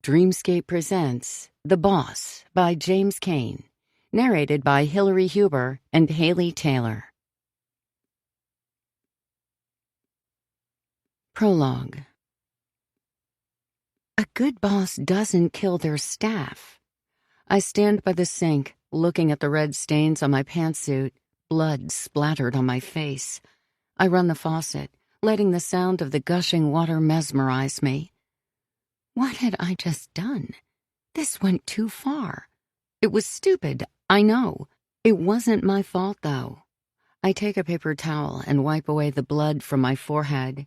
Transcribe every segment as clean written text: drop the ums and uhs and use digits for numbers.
Dreamscape presents The Boss by James Caine, narrated by Hilary Huber and Haley Taylor. Prologue. A good boss doesn't kill their staff. I stand by the sink, looking at the red stains on my pantsuit, blood splattered on my face. I run the faucet, letting the sound of the gushing water mesmerize me. What had I just done? This went too far. It was stupid, I know. It wasn't my fault, though. I take a paper towel and wipe away the blood from my forehead.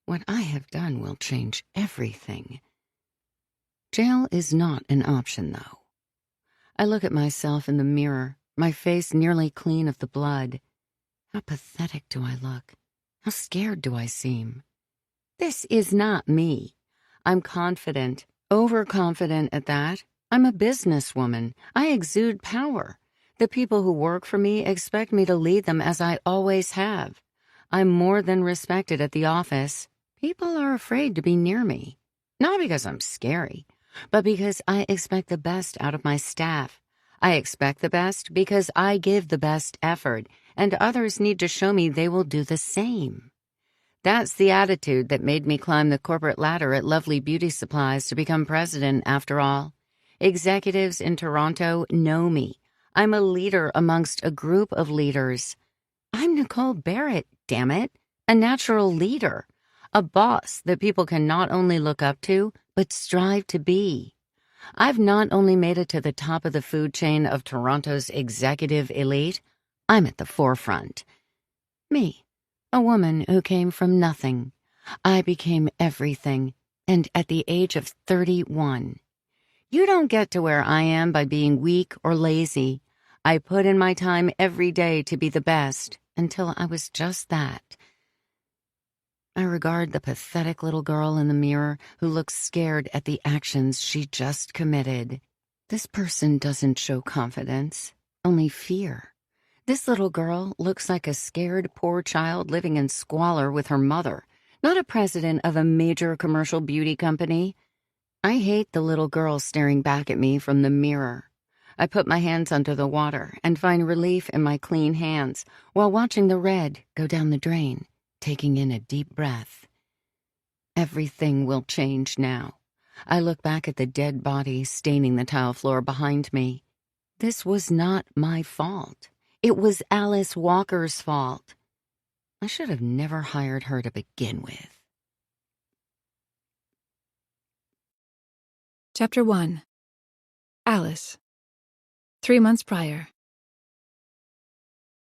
What I have done will change everything. Jail is not an option, though. I look at myself in the mirror, my face nearly clean of the blood. How pathetic do I look? How scared do I seem? This is not me. I'm confident, overconfident at that. I'm a businesswoman. I exude power. The people who work for me expect me to lead them as I always have. I'm more than respected at the office. People are afraid to be near me. Not because I'm scary, but because I expect the best out of my staff. I expect the best because I give the best effort, and others need to show me they will do the same. That's the attitude that made me climb the corporate ladder at Lovely Beauty Supplies to become president, after all. Executives in Toronto know me. I'm a leader amongst a group of leaders. I'm Nicole Barrett, damn it, a natural leader, a boss that people can not only look up to, but strive to be. I've not only made it to the top of the food chain of Toronto's executive elite, I'm at the forefront. Me. A woman who came from nothing. I became everything, and at the age of 31. You don't get to where I am by being weak or lazy. I put in my time every day to be the best, until I was just that. I regard the pathetic little girl in the mirror who looks scared at the actions she just committed. This person doesn't show confidence, only fear. This little girl looks like a scared poor child living in squalor with her mother, not a president of a major commercial beauty company. I hate the little girl staring back at me from the mirror. I put my hands under the water and find relief in my clean hands while watching the red go down the drain, taking in a deep breath. Everything will change now. I look back at the dead body staining the tile floor behind me. This was not my fault. It was Alice Walker's fault. I should have never hired her to begin with. Chapter 1. Alice. 3 months prior.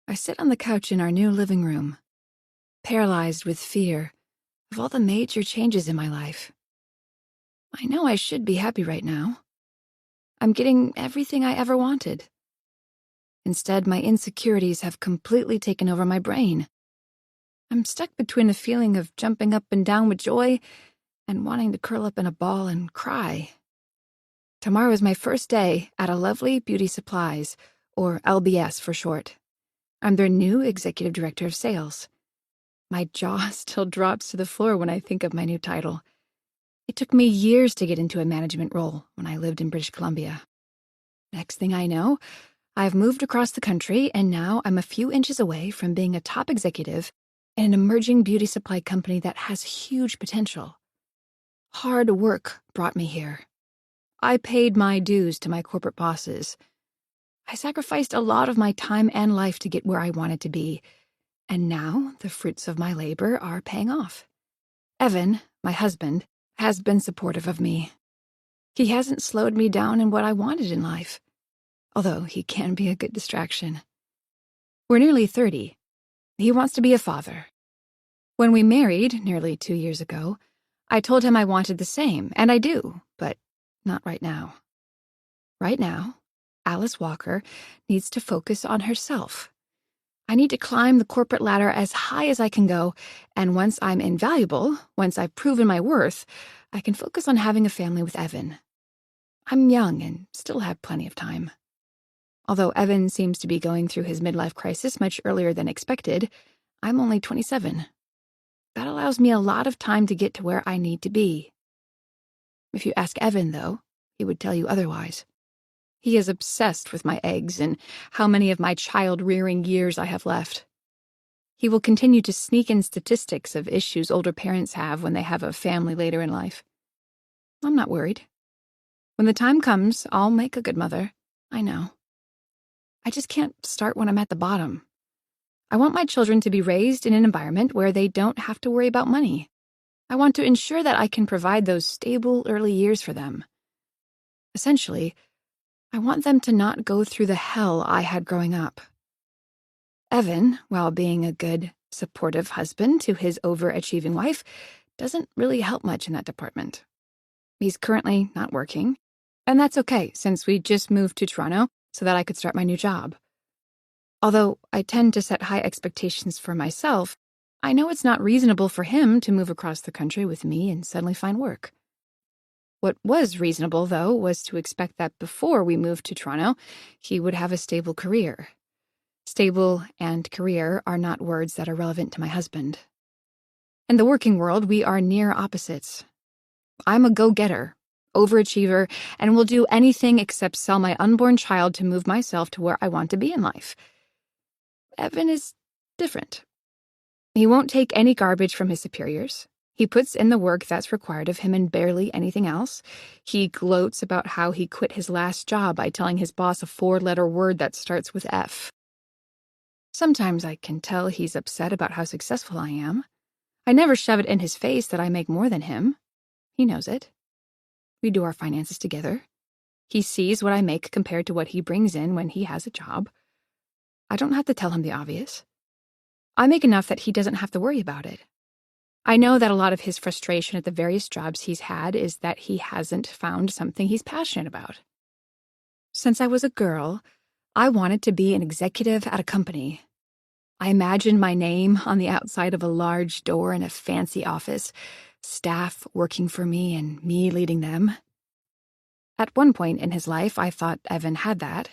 I sit on the couch in our new living room, paralyzed with fear of all the major changes in my life. I know I should be happy right now. I'm getting everything I ever wanted. Instead, my insecurities have completely taken over my brain. I'm stuck between a feeling of jumping up and down with joy and wanting to curl up in a ball and cry. Tomorrow is my first day at a Lovely Beauty Supplies, or LBS for short. I'm their new executive director of sales. My jaw still drops to the floor when I think of my new title. It took me years to get into a management role when I lived in British Columbia. Next thing I know, I've moved across the country, and now I'm a few inches away from being a top executive in an emerging beauty supply company that has huge potential. Hard work brought me here. I paid my dues to my corporate bosses. I sacrificed a lot of my time and life to get where I wanted to be, and now the fruits of my labor are paying off. Evan, my husband, has been supportive of me. He hasn't slowed me down in what I wanted in life, although he can be a good distraction. We're nearly 30. He wants to be a father. When we married, nearly 2 years ago, I told him I wanted the same, and I do, but not right now. Right now, Alice Walker needs to focus on herself. I need to climb the corporate ladder as high as I can go, and once I'm invaluable, once I've proven my worth, I can focus on having a family with Evan. I'm young and still have plenty of time. Although Evan seems to be going through his midlife crisis much earlier than expected, I'm only 27. That allows me a lot of time to get to where I need to be. If you ask Evan, though, he would tell you otherwise. He is obsessed with my eggs and how many of my child-rearing years I have left. He will continue to sneak in statistics of issues older parents have when they have a family later in life. I'm not worried. When the time comes, I'll make a good mother. I know. I just can't start when I'm at the bottom. I want my children to be raised in an environment where they don't have to worry about money. I want to ensure that I can provide those stable early years for them. Essentially, I want them to not go through the hell I had growing up. Evan, while being a good, supportive husband to his overachieving wife, doesn't really help much in that department. He's currently not working, and that's okay since we just moved to Toronto so that I could start my new job. Although I tend to set high expectations for myself, I know it's not reasonable for him to move across the country with me and suddenly find work. What was reasonable, though, was to expect that before we moved to Toronto, he would have a stable career. Stable and career are not words that are relevant to my husband. In the working world, we are near opposites. I'm a go-getter, overachiever, and will do anything except sell my unborn child to move myself to where I want to be in life. Evan is different. He won't take any garbage from his superiors. He puts in the work that's required of him and barely anything else. He gloats about how he quit his last job by telling his boss a 4-letter word that starts with F. Sometimes I can tell he's upset about how successful I am. I never shove it in his face that I make more than him. He knows it. We do our finances together. He sees what I make compared to what he brings in when he has a job. I don't have to tell him the obvious. I make enough that he doesn't have to worry about it. I know that a lot of his frustration at the various jobs he's had is that he hasn't found something he's passionate about. Since I was a girl, I wanted to be an executive at a company. I imagined my name on the outside of a large door in a fancy office, staff working for me and me leading them. At one point in his life, I thought Evan had that.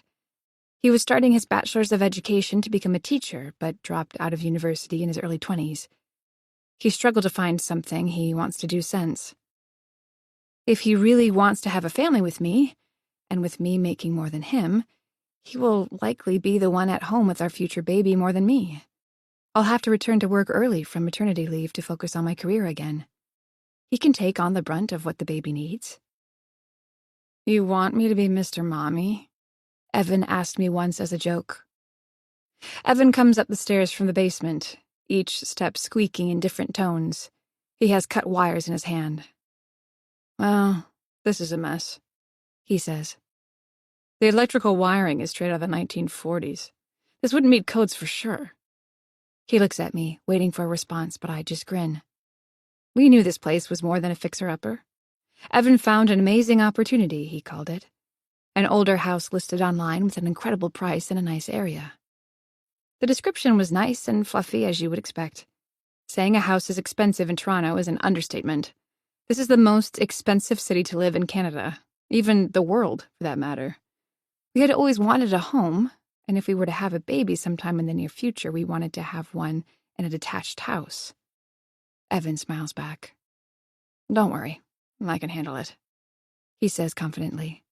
He was starting his bachelor's of education to become a teacher, but dropped out of university in his early 20s. He struggled to find something he wants to do since. If he really wants to have a family with me, and with me making more than him, he will likely be the one at home with our future baby more than me. I'll have to return to work early from maternity leave to focus on my career again. He can take on the brunt of what the baby needs. "You want me to be Mr. Mommy?" Evan asked me once as a joke. Evan comes up the stairs from the basement, each step squeaking in different tones. He has cut wires in his hand. "Well, this is a mess," he says. "The electrical wiring is straight out of the 1940s. This wouldn't meet codes for sure." He looks at me, waiting for a response, but I just grin. We knew this place was more than a fixer-upper. Evan found an amazing opportunity, he called it. An older house listed online with an incredible price in a nice area. The description was nice and fluffy, as you would expect. Saying a house is expensive in Toronto is an understatement. This is the most expensive city to live in Canada, even the world, for that matter. We had always wanted a home, and if we were to have a baby sometime in the near future, we wanted to have one in a detached house. Evan smiles back. "Don't worry, I can handle it," he says confidently.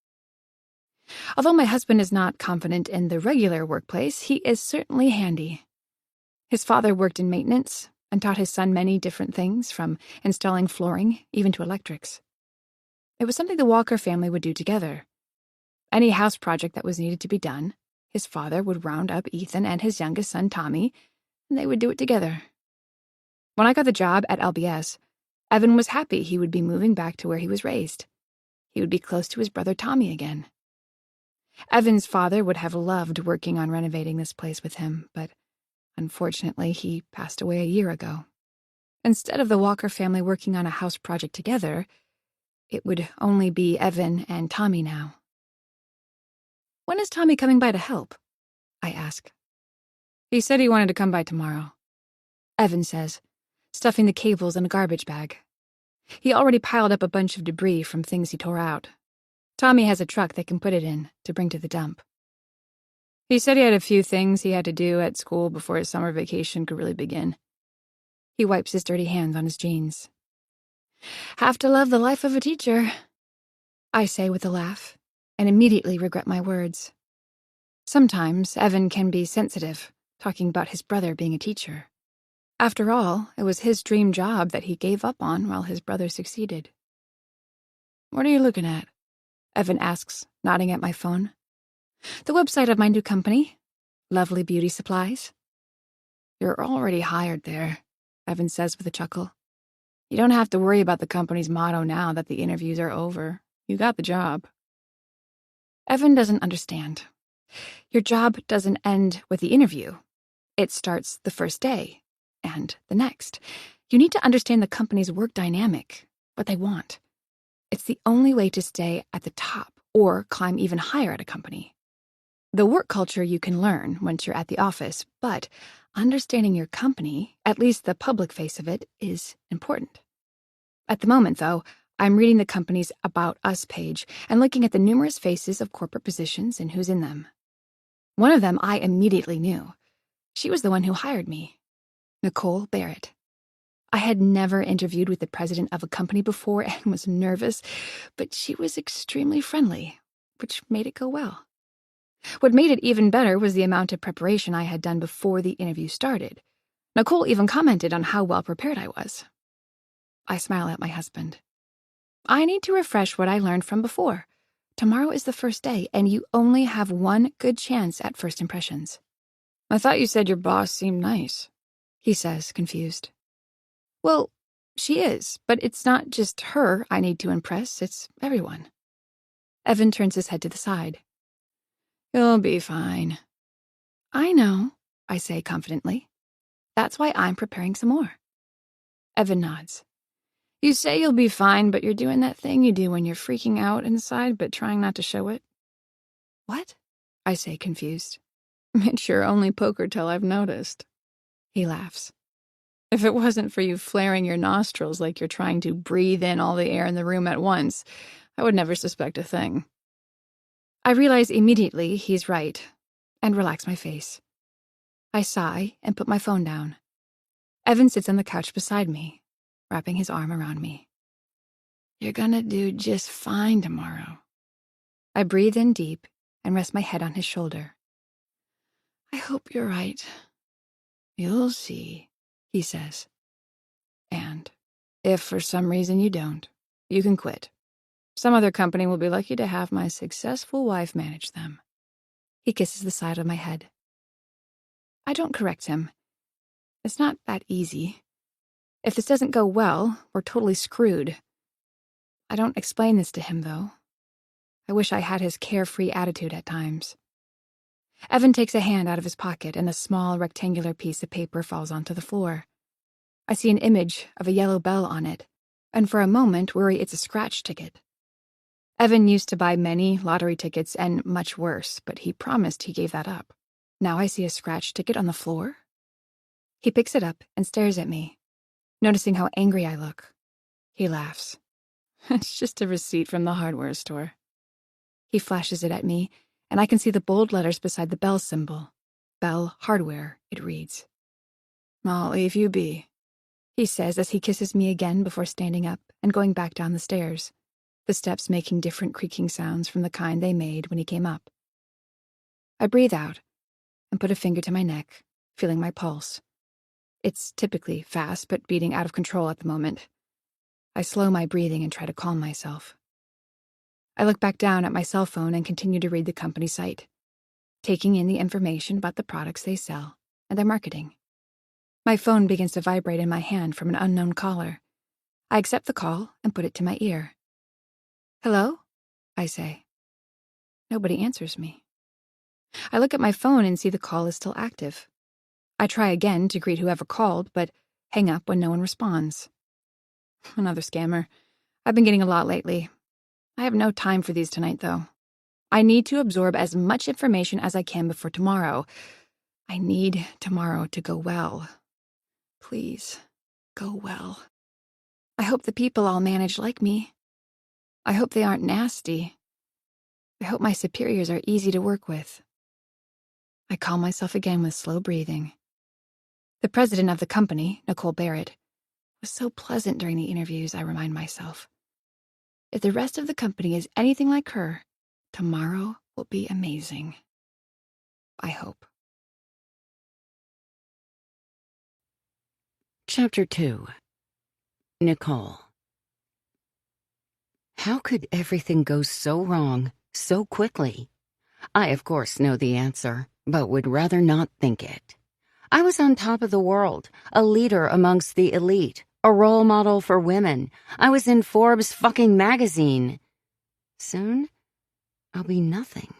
Although my husband is not confident in the regular workplace, he is certainly handy. His father worked in maintenance and taught his son many different things, from installing flooring even to electrics. It was something the Walker family would do together. Any house project that was needed to be done, his father would round up Ethan and his youngest son, Tommy, and they would do it together. When I got the job at LBS, Evan was happy he would be moving back to where he was raised. He would be close to his brother Tommy again. Evan's father would have loved working on renovating this place with him, but unfortunately he passed away a year ago. Instead of the Walker family working on a house project together, it would only be Evan and Tommy now. "When is Tommy coming by to help?" I ask. "He said he wanted to come by tomorrow," Evan says, stuffing the cables in a garbage bag. He already piled up a bunch of debris from things he tore out. Tommy has a truck they can put it in to bring to the dump. He said he had a few things he had to do at school before his summer vacation could really begin. He wipes his dirty hands on his jeans. "Have to love the life of a teacher," I say with a laugh, and immediately regret my words. Sometimes Evan can be sensitive, talking about his brother being a teacher. After all, it was his dream job that he gave up on while his brother succeeded. "What are you looking at?" Evan asks, nodding at my phone. "The website of my new company, Lovely Beauty Supplies." "You're already hired there," Evan says with a chuckle. "You don't have to worry about the company's motto now that the interviews are over. You got the job." Evan doesn't understand. Your job doesn't end with the interview. It starts the first day, and the next. You need to understand the company's work dynamic, what they want. It's the only way to stay at the top or climb even higher at a company. The work culture you can learn once you're at the office, but understanding your company, at least the public face of it, is important. At the moment, though, I'm reading the company's About Us page and looking at the numerous faces of corporate positions and who's in them. One of them I immediately knew. She was the one who hired me, Nicole Barrett. I had never interviewed with the president of a company before and was nervous, but she was extremely friendly, which made it go well. What made it even better was the amount of preparation I had done before the interview started. Nicole even commented on how well prepared I was. I smile at my husband. I need to refresh what I learned from before. Tomorrow is the first day, and you only have one good chance at first impressions. "I thought you said your boss seemed nice," he says, confused. "Well, she is, but it's not just her I need to impress, it's everyone." Evan turns his head to the side. "You'll be fine." "I know," I say confidently. "That's why I'm preparing some more." Evan nods. "You say you'll be fine, but you're doing that thing you do when you're freaking out inside but trying not to show it." "What?" I say, confused. "It's your only poker tell I've noticed." He laughs. "If it wasn't for you flaring your nostrils like you're trying to breathe in all the air in the room at once, I would never suspect a thing." I realize immediately he's right, and relax my face. I sigh and put my phone down. Evan sits on the couch beside me, wrapping his arm around me. "You're gonna do just fine tomorrow." I breathe in deep and rest my head on his shoulder. "I hope you're right." "You'll see," he says. "And if for some reason you don't, you can quit. Some other company will be lucky to have my successful wife manage them." He kisses the side of my head. I don't correct him. It's not that easy. If this doesn't go well, we're totally screwed. I don't explain this to him, though. I wish I had his carefree attitude at times. Evan takes a hand out of his pocket and a small rectangular piece of paper falls onto the floor. I see an image of a yellow bell on it, and for a moment worry it's a scratch ticket. Evan used to buy many lottery tickets and much worse, but he promised he gave that up. Now I see a scratch ticket on the floor. He picks it up and stares at me, noticing how angry I look. He laughs. "It's just a receipt from the hardware store." He flashes it at me, and I can see the bold letters beside the bell symbol. Bell Hardware, it reads. "I'll leave you be," he says as he kisses me again before standing up and going back down the stairs, the steps making different creaking sounds from the kind they made when he came up. I breathe out and put a finger to my neck, feeling my pulse. It's typically fast, but beating out of control at the moment. I slow my breathing and try to calm myself. I look back down at my cell phone and continue to read the company site, taking in the information about the products they sell and their marketing. My phone begins to vibrate in my hand from an unknown caller. I accept the call and put it to my ear. "Hello?" I say. Nobody answers me. I look at my phone and see the call is still active. I try again to greet whoever called, but hang up when no one responds. Another scammer. I've been getting a lot lately. I have no time for these tonight, though. I need to absorb as much information as I can before tomorrow. I need tomorrow to go well. Please, go well. I hope the people I'll manage like me. I hope they aren't nasty. I hope my superiors are easy to work with. I calm myself again with slow breathing. The president of the company, Nicole Barrett, was so pleasant during the interviews, I remind myself. If the rest of the company is anything like her, tomorrow will be amazing. I hope. Chapter 2. Nicole. How could everything go so wrong so quickly? I, of course, know the answer, but would rather not think it. I was on top of the world, a leader amongst the elite, a role model for women. I was in Forbes fucking magazine. Soon, I'll be nothing.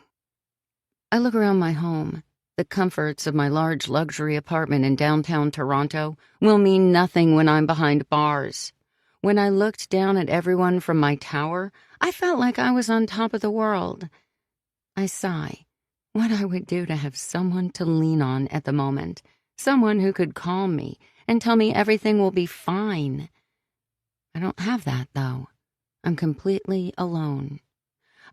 I look around my home. The comforts of my large luxury apartment in downtown Toronto will mean nothing when I'm behind bars. When I looked down at everyone from my tower, I felt like I was on top of the world. I sigh. What I would do to have someone to lean on at the moment, someone who could calm me and tell me everything will be fine. I don't have that, though. I'm completely alone.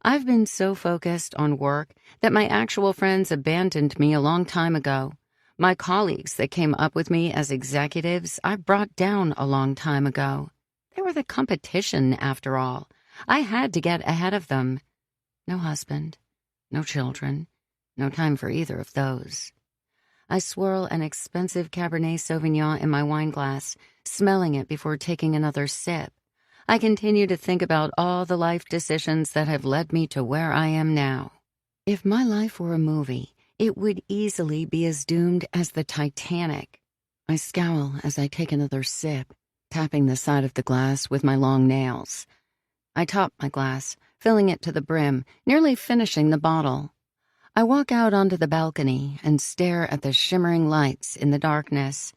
I've been so focused on work that my actual friends abandoned me a long time ago. My colleagues that came up with me as executives I brought down a long time ago. They were the competition, after all. I had to get ahead of them. No husband, no children, no time for either of those. I swirl an expensive Cabernet Sauvignon in my wine glass, smelling it before taking another sip. I continue to think about all the life decisions that have led me to where I am now. If my life were a movie, it would easily be as doomed as the Titanic. I scowl as I take another sip, tapping the side of the glass with my long nails. I top my glass, filling it to the brim, nearly finishing the bottle. I walk out onto the balcony and stare at the shimmering lights in the darkness.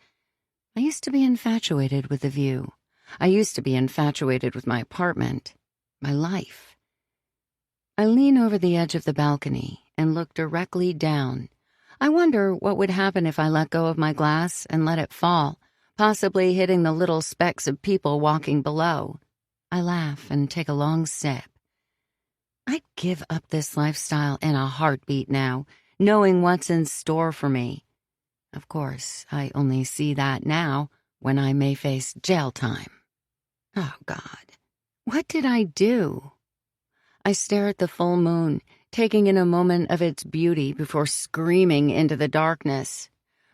I used to be infatuated with the view. I used to be infatuated with my apartment, my life. I lean over the edge of the balcony and look directly down. I wonder what would happen if I let go of my glass and let it fall, possibly hitting the little specks of people walking below. I laugh and take a long sip. I'd give up this lifestyle in a heartbeat now, knowing what's in store for me. Of course, I only see that now when I may face jail time. Oh, God, what did I do? I stare at the full moon, taking in a moment of its beauty before screaming into the darkness.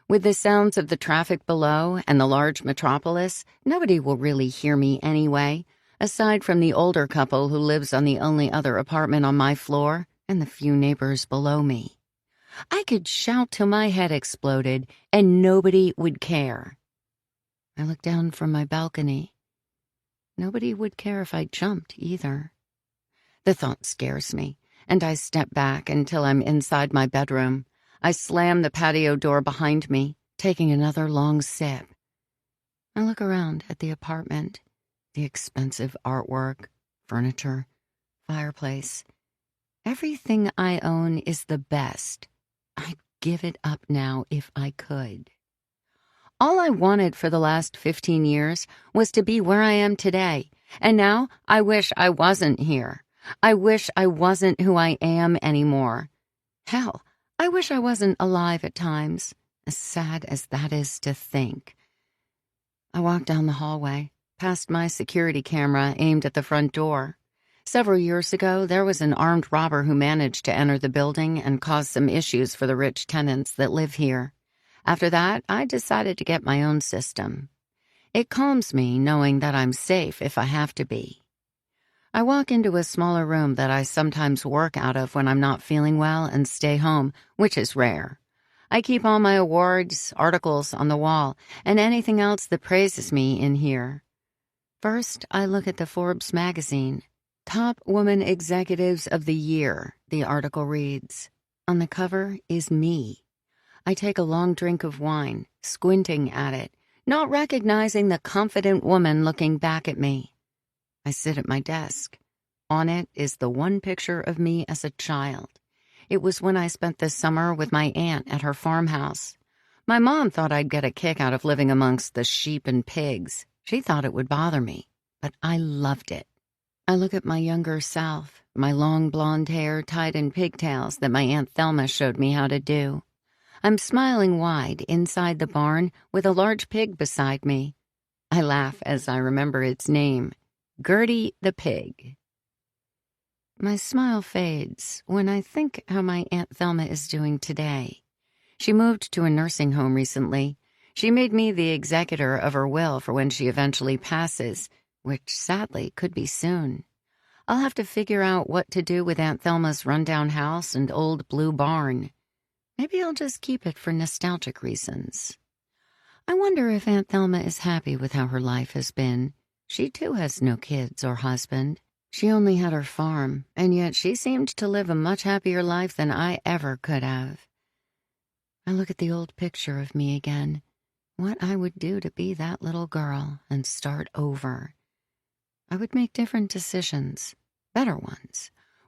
With the sounds of the traffic below and the large metropolis, nobody will really hear me anyway, aside from the older couple who lives on the only other apartment on my floor and the few neighbors below me. I could shout till my head exploded, and nobody would care. I look down from my balcony. Nobody would care if I jumped either. The thought scares me, and I step back until I'm inside my bedroom. I slam the patio door behind me, taking another long sip. I look around at the apartment, the expensive artwork, furniture, fireplace. Everything I own is the best. I'd give it up now if I could. All I wanted for the last 15 years was to be where I am today, and now I wish I wasn't here. I wish I wasn't who I am anymore. Hell, I wish I wasn't alive at times, as sad as that is to think. I walk down the hallway, past my security camera aimed at the front door. Several years ago, there was an armed robber who managed to enter the building and cause some issues for the rich tenants that live here. After that, I decided to get my own system. It calms me knowing that I'm safe if I have to be. I walk into a smaller room that I sometimes work out of when I'm not feeling well and stay home, which is rare. I keep all my awards, articles on the wall, and anything else that praises me in here. First, I look at the Forbes magazine. Top Woman Executives of the Year, the article reads. On the cover is me. I take a long drink of wine, squinting at it, not recognizing the confident woman looking back at me. I sit at my desk. On it is the one picture of me as a child. It was when I spent the summer with my aunt at her farmhouse. My mom thought I'd get a kick out of living amongst the sheep and pigs. She thought it would bother me, but I loved it. I look at my younger self, my long blonde hair tied in pigtails that my Aunt Thelma showed me how to do. I'm smiling wide inside the barn with a large pig beside me. I laugh as I remember its name, Gertie the pig. My smile fades when I think how my Aunt Thelma is doing today. She moved to a nursing home recently. She made me the executor of her will for when she eventually passes, which sadly could be soon. I'll have to figure out what to do with Aunt Thelma's rundown house and old blue barn. Maybe I'll just keep it for nostalgic reasons. I wonder if Aunt Thelma is happy with how her life has been. She too has no kids or husband. She only had her farm, and yet she seemed to live a much happier life than I ever could have. I look at the old picture of me again, what I would do to be that little girl and start over. I would make different decisions, better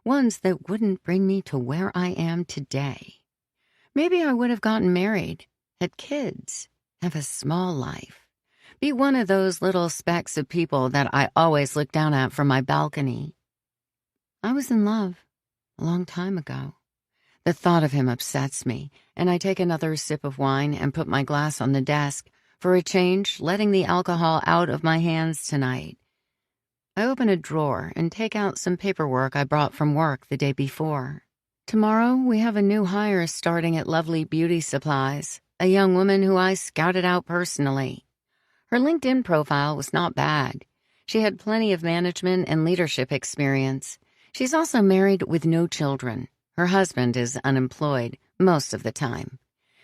ones that wouldn't bring me to where I am today. Maybe I would have gotten married, had kids, have a small life. Be one of those little specks of people that I always look down at from my balcony. I was in love a long time ago. The thought of him upsets me, and I take another sip of wine and put my glass on the desk, for a change, letting the alcohol out of my hands tonight. I open a drawer and take out some paperwork I brought from work the day before. Tomorrow, we have a new hire starting at Lovely Beauty Supplies, a young woman who I scouted out personally. Her LinkedIn profile was not bad. She had plenty of management and leadership experience. She's also married with no children. Her husband is unemployed most of the time.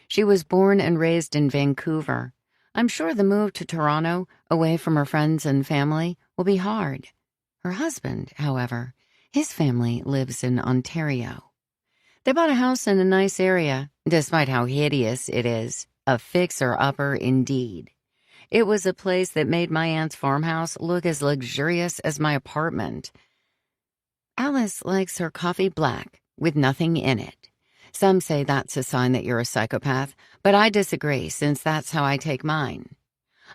She was born and raised in Vancouver. I'm sure the move to Toronto, away from her friends and family, will be hard. Her husband, however, his family lives in Ontario. They bought a house in a nice area, despite how hideous it is, a fixer-upper indeed. It was a place that made my aunt's farmhouse look as luxurious as my apartment. Alice likes her coffee black, with nothing in it. Some say that's a sign that you're a psychopath, but I disagree since that's how I take mine.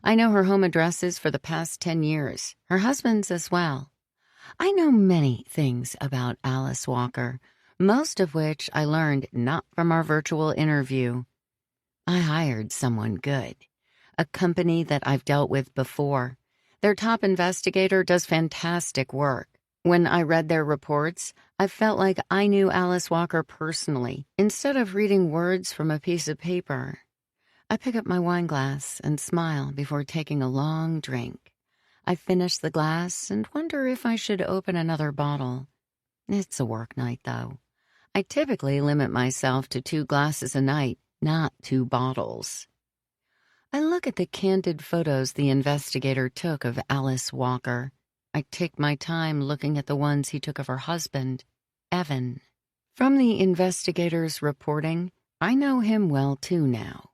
I know her home addresses for the past 10 years, her husband's as well. I know many things about Alice Walker, most of which I learned not from our virtual interview. I hired someone good, a company that I've dealt with before. Their top investigator does fantastic work. When I read their reports, I felt like I knew Alice Walker personally, instead of reading words from a piece of paper. I pick up my wine glass and smile before taking a long drink. I finish the glass and wonder if I should open another bottle. It's a work night, though. I typically limit myself to 2 glasses a night, not 2 bottles. I look at the candid photos the investigator took of Alice Walker. I take my time looking at the ones he took of her husband, Evan. From the investigator's reporting, I know him well too now.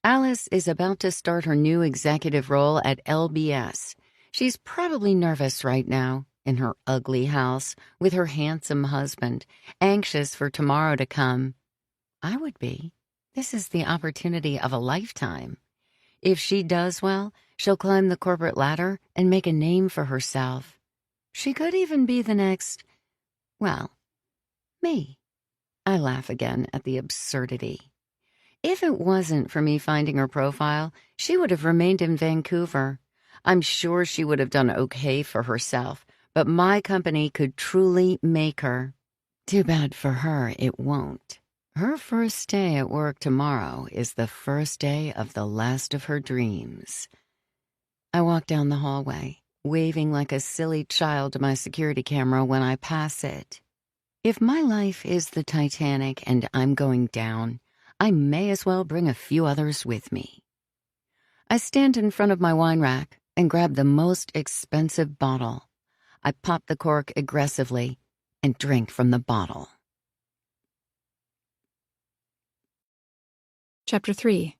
Alice is about to start her new executive role at LBS. She's probably nervous right now, in her ugly house, with her handsome husband, anxious for tomorrow to come. I would be. This is the opportunity of a lifetime. If she does well, she'll climb the corporate ladder and make a name for herself. She could even be the next, well, me. I laugh again at the absurdity. If it wasn't for me finding her profile, she would have remained in Vancouver. I'm sure she would have done okay for herself, but my company could truly make her. Too bad for her it won't. Her first day at work tomorrow is the first day of the last of her dreams. I walk down the hallway, waving like a silly child to my security camera when I pass it. If my life is the Titanic and I'm going down, I may as well bring a few others with me. I stand in front of my wine rack and grab the most expensive bottle. I pop the cork aggressively and drink from the bottle. Chapter 3.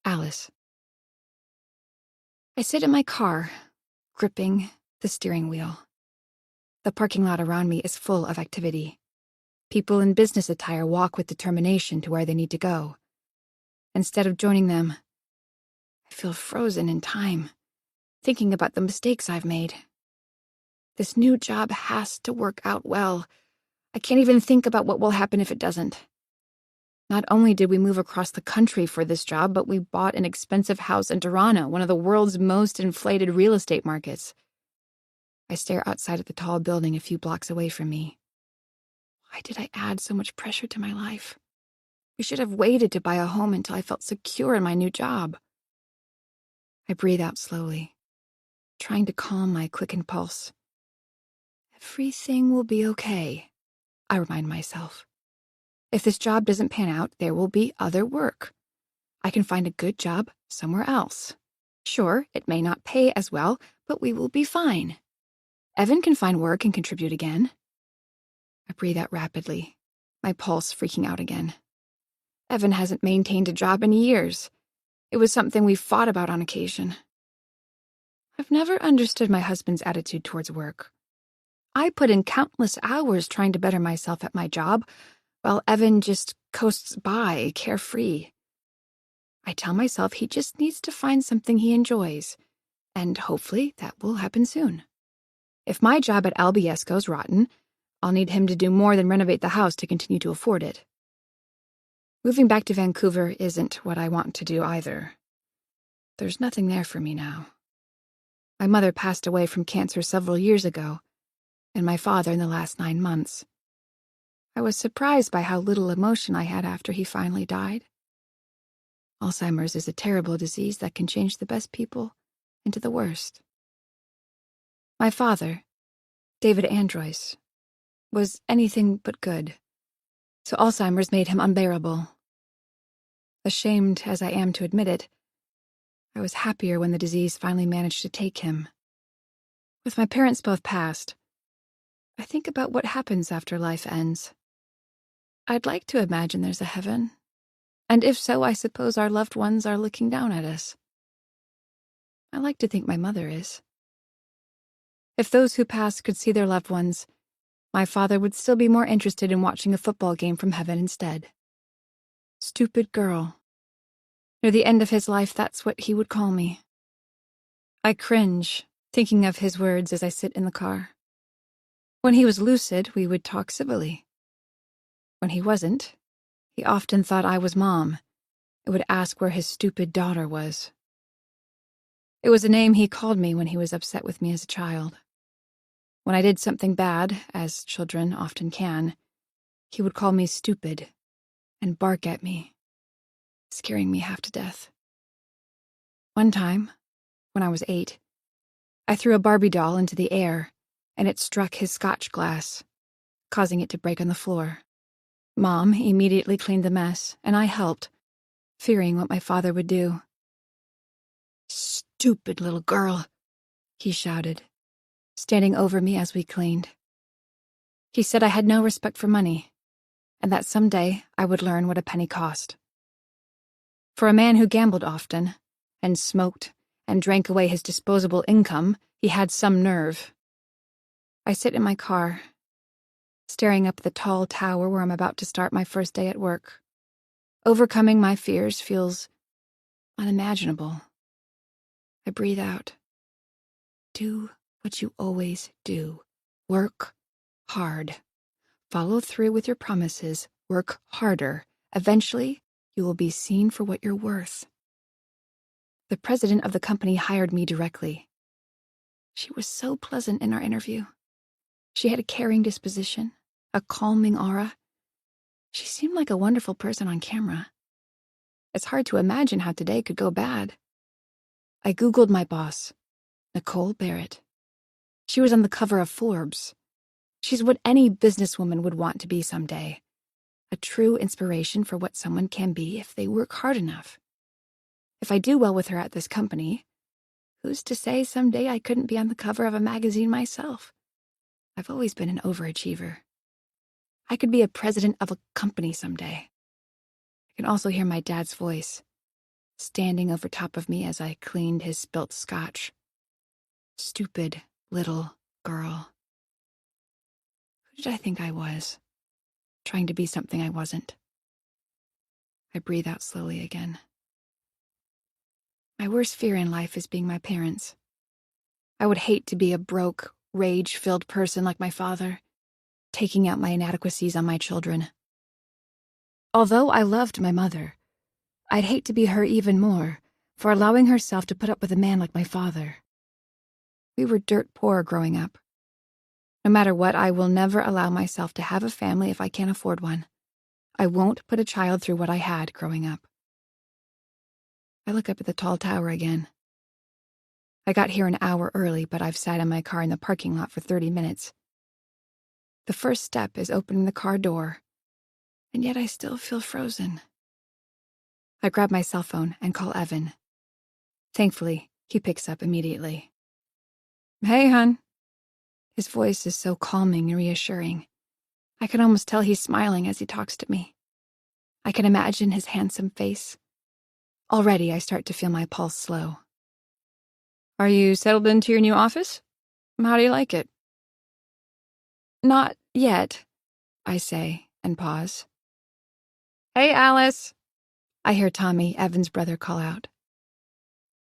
Alice. I sit in my car, gripping the steering wheel. The parking lot around me is full of activity. People in business attire walk with determination to where they need to go. Instead of joining them, I feel frozen in time, thinking about the mistakes I've made. This new job has to work out well. I can't even think about what will happen if it doesn't. Not only did we move across the country for this job, but we bought an expensive house in Toronto, one of the world's most inflated real estate markets. I stare outside at the tall building a few blocks away from me. Why did I add so much pressure to my life? We should have waited to buy a home until I felt secure in my new job. I breathe out slowly, trying to calm my quickened pulse. Everything will be okay, I remind myself. If this job doesn't pan out, there will be other work. I can find a good job somewhere else. Sure, it may not pay as well, but we will be fine. Evan can find work and contribute again. I breathe out rapidly, my pulse freaking out again. Evan hasn't maintained a job in years. It was something we fought about on occasion. I've never understood my husband's attitude towards work. I put in countless hours trying to better myself at my job, while Evan just coasts by, carefree. I tell myself he just needs to find something he enjoys, and hopefully that will happen soon. If my job at LBS goes rotten, I'll need him to do more than renovate the house to continue to afford it. Moving back to Vancouver isn't what I want to do either. There's nothing there for me now. My mother passed away from cancer several years ago, and my father in the last 9 months. I was surprised by how little emotion I had after he finally died. Alzheimer's is a terrible disease that can change the best people into the worst. My father, David Androis, was anything but good, so Alzheimer's made him unbearable. Ashamed as I am to admit it, I was happier when the disease finally managed to take him. With my parents both passed, I think about what happens after life ends. I'd like to imagine there's a heaven, and if so, I suppose our loved ones are looking down at us. I like to think my mother is. If those who pass could see their loved ones, my father would still be more interested in watching a football game from heaven instead. Stupid girl. Near the end of his life, that's what he would call me. I cringe, thinking of his words as I sit in the car. When he was lucid, we would talk civilly. When he wasn't, he often thought I was Mom and would ask where his stupid daughter was. It was a name he called me when he was upset with me as a child. When I did something bad, as children often can, he would call me stupid and bark at me, scaring me half to death. One time, when I was 8, I threw a Barbie doll into the air, and it struck his Scotch glass, causing it to break on the floor. Mom immediately cleaned the mess, and I helped, fearing what my father would do. "Stupid little girl," he shouted, standing over me as we cleaned. He said I had no respect for money, and that someday I would learn what a penny cost. For a man who gambled often, and smoked, and drank away his disposable income, he had some nerve. I sit in my car, staring up at the tall tower where I'm about to start my first day at work. Overcoming my fears feels unimaginable. I breathe out. Do what you always do. Work hard. Follow through with your promises. Work harder. Eventually, you will be seen for what you're worth. The president of the company hired me directly. She was so pleasant in our interview. She had a caring disposition, a calming aura. She seemed like a wonderful person on camera. It's hard to imagine how today could go bad. I Googled my boss, Nicole Barrett. She was on the cover of Forbes. She's what any businesswoman would want to be someday. A true inspiration for what someone can be if they work hard enough. If I do well with her at this company, who's to say someday I couldn't be on the cover of a magazine myself? I've always been an overachiever. I could be a president of a company someday. I can also hear my dad's voice, standing over top of me as I cleaned his spilt scotch. Stupid little girl. Who did I think I was? Trying to be something I wasn't. I breathe out slowly again. My worst fear in life is being my parents. I would hate to be a broke, rage-filled person like my father, taking out my inadequacies on my children. Although I loved my mother, I'd hate to be her even more for allowing herself to put up with a man like my father. We were dirt poor growing up. No matter what, I will never allow myself to have a family if I can't afford one. I won't put a child through what I had growing up. I look up at the tall tower again. I got here an hour early, but I've sat in my car in the parking lot for 30 minutes. The first step is opening the car door, and yet I still feel frozen. I grab my cell phone and call Evan. Thankfully, he picks up immediately. "Hey, hon." His voice is so calming and reassuring. I can almost tell he's smiling as he talks to me. I can imagine his handsome face. Already, I start to feel my pulse slow. "Are you settled into your new office? How do you like it?" "Not yet," I say, and pause. "Hey, Alice," I hear Tommy, Evan's brother, call out.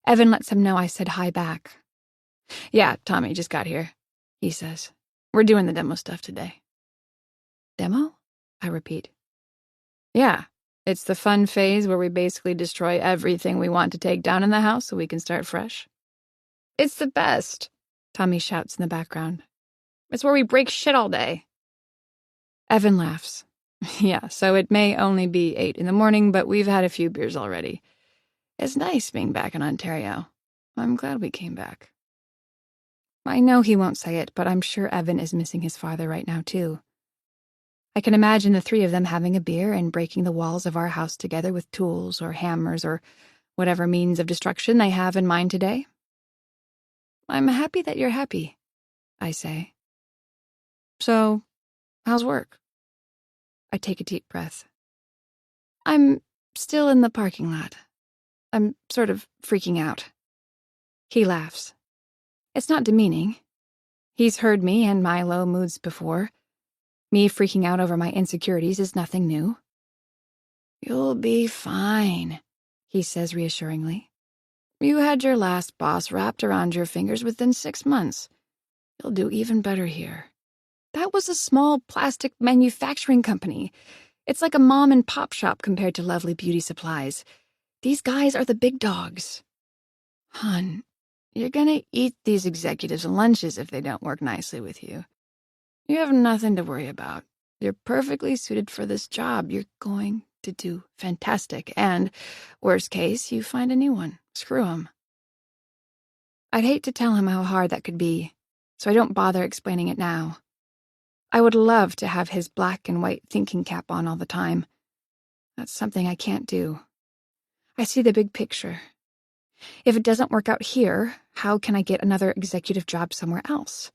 Evan lets him know I said hi back. "Yeah, Tommy just got here," he says. "We're doing the demo stuff today." "Demo?" I repeat. "Yeah, it's the fun phase where we basically destroy everything we want to take down in the house so we can start fresh." "It's the best," Tommy shouts in the background. "It's where we break shit all day." Evan laughs. "Yeah, so it may only be 8 in the morning, but we've had a few beers already. It's nice being back in Ontario. I'm glad we came back." I know he won't say it, but I'm sure Evan is missing his father right now, too. I can imagine the three of them having a beer and breaking the walls of our house together with tools or hammers or whatever means of destruction they have in mind today. "I'm happy that you're happy," I say. "So, how's work?" I take a deep breath. "I'm still in the parking lot. I'm sort of freaking out." He laughs. It's not demeaning. He's heard me and my low moods before. Me freaking out over my insecurities is nothing new. "You'll be fine," he says reassuringly. "You had your last boss wrapped around your fingers within 6 months. You'll do even better here. That was a small plastic manufacturing company. It's like a mom and pop shop compared to Lovely Beauty Supplies. These guys are the big dogs." "Hun, you're gonna eat these executives' lunches if they don't work nicely with you. You have nothing to worry about. You're perfectly suited for this job. You're going to do fantastic. And, worst case, you find a new one. Screw him." I'd hate to tell him how hard that could be, so I don't bother explaining it now. I would love to have his black and white thinking cap on all the time. That's something I can't do. I see the big picture. If it doesn't work out here, how can I get another executive job somewhere else?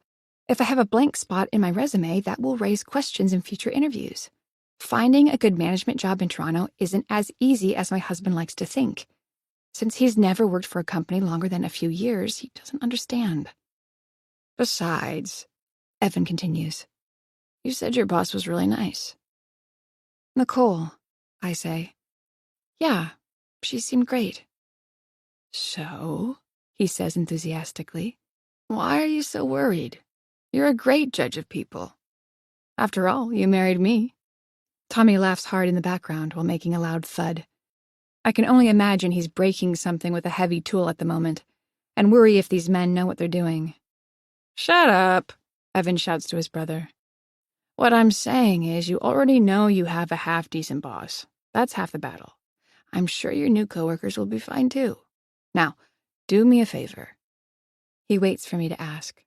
If I have a blank spot in my resume, that will raise questions in future interviews. Finding a good management job in Toronto isn't as easy as my husband likes to think. Since he's never worked for a company longer than a few years, he doesn't understand. "Besides," Evan continues, "you said your boss was really nice." "Nicole," I say. "Yeah, she seemed great." "So," he says enthusiastically, "why are you so worried? You're a great judge of people. After all, you married me." Tommy laughs hard in the background while making a loud thud. I can only imagine he's breaking something with a heavy tool at the moment, and worry if these men know what they're doing. "Shut up," Evan shouts to his brother. "What I'm saying is you already know you have a half-decent boss. That's half the battle. I'm sure your new coworkers will be fine too. Now, do me a favor." He waits for me to ask.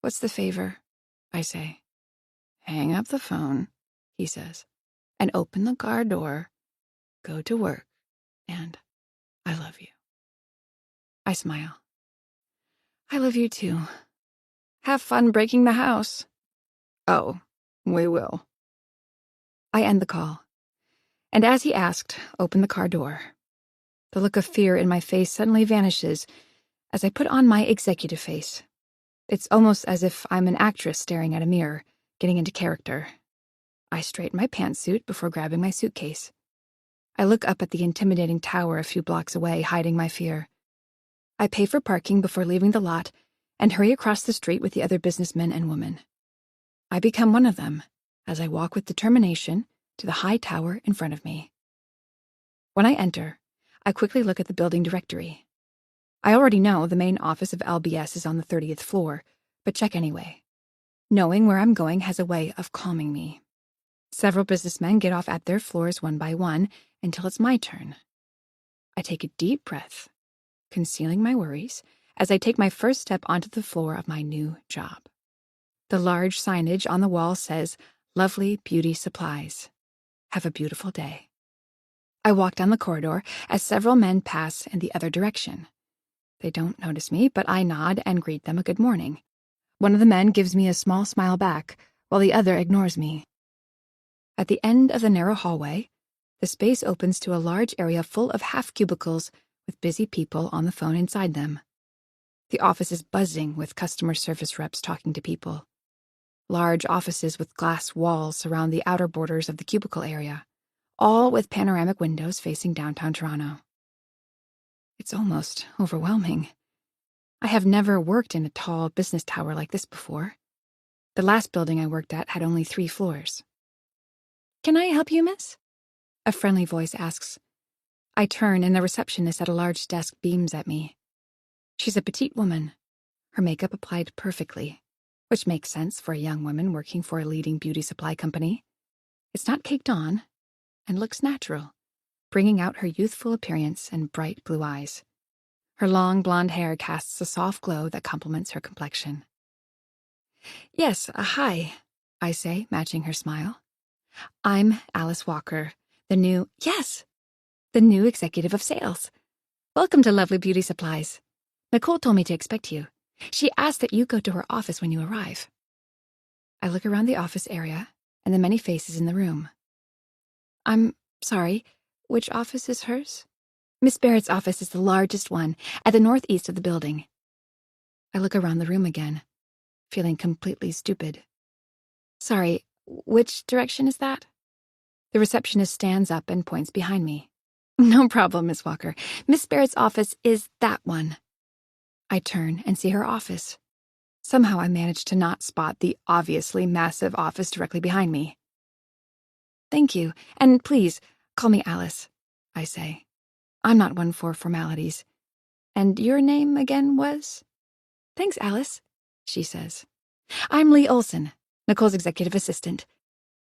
"What's the favor?" I say. "Hang up the phone," he says, "and open the car door, go to work, and I love you." I smile. "I love you too. Have fun breaking the house." "Oh, we will." I end the call, and as he asked, open the car door. The look of fear in my face suddenly vanishes as I put on my executive face. It's almost as if I'm an actress staring at a mirror, getting into character. I straighten my pantsuit before grabbing my suitcase. I look up at the intimidating tower a few blocks away, hiding my fear. I pay for parking before leaving the lot and hurry across the street with the other businessmen and women. I become one of them as I walk with determination to the high tower in front of me. When I enter, I quickly look at the building directory. I already know the main office of LBS is on the 30th floor, but check anyway. Knowing where I'm going has a way of calming me. Several businessmen get off at their floors one by one until it's my turn. I take a deep breath, concealing my worries, as I take my first step onto the floor of my new job. The large signage on the wall says, "Lovely Beauty Supplies. Have a beautiful day." I walk down the corridor as several men pass in the other direction. They don't notice me, but I nod and greet them a good morning. One of the men gives me a small smile back, while the other ignores me. At the end of the narrow hallway, the space opens to a large area full of half cubicles with busy people on the phone inside them. The office is buzzing with customer service reps talking to people. Large offices with glass walls surround the outer borders of the cubicle area, all with panoramic windows facing downtown Toronto. It's almost overwhelming. I have never worked in a tall business tower like this before. The last building I worked at had only 3 floors. "Can I help you, miss?" a friendly voice asks. I turn and the receptionist at a large desk beams at me. She's a petite woman, her makeup applied perfectly, which makes sense for a young woman working for a leading beauty supply company. It's not caked on and looks natural, bringing out her youthful appearance and bright blue eyes. Her long blonde hair casts a soft glow that complements her complexion. "Yes, hi," I say, matching her smile. "I'm Alice Walker, the new executive of sales. Welcome to Lovely Beauty Supplies. Nicole told me to expect you. She asked that you go to her office when you arrive." I look around the office area and the many faces in the room. "I'm sorry, which office is hers?" "Miss Barrett's office is the largest one, at the northeast of the building." I look around the room again, feeling completely stupid. "Sorry, which direction is that?" The receptionist stands up and points behind me. "No problem, Miss Walker. Miss Barrett's office is that one." I turn and see her office. Somehow I manage to not spot the obviously massive office directly behind me. "Thank you, and please, call me Alice," I say. I'm not one for formalities. "And your name again was?" "Thanks, Alice," she says. "I'm Lee Olson, Nicole's executive assistant.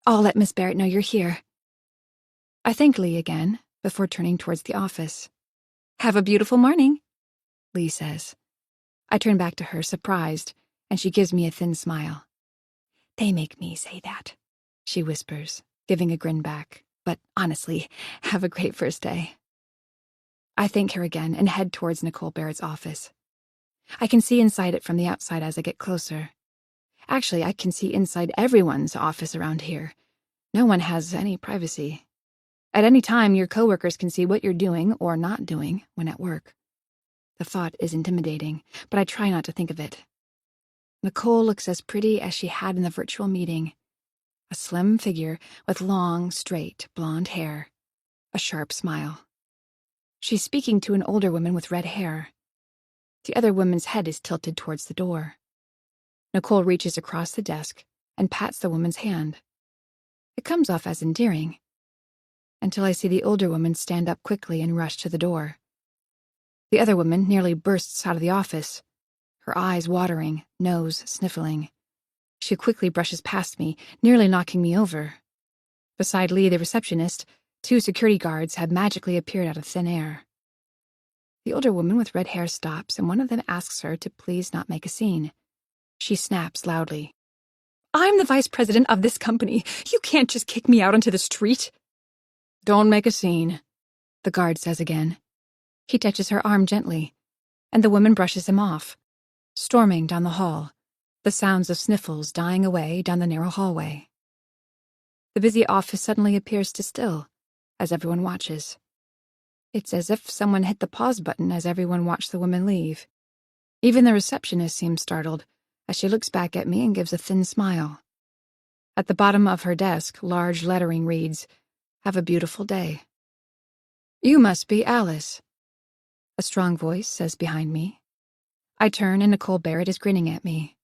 I'll let Miss Barrett know you're here." I thank Lee again before turning towards the office. "Have a beautiful morning," Lee says. I turn back to her, surprised, and she gives me a thin smile. "They make me say that," she whispers, giving a grin back. "But honestly, have a great first day." I thank her again and head towards Nicole Barrett's office. I can see inside it from the outside as I get closer. Actually, I can see inside everyone's office around here. No one has any privacy. At any time, your coworkers can see what you're doing or not doing when at work. The thought is intimidating, but I try not to think of it. Nicole looks as pretty as she had in the virtual meeting. A slim figure with long, straight, blonde hair. A sharp smile. She's speaking to an older woman with red hair. The other woman's head is tilted towards the door. Nicole reaches across the desk and pats the woman's hand. It comes off as endearing, until I see the older woman stand up quickly and rush to the door. The other woman nearly bursts out of the office, her eyes watering, nose sniffling. She quickly brushes past me, nearly knocking me over. Beside Lee, the receptionist, 2 security guards have magically appeared out of thin air. The older woman with red hair stops, and one of them asks her to please not make a scene. She snaps loudly. "I'm the vice president of this company. You can't just kick me out onto the street." "Don't make a scene," the guard says again. He touches her arm gently, and the woman brushes him off, storming down the hall, the sounds of sniffles dying away down the narrow hallway. The busy office suddenly appears to still, as everyone watches. It's as if someone hit the pause button as everyone watched the woman leave. Even the receptionist seems startled, as she looks back at me and gives a thin smile. At the bottom of her desk, large lettering reads, "Have a beautiful day." "You must be Alice," a strong voice says behind me. I turn and Nicole Barrett is grinning at me.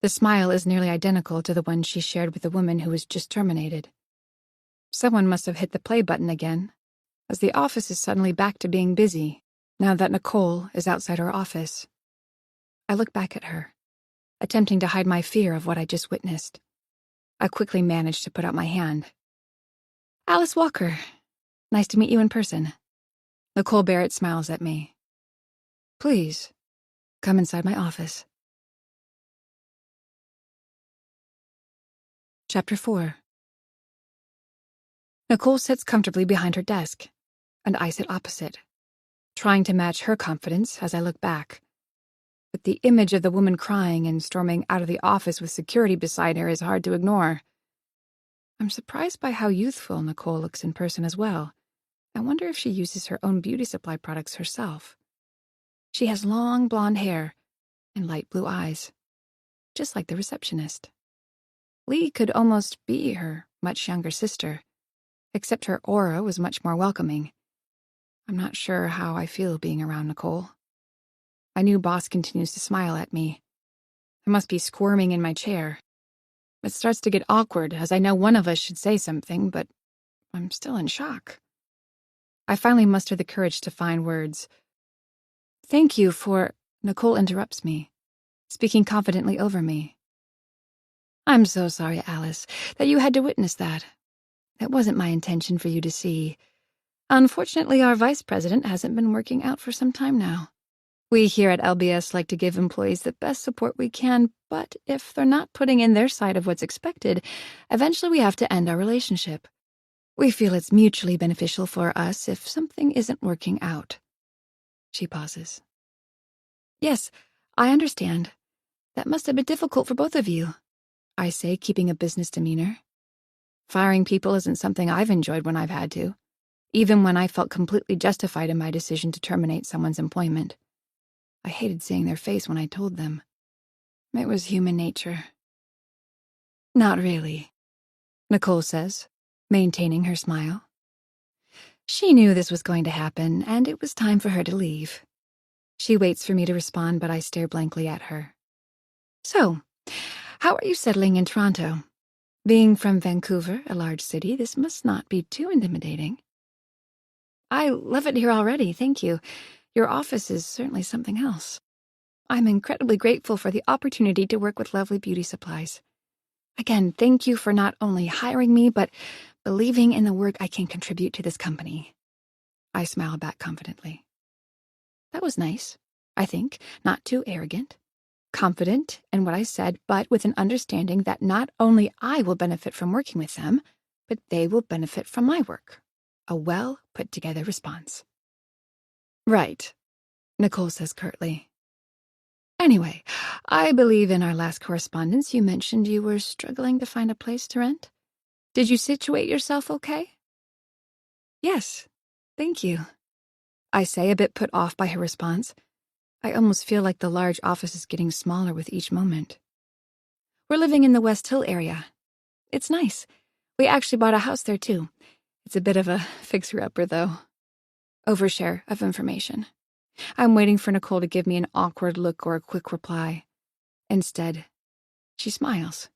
The smile is nearly identical to the one she shared with the woman who was just terminated. Someone must have hit the play button again, as the office is suddenly back to being busy. Now that Nicole is outside her office, I look back at her, attempting to hide my fear of what I just witnessed. I quickly manage to put out my hand. Alice Walker, nice to meet you in person. Nicole Barrett smiles at me. Please, come inside my office. Chapter 4. Nicole sits comfortably behind her desk, and I sit opposite, trying to match her confidence as I look back. But the image of the woman crying and storming out of the office with security beside her is hard to ignore. I'm surprised by how youthful Nicole looks in person as well. I wonder if she uses her own beauty supply products herself. She has long blonde hair and light blue eyes, just like the receptionist. Lee could almost be her much younger sister, except her aura was much more welcoming. I'm not sure how I feel being around Nicole. My new boss continues to smile at me. I must be squirming in my chair. It starts to get awkward as I know one of us should say something, but I'm still in shock. I finally muster the courage to find words. Thank you for... Nicole interrupts me, speaking confidently over me. I'm so sorry, Alice, that you had to witness that. It wasn't my intention for you to see. Unfortunately, our vice president hasn't been working out for some time now. We here at LBS like to give employees the best support we can, but if they're not putting in their side of what's expected, eventually we have to end our relationship. We feel it's mutually beneficial for us if something isn't working out. She pauses. Yes, I understand. That must have been difficult for both of you, I say, keeping a business demeanor. Firing people isn't something I've enjoyed when I've had to, even when I felt completely justified in my decision to terminate someone's employment. I hated seeing their face when I told them. It was human nature. Not really, Nicole says, maintaining her smile. She knew this was going to happen, and it was time for her to leave. She waits for me to respond, but I stare blankly at her. So, how are you settling in Toronto? Being from Vancouver, a large city, this must not be too intimidating. I love it here already, thank you. Your office is certainly something else. I'm incredibly grateful for the opportunity to work with Lovely Beauty Supplies. Again, thank you for not only hiring me, but believing in the work I can contribute to this company. I smile back confidently. That was nice, I think, not too arrogant. Confident in what I said, but with an understanding that not only I will benefit from working with them, but they will benefit from my work. A well-put-together response. Right, Nicole says curtly. Anyway, I believe in our last correspondence you mentioned you were struggling to find a place to rent. Did you situate yourself okay? Yes, thank you, I say, a bit put off by her response. I almost feel like the large office is getting smaller with each moment. We're living in the West Hill area. It's nice. We actually bought a house there, too. It's a bit of a fixer-upper, though. Overshare of information. I'm waiting for Nicole to give me an awkward look or a quick reply. Instead, she smiles.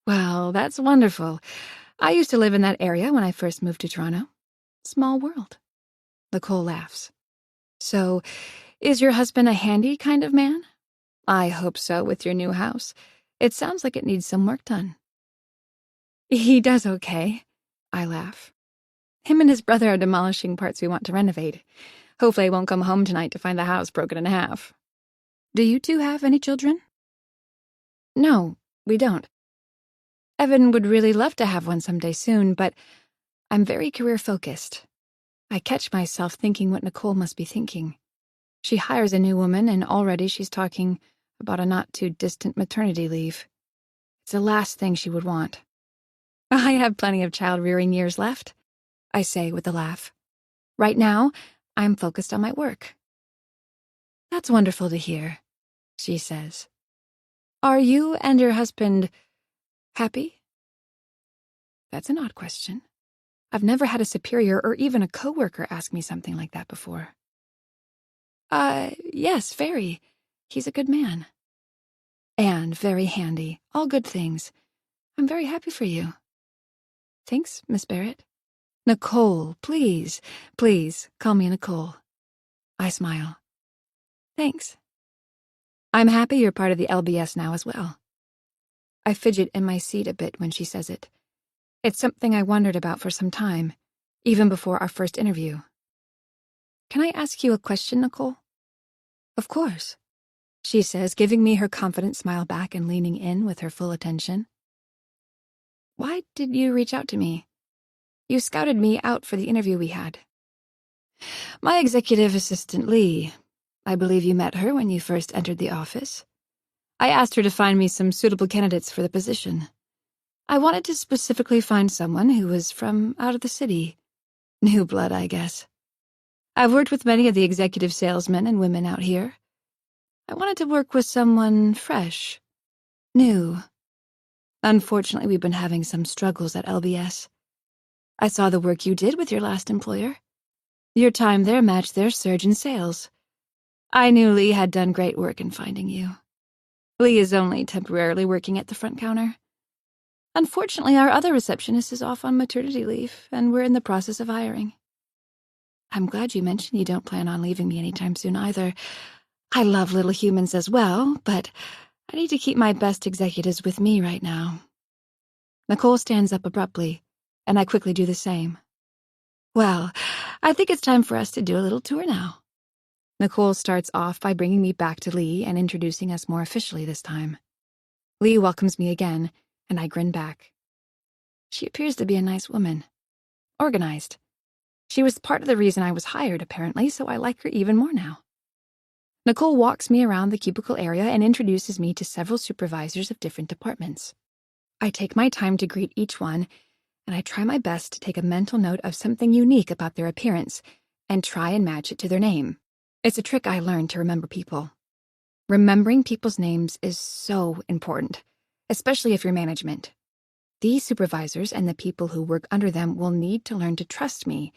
Well, that's wonderful. I used to live in that area when I first moved to Toronto. Small world. Nicole laughs. So, is your husband a handy kind of man? I hope so with your new house. It sounds like it needs some work done. He does okay, I laugh. Him and his brother are demolishing parts we want to renovate. Hopefully I won't come home tonight to find the house broken in half. Do you two have any children? No, we don't. Evan would really love to have one someday soon, but I'm very career-focused. I catch myself thinking what Nicole must be thinking. She hires a new woman, and already she's talking about a not-too-distant maternity leave. It's the last thing she would want. I have plenty of child-rearing years left, I say with a laugh. Right now, I'm focused on my work. That's wonderful to hear, she says. Are you and your husband happy? That's an odd question. I've never had a superior or even a coworker ask me something like that before. Yes, very. He's a good man. And very handy. All good things. I'm very happy for you. Thanks, Miss Barrett. Nicole, please, please, call me Nicole. I smile. Thanks. I'm happy you're part of the LBS now as well. I fidget in my seat a bit when she says it. It's something I wondered about for some time, even before our first interview. Can I ask you a question, Nicole? Of course, she says, giving me her confident smile back and leaning in with her full attention. Why did you reach out to me? You scouted me out for the interview we had. My executive assistant, Lee. I believe you met her when you first entered the office. I asked her to find me some suitable candidates for the position. I wanted to specifically find someone who was from out of the city. New blood, I guess. I've worked with many of the executive salesmen and women out here. I wanted to work with someone fresh, new. Unfortunately, we've been having some struggles at LBS. I saw the work you did with your last employer. Your time there matched their surge in sales. I knew Lee had done great work in finding you. Lee is only temporarily working at the front counter. Unfortunately, our other receptionist is off on maternity leave, and we're in the process of hiring. I'm glad you mentioned you don't plan on leaving me anytime soon either. I love little humans as well, but I need to keep my best executives with me right now. Nicole stands up abruptly, and I quickly do the same. Well, I think it's time for us to do a little tour now. Nicole starts off by bringing me back to Lee and introducing us more officially this time. Lee welcomes me again, and I grin back. She appears to be a nice woman. Organized. She was part of the reason I was hired, apparently, so I like her even more now. Nicole walks me around the cubicle area and introduces me to several supervisors of different departments. I take my time to greet each one, and I try my best to take a mental note of something unique about their appearance and try and match it to their name. It's a trick I learned to remember people. Remembering people's names is so important, especially if you're management. These supervisors and the people who work under them will need to learn to trust me,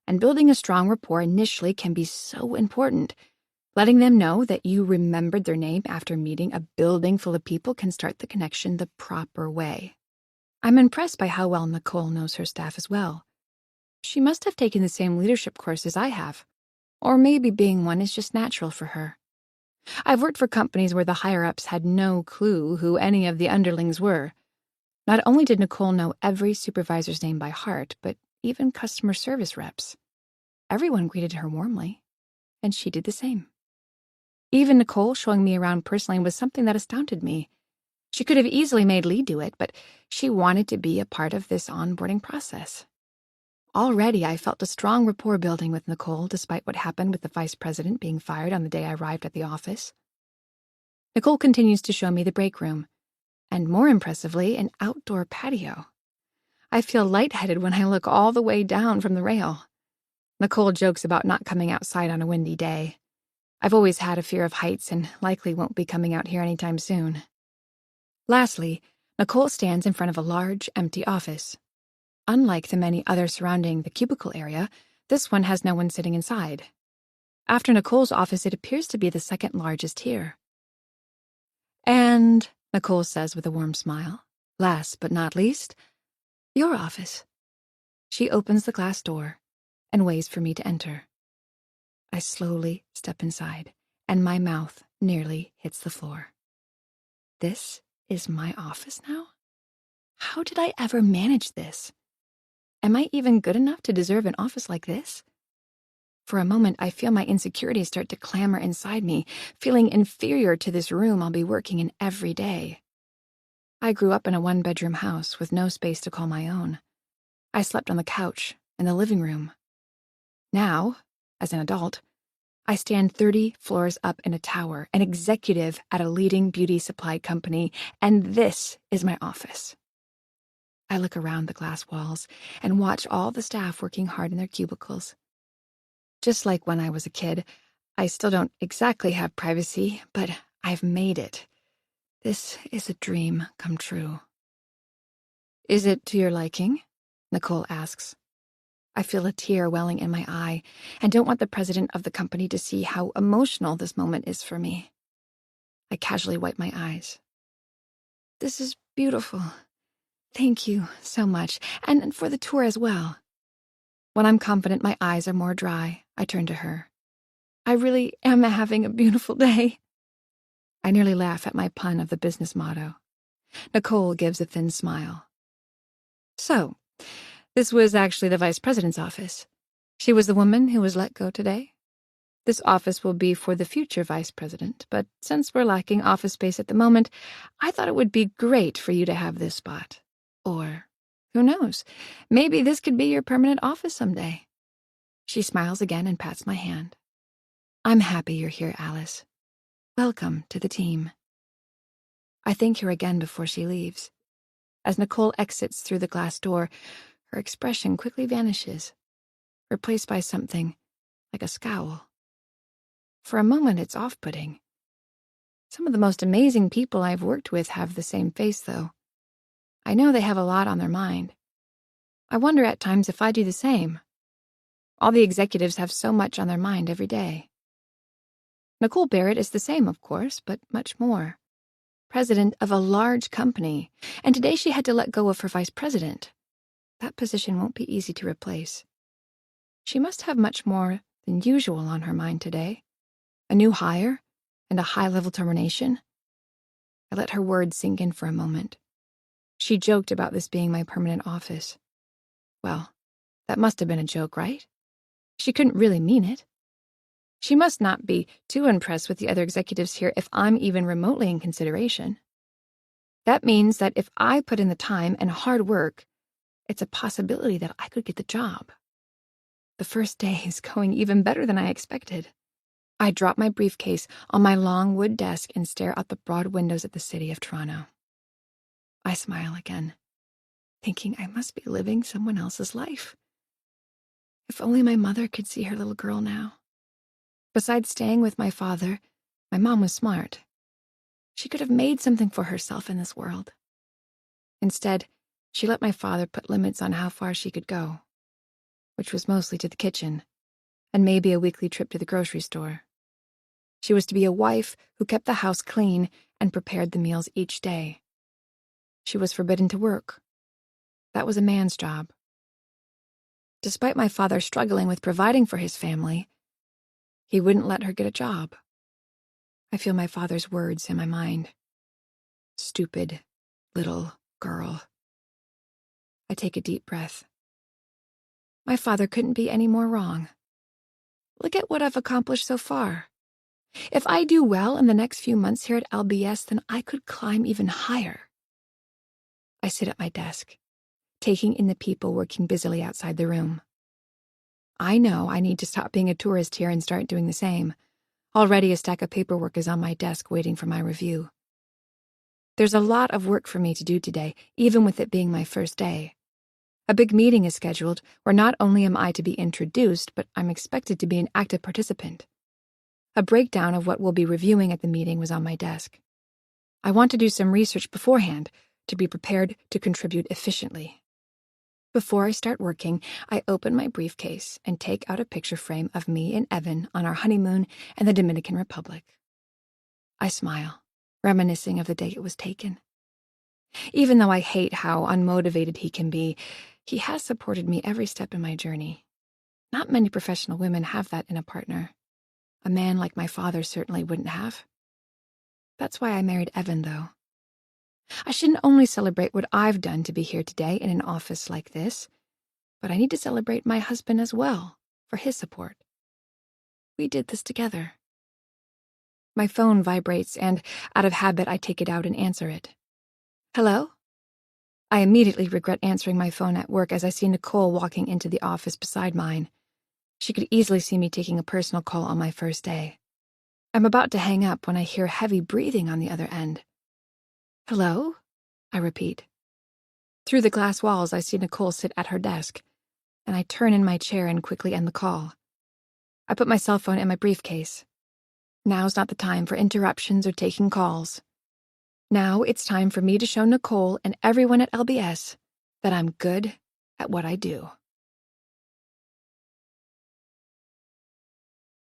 and building a strong rapport initially can be so important. Letting them know that you remembered their name after meeting a building full of people can start the connection the proper way. I'm impressed by how well Nicole knows her staff as well. She must have taken the same leadership courses I have, or maybe being one is just natural for her. I've worked for companies where the higher-ups had no clue who any of the underlings were. Not only did Nicole know every supervisor's name by heart, but even customer service reps. Everyone greeted her warmly, and she did the same. Even Nicole showing me around personally was something that astounded me. She could have easily made Lee do it, but she wanted to be a part of this onboarding process. Already I felt a strong rapport building with Nicole despite what happened with the vice president being fired on the day I arrived at the office. Nicole continues to show me the break room, and more impressively, an outdoor patio. I feel lightheaded when I look all the way down from the rail. Nicole jokes about not coming outside on a windy day. I've always had a fear of heights and likely won't be coming out here anytime soon. Lastly, Nicole stands in front of a large, empty office. Unlike the many others surrounding the cubicle area, this one has no one sitting inside. After Nicole's office, it appears to be the second largest here. And, Nicole says with a warm smile, last but not least, your office. She opens the glass door and waits for me to enter. I slowly step inside, and my mouth nearly hits the floor. This is my office now? How did I ever manage this? Am I even good enough to deserve an office like this? For a moment, I feel my insecurities start to clamor inside me, feeling inferior to this room I'll be working in every day. I grew up in a one-bedroom house with no space to call my own. I slept on the couch in the living room. Now, as an adult, I stand 30 floors up in a tower, an executive at a leading beauty supply company, and this is my office. I look around the glass walls and watch all the staff working hard in their cubicles. Just like when I was a kid, I still don't exactly have privacy, but I've made it. This is a dream come true. Is it to your liking? Nicole asks. I feel a tear welling in my eye and don't want the president of the company to see how emotional this moment is for me. I casually wipe my eyes. This is beautiful. Thank you so much, and for the tour as well. When I'm confident my eyes are more dry, I turn to her. I really am having a beautiful day. I nearly laugh at my pun of the business motto. Nicole gives a thin smile. So, this was actually the vice president's office. She was the woman who was let go today. This office will be for the future vice president, but since we're lacking office space at the moment, I thought it would be great for you to have this spot. Or, who knows, maybe this could be your permanent office someday. She smiles again and pats my hand. I'm happy you're here, Alice. Welcome to the team. I thank her again before she leaves. As Nicole exits through the glass door, her expression quickly vanishes, replaced by something like a scowl. For a moment, it's off-putting. Some of the most amazing people I've worked with have the same face, though. I know they have a lot on their mind. I wonder at times if I do the same. All the executives have so much on their mind every day. Nicole Barrett is the same, of course, but much more. President of a large company, and today she had to let go of her vice president. That position won't be easy to replace. She must have much more than usual on her mind today. A new hire and a high-level termination. I let her words sink in for a moment. She joked about this being my permanent office. Well, that must have been a joke, right? She couldn't really mean it. She must not be too impressed with the other executives here if I'm even remotely in consideration. That means that if I put in the time and hard work, it's a possibility that I could get the job. The first day is going even better than I expected. I drop my briefcase on my long wood desk and stare out the broad windows at the city of Toronto. I smile again, thinking I must be living someone else's life. If only my mother could see her little girl now. Besides staying with my father, my mom was smart. She could have made something for herself in this world. Instead, she let my father put limits on how far she could go, which was mostly to the kitchen, and maybe a weekly trip to the grocery store. She was to be a wife who kept the house clean and prepared the meals each day. She was forbidden to work. That was a man's job. Despite my father struggling with providing for his family, he wouldn't let her get a job. I feel my father's words in my mind. Stupid little girl. I take a deep breath. My father couldn't be any more wrong. Look at what I've accomplished so far. If I do well in the next few months here at LBS, then I could climb even higher. I sit at my desk, taking in the people working busily outside the room. I know I need to stop being a tourist here and start doing the same. Already a stack of paperwork is on my desk waiting for my review. There's a lot of work for me to do today, even with it being my first day. A big meeting is scheduled where not only am I to be introduced, but I'm expected to be an active participant. A breakdown of what we'll be reviewing at the meeting was on my desk. I want to do some research beforehand to be prepared to contribute efficiently. Before I start working, I open my briefcase and take out a picture frame of me and Evan on our honeymoon in the Dominican Republic. I smile, reminiscing of the day it was taken. Even though I hate how unmotivated he can be, he has supported me every step in my journey. Not many professional women have that in a partner. A man like my father certainly wouldn't have. That's why I married Evan, though. I shouldn't only celebrate what I've done to be here today in an office like this, but I need to celebrate my husband as well for his support. We did this together. My phone vibrates, and out of habit, I take it out and answer it. Hello? I immediately regret answering my phone at work as I see Nicole walking into the office beside mine. She could easily see me taking a personal call on my first day. I'm about to hang up when I hear heavy breathing on the other end. Hello? I repeat. Through the glass walls, I see Nicole sit at her desk, and I turn in my chair and quickly end the call. I put my cell phone in my briefcase. Now's not the time for interruptions or taking calls. Now it's time for me to show Nicole and everyone at LBS that I'm good at what I do.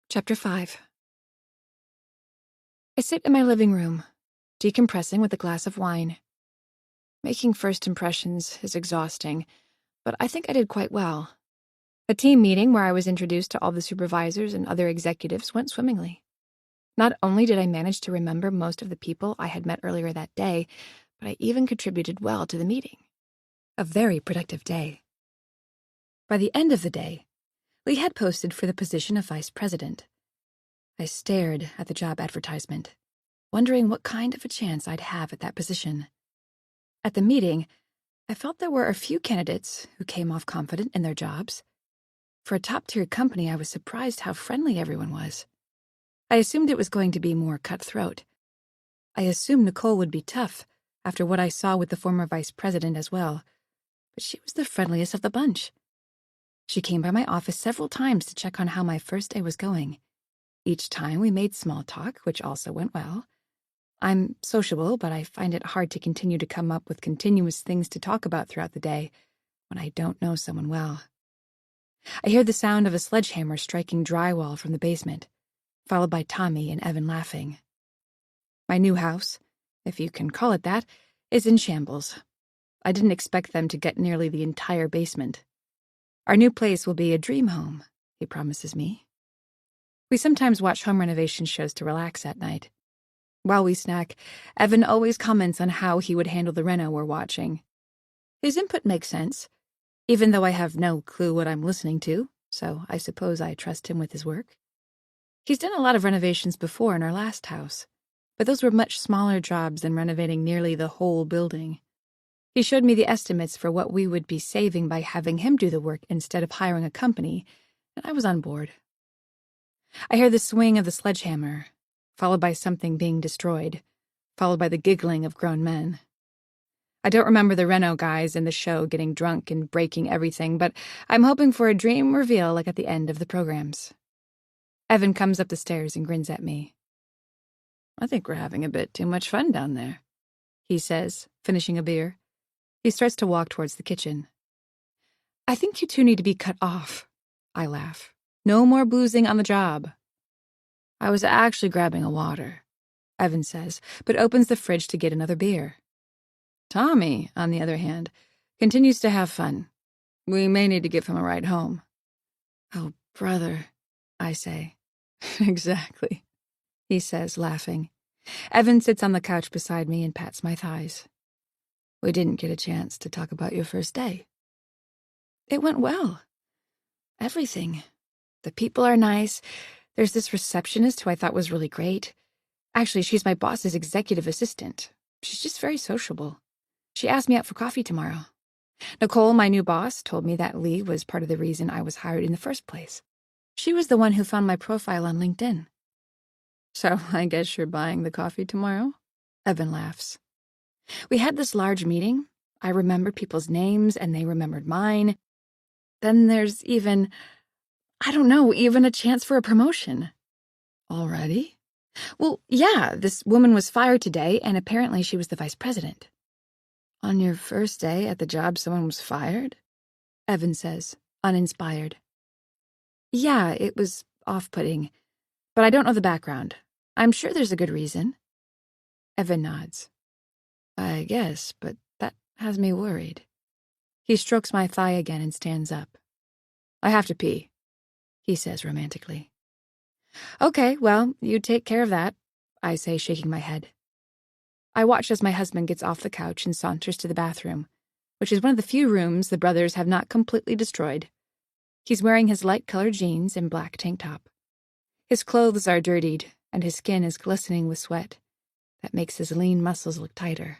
Chapter 5. I sit in my living room, decompressing with a glass of wine. Making first impressions is exhausting, but I think I did quite well. A team meeting where I was introduced to all the supervisors and other executives went swimmingly. Not only did I manage to remember most of the people I had met earlier that day, but I even contributed well to the meeting. A very productive day. By the end of the day, Lee had posted for the position of vice president. I stared at the job advertisement, wondering what kind of a chance I'd have at that position. At the meeting, I felt there were a few candidates who came off confident in their jobs. For a top-tier company, I was surprised how friendly everyone was. I assumed it was going to be more cutthroat. I assumed Nicole would be tough, after what I saw with the former vice president as well, but she was the friendliest of the bunch. She came by my office several times to check on how my first day was going. Each time we made small talk, which also went well. I'm sociable, but I find it hard to continue to come up with continuous things to talk about throughout the day when I don't know someone well. I hear the sound of a sledgehammer striking drywall from the basement, followed by Tommy and Evan laughing. My new house, if you can call it that, is in shambles. I didn't expect them to get nearly the entire basement. Our new place will be a dream home, he promises me. We sometimes watch home renovation shows to relax at night. While we snack, Evan always comments on how he would handle the reno we're watching. His input makes sense, even though I have no clue what I'm listening to, so I suppose I trust him with his work. He's done a lot of renovations before in our last house, but those were much smaller jobs than renovating nearly the whole building. He showed me the estimates for what we would be saving by having him do the work instead of hiring a company, and I was on board. I hear the swing of the sledgehammer, followed by something being destroyed, followed by the giggling of grown men. I don't remember the reno guys in the show getting drunk and breaking everything, but I'm hoping for a dream reveal like at the end of the programs. Evan comes up the stairs and grins at me. "I think we're having a bit too much fun down there," he says, finishing a beer. He starts to walk towards the kitchen. "I think you two need to be cut off," I laugh. "No more boozing on the job." "I was actually grabbing a water," Evan says, but opens the fridge to get another beer. Tommy, on the other hand, continues to have fun. We may need to give him a ride home. "Oh, brother," I say. "Exactly," he says, laughing. Evan sits on the couch beside me and pats my thighs. "We didn't get a chance to talk about your first day." "It went well. Everything. The people are nice. There's this receptionist who I thought was really great. Actually, she's my boss's executive assistant. She's just very sociable. She asked me out for coffee tomorrow. Nicole, my new boss, told me that Lee was part of the reason I was hired in the first place. She was the one who found my profile on LinkedIn." "So I guess you're buying the coffee tomorrow?" Evan laughs. "We had this large meeting. I remembered people's names and they remembered mine. Then there's even, I don't know, even a chance for a promotion." "Already?" "Well, yeah, this woman was fired today and apparently she was the vice president." "On your first day at the job someone was fired?" Evan says, uninspired. "Yeah, it was off-putting, but I don't know the background. I'm sure there's a good reason." Evan nods. "I guess, but that has me worried." He strokes my thigh again and stands up. "I have to pee," he says romantically. "Okay, well, you take care of that," I say, shaking my head. I watch as my husband gets off the couch and saunters to the bathroom, which is one of the few rooms the brothers have not completely destroyed. He's wearing his light-colored jeans and black tank top. His clothes are dirtied, and his skin is glistening with sweat. That makes his lean muscles look tighter.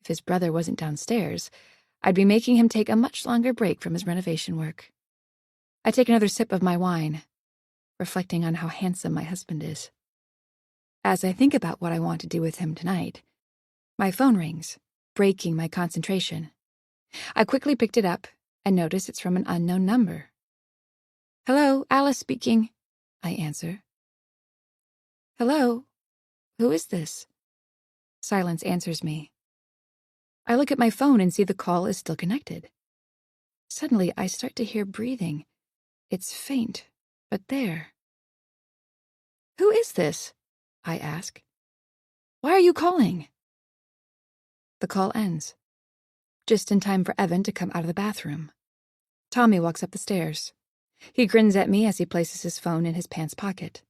If his brother wasn't downstairs, I'd be making him take a much longer break from his renovation work. I take another sip of my wine, reflecting on how handsome my husband is. As I think about what I want to do with him tonight, my phone rings, breaking my concentration. I quickly picked it up and notice it's from an unknown number. "Hello, Alice speaking," I answer. "Hello? Who is this?" Silence answers me. I look at my phone and see the call is still connected. Suddenly, I start to hear breathing. It's faint, but there. "Who is this?" I ask. "Why are you calling?" The call ends, just in time for Evan to come out of the bathroom. Tommy walks up the stairs. He grins at me as he places his phone in his pants pocket.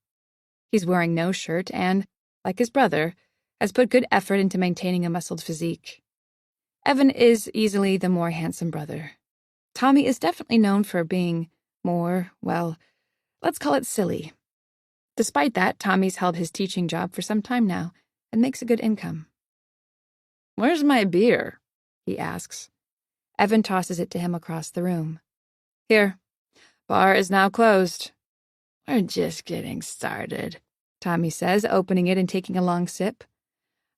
He's wearing no shirt and, like his brother, has put good effort into maintaining a muscled physique. Evan is easily the more handsome brother. Tommy is definitely known for being more, well, let's call it silly. Despite that, Tommy's held his teaching job for some time now and makes a good income. "Where's my beer?" he asks. Evan tosses it to him across the room. "Here. Bar is now closed." "We're just getting started," Tommy says, opening it and taking a long sip.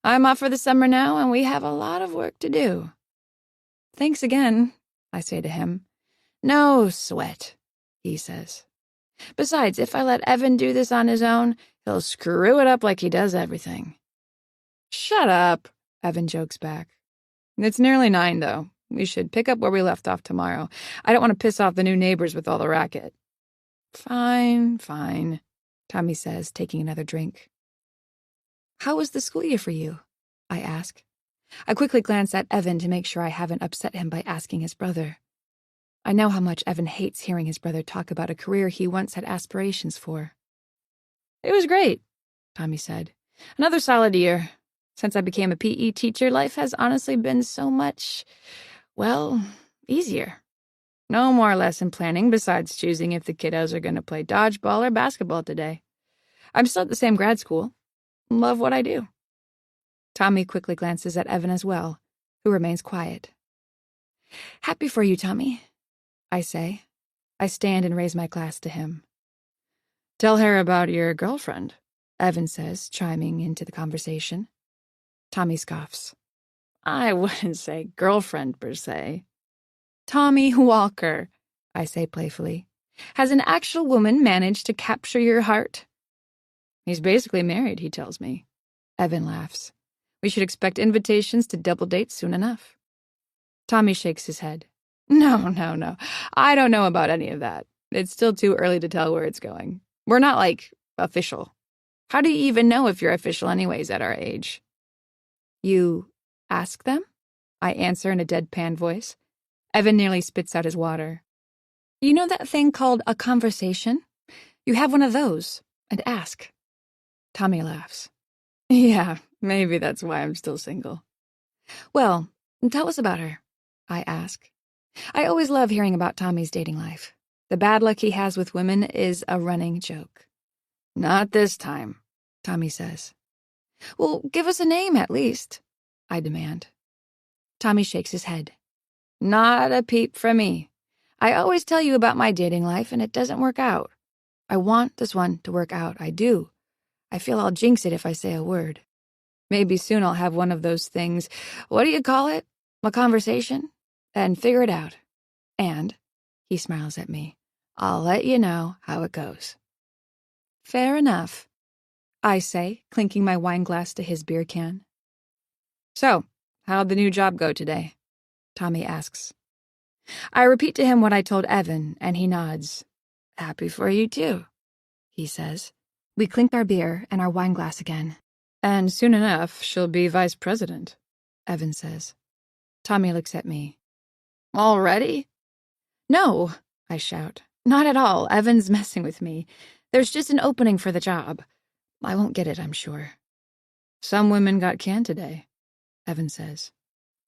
"I'm off for the summer now, and we have a lot of work to do." "Thanks again," I say to him. "No sweat," he says. "Besides, if I let Evan do this on his own, he'll screw it up like he does everything." "Shut up," Evan jokes back. "It's nearly 9, though. We should pick up where we left off tomorrow. I don't want to piss off the new neighbors with all the racket." Fine, Tommy says, taking another drink. "How was the school year for you?" I ask. I quickly glance at Evan to make sure I haven't upset him by asking his brother. I know how much Evan hates hearing his brother talk about a career he once had aspirations for. "It was great," Tommy said. "Another solid year. Since I became a PE teacher, life has honestly been so much, well, easier. No more lesson planning besides choosing if the kiddos are going to play dodgeball or basketball today. I'm still at the same grad school. Love what I do." Tommy quickly glances at Evan as well, who remains quiet. "Happy for you, Tommy," I say. I stand and raise my glass to him. "Tell her about your girlfriend," Evan says, chiming into the conversation. Tommy scoffs. "I wouldn't say girlfriend per se." "Tommy Walker," I say playfully. "Has an actual woman managed to capture your heart?" "He's basically married," he tells me. Evan laughs. "We should expect invitations to double dates soon enough." Tommy shakes his head. No. I don't know about any of that. It's still too early to tell where it's going. We're not, official. How do you even know if you're official anyways at our age?" "You ask them?" I answer in a deadpan voice. Evan nearly spits out his water. "You know that thing called a conversation? You have one of those, and ask." Tommy laughs. "Yeah, maybe that's why I'm still single." "Well, tell us about her," I ask. I always love hearing about Tommy's dating life. The bad luck he has with women is a running joke. "Not this time," Tommy says. "Well, give us a name at least," I demand. Tommy shakes his head. "Not a peep from me. I always tell you about my dating life, and it doesn't work out. I want this one to work out, I do. I feel I'll jinx it if I say a word. Maybe soon I'll have one of those things, what do you call it? A conversation? And figure it out. And," he smiles at me, "I'll let you know how it goes." "Fair enough," I say, clinking my wine glass to his beer can. "So, how'd the new job go today?" Tommy asks. I repeat to him what I told Evan, and he nods. "Happy for you, too," he says. We clink our beer and our wine glass again. "And soon enough, she'll be vice president," Evan says. Tommy looks at me. "Already?" "No," I shout. "Not at all. Evan's messing with me. There's just an opening for the job. I won't get it, I'm sure." "Some women got canned today," Evan says.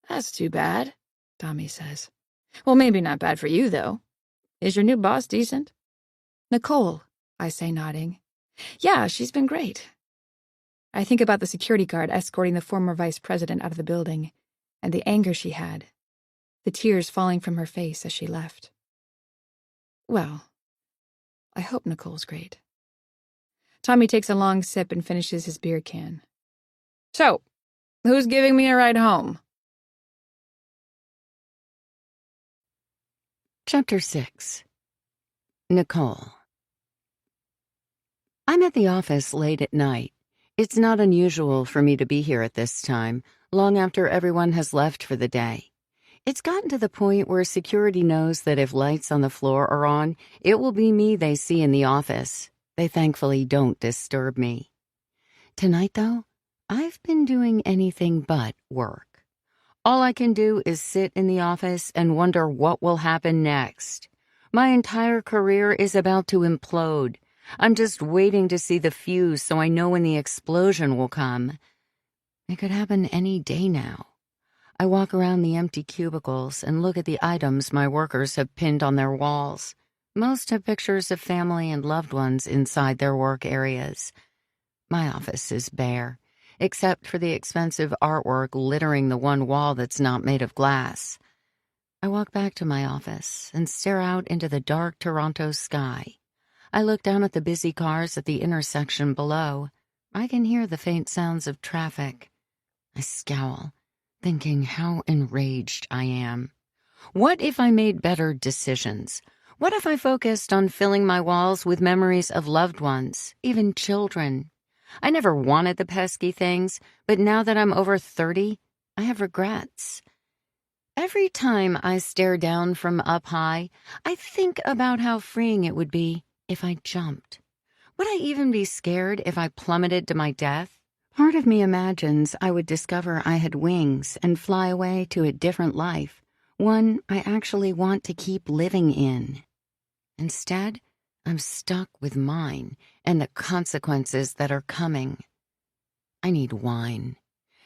"That's too bad," Tommy says. "Well, maybe not bad for you, though. Is your new boss decent?" "Nicole," I say, nodding. "Yeah, she's been great." I think about the security guard escorting the former vice president out of the building, and the anger she had, the tears falling from her face as she left. Well, I hope Nicole's great. Tommy takes a long sip and finishes his beer can. "So, who's giving me a ride home?" Chapter 6. Nicole. I'm at the office late at night. It's not unusual for me to be here at this time, long after everyone has left for the day. It's gotten to the point where security knows that if lights on the floor are on, it will be me they see in the office. They thankfully don't disturb me. Tonight, though, I've been doing anything but work. All I can do is sit in the office and wonder what will happen next. My entire career is about to implode. I'm just waiting to see the fuse so I know when the explosion will come. It could happen any day now. I walk around the empty cubicles and look at the items my workers have pinned on their walls. Most have pictures of family and loved ones inside their work areas. My office is bare, except for the expensive artwork littering the one wall that's not made of glass. I walk back to my office and stare out into the dark Toronto sky. I look down at the busy cars at the intersection below. I can hear the faint sounds of traffic. I scowl, thinking how enraged I am. What if I made better decisions? What if I focused on filling my walls with memories of loved ones, even children? I never wanted the pesky things, but now that I'm over 30, I have regrets. Every time I stare down from up high, I think about how freeing it would be if I jumped. Would I even be scared if I plummeted to my death? Part of me imagines I would discover I had wings and fly away to a different life, one I actually want to keep living in. Instead, I'm stuck with mine and the consequences that are coming. I need wine.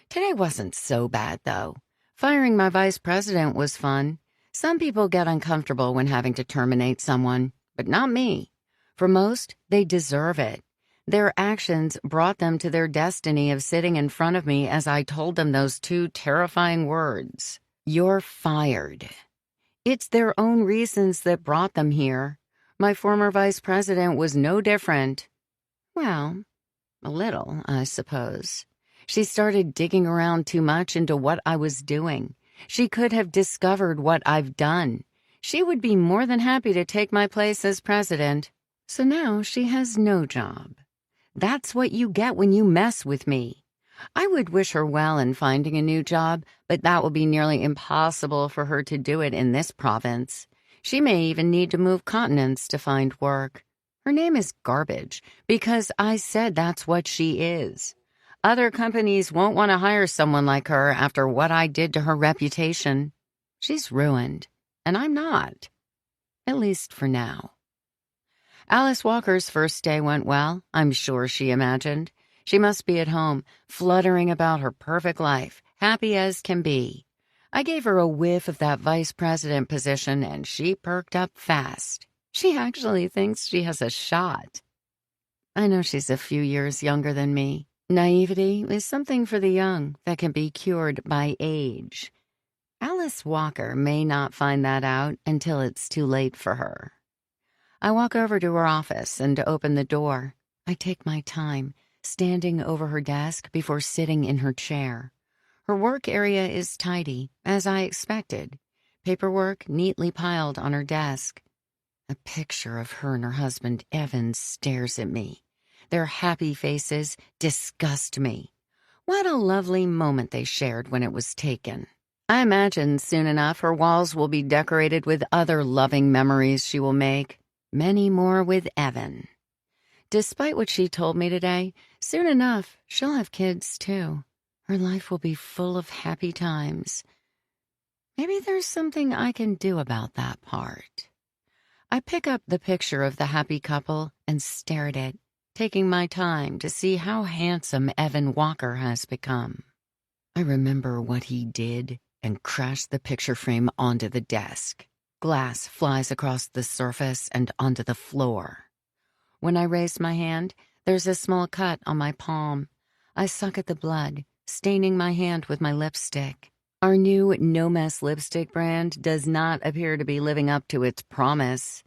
Today wasn't so bad, though. Firing my vice president was fun. Some people get uncomfortable when having to terminate someone, but not me. For most, they deserve it. Their actions brought them to their destiny of sitting in front of me as I told them those two terrifying words. You're fired. It's their own reasons that brought them here. My former vice president was no different. Well, a little, I suppose. She started digging around too much into what I was doing. She could have discovered what I've done. She would be more than happy to take my place as president. So now she has no job. That's what you get when you mess with me. I would wish her well in finding a new job, but that will be nearly impossible for her to do it in this province. She may even need to move continents to find work. Her name is Garbage, because I said that's what she is. Other companies won't want to hire someone like her after what I did to her reputation. She's ruined, and I'm not. At least for now. Alice Walker's first day went well, I'm sure she imagined. She must be at home, fluttering about her perfect life, happy as can be. I gave her a whiff of that vice president position, and she perked up fast. She actually thinks she has a shot. I know she's a few years younger than me. Naivety is something for the young that can be cured by age. Alice Walker may not find that out until it's too late for her. I walk over to her office and open the door. I take my time, standing over her desk before sitting in her chair. Her work area is tidy, as I expected. Paperwork neatly piled on her desk. A picture of her and her husband, Evan, stares at me. Their happy faces disgust me. What a lovely moment they shared when it was taken. I imagine soon enough her walls will be decorated with other loving memories she will make. Many more with Evan. Despite what she told me today, soon enough she'll have kids too. Her life will be full of happy times. Maybe there's something I can do about that part. I pick up the picture of the happy couple and stare at it, taking my time to see how handsome Evan Walker has become. I remember what he did and crashed the picture frame onto the desk. Glass flies across the surface and onto the floor. When I raise my hand, there's a small cut on my palm. I suck at the blood, staining my hand with my lipstick. Our new No Mess lipstick brand does not appear to be living up to its promise.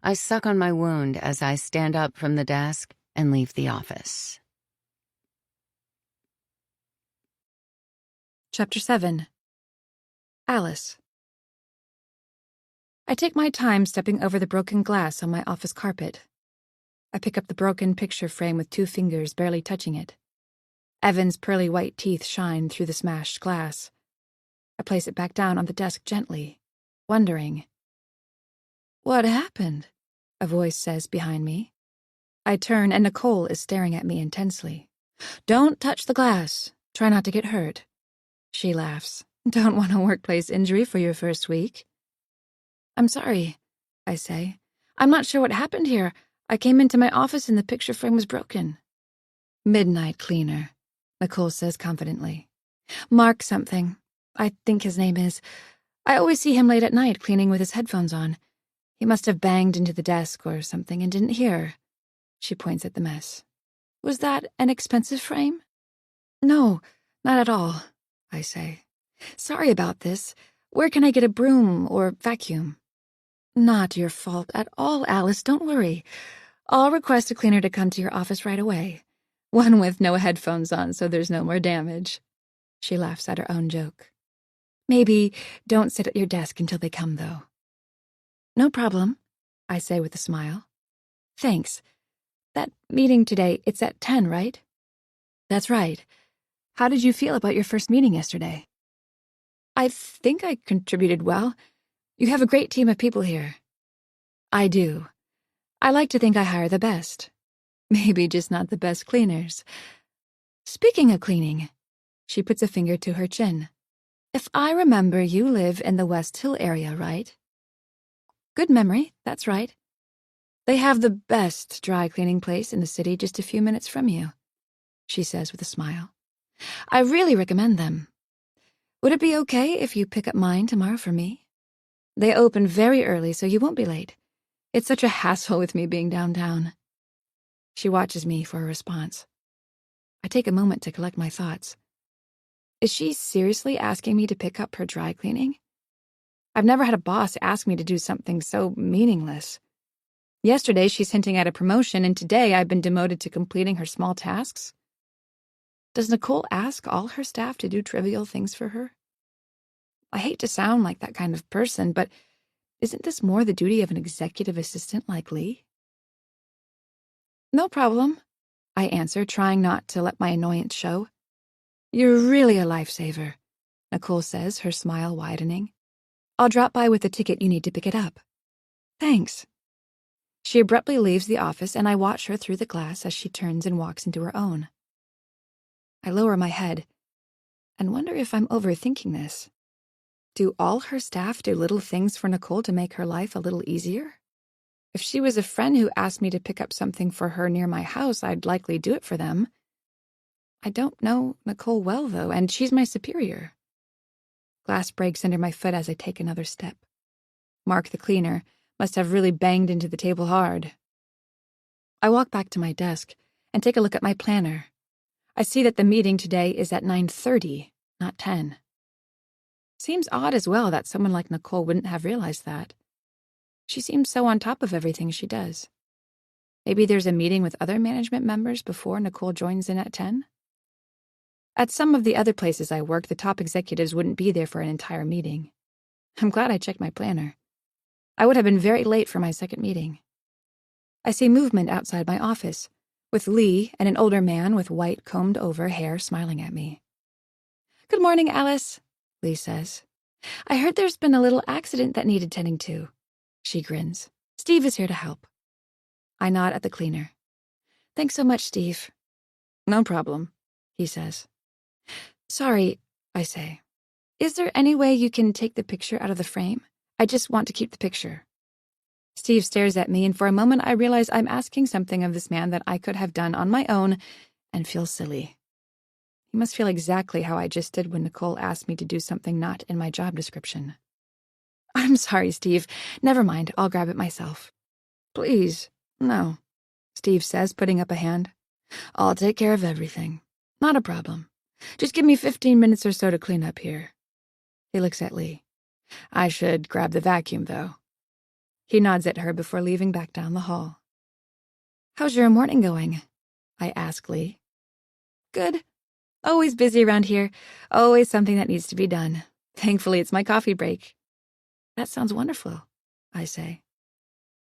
I suck on my wound as I stand up from the desk and leave the office. Chapter 7. Alice. I take my time stepping over the broken glass on my office carpet. I pick up the broken picture frame with 2 fingers barely touching it. Evan's pearly white teeth shine through the smashed glass. I place it back down on the desk gently, wondering. "What happened?" a voice says behind me. I turn and Nicole is staring at me intensely. "Don't touch the glass. Try not to get hurt." She laughs. Don't want a workplace injury for your first week. I'm sorry, I say. I'm not sure what happened here. I came into my office and the picture frame was broken. Midnight cleaner, Nicole says confidently. Mark something. I think his name is. I always see him late at night cleaning with his headphones on. He must have banged into the desk or something and didn't hear. She points at the mess. Was that an expensive frame? No, not at all, I say. Sorry about this. Where can I get a broom or vacuum? Not your fault at all, Alice. Don't worry. I'll request a cleaner to come to your office right away. One with no headphones on so there's no more damage. She laughs at her own joke. Maybe don't sit at your desk until they come, though. No problem, I say with a smile. Thanks. That meeting today, it's at 10, right? That's right. How did you feel about your first meeting yesterday? I think I contributed well. You have a great team of people here. I do. I like to think I hire the best. Maybe just not the best cleaners. Speaking of cleaning, she puts a finger to her chin. If I remember, you live in the West Hill area, right? Good memory, that's right. They have the best dry cleaning place in the city just a few minutes from you, she says with a smile. I really recommend them. Would it be okay if you pick up mine tomorrow for me? They open very early, so you won't be late. It's such a hassle with me being downtown. She watches me for a response. I take a moment to collect my thoughts. Is she seriously asking me to pick up her dry cleaning? I've never had a boss ask me to do something so meaningless. Yesterday, she's hinting at a promotion, and today I've been demoted to completing her small tasks. Does Nicole ask all her staff to do trivial things for her? I hate to sound like that kind of person, but isn't this more the duty of an executive assistant like Lee? No problem, I answer, trying not to let my annoyance show. You're really a lifesaver, Nicole says, her smile widening. I'll drop by with the ticket you need to pick it up. Thanks. She abruptly leaves the office, and I watch her through the glass as she turns and walks into her own. I lower my head and wonder if I'm overthinking this. Do all her staff do little things for Nicole to make her life a little easier? If she was a friend who asked me to pick up something for her near my house, I'd likely do it for them. I don't know Nicole well, though, and she's my superior. Glass breaks under my foot as I take another step. Mark the cleaner must have really banged into the table hard. I walk back to my desk and take a look at my planner. I see that the meeting today is at 9:30, not 10. Seems odd as well that someone like Nicole wouldn't have realized that. She seems so on top of everything she does. Maybe there's a meeting with other management members before Nicole joins in at 10? At some of the other places I work, the top executives wouldn't be there for an entire meeting. I'm glad I checked my planner. I would have been very late for my second meeting. I see movement outside my office, with Lee and an older man with white combed-over hair smiling at me. Good morning, Alice, Lee says. I heard there's been a little accident that needed tending to. She grins. Steve is here to help. I nod at the cleaner. Thanks so much, Steve. No problem, he says. Sorry, I say. Is there any way you can take the picture out of the frame? I just want to keep the picture. Steve stares at me, and for a moment I realize I'm asking something of this man that I could have done on my own and feel silly. He must feel exactly how I just did when Nicole asked me to do something not in my job description. I'm sorry, Steve. Never mind, I'll grab it myself. Please, no, Steve says, putting up a hand. I'll take care of everything. Not a problem. Just give me 15 minutes or so to clean up here. He looks at Lee. I should grab the vacuum, though. He nods at her before leaving back down the hall. How's your morning going? I ask Lee. Good. Always busy around here. Always something that needs to be done. Thankfully, it's my coffee break. That sounds wonderful, I say.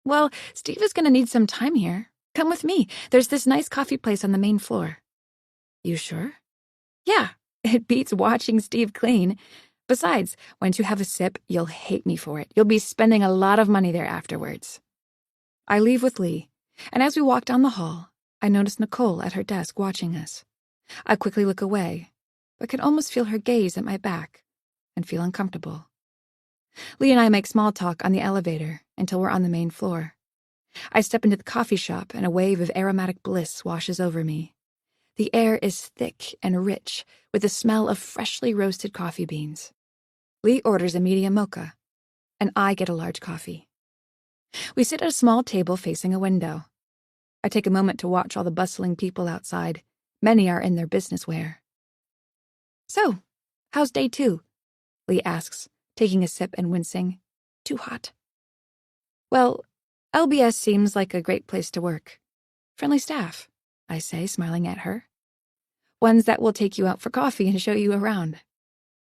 Well, Steve is going to need some time here. Come with me. There's this nice coffee place on the main floor. You sure? Yeah, it beats watching Steve clean. Besides, once you have a sip, you'll hate me for it. You'll be spending a lot of money there afterwards. I leave with Lee, and as we walk down the hall, I notice Nicole at her desk watching us. I quickly look away, but can almost feel her gaze at my back and feel uncomfortable. Lee and I make small talk on the elevator until we're on the main floor. I step into the coffee shop and a wave of aromatic bliss washes over me. The air is thick and rich with the smell of freshly roasted coffee beans. Lee orders a medium mocha, and I get a large coffee. We sit at a small table facing a window. I take a moment to watch all the bustling people outside. Many are in their business wear. "So, how's day 2? Lee asks, taking a sip and wincing. "Too hot." "Well, LBS seems like a great place to work. Friendly staff," I say, smiling at her. "Ones that will take you out for coffee and show you around.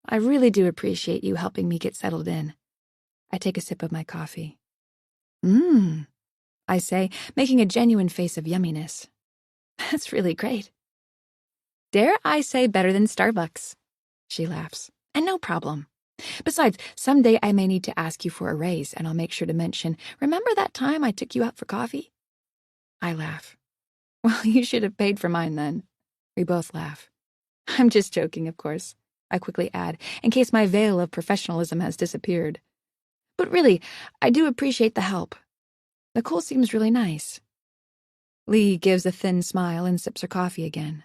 I really do appreciate you helping me get settled in." I take a sip of my coffee. I say, making a genuine face of yumminess. "That's really great." "Dare I say better than Starbucks?" She laughs. "And no problem. Besides, someday I may need to ask you for a raise, and I'll make sure to mention, 'Remember that time I took you out for coffee?'" I laugh. "Well, you should have paid for mine then." We both laugh. "I'm just joking, of course," I quickly add, in case my veil of professionalism has disappeared. "But really, I do appreciate the help. Nicole seems really nice." Lee gives a thin smile and sips her coffee again.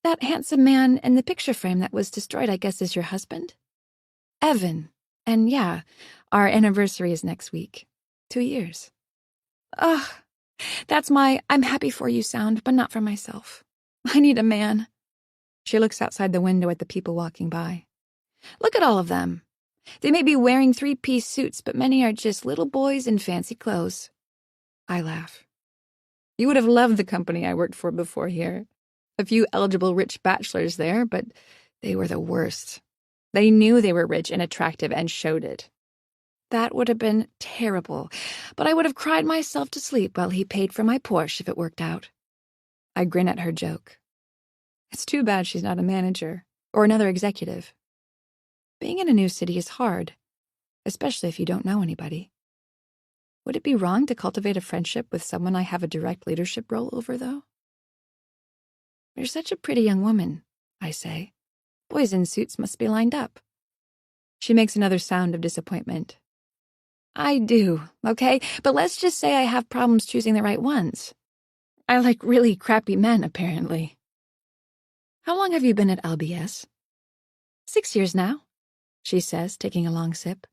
"That handsome man in the picture frame that was destroyed, I guess, is your husband?" "Evan. And yeah, our anniversary is next week. 2 years." "Ugh, that's my 'I'm happy for you' sound, but not for myself. I need a man." She looks outside the window at the people walking by. "Look at all of them. They may be wearing 3-piece suits, but many are just little boys in fancy clothes." I laugh. "You would have loved the company I worked for before here. A few eligible rich bachelors there, but they were the worst. They knew they were rich and attractive and showed it. That would have been terrible, but I would have cried myself to sleep while he paid for my Porsche if it worked out." I grin at her joke. It's too bad she's not a manager or another executive. Being in a new city is hard, especially if you don't know anybody. Would it be wrong to cultivate a friendship with someone I have a direct leadership role over, though? "You're such a pretty young woman," I say. "Boys in suits must be lined up." She makes another sound of disappointment. "I do, okay? But let's just say I have problems choosing the right ones. I like really crappy men, apparently." "How long have you been at LBS?" 6 years now," she says, taking a long sip.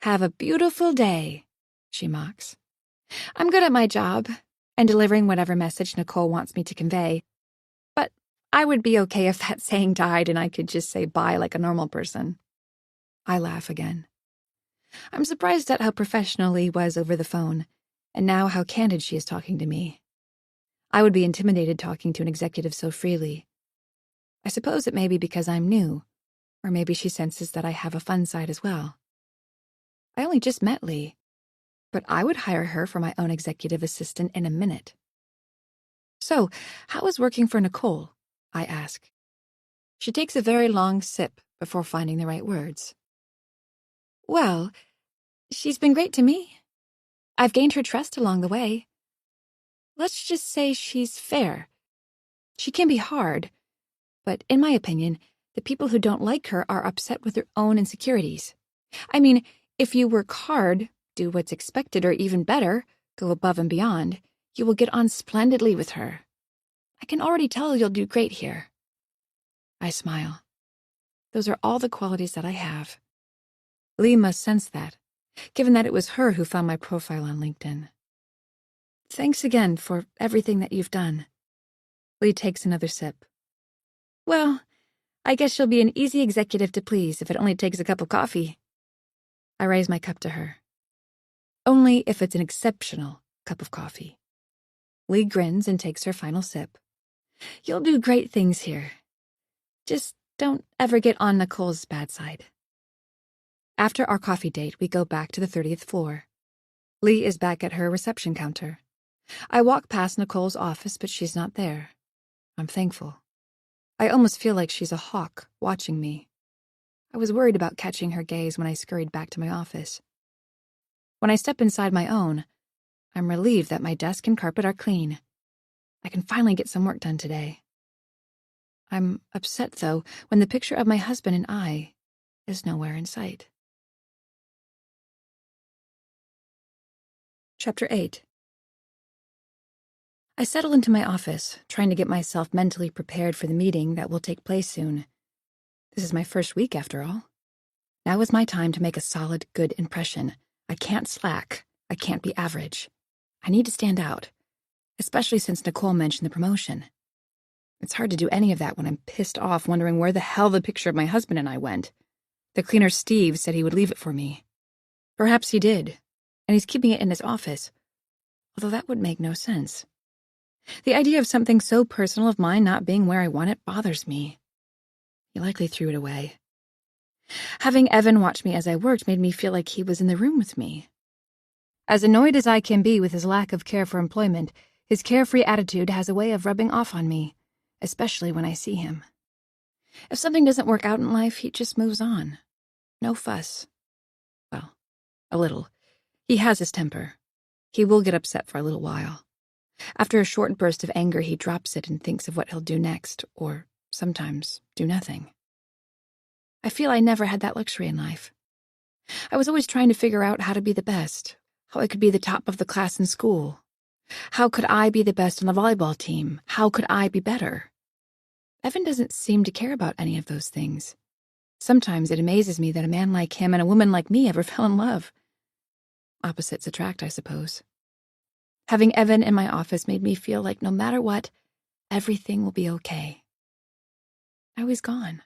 "Have a beautiful day," she mocks. "I'm good at my job and delivering whatever message Nicole wants me to convey, but I would be okay if that saying died and I could just say bye like a normal person." I laugh again. I'm surprised at how professional Lee was over the phone, and now how candid she is talking to me. I would be intimidated talking to an executive so freely. I suppose it may be because I'm new, or maybe she senses that I have a fun side as well. I only just met Lee, but I would hire her for my own executive assistant in a minute. "So, how is working for Nicole?" I ask. She takes a very long sip before finding the right words. "Well, she's been great to me. I've gained her trust along the way. Let's just say she's fair. She can be hard, but in my opinion, the people who don't like her are upset with their own insecurities. I mean, if you work hard, do what's expected, or even better, go above and beyond, you will get on splendidly with her. I can already tell you'll do great here." I smile. Those are all the qualities that I have. Lee must sense that, given that it was her who found my profile on LinkedIn. "Thanks again for everything that you've done." Lee takes another sip. "Well, I guess she'll be an easy executive to please if it only takes a cup of coffee." I raise my cup to her. "Only if it's an exceptional cup of coffee." Lee grins and takes her final sip. "You'll do great things here. Just don't ever get on Nicole's bad side." After our coffee date, we go back to the 30th floor. Lee is back at her reception counter. I walk past Nicole's office, but she's not there. I'm thankful. I almost feel like she's a hawk watching me. I was worried about catching her gaze when I scurried back to my office. When I step inside my own, I'm relieved that my desk and carpet are clean. I can finally get some work done today. I'm upset, though, when the picture of my husband and I is nowhere in sight. Chapter 8. I settle into my office, trying to get myself mentally prepared for the meeting that will take place soon. This is my first week, after all. Now is my time to make a solid, good impression. I can't slack. I can't be average. I need to stand out, especially since Nicole mentioned the promotion. It's hard to do any of that when I'm pissed off, wondering where the hell the picture of my husband and I went. The cleaner Steve said he would leave it for me. Perhaps he did, and he's keeping it in his office, although that would make no sense. The idea of something so personal of mine not being where I want it bothers me. He likely threw it away. Having Evan watch me as I worked made me feel like he was in the room with me. As annoyed as I can be with his lack of care for employment, his carefree attitude has a way of rubbing off on me, especially when I see him. If something doesn't work out in life, he just moves on. No fuss. Well, a little. He has his temper. He will get upset for a little while. After a short burst of anger, he drops it and thinks of what he'll do next, or sometimes do nothing. I feel I never had that luxury in life. I was always trying to figure out how to be the best, how I could be the top of the class in school. How could I be the best on the volleyball team? How could I be better? Evan doesn't seem to care about any of those things. Sometimes it amazes me that a man like him and a woman like me ever fell in love. Opposites attract, I suppose. Having Evan in my office made me feel like no matter what, everything will be okay. Now he's gone.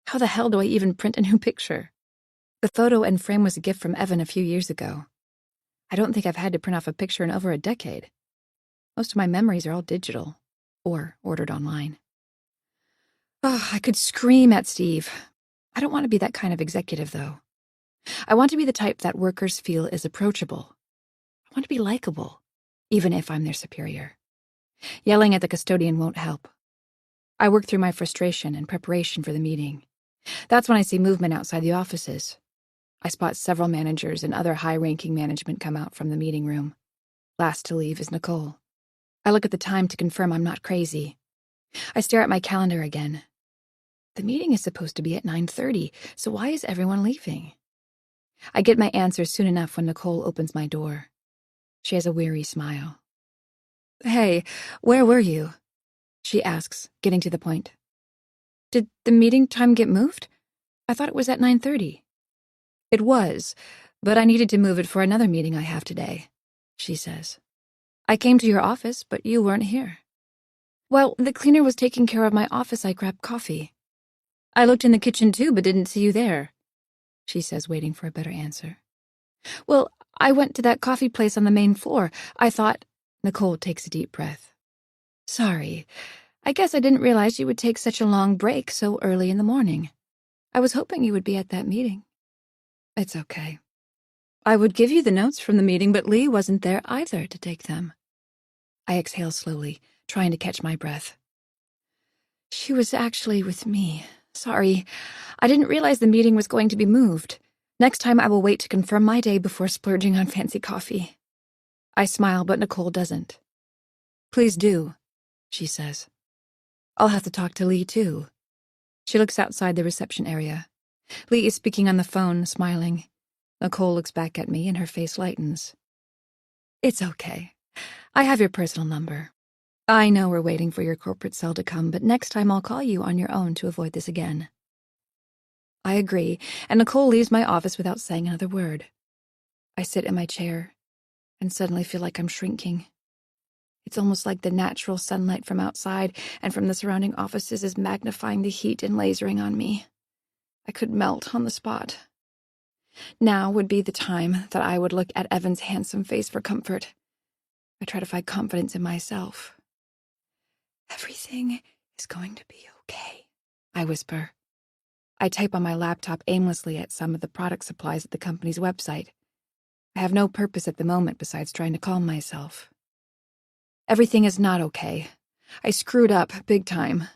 How the hell do I even print a new picture? The photo and frame was a gift from Evan a few years ago. I don't think I've had to print off a picture in over a decade. Most of my memories are all digital, or ordered online. Oh, I could scream at Steve. I don't want to be that kind of executive, though. I want to be the type that workers feel is approachable. I want to be likable, even if I'm their superior. Yelling at the custodian won't help. I work through my frustration in preparation for the meeting. That's when I see movement outside the offices. I spot several managers and other high-ranking management come out from the meeting room. Last to leave is Nicole. I look at the time to confirm I'm not crazy. I stare at my calendar again. The meeting is supposed to be at 9:30, so why is everyone leaving? I get my answer soon enough when Nicole opens my door. She has a weary smile. "Hey, where were you?" she asks, getting to the point. "Did the meeting time get moved? I thought it was at 9:30. "It was, but I needed to move it for another meeting I have today," she says. "I came to your office, but you weren't here." "Well, the cleaner was taking care of my office. I grabbed coffee. I looked in the kitchen too, but didn't see you there," she says, waiting for a better answer. "Well, I went to that coffee place on the main floor. I thought—" Nicole takes a deep breath. "Sorry. I guess I didn't realize you would take such a long break so early in the morning. I was hoping you would be at that meeting." "It's okay. I would give you the notes from the meeting, but Lee wasn't there either to take them." I exhale slowly, trying to catch my breath. "She was actually with me. Sorry. I didn't realize the meeting was going to be moved. Next time I will wait to confirm my day before splurging on fancy coffee." I smile, but Nicole doesn't. "Please do," she says. "I'll have to talk to Lee, too." She looks outside the reception area. Lee is speaking on the phone, smiling. Nicole looks back at me and her face lightens. "It's okay. I have your personal number. I know we're waiting for your corporate cell to come, but next time I'll call you on your own to avoid this again." I agree, and Nicole leaves my office without saying another word. I sit in my chair and suddenly feel like I'm shrinking. It's almost like the natural sunlight from outside and from the surrounding offices is magnifying the heat and lasering on me. I could melt on the spot. Now would be the time that I would look at Evan's handsome face for comfort. I try to find confidence in myself. "Everything is going to be okay," I whisper. I type on my laptop aimlessly at some of the product supplies at the company's website. I have no purpose at the moment besides trying to calm myself. Everything is not okay. I screwed up big time.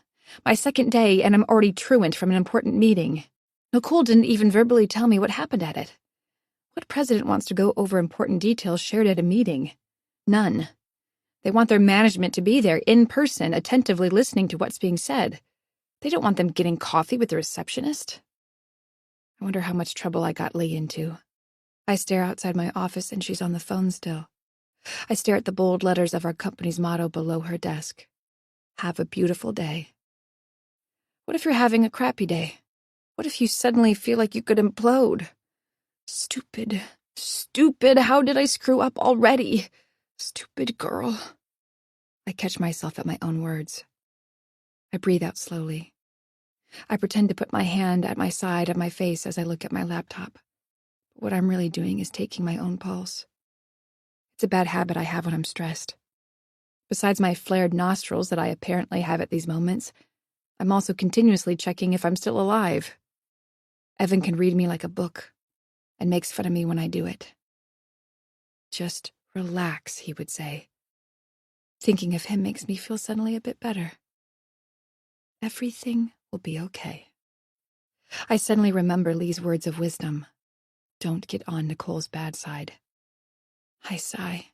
My second day, and I'm already truant from an important meeting. Nicole didn't even verbally tell me what happened at it. What president wants to go over important details shared at a meeting? None. They want their management to be there, in person, attentively listening to what's being said. They don't want them getting coffee with the receptionist. I wonder how much trouble I got Lee into. I stare outside my office and she's on the phone still. I stare at the bold letters of our company's motto below her desk. Have a beautiful day. What if you're having a crappy day? What if you suddenly feel like you could implode? Stupid, how did I screw up already? Stupid girl. I catch myself at my own words. I breathe out slowly. I pretend to put my hand at my side of my face as I look at my laptop. What I'm really doing is taking my own pulse. It's a bad habit I have when I'm stressed. Besides my flared nostrils that I apparently have at these moments, I'm also continuously checking if I'm still alive. Evan can read me like a book and makes fun of me when I do it. Just relax, he would say. Thinking of him makes me feel suddenly a bit better. Everything will be okay. I suddenly remember Lee's words of wisdom. Don't get on Nicole's bad side. I sigh,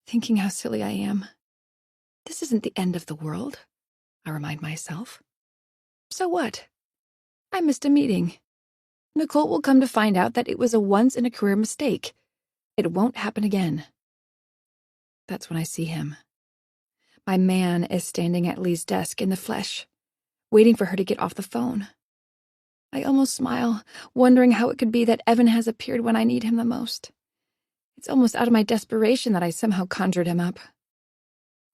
thinking how silly I am. This isn't the end of the world, I remind myself. So what? I missed a meeting. Nicole will come to find out that it was a once-in-a-career mistake. It won't happen again. That's when I see him. My man is standing at Lee's desk in the flesh, waiting for her to get off the phone. I almost smile, wondering how it could be that Evan has appeared when I need him the most. It's almost out of my desperation that I somehow conjured him up.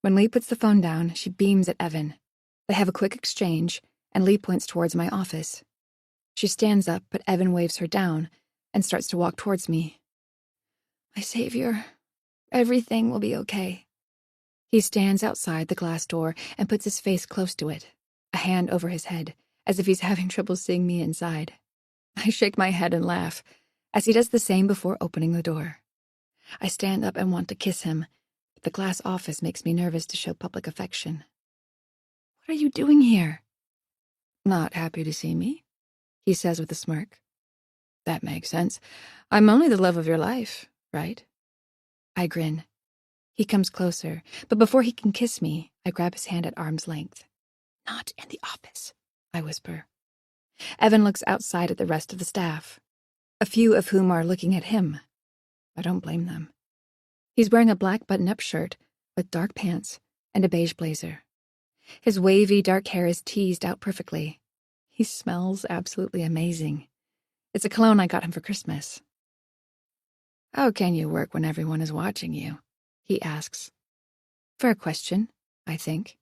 When Lee puts the phone down, she beams at Evan. They have a quick exchange, and Lee points towards my office. She stands up, but Evan waves her down and starts to walk towards me. My savior, everything will be okay. He stands outside the glass door and puts his face close to it, a hand over his head, as if he's having trouble seeing me inside. I shake my head and laugh, as he does the same before opening the door. I stand up and want to kiss him, but the glass office makes me nervous to show public affection. What are you doing here? Not happy to see me, he says with a smirk. That makes sense. I'm only the love of your life, right? I grin. He comes closer, but before he can kiss me, I grab his hand at arm's length. Not in the office, I whisper. Evan looks outside at the rest of the staff, a few of whom are looking at him. I don't blame them. He's wearing a black button-up shirt with dark pants and a beige blazer. His wavy dark hair is teased out perfectly. He smells absolutely amazing. It's a cologne I got him for Christmas. How can you work when everyone is watching you? He asks. Fair question, I think.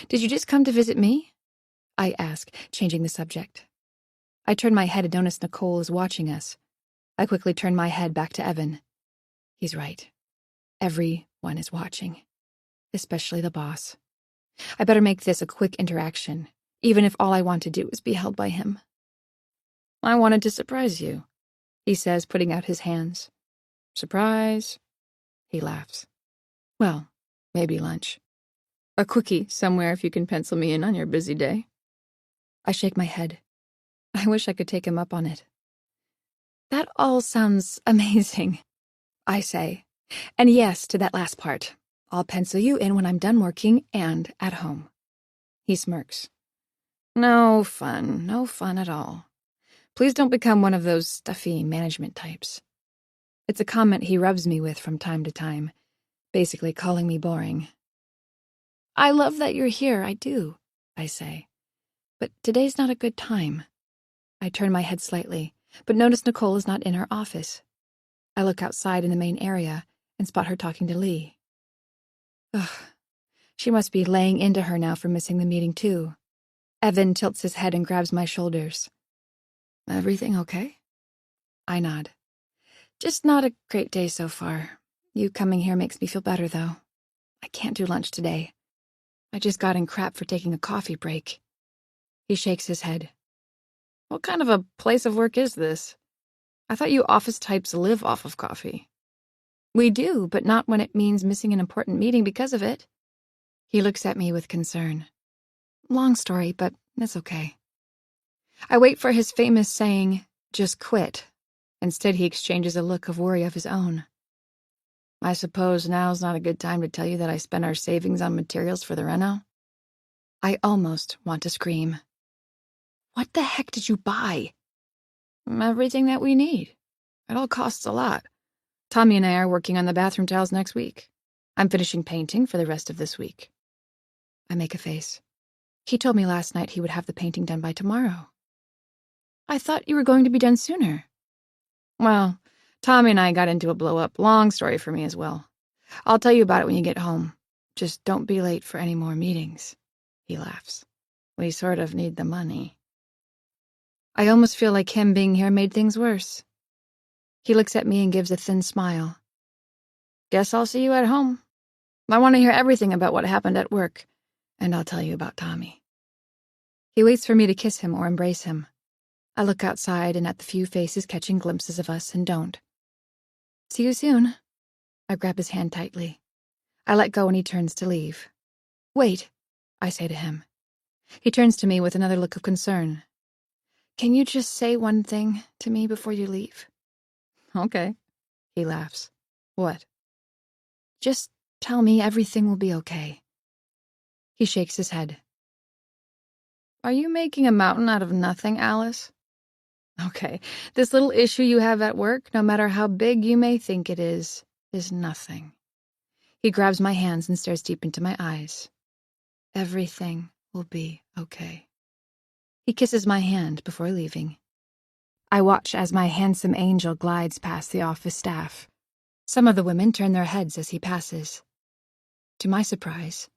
Did you just come to visit me? I ask, changing the subject. I turn my head and notice Nicole is watching us. I quickly turn my head back to Evan. He's right. Everyone is watching, especially the boss. I better make this a quick interaction, even if all I want to do is be held by him. I wanted to surprise you, he says, putting out his hands. Surprise? He laughs. Well, maybe lunch. A quickie somewhere if you can pencil me in on your busy day. I shake my head. I wish I could take him up on it. That all sounds amazing, I say. And yes to that last part. I'll pencil you in when I'm done working and at home. He smirks. No fun at all. Please don't become one of those stuffy management types. It's a comment he rubs me with from time to time, basically calling me boring. I love that you're here, I do, I say. But today's not a good time. I turn my head slightly, but notice Nicole is not in her office. I look outside in the main area and spot her talking to Lee. Ugh, she must be laying into her now for missing the meeting too. Evan tilts his head and grabs my shoulders. Everything okay? I nod. Just not a great day so far. You coming here makes me feel better, though. I can't do lunch today. I just got in crap for taking a coffee break. He shakes his head. What kind of a place of work is this? I thought you office types live off of coffee. We do, but not when it means missing an important meeting because of it. He looks at me with concern. Long story, but it's okay. I wait for his famous saying, just quit. Instead, he exchanges a look of worry of his own. I suppose now's not a good time to tell you that I spent our savings on materials for the reno. I almost want to scream. What the heck did you buy? Everything that we need. It all costs a lot. Tommy and I are working on the bathroom tiles next week. I'm finishing painting for the rest of this week. I make a face. He told me last night he would have the painting done by tomorrow. I thought you were going to be done sooner. Well, Tommy and I got into a blow-up. Long story for me as well. I'll tell you about it when you get home. Just don't be late for any more meetings. He laughs. We sort of need the money. I almost feel like him being here made things worse. He looks at me and gives a thin smile. Guess I'll see you at home. I want to hear everything about what happened at work, and I'll tell you about Tommy. He waits for me to kiss him or embrace him. I look outside and at the few faces catching glimpses of us and don't. See you soon. I grab his hand tightly. I let go and he turns to leave. Wait, I say to him. He turns to me with another look of concern. Can you just say one thing to me before you leave? Okay. He laughs. What? Just tell me everything will be okay. He shakes his head. Are you making a mountain out of nothing, Alice? Okay, this little issue you have at work, no matter how big you may think it is nothing. He grabs my hands and stares deep into my eyes. Everything will be okay. He kisses my hand before leaving. I watch as my handsome angel glides past the office staff. Some of the women turn their heads as he passes. To my surprise,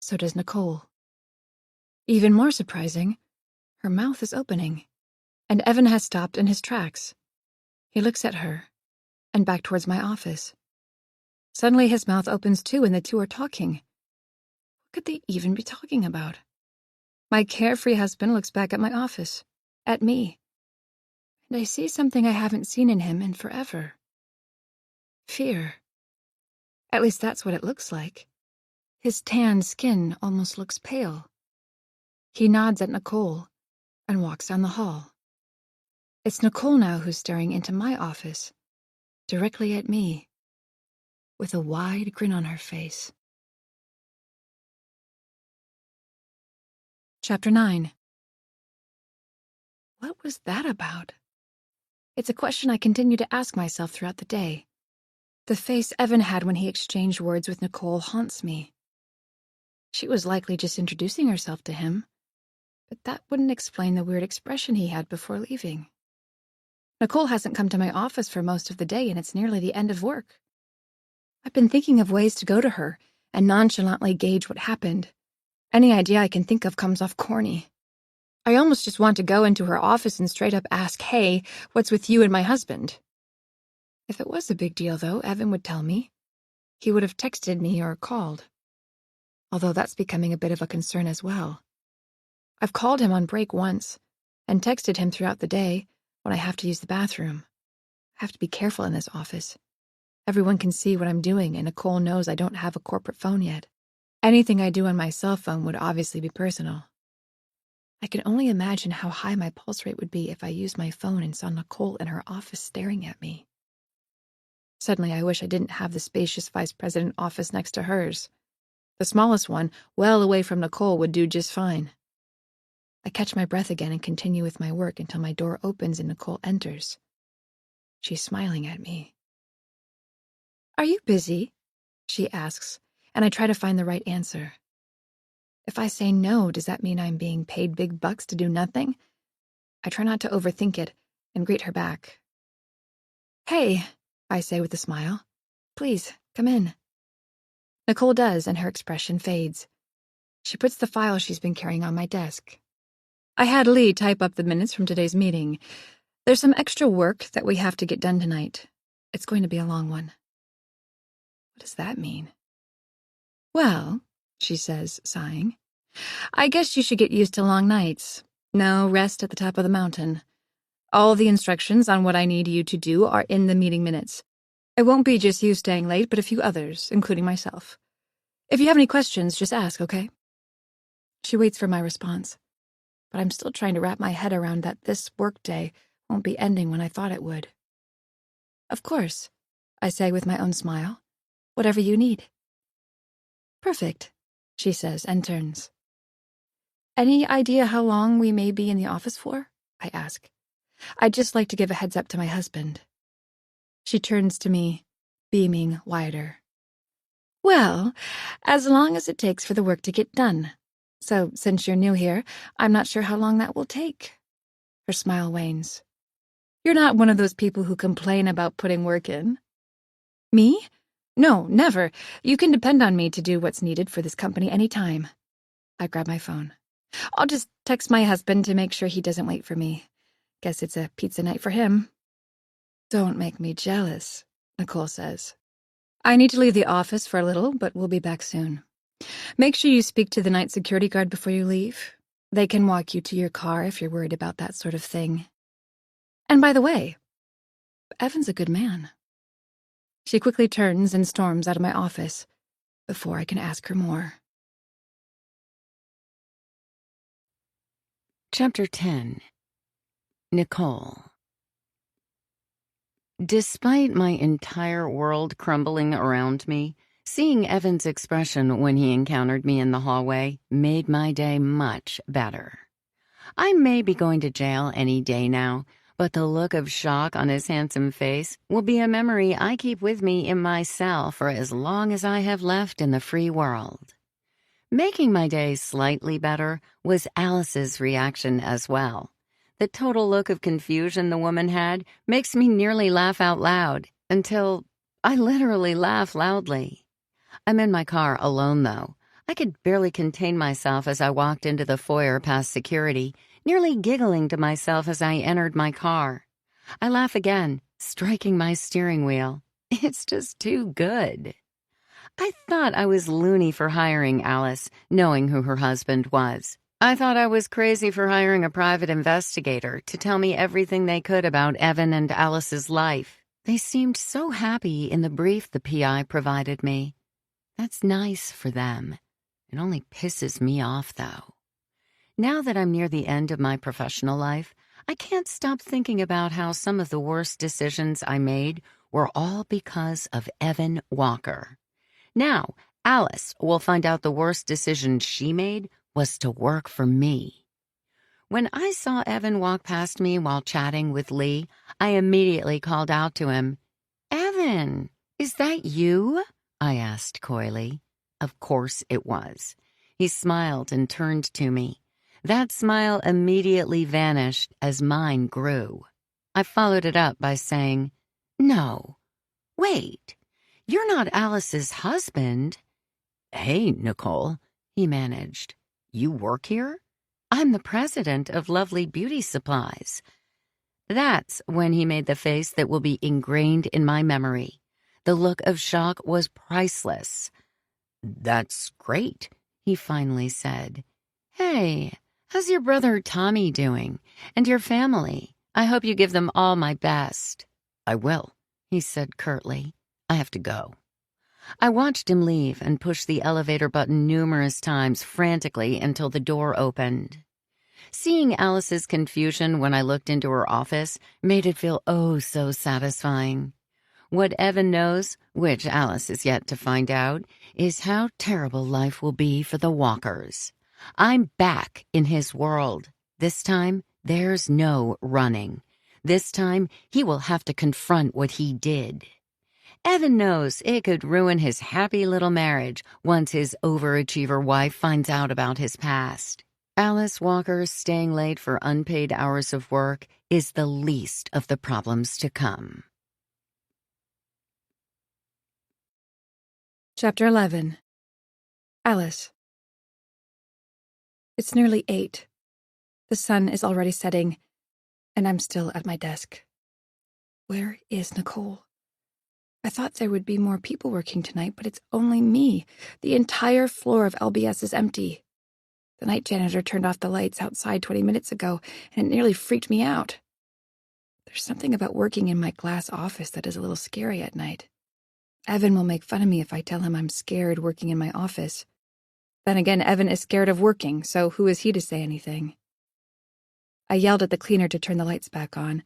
so does Nicole. Even more surprising, her mouth is opening, and Evan has stopped in his tracks. He looks at her, and back towards my office. Suddenly his mouth opens too, and the two are talking. What could they even be talking about? My carefree husband looks back at my office, at me, and I see something I haven't seen in him in forever. Fear. At least that's what it looks like. His tanned skin almost looks pale. He nods at Nicole and walks down the hall. It's Nicole now who's staring into my office, directly at me, with a wide grin on her face. Chapter 9. What was that about? It's a question I continue to ask myself throughout the day. The face Evan had when he exchanged words with Nicole haunts me. She was likely just introducing herself to him, but that wouldn't explain the weird expression he had before leaving. Nicole hasn't come to my office for most of the day, and it's nearly the end of work. I've been thinking of ways to go to her and nonchalantly gauge what happened. Any idea I can think of comes off corny. I almost just want to go into her office and straight up ask, hey, what's with you and my husband? If it was a big deal, though, Evan would tell me. He would have texted me or called. Although that's becoming a bit of a concern as well. I've called him on break once and texted him throughout the day when I have to use the bathroom. I have to be careful in this office. Everyone can see what I'm doing, and Nicole knows I don't have a corporate phone yet. Anything I do on my cell phone would obviously be personal. I can only imagine how high my pulse rate would be if I used my phone and saw Nicole in her office staring at me. Suddenly, I wish I didn't have the spacious vice president office next to hers. The smallest one, well away from Nicole, would do just fine. I catch my breath again and continue with my work until my door opens and Nicole enters. She's smiling at me. Are you busy? She asks, and I try to find the right answer. If I say no, does that mean I'm being paid big bucks to do nothing? I try not to overthink it and greet her back. Hey, I say with a smile. Please, come in. Nicole does, and her expression fades. She puts the file she's been carrying on my desk. I had Lee type up the minutes from today's meeting. There's some extra work that we have to get done tonight. It's going to be a long one. What does that mean? Well, she says, sighing, I guess you should get used to long nights. No rest at the top of the mountain. All the instructions on what I need you to do are in the meeting minutes. It won't be just you staying late, but a few others, including myself. If you have any questions, just ask, okay? She waits for my response, but I'm still trying to wrap my head around that this workday won't be ending when I thought it would. Of course, I say with my own smile, Whatever you need. Perfect, she says and turns. Any idea how long we may be in the office for? I ask. I'd just like to give a heads up to my husband. She turns to me, beaming wider. Well, as long as it takes for the work to get done. So, since you're new here, I'm not sure how long that will take. Her smile wanes. You're not one of those people who complain about putting work in. Me? No, never. You can depend on me to do what's needed for this company any time. I grab my phone. I'll just text my husband to make sure he doesn't wait for me. Guess it's a pizza night for him. Don't make me jealous, Nicole says. I need to leave the office for a little, but we'll be back soon. Make sure you speak to the night security guard before you leave. They can walk you to your car if you're worried about that sort of thing. And by the way, Evan's a good man. She quickly turns and storms out of my office before I can ask her more. Chapter 10. Nicole. Despite my entire world crumbling around me, seeing Evan's expression when he encountered me in the hallway made my day much better. I may be going to jail any day now, but the look of shock on his handsome face will be a memory I keep with me in my cell for as long as I have left in the free world. Making my day slightly better was Alice's reaction as well. The total look of confusion the woman had makes me nearly laugh out loud, until I literally laugh loudly. I'm in my car alone, though. I could barely contain myself as I walked into the foyer past security, nearly giggling to myself as I entered my car. I laugh again, striking my steering wheel. It's just too good. I thought I was loony for hiring Alice, knowing who her husband was. I thought I was crazy for hiring a private investigator to tell me everything they could about Evan and Alice's life. They seemed so happy in the brief the PI provided me. That's nice for them. It only pisses me off, though. Now that I'm near the end of my professional life, I can't stop thinking about how some of the worst decisions I made were all because of Evan Walker. Now, Alice will find out the worst decision she made was to work for me. When I saw Evan walk past me while chatting with Lee, I immediately called out to him. "Evan, is that you?" I asked coyly. Of course it was. He smiled and turned to me. That smile immediately vanished as mine grew. I followed it up by saying, "No, wait, you're not Alice's husband." "Hey, Nicole," he managed. "You work here?" "I'm the president of Lovely Beauty Supplies." That's when he made the face that will be ingrained in my memory. The look of shock was priceless. "That's great," he finally said. "Hey, how's your brother Tommy doing? And your family? I hope you give them all my best." "I will," he said curtly. "I have to go." I watched him leave and push the elevator button numerous times frantically until the door opened. Seeing Alice's confusion when I looked into her office made it feel oh so satisfying. What Evan knows, which Alice is yet to find out, is how terrible life will be for the Walkers. I'm back in his world. This time, there's no running. This time, he will have to confront what he did. Evan knows it could ruin his happy little marriage once his overachiever wife finds out about his past. Alice Walker staying late for unpaid hours of work is the least of the problems to come. Chapter 11. Alice. It's nearly 8. The sun is already setting, and I'm still at my desk. Where is Nicole? I thought there would be more people working tonight, but it's only me. The entire floor of LBS is empty. The night janitor turned off the lights outside 20 minutes ago, and it nearly freaked me out. There's something about working in my glass office that is a little scary at night. Evan will make fun of me if I tell him I'm scared working in my office. Then again, Evan is scared of working, so who is he to say anything? I yelled at the cleaner to turn the lights back on,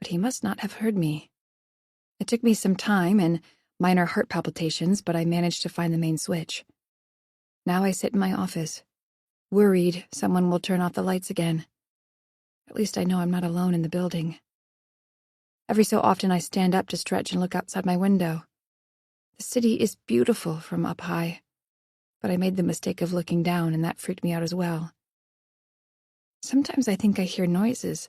but he must not have heard me. It took me some time, and Minor heart palpitations, but I managed to find the main switch. Now I sit in my office, worried someone will turn off the lights again. At least I know I'm not alone in the building. Every so often I stand up to stretch and look outside my window. The city is beautiful from up high, but I made the mistake of looking down, and that freaked me out as well. Sometimes I think I hear noises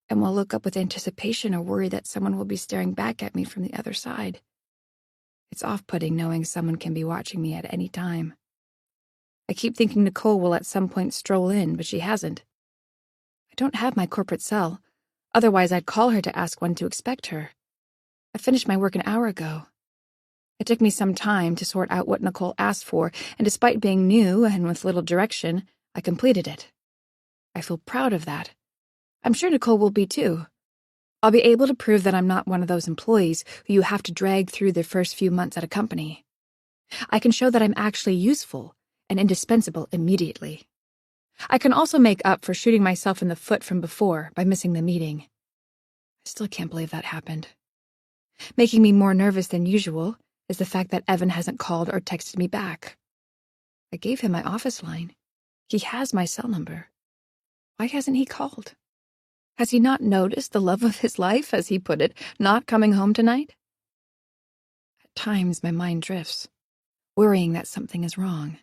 and will look up with anticipation or worry that someone will be staring back at me from the other side. It's off-putting knowing someone can be watching me at any time. I keep thinking Nicole will at some point stroll in, but she hasn't. I don't have my corporate cell. Otherwise, I'd call her to ask when to expect her. I finished my work an hour ago. It took me some time to sort out what Nicole asked for, and despite being new and with little direction, I completed it. I feel proud of that. I'm sure Nicole will be too. I'll be able to prove that I'm not one of those employees who you have to drag through the first few months at a company. I can show that I'm actually useful and indispensable immediately. I can also make up for shooting myself in the foot from before by missing the meeting. I still can't believe that happened. Making me more nervous than usual is the fact that Evan hasn't called or texted me back. I gave him my office line. He has my cell number. Why hasn't he called? Has he not noticed the love of his life, as he put it, not coming home tonight? At times my mind drifts, worrying that something is wrong.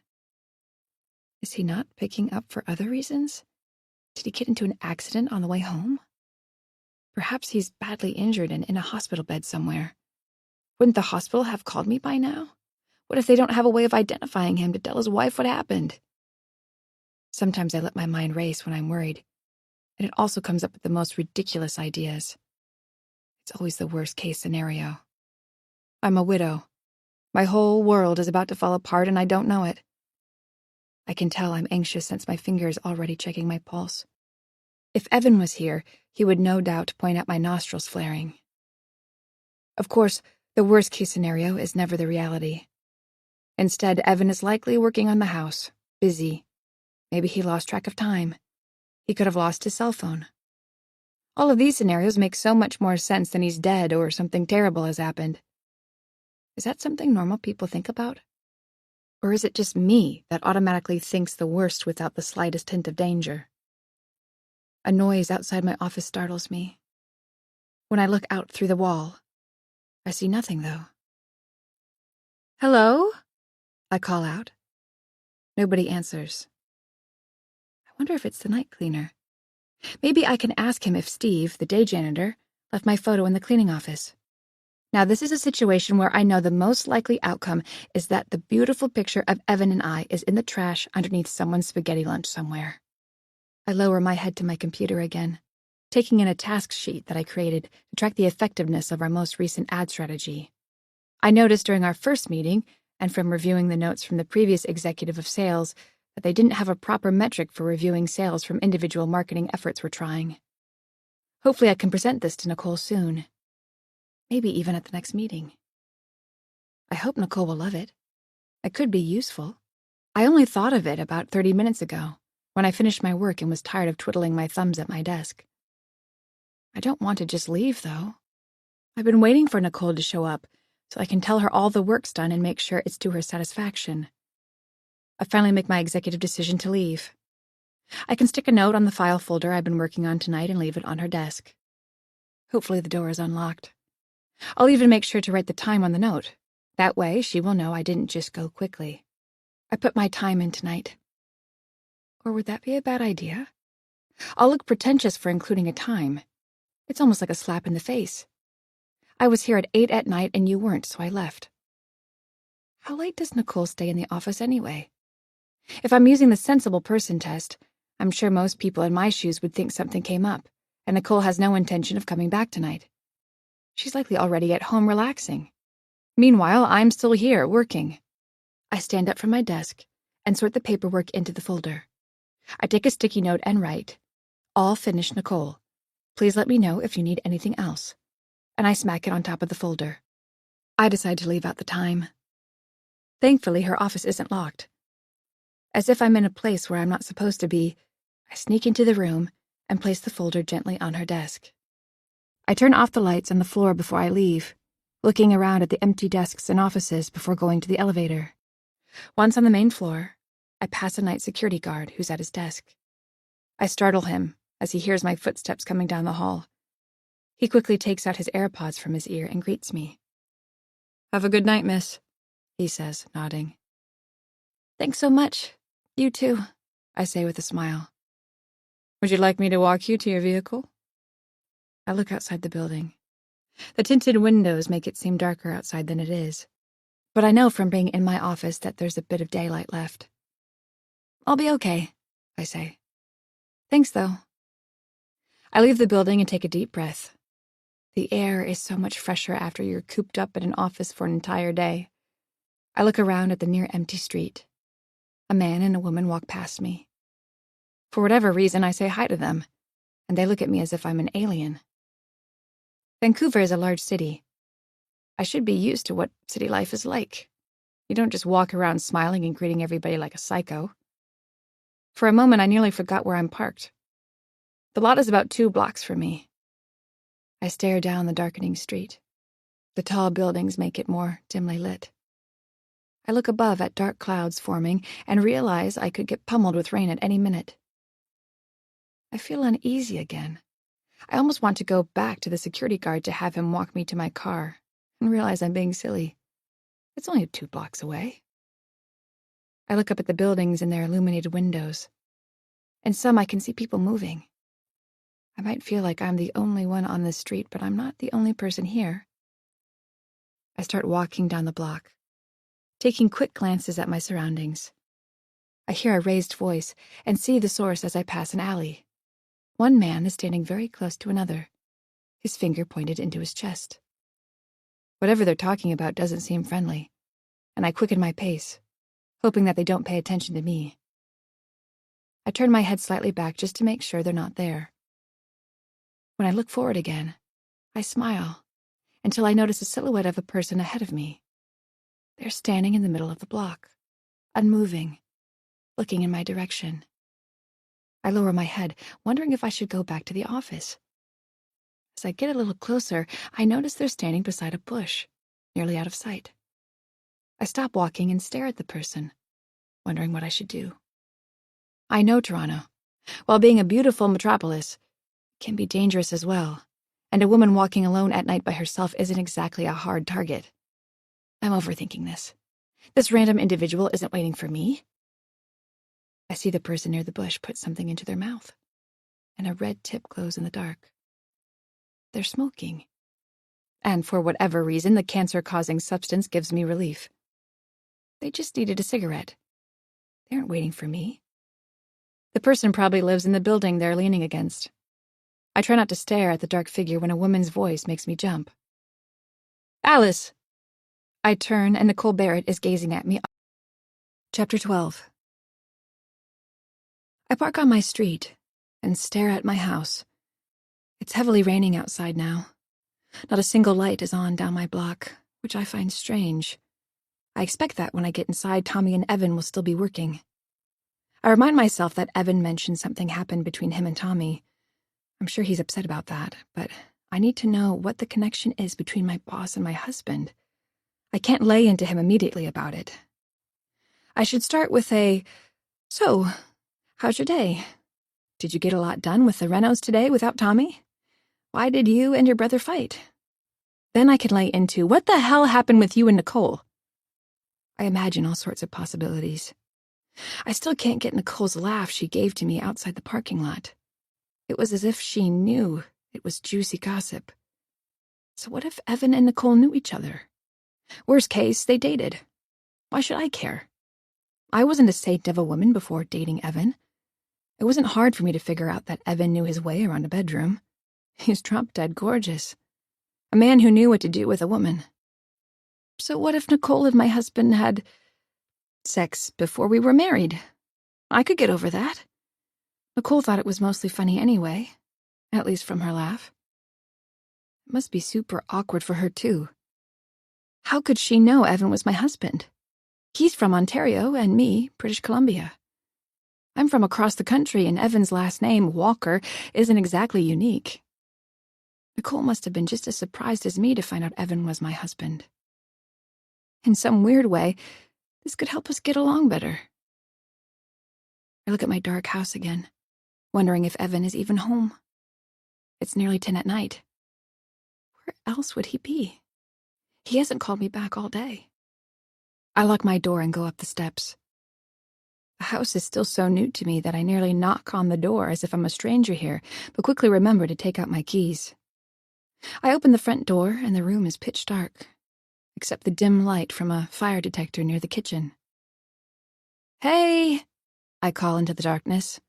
Is he not picking up for other reasons? Did he get into an accident on the way home? Perhaps he's badly injured and in a hospital bed somewhere. Wouldn't the hospital have called me by now? What if they don't have a way of identifying him to tell his wife what happened? Sometimes I let my mind race when I'm worried, and it also comes up with the most ridiculous ideas. It's always the worst-case scenario. I'm a widow. My whole world is about to fall apart, and I don't know it. I can tell I'm anxious since my finger is already checking my pulse. If Evan was here, he would no doubt point out my nostrils flaring. Of course, the worst-case scenario is never the reality. Instead, Evan is likely working on the house, busy. Maybe he lost track of time. He could have lost his cell phone. All of these scenarios make so much more sense than he's dead or something terrible has happened. Is that something normal people think about? Or is it just me that automatically thinks the worst without the slightest hint of danger? A noise outside my office startles me. When I look out through the wall, I see nothing, though. "Hello?" I call out. Nobody answers. I wonder if it's the night cleaner. Maybe I can ask him if Steve, the day janitor, left my photo in the cleaning office. Now, this is a situation where I know the most likely outcome is that the beautiful picture of Evan and I is in the trash underneath someone's spaghetti lunch somewhere. I lower my head to my computer again, taking in a task sheet that I created to track the effectiveness of our most recent ad strategy. I noticed during our first meeting, and from reviewing the notes from the previous executive of sales, that they didn't have a proper metric for reviewing sales from individual marketing efforts we're trying. Hopefully I can present this to Nicole soon. Maybe even at the next meeting. I hope Nicole will love it. It could be useful. I only thought of it about 30 minutes ago, when I finished my work and was tired of twiddling my thumbs at my desk. I don't want to just leave, though. I've been waiting for Nicole to show up so I can tell her all the work's done and make sure it's to her satisfaction. I finally make my executive decision to leave. I can stick a note on the file folder I've been working on tonight and leave it on her desk. Hopefully the door is unlocked. I'll even make sure to write the time on the note. That way, she will know I didn't just go quickly. I put my time in tonight. Or would that be a bad idea? I'll look pretentious for including a time. It's almost like a slap in the face. I was here at 8 at night and you weren't, so I left. How late does Nicole stay in the office anyway? If I'm using the sensible person test, I'm sure most people in my shoes would think something came up, and Nicole has no intention of coming back tonight. She's likely already at home relaxing. Meanwhile, I'm still here, working. I stand up from my desk and sort the paperwork into the folder. I take a sticky note and write, "All finished, Nicole. Please let me know if you need anything else." And I smack it on top of the folder. I decide to leave out the time. Thankfully, her office isn't locked. As if I'm in a place where I'm not supposed to be, I sneak into the room and place the folder gently on her desk. I turn off the lights on the floor before I leave, looking around at the empty desks and offices before going to the elevator. Once on the main floor, I pass a night security guard who's at his desk. I startle him as he hears my footsteps coming down the hall. He quickly takes out his AirPods from his ear and greets me. "Have a good night, miss," he says, nodding. "Thanks so much. You too," I say with a smile. "Would you like me to walk you to your vehicle?" I look outside the building. The tinted windows make it seem darker outside than it is, but I know from being in my office that there's a bit of daylight left. "I'll be okay," I say. "Thanks, though." I leave the building and take a deep breath. The air is so much fresher after you're cooped up in an office for an entire day. I look around at the near empty street. A man and a woman walk past me. For whatever reason, I say hi to them, and they look at me as if I'm an alien. Vancouver is a large city. I should be used to what city life is like. You don't just walk around smiling and greeting everybody like a psycho. For a moment, I nearly forgot where I'm parked. The lot is about 2 blocks from me. I stare down the darkening street. The tall buildings make it more dimly lit. I look above at dark clouds forming and realize I could get pummeled with rain at any minute. I feel uneasy again. I almost want to go back to the security guard to have him walk me to my car and realize I'm being silly. It's only 2 blocks away. I look up at the buildings and their illuminated windows. In some, I can see people moving. I might feel like I'm the only one on this street, but I'm not the only person here. I start walking down the block, taking quick glances at my surroundings. I hear a raised voice and see the source as I pass an alley. One man is standing very close to another, his finger pointed into his chest. Whatever they're talking about doesn't seem friendly, and I quicken my pace, hoping that they don't pay attention to me. I turn my head slightly back just to make sure they're not there. When I look forward again, I smile until I notice a silhouette of a person ahead of me. They're standing in the middle of the block, unmoving, looking in my direction. I lower my head, wondering if I should go back to the office. As I get a little closer, I notice they're standing beside a bush, nearly out of sight. I stop walking and stare at the person, wondering what I should do. I know Toronto. While being a beautiful metropolis, it can be dangerous as well, and a woman walking alone at night by herself isn't exactly a hard target. I'm overthinking this. This random individual isn't waiting for me. I see the person near the bush put something into their mouth, and a red tip glows in the dark. They're smoking. And for whatever reason, the cancer-causing substance gives me relief. They just needed a cigarette. They aren't waiting for me. The person probably lives in the building they're leaning against. I try not to stare at the dark figure when a woman's voice makes me jump. "Alice!" I turn, and Nicole Barrett is gazing at me. Chapter 12. I park on my street and stare at my house. It's heavily raining outside now. Not a single light is on down my block, which I find strange. I expect that when I get inside, Tommy and Evan will still be working. I remind myself that Evan mentioned something happened between him and Tommy. I'm sure he's upset about that, but I need to know what the connection is between my boss and my husband. I can't lay into him immediately about it. I should start with "So, how's your day? Did you get a lot done with the renos today without Tommy? Why did you and your brother fight?" Then I can lay into, "What the hell happened with you and Nicole?" I imagine all sorts of possibilities. I still can't get Nicole's laugh she gave to me outside the parking lot. It was as if she knew it was juicy gossip. So what if Evan and Nicole knew each other? Worst case, they dated. Why should I care? I wasn't a saint of a woman before dating Evan. It wasn't hard for me to figure out that Evan knew his way around a bedroom. He's drop-dead gorgeous. A man who knew what to do with a woman. So what if Nicole and my husband had sex before we were married? I could get over that. Nicole thought it was mostly funny anyway, at least from her laugh. It must be super awkward for her, too. How could she know Evan was my husband? He's from Ontario, and me, British Columbia. I'm from across the country, and Evan's last name, Walker, isn't exactly unique. Nicole must have been just as surprised as me to find out Evan was my husband. In some weird way, this could help us get along better. I look at my dark house again, wondering if Evan is even home. It's nearly 10 at night. Where else would he be? He hasn't called me back all day. I lock my door and go up the steps. The house is still so new to me that I nearly knock on the door as if I'm a stranger here, but quickly remember to take out my keys. I open the front door and the room is pitch dark, except the dim light from a fire detector near the kitchen. "Hey!" I call into the darkness.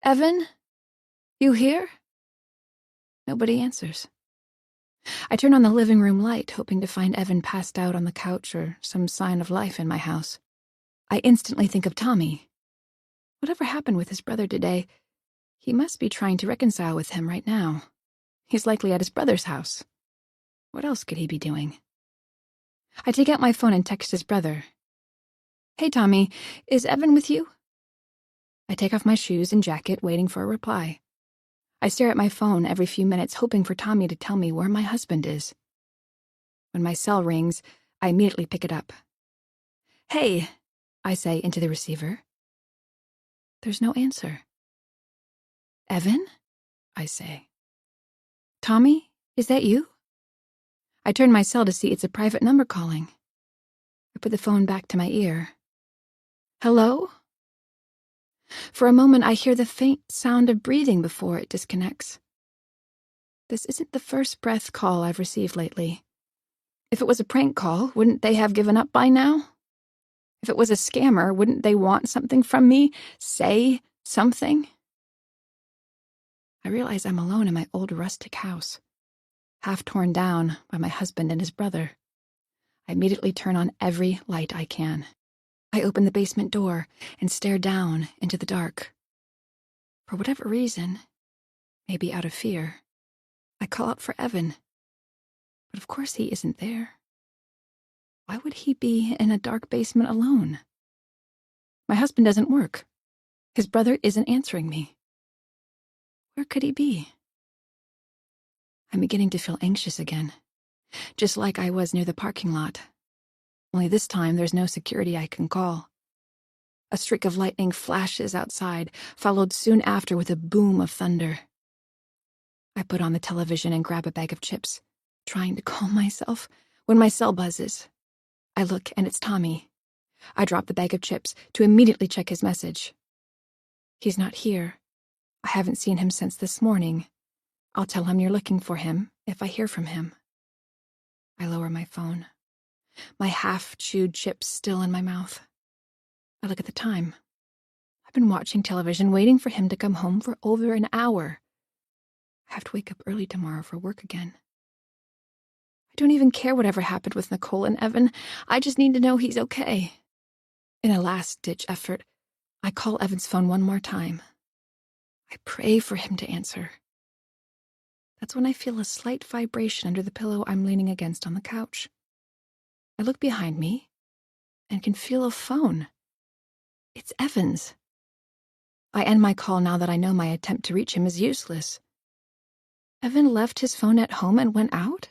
"Evan? You here?" Nobody answers. I turn on the living room light, hoping to find Evan passed out on the couch or some sign of life in my house. I instantly think of Tommy. Whatever happened with his brother today, he must be trying to reconcile with him right now. He's likely at his brother's house. What else could he be doing? I take out my phone and text his brother. "Hey, Tommy, is Evan with you?" I take off my shoes and jacket, waiting for a reply. I stare at my phone every few minutes, hoping for Tommy to tell me where my husband is. When my cell rings, I immediately pick it up. "Hey," I say into the receiver. There's no answer. "Evan?" I say. "Tommy, is that you?" I turn my cell to see it's a private number calling. I put the phone back to my ear. "Hello?" For a moment, I hear the faint sound of breathing before it disconnects. This isn't the first breath call I've received lately. If it was a prank call, wouldn't they have given up by now? If it was a scammer, wouldn't they want something from me? Say something? I realize I'm alone in my old rustic house, half torn down by my husband and his brother. I immediately turn on every light I can. I open the basement door and stare down into the dark. For whatever reason, maybe out of fear, I call out for Evan. But of course he isn't there. Why would he be in a dark basement alone? My husband doesn't work. His brother isn't answering me. Where could he be? I'm beginning to feel anxious again, just like I was near the parking lot. Only this time there's no security I can call. A streak of lightning flashes outside, followed soon after with a boom of thunder. I put on the television and grab a bag of chips, trying to calm myself, when my cell buzzes. I look, and it's Tommy. I drop the bag of chips to immediately check his message. He's not here. I haven't seen him since this morning. I'll tell him you're looking for him if I hear from him. I lower my phone, my half-chewed chips still in my mouth. I look at the time. I've been watching television, waiting for him to come home for over an hour. I have to wake up early tomorrow for work again. I don't even care whatever happened with Nicole and Evan. I just need to know he's okay. In a last-ditch effort, I call Evan's phone one more time. I pray for him to answer. That's when I feel a slight vibration under the pillow I'm leaning against on the couch. I look behind me and can feel a phone. It's Evan's. I end my call now that I know my attempt to reach him is useless. Evan left his phone at home and went out?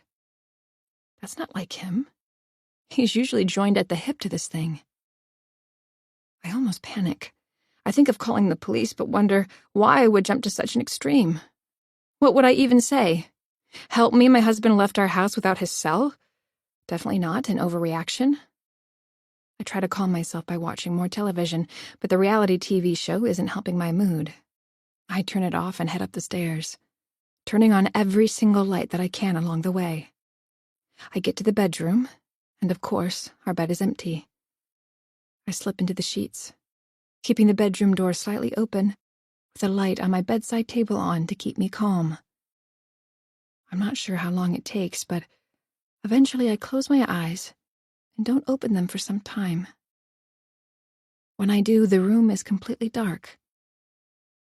That's not like him. He's usually joined at the hip to this thing. I almost panic. I think of calling the police, but wonder why I would jump to such an extreme. What would I even say? Help me, my husband left our house without his cell? Definitely not an overreaction. I try to calm myself by watching more television, but the reality TV show isn't helping my mood. I turn it off and head up the stairs, turning on every single light that I can along the way. I get to the bedroom, and of course, our bed is empty. I slip into the sheets, keeping the bedroom door slightly open, with a light on my bedside table on to keep me calm. I'm not sure how long it takes, but eventually I close my eyes and don't open them for some time. When I do, the room is completely dark.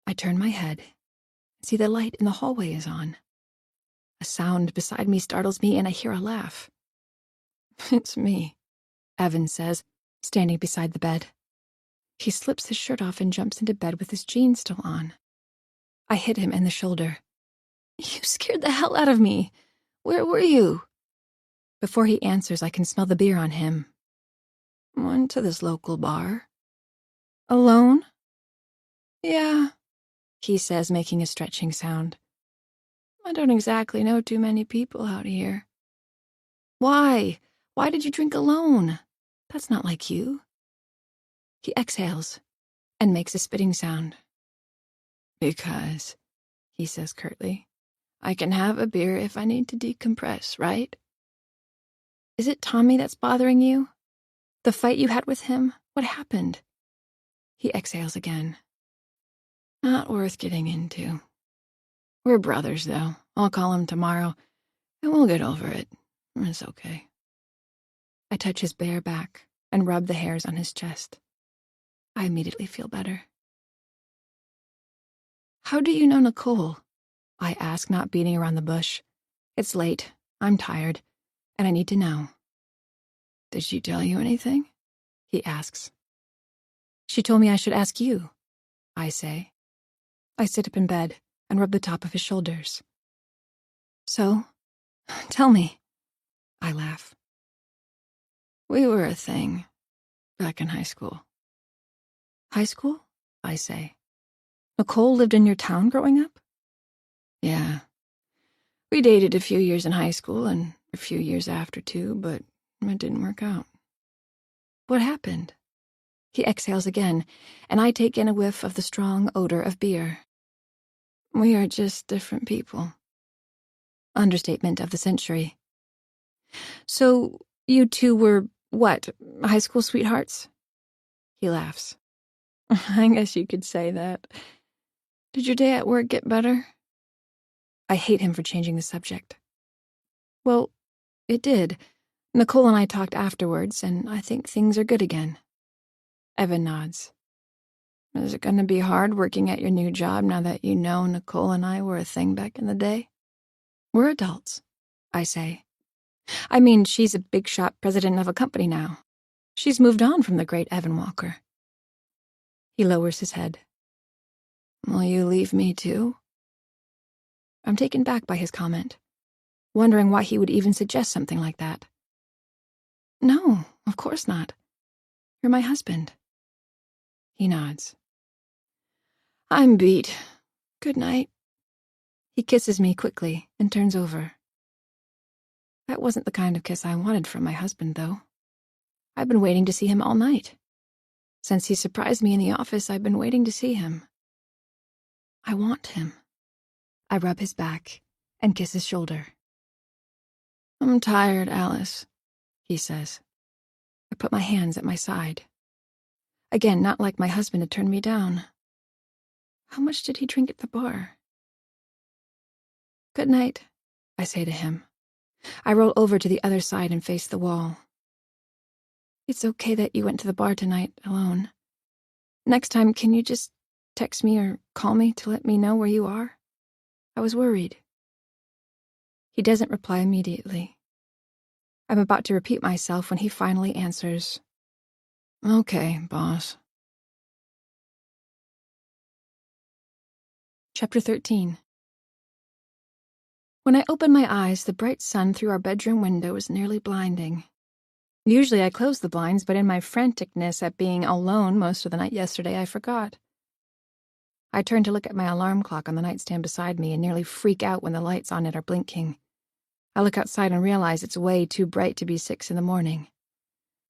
I turn my head and see the light in the hallway is on. A sound beside me startles me and I hear a laugh. "It's me," Evan says, standing beside the bed. He slips his shirt off and jumps into bed with his jeans still on. I hit him in the shoulder. You scared the hell out of me. Where were you? Before he answers, I can smell the beer on him. Went to this local bar. Alone? Yeah, he says, making a stretching sound. I don't exactly know too many people out here. Why? Why did you drink alone? That's not like you. He exhales and makes a spitting sound. Because, he says curtly, I can have a beer if I need to decompress, right? Is it Tommy that's bothering you? The fight you had with him? What happened? He exhales again. Not worth getting into. We're brothers, though. I'll call him tomorrow, and we'll get over it. It's okay. I touch his bare back and rub the hairs on his chest. I immediately feel better. How do you know Nicole? I ask, not beating around the bush. It's late, I'm tired, and I need to know. Did she tell you anything? He asks. She told me I should ask you, I say. I sit up in bed and rub the top of his shoulders. So, tell me. I laugh. We were a thing back in high school. High school? I say. Nicole lived in your town growing up? Yeah. We dated a few years in high school and a few years after too, but it didn't work out. What happened? He exhales again, and I take in a whiff of the strong odor of beer. We are just different people. Understatement of the century. So, you two were, what, high school sweethearts? He laughs. I guess you could say that. Did your day at work get better? I hate him for changing the subject. Well, it did. Nicole and I talked afterwards, and I think things are good again. Evan nods. Is it going to be hard working at your new job now that you know Nicole and I were a thing back in the day? We're adults, I say. I mean, she's a big shot president of a company now. She's moved on from the great Evan Walker. He lowers his head. Will you leave me too? I'm taken back by his comment, wondering why he would even suggest something like that. No, of course not. You're my husband. He nods. I'm beat. Good night. He kisses me quickly and turns over. That wasn't the kind of kiss I wanted from my husband, though. I've been waiting to see him all night. Since he surprised me in the office, I've been waiting to see him. I want him. I rub his back and kiss his shoulder. I'm tired, Alice, he says. I put my hands at my side. Again, not like my husband had turned me down. How much did he drink at the bar? Good night, I say to him. I roll over to the other side and face the wall. It's okay that you went to the bar tonight alone. Next time, can you just text me or call me to let me know where you are? I was worried. He doesn't reply immediately. I'm about to repeat myself when he finally answers. Okay, boss. Chapter 13. When I open my eyes, the bright sun through our bedroom window is nearly blinding. Usually I close the blinds, but in my franticness at being alone most of the night yesterday, I forgot. I turn to look at my alarm clock on the nightstand beside me and nearly freak out when the lights on it are blinking. I look outside and realize it's way too bright to be 6 a.m.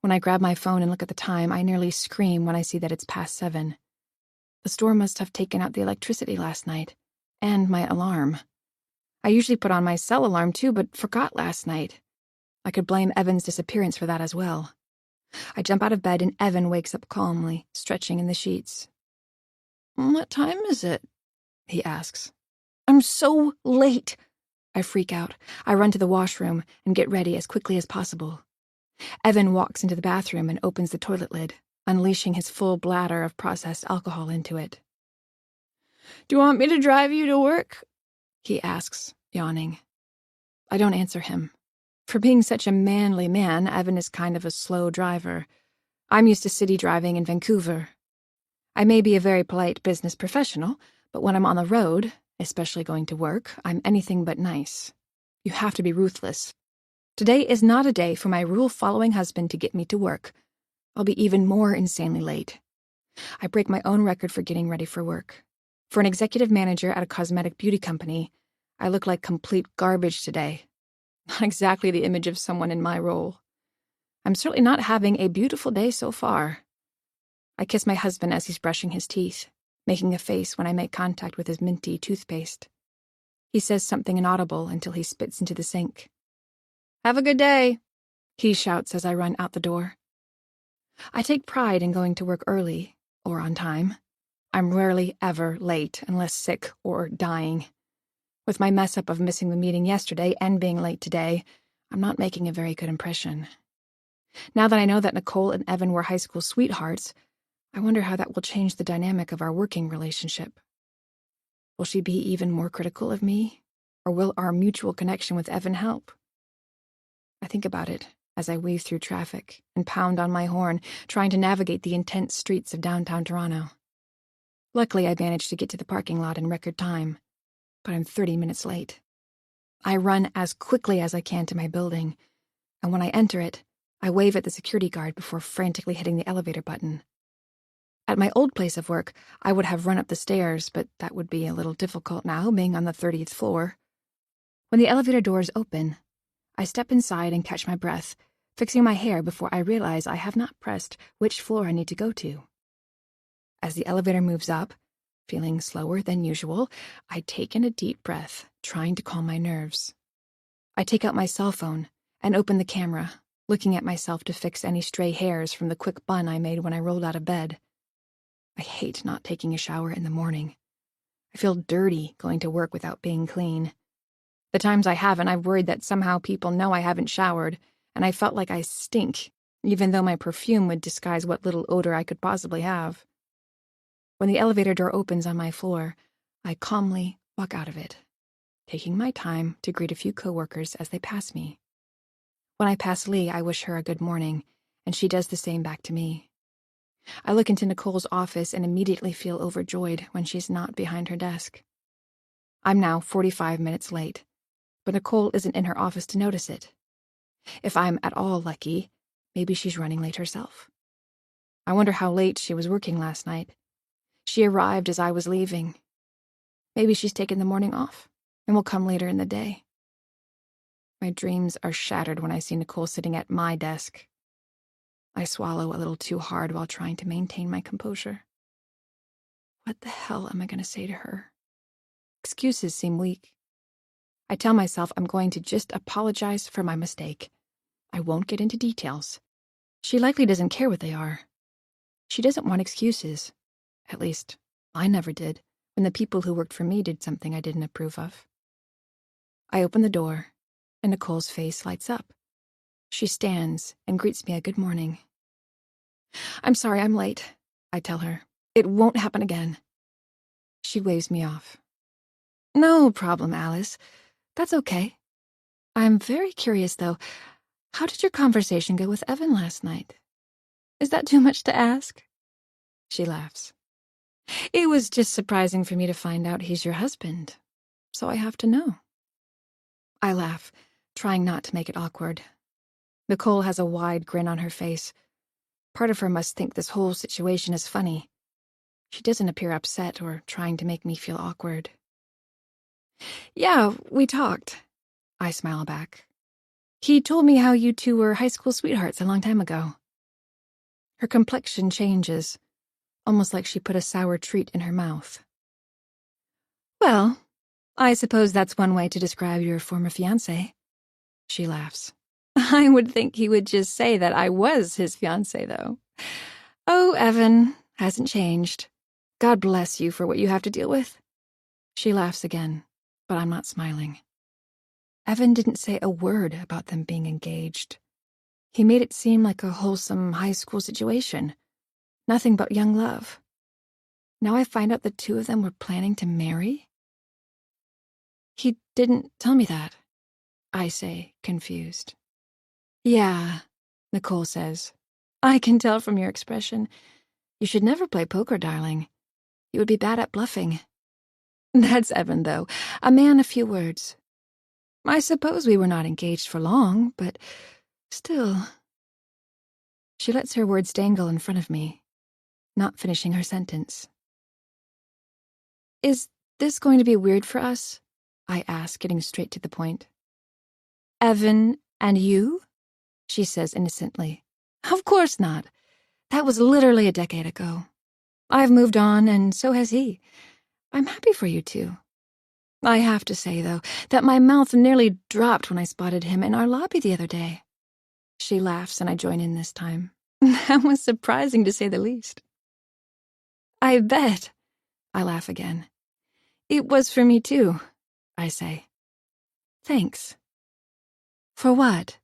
When I grab my phone and look at the time, I nearly scream when I see that it's past 7. The store must have taken out the electricity last night, and my alarm. I usually put on my cell alarm too, but forgot last night. I could blame Evan's disappearance for that as well. I jump out of bed and Evan wakes up calmly, stretching in the sheets. What time is it? He asks. I'm so late. I freak out. I run to the washroom and get ready as quickly as possible. Evan walks into the bathroom and opens the toilet lid, unleashing his full bladder of processed alcohol into it. Do you want me to drive you to work? He asks, yawning. I don't answer him. For being such a manly man, Evan is kind of a slow driver. I'm used to city driving in Vancouver. I may be a very polite business professional, but when I'm on the road, especially going to work. I'm anything but nice. You have to be ruthless. Today is not a day for my rule-following husband to get me to work. I'll be even more insanely late. I break my own record for getting ready for work. For an executive manager at a cosmetic beauty company, I look like complete garbage today. Not exactly the image of someone in my role. I'm certainly not having a beautiful day so far. I kiss my husband as he's brushing his teeth, making a face when I make contact with his minty toothpaste. He says something inaudible until he spits into the sink. "Have a good day," he shouts as I run out the door. I take pride in going to work early, or on time. I'm rarely ever late unless sick or dying. With my mess up of missing the meeting yesterday and being late today, I'm not making a very good impression. Now that I know that Nicole and Evan were high school sweethearts, I wonder how that will change the dynamic of our working relationship. Will she be even more critical of me, or will our mutual connection with Evan help? I think about it as I weave through traffic and pound on my horn, trying to navigate the intense streets of downtown Toronto. Luckily, I managed to get to the parking lot in record time, but I'm 30 minutes late. I run as quickly as I can to my building, and when I enter it, I wave at the security guard before frantically hitting the elevator button. At my old place of work, I would have run up the stairs, but that would be a little difficult now, being on the 30th floor. When the elevator doors open, I step inside and catch my breath, fixing my hair before I realize I have not pressed which floor I need to go to. As the elevator moves up, feeling slower than usual, I take in a deep breath, trying to calm my nerves. I take out my cell phone and open the camera, looking at myself to fix any stray hairs from the quick bun I made when I rolled out of bed. I hate not taking a shower in the morning. I feel dirty going to work without being clean. The times I haven't, I've worried that somehow people know I haven't showered, and I felt like I stink, even though my perfume would disguise what little odor I could possibly have. When the elevator door opens on my floor, I calmly walk out of it, taking my time to greet a few coworkers as they pass me. When I pass Lee, I wish her a good morning, and she does the same back to me. I look into Nicole's office and immediately feel overjoyed when she's not behind her desk. I'm now 45 minutes late, but Nicole isn't in her office to notice it. If I'm at all lucky, maybe she's running late herself. I wonder how late she was working last night. She arrived as I was leaving. Maybe she's taken the morning off and will come later in the day. My dreams are shattered when I see Nicole sitting at my desk. I swallow a little too hard while trying to maintain my composure. What the hell am I going to say to her? Excuses seem weak. I tell myself I'm going to just apologize for my mistake. I won't get into details. She likely doesn't care what they are. She doesn't want excuses. At least, I never did when the people who worked for me did something I didn't approve of. I open the door, and Nicole's face lights up. She stands and greets me a good morning. "I'm sorry I'm late," I tell her. "It won't happen again." She waves me off. "No problem, Alice. That's okay. I'm very curious, though. How did your conversation go with Evan last night? Is that too much to ask?" She laughs. "It was just surprising for me to find out he's your husband, so I have to know." I laugh, trying not to make it awkward. Nicole has a wide grin on her face. Part of her must think this whole situation is funny. She doesn't appear upset or trying to make me feel awkward. "Yeah, we talked," I smile back. "He told me how you two were high school sweethearts a long time ago." Her complexion changes, almost like she put a sour treat in her mouth. "Well, I suppose that's one way to describe your former fiancé." She laughs. "I would think he would just say that I was his fiancé, though. Oh, Evan hasn't changed. God bless you for what you have to deal with." She laughs again, but I'm not smiling. Evan didn't say a word about them being engaged. He made it seem like a wholesome high school situation. Nothing but young love. Now I find out the two of them were planning to marry? "He didn't tell me that," I say, confused. "Yeah," Nicole says. "I can tell from your expression. You should never play poker, darling. You would be bad at bluffing." That's Evan, though. A man of few words. I suppose we were not engaged for long, but still. She lets her words dangle in front of me, not finishing her sentence. Is this going to be weird for us? I ask, getting straight to the point. Evan and you? She says innocently. Of course not. That was literally a decade ago. I've moved on, and so has he. I'm happy for you two. I have to say, though, that my mouth nearly dropped when I spotted him in our lobby the other day. She laughs, and I join in this time. That was surprising, to say the least. I bet. I laugh again. It was for me, too, I say. Thanks. For what?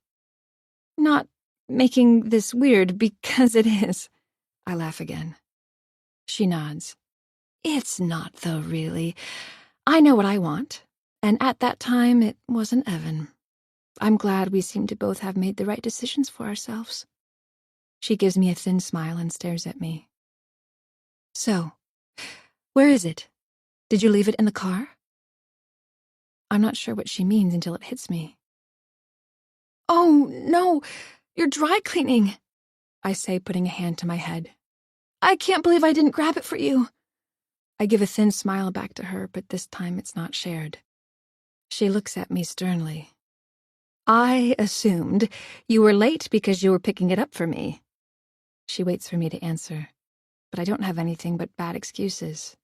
Not making this weird, because it is. I laugh again. She nods. It's not, though, really. I know what I want, and at that time it wasn't Evan. I'm glad we seem to both have made the right decisions for ourselves. She gives me a thin smile and stares at me. So, where is it? Did you leave it in the car? I'm not sure what she means until it hits me. Oh, no, you're dry cleaning, I say, putting a hand to my head. I can't believe I didn't grab it for you. I give a thin smile back to her, but this time it's not shared. She looks at me sternly. I assumed you were late because you were picking it up for me. She waits for me to answer, but I don't have anything but bad excuses.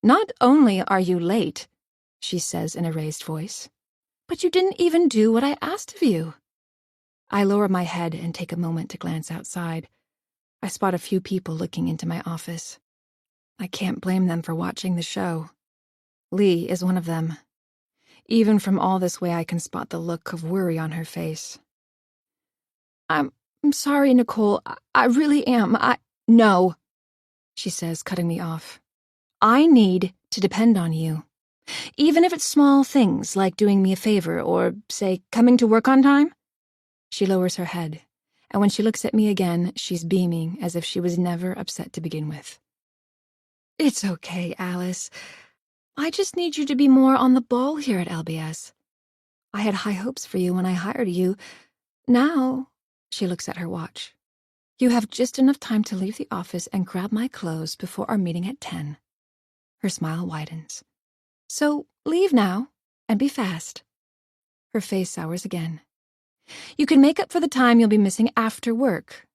Not only are you late, she says in a raised voice, but you didn't even do what I asked of you. I lower my head and take a moment to glance outside. I spot a few people looking into my office. I can't blame them for watching the show. Lee is one of them. Even from all this way, I can spot the look of worry on her face. I'm sorry, Nicole. I really am. No, she says, cutting me off. I need to depend on you. Even if it's small things like doing me a favor or, say, coming to work on time. She lowers her head, and when she looks at me again, she's beaming as if she was never upset to begin with. It's okay, Alice. I just need you to be more on the ball here at LBS. I had high hopes for you when I hired you. Now, she looks at her watch. You have just enough time to leave the office and grab my clothes before our meeting at 10. Her smile widens. So leave now, and be fast. Her face sours again. You can make up for the time you'll be missing after work.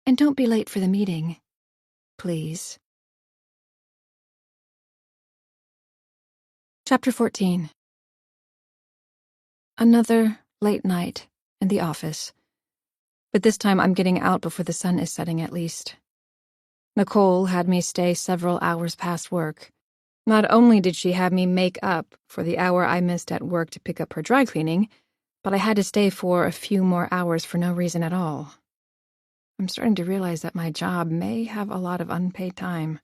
And don't be late for the meeting. Please. Chapter 14. Another late night in the office. But this time I'm getting out before the sun is setting at least. Nicole had me stay several hours past work. Not only did she have me make up for the hour I missed at work to pick up her dry cleaning, but I had to stay for a few more hours for no reason at all. I'm starting to realize that my job may have a lot of unpaid time.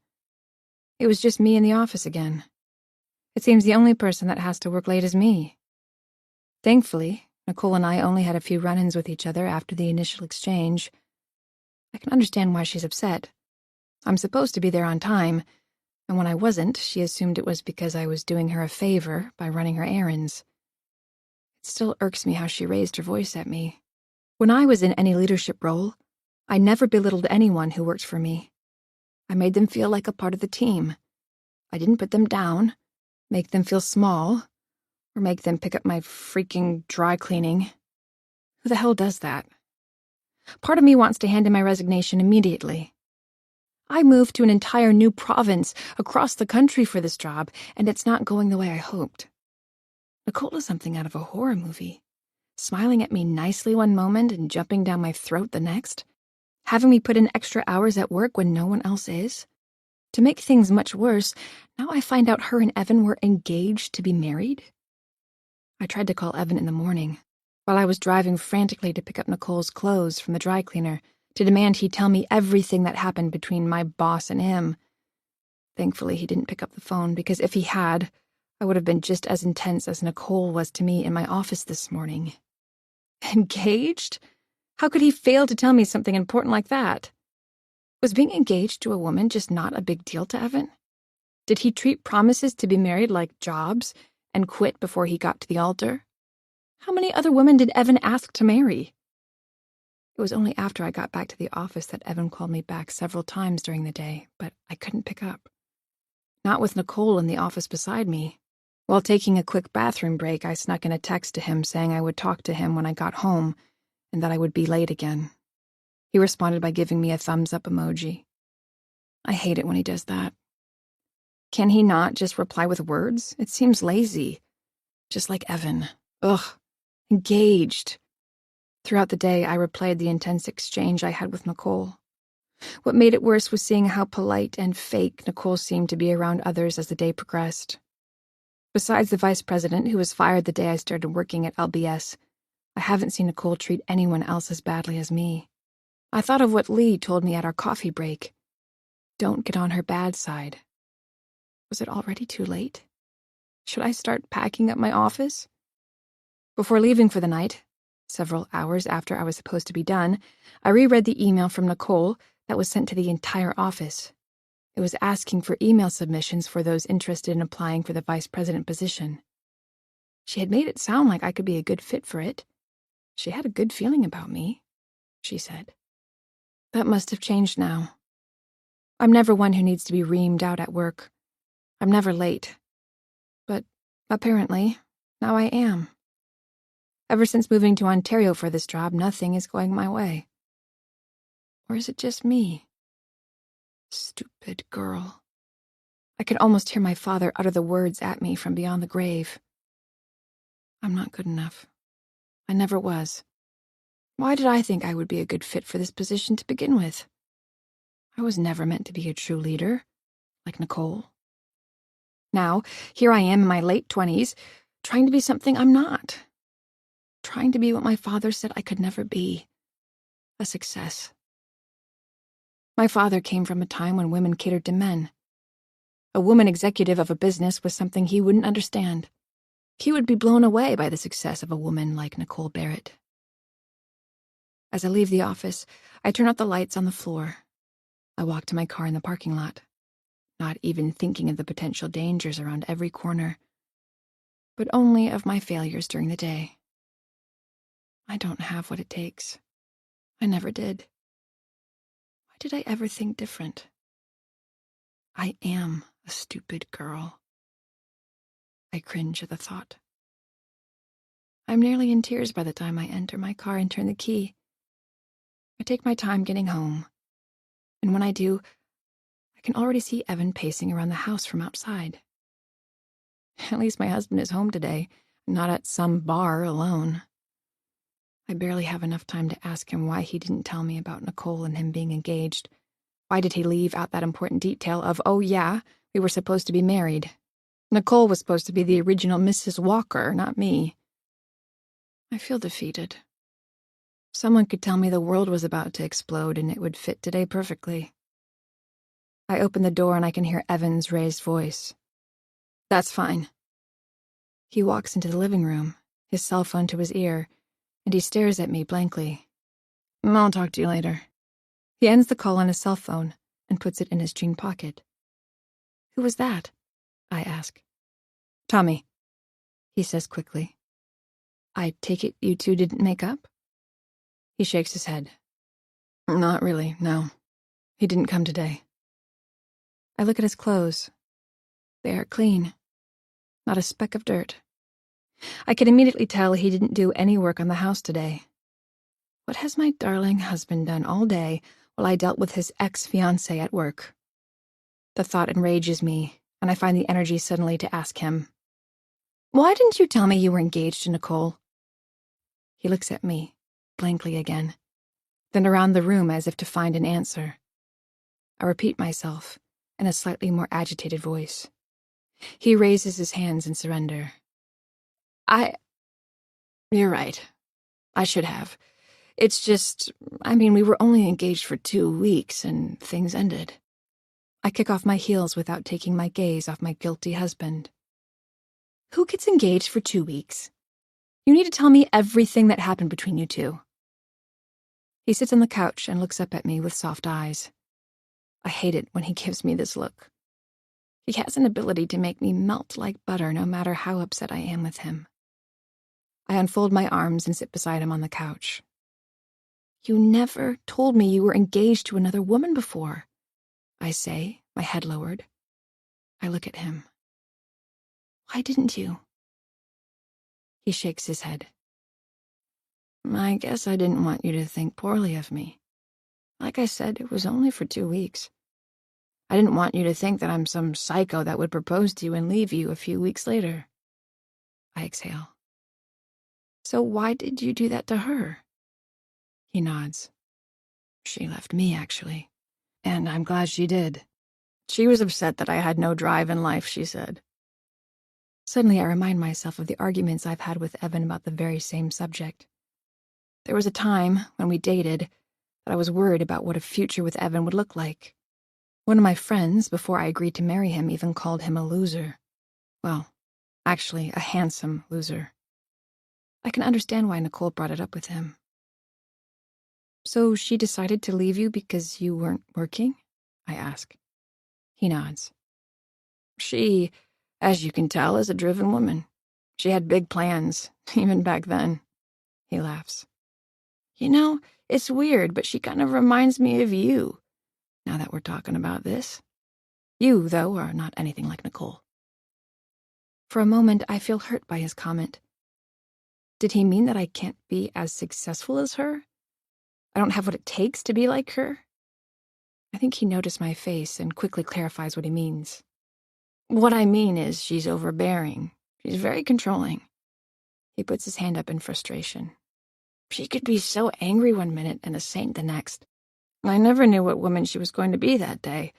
It was just me in the office again. It seems the only person that has to work late is me. Thankfully, Nicole and I only had a few run-ins with each other after the initial exchange. I can understand why she's upset. I'm supposed to be there on time, and when I wasn't, she assumed it was because I was doing her a favor by running her errands. It still irks me how she raised her voice at me. When I was in any leadership role, I never belittled anyone who worked for me. I made them feel like a part of the team. I didn't put them down, make them feel small, or make them pick up my freaking dry cleaning. Who the hell does that? Part of me wants to hand in my resignation immediately. I moved to an entire new province across the country for this job, and it's not going the way I hoped. Nicole is something out of a horror movie, smiling at me nicely one moment and jumping down my throat the next, having me put in extra hours at work when no one else is. To make things much worse, now I find out her and Evan were engaged to be married. I tried to call Evan in the morning, while I was driving frantically to pick up Nicole's clothes from the dry cleaner, to demand he tell me everything that happened between my boss and him. Thankfully, he didn't pick up the phone, because if he had, I would have been just as intense as Nicole was to me in my office this morning. Engaged? How could he fail to tell me something important like that? Was being engaged to a woman just not a big deal to Evan? Did he treat promises to be married like jobs and quit before he got to the altar? How many other women did Evan ask to marry? It was only after I got back to the office that Evan called me back several times during the day, but I couldn't pick up. Not with Nicole in the office beside me. While taking a quick bathroom break, I snuck in a text to him saying I would talk to him when I got home and that I would be late again. He responded by giving me a thumbs-up emoji. I hate it when he does that. Can he not just reply with words? It seems lazy. Just like Evan. Ugh. Engaged. Throughout the day, I replayed the intense exchange I had with Nicole. What made it worse was seeing how polite and fake Nicole seemed to be around others as the day progressed. Besides the vice president, who was fired the day I started working at LBS, I haven't seen Nicole treat anyone else as badly as me. I thought of what Lee told me at our coffee break. Don't get on her bad side. Was it already too late? Should I start packing up my office? Before leaving for the night, several hours after I was supposed to be done, I reread the email from Nicole that was sent to the entire office. It was asking for email submissions for those interested in applying for the vice president position. She had made it sound like I could be a good fit for it. She had a good feeling about me, she said. That must have changed now. I'm never one who needs to be reamed out at work. I'm never late. But apparently, now I am. Ever since moving to Ontario for this job, nothing is going my way. Or is it just me? Stupid girl. I could almost hear my father utter the words at me from beyond the grave. I'm not good enough. I never was. Why did I think I would be a good fit for this position to begin with? I was never meant to be a true leader, like Nicole. Now, here I am in my late 20s, trying to be something I'm not. Trying to be what my father said I could never be. A success. My father came from a time when women catered to men. A woman executive of a business was something he wouldn't understand. He would be blown away by the success of a woman like Nicole Barrett. As I leave the office, I turn out the lights on the floor. I walk to my car in the parking lot, not even thinking of the potential dangers around every corner, but only of my failures during the day. I don't have what it takes. I never did. Why did I ever think different? I am a stupid girl. I cringe at the thought. I'm nearly in tears by the time I enter my car and turn the key. I take my time getting home, and when I do, I can already see Evan pacing around the house from outside. At least my husband is home today, not at some bar alone. I barely have enough time to ask him why he didn't tell me about Nicole and him being engaged. Why did he leave out that important detail of, oh yeah, we were supposed to be married? Nicole was supposed to be the original Mrs. Walker, not me. I feel defeated. Someone could tell me the world was about to explode and it would fit today perfectly. I open the door and I can hear Evan's raised voice. That's fine. He walks into the living room, his cell phone to his ear, and he stares at me blankly. I'll talk to you later. He ends the call on his cell phone and puts it in his jean pocket. Who was that? I ask. Tommy, he says quickly. I take it you two didn't make up? He shakes his head. Not really, no. He didn't come today. I look at his clothes. They are clean. Not a speck of dirt. I can immediately tell he didn't do any work on the house today. What has my darling husband done all day while I dealt with his ex-fiancée at work? The thought enrages me, and I find the energy suddenly to ask him, why didn't you tell me you were engaged to Nicole? He looks at me, blankly again, then around the room as if to find an answer. I repeat myself in a slightly more agitated voice. He raises his hands in surrender. You're right. I should have. It's just, we were only engaged for 2 weeks and things ended. I kick off my heels without taking my gaze off my guilty husband. Who gets engaged for 2 weeks? You need to tell me everything that happened between you two. He sits on the couch and looks up at me with soft eyes. I hate it when he gives me this look. He has an ability to make me melt like butter no matter how upset I am with him. I unfold my arms and sit beside him on the couch. You never told me you were engaged to another woman before, I say, my head lowered. I look at him. Why didn't you? He shakes his head. I guess I didn't want you to think poorly of me. Like I said, it was only for 2 weeks. I didn't want you to think that I'm some psycho that would propose to you and leave you a few weeks later. I exhale. So why did you do that to her? He nods. She left me, actually. And I'm glad she did. She was upset that I had no drive in life, she said. Suddenly I remind myself of the arguments I've had with Evan about the very same subject. There was a time, when we dated, that I was worried about what a future with Evan would look like. One of my friends, before I agreed to marry him, even called him a loser. Well, actually, a handsome loser. I can understand why Nicole brought it up with him. So she decided to leave you because you weren't working? I ask. He nods. She, as you can tell, is a driven woman. She had big plans, even back then. He laughs. You know, it's weird, but she kind of reminds me of you, now that we're talking about this. You, though, are not anything like Nicole. For a moment, I feel hurt by his comment. Did he mean that I can't be as successful as her? I don't have what it takes to be like her? I think he noticed my face and quickly clarifies what he means. What I mean is she's overbearing. She's very controlling. He puts his hand up in frustration. She could be so angry one minute and a saint the next. I never knew what woman she was going to be that day.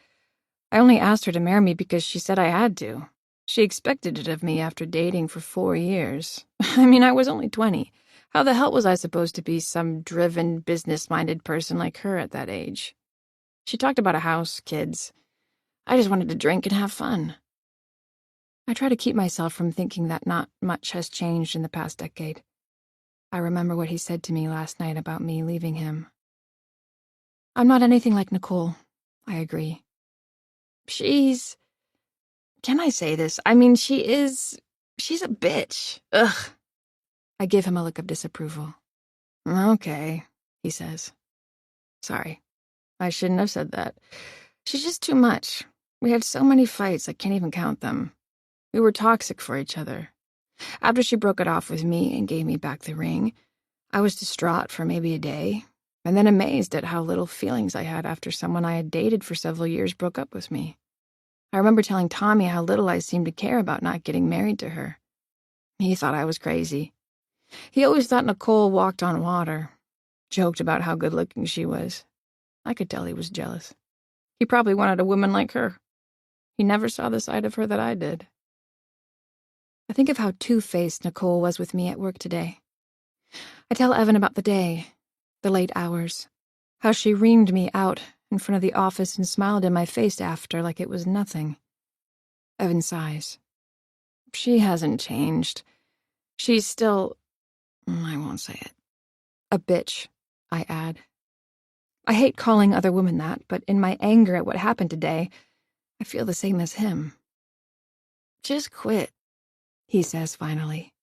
I only asked her to marry me because she said I had to. She expected it of me after dating for 4 years. I mean, I was only 20. How the hell was I supposed to be some driven, business-minded person like her at that age? She talked about a house, kids. I just wanted to drink and have fun. I try to keep myself from thinking that not much has changed in the past decade. I remember what he said to me last night about me leaving him. I'm not anything like Nicole, I agree. Can I say this? I mean, she's a bitch. Ugh. I give him a look of disapproval. Okay, he says. Sorry, I shouldn't have said that. She's just too much. We had so many fights, I can't even count them. We were toxic for each other. After she broke it off with me and gave me back the ring, I was distraught for maybe a day, and then amazed at how little feelings I had after someone I had dated for several years broke up with me. I remember telling Tommy how little I seemed to care about not getting married to her. He thought I was crazy. He always thought Nicole walked on water, joked about how good-looking she was. I could tell he was jealous. He probably wanted a woman like her. He never saw the side of her that I did. I think of how two-faced Nicole was with me at work today. I tell Evan about the day, the late hours, how she reamed me out in front of the office and smiled in my face after like it was nothing. Evan sighs. She hasn't changed. She's still... I won't say it. A bitch, I add. I hate calling other women that, but in my anger at what happened today, I feel the same as him. Just quit, he says finally.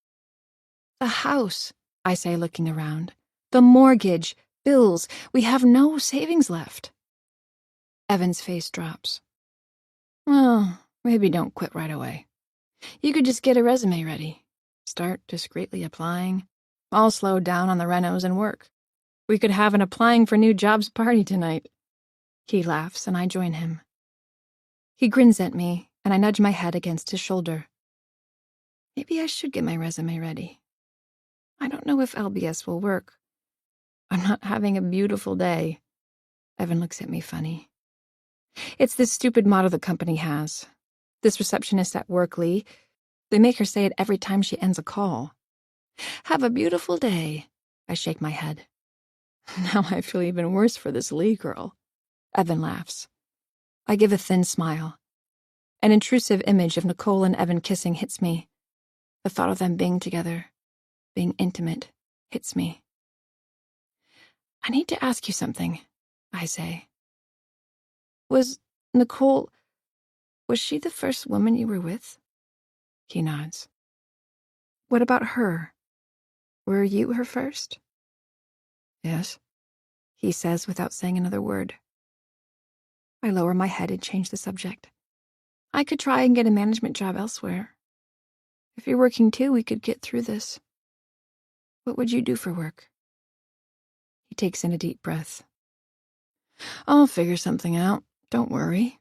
The house, I say looking around. The mortgage, bills, we have no savings left. Evan's face drops. Well, maybe don't quit right away. You could just get a resume ready. Start discreetly applying. I'll slow down on the renos and work. We could have an applying for new jobs party tonight. He laughs and I join him. He grins at me and I nudge my head against his shoulder. Maybe I should get my resume ready. I don't know if LBS will work. I'm not having a beautiful day. Evan looks at me funny. It's this stupid motto the company has. This receptionist at work, Lee, they make her say it every time she ends a call. Have a beautiful day. I shake my head. Now I feel even worse for this Lee girl. Evan laughs. I give a thin smile. An intrusive image of Nicole and Evan kissing hits me. The thought of them being together, being intimate, hits me. I need to ask you something, I say. Was Nicole... Was she the first woman you were with? He nods. What about her? Were you her first? Yes, he says without saying another word. I lower my head and change the subject. I could try and get a management job elsewhere. If you're working too, we could get through this. What would you do for work? He takes in a deep breath. I'll figure something out. Don't worry.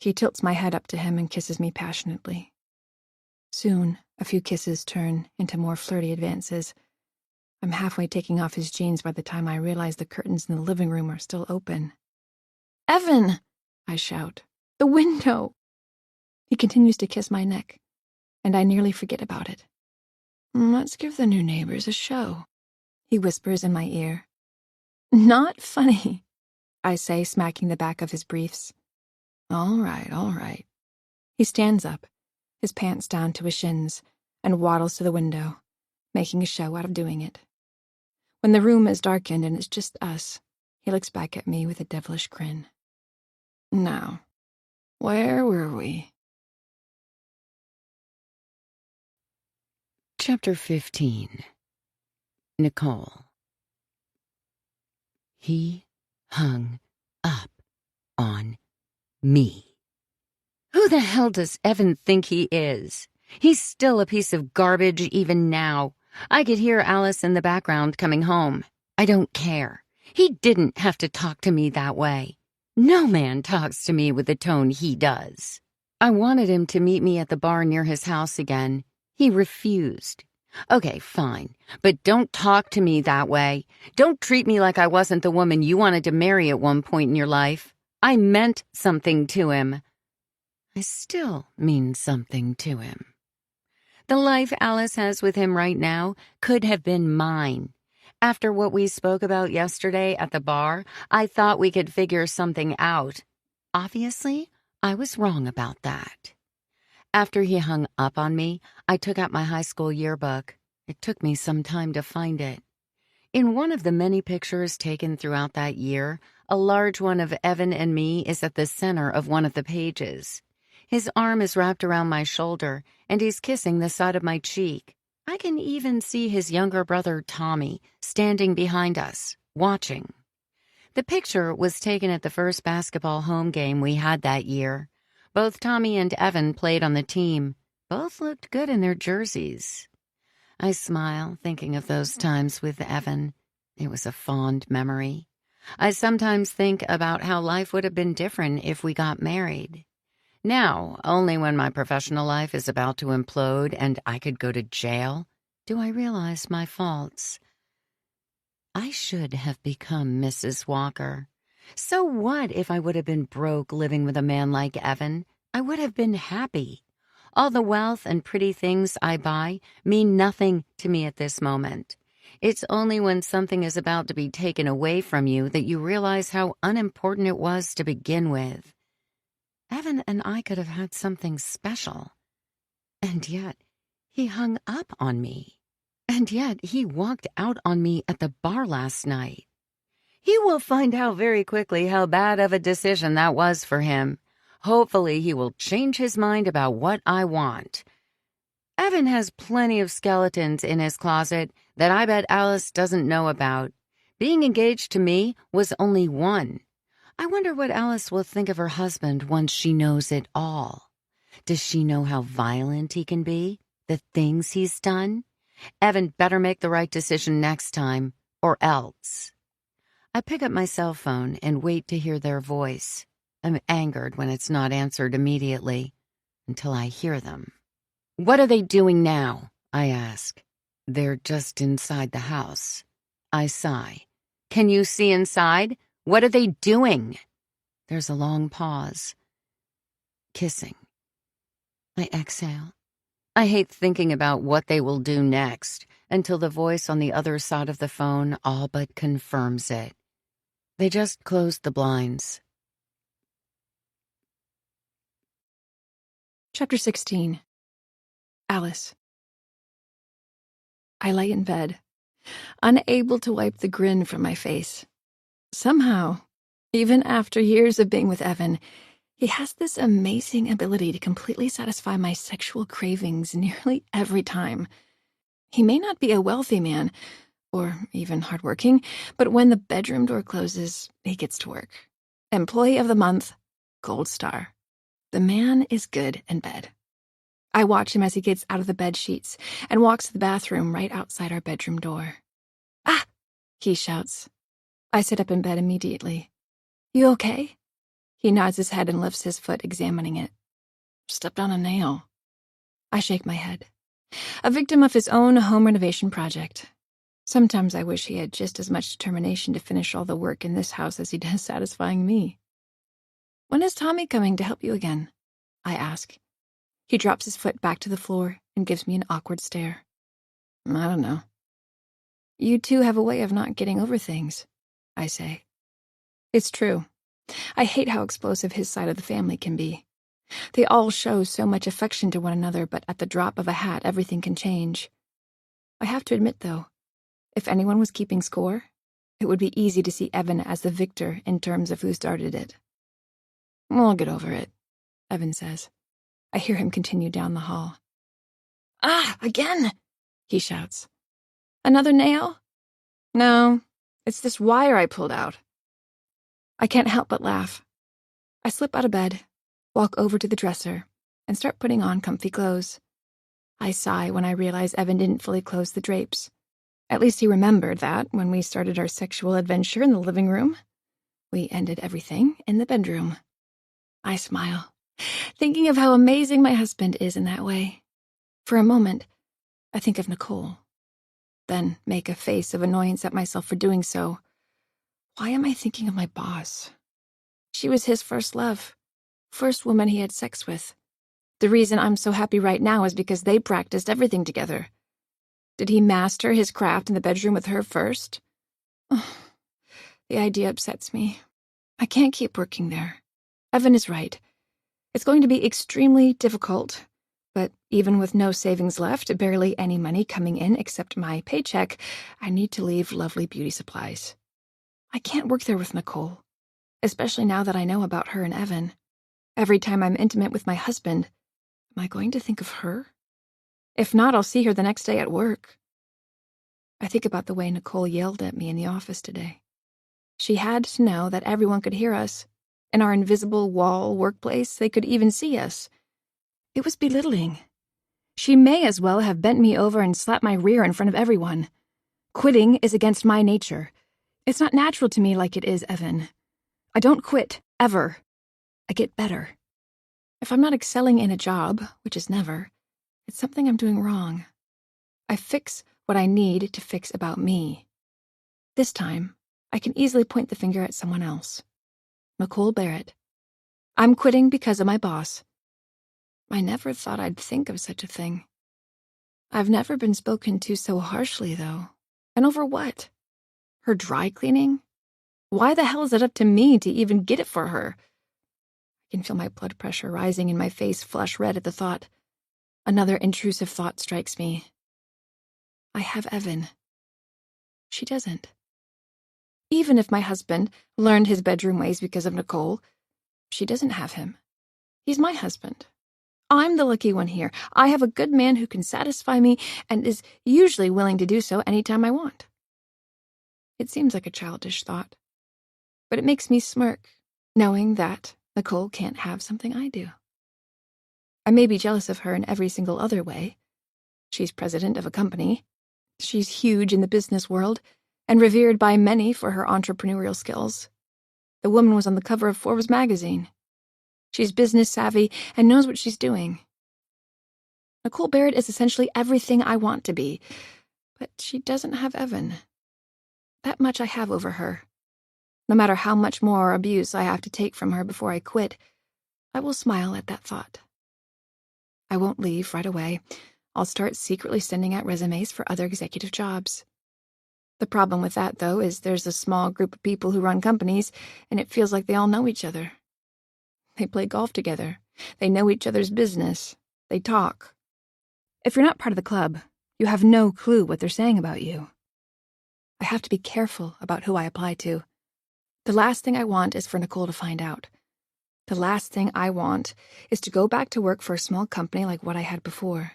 He tilts my head up to him and kisses me passionately. Soon, a few kisses turn into more flirty advances. I'm halfway taking off his jeans by the time I realize the curtains in the living room are still open. Evan! I shout. The window! He continues to kiss my neck, and I nearly forget about it. Let's give the new neighbors a show, he whispers in my ear. Not funny, I say, smacking the back of his briefs. All right. He stands up, his pants down to his shins, and waddles to the window, making a show out of doing it. When the room is darkened and it's just us, he looks back at me with a devilish grin. Now, where were we? Chapter 15. Nicole. He hung up on me. Who the hell does Evan think he is? He's still a piece of garbage even now. I could hear Alice in the background coming home. I don't care. He didn't have to talk to me that way. No man talks to me with the tone he does. I wanted him to meet me at the bar near his house again. He refused. Okay, fine, but don't talk to me that way. Don't treat me like I wasn't the woman you wanted to marry at one point in your life. I meant something to him. I still mean something to him. The life Alice has with him right now could have been mine. After what we spoke about yesterday at the bar, I thought we could figure something out. Obviously, I was wrong about that. After he hung up on me, I took out my high school yearbook. It took me some time to find it. In one of the many pictures taken throughout that year, a large one of Evan and me is at the center of one of the pages. His arm is wrapped around my shoulder, and he's kissing the side of my cheek. I can even see his younger brother, Tommy, standing behind us, watching. The picture was taken at the first basketball home game we had that year. Both Tommy and Evan played on the team. Both looked good in their jerseys. I smile, thinking of those times with Evan. It was a fond memory. I sometimes think about how life would have been different if we got married. Now, only when my professional life is about to implode and I could go to jail, do I realize my faults. I should have become Mrs. Walker. So what if I would have been broke living with a man like Evan? I would have been happy. All the wealth and pretty things I buy mean nothing to me at this moment. It's only when something is about to be taken away from you that you realize how unimportant it was to begin with. Evan and I could have had something special. And yet, he hung up on me. And yet, he walked out on me at the bar last night. He will find out very quickly how bad of a decision that was for him. Hopefully, he will change his mind about what I want. Evan has plenty of skeletons in his closet that I bet Alice doesn't know about. Being engaged to me was only one. I wonder what Alice will think of her husband once she knows it all. Does she know how violent he can be? The things he's done? Evan better make the right decision next time, or else. I pick up my cell phone and wait to hear their voice. I'm angered when it's not answered immediately, until I hear them. What are they doing now? I ask. They're just inside the house. I sigh. Can you see inside? What are they doing? There's a long pause. Kissing. I exhale. I hate thinking about what they will do next until the voice on the other side of the phone all but confirms it. They just closed the blinds. Chapter 16. Alice. I lay in bed, unable to wipe the grin from my face. Somehow, even after years of being with Evan, He has this amazing ability to completely satisfy my sexual cravings nearly every time. He may not be a wealthy man, or even hardworking, but when the bedroom door closes, he gets to work. Employee of the month, gold star. The man is good in bed. I watch him as he gets out of the bed sheets and walks to the bathroom right outside our bedroom door. "Ah!" he shouts. I sit up in bed immediately. "You okay?" He nods his head and lifts his foot, examining it. "Stepped on a nail." I shake my head. A victim of his own home renovation project. Sometimes I wish he had just as much determination to finish all the work in this house as he does satisfying me. "When is Tommy coming to help you again?" I ask. He drops his foot back to the floor and gives me an awkward stare. "I don't know." "You two have a way of not getting over things," I say. It's true. I hate how explosive his side of the family can be. They all show so much affection to one another, but at the drop of a hat, everything can change. I have to admit, though, if anyone was keeping score, it would be easy to see Evan as the victor in terms of who started it. "We'll get over it," Evan says. I hear him continue down the hall. "Ah, again!" he shouts. "Another nail?" "No, it's this wire I pulled out." I can't help but laugh. I slip out of bed, walk over to the dresser, and start putting on comfy clothes. I sigh when I realize Evan didn't fully close the drapes. At least he remembered that when we started our sexual adventure in the living room. We ended everything in the bedroom. I smile, thinking of how amazing my husband is in that way. For a moment, I think of Nicole, then make a face of annoyance at myself for doing so. Why am I thinking of my boss? She was his first love, first woman he had sex with. The reason I'm so happy right now is because they practiced everything together. Did he master his craft in the bedroom with her first? Oh, the idea upsets me. I can't keep working there. Evan is right. It's going to be extremely difficult, but even with no savings left, barely any money coming in except my paycheck, I need to leave lovely beauty supplies. I can't work there with Nicole, especially now that I know about her and Evan. Every time I'm intimate with my husband, am I going to think of her? If not, I'll see her the next day at work. I think about the way Nicole yelled at me in the office today. She had to know that everyone could hear us. In our invisible wall workplace, they could even see us. It was belittling. She may as well have bent me over and slapped my rear in front of everyone. Quitting is against my nature. It's not natural to me like it is Evan. I don't quit, ever. I get better. If I'm not excelling in a job, which is never, it's something I'm doing wrong. I fix what I need to fix about me. This time, I can easily point the finger at someone else. Nicole Barrett. I'm quitting because of my boss. I never thought I'd think of such a thing. I've never been spoken to so harshly, though. And over what? Her dry cleaning? Why the hell is it up to me to even get it for her? I can feel my blood pressure rising and my face flush red at the thought. Another intrusive thought strikes me. I have Evan. She doesn't. Even if my husband learned his bedroom ways because of Nicole, she doesn't have him. He's my husband. I'm the lucky one here. I have a good man who can satisfy me and is usually willing to do so anytime I want. It seems like a childish thought, but it makes me smirk, knowing that Nicole can't have something I do. I may be jealous of her in every single other way. She's president of a company. She's huge in the business world and revered by many for her entrepreneurial skills. The woman was on the cover of Forbes magazine. She's business savvy and knows what she's doing. Nicole Barrett is essentially everything I want to be, but she doesn't have Evan. That much I have over her. No matter how much more abuse I have to take from her before I quit, I will smile at that thought. I won't leave right away. I'll start secretly sending out resumes for other executive jobs. The problem with that, though, is there's a small group of people who run companies, and it feels like they all know each other. They play golf together. They know each other's business. They talk. If you're not part of the club, you have no clue what they're saying about you. I have to be careful about who I apply to. The last thing I want is for Nicole to find out. The last thing I want is to go back to work for a small company like what I had before.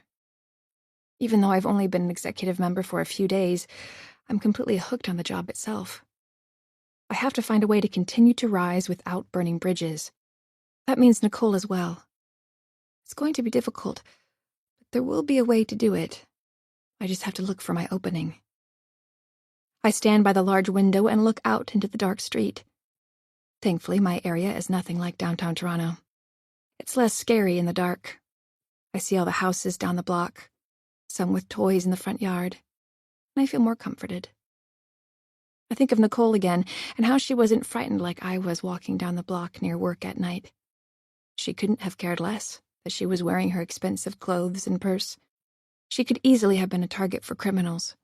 Even though I've only been an executive member for a few days, I'm completely hooked on the job itself. I have to find a way to continue to rise without burning bridges. That means Nicole as well. It's going to be difficult, but there will be a way to do it. I just have to look for my opening. I stand by the large window and look out into the dark street. Thankfully, my area is nothing like downtown Toronto. It's less scary in the dark. I see all the houses down the block, some with toys in the front yard, and I feel more comforted. I think of Nicole again and how she wasn't frightened like I was walking down the block near work at night. She couldn't have cared less that she was wearing her expensive clothes and purse. She could easily have been a target for criminals,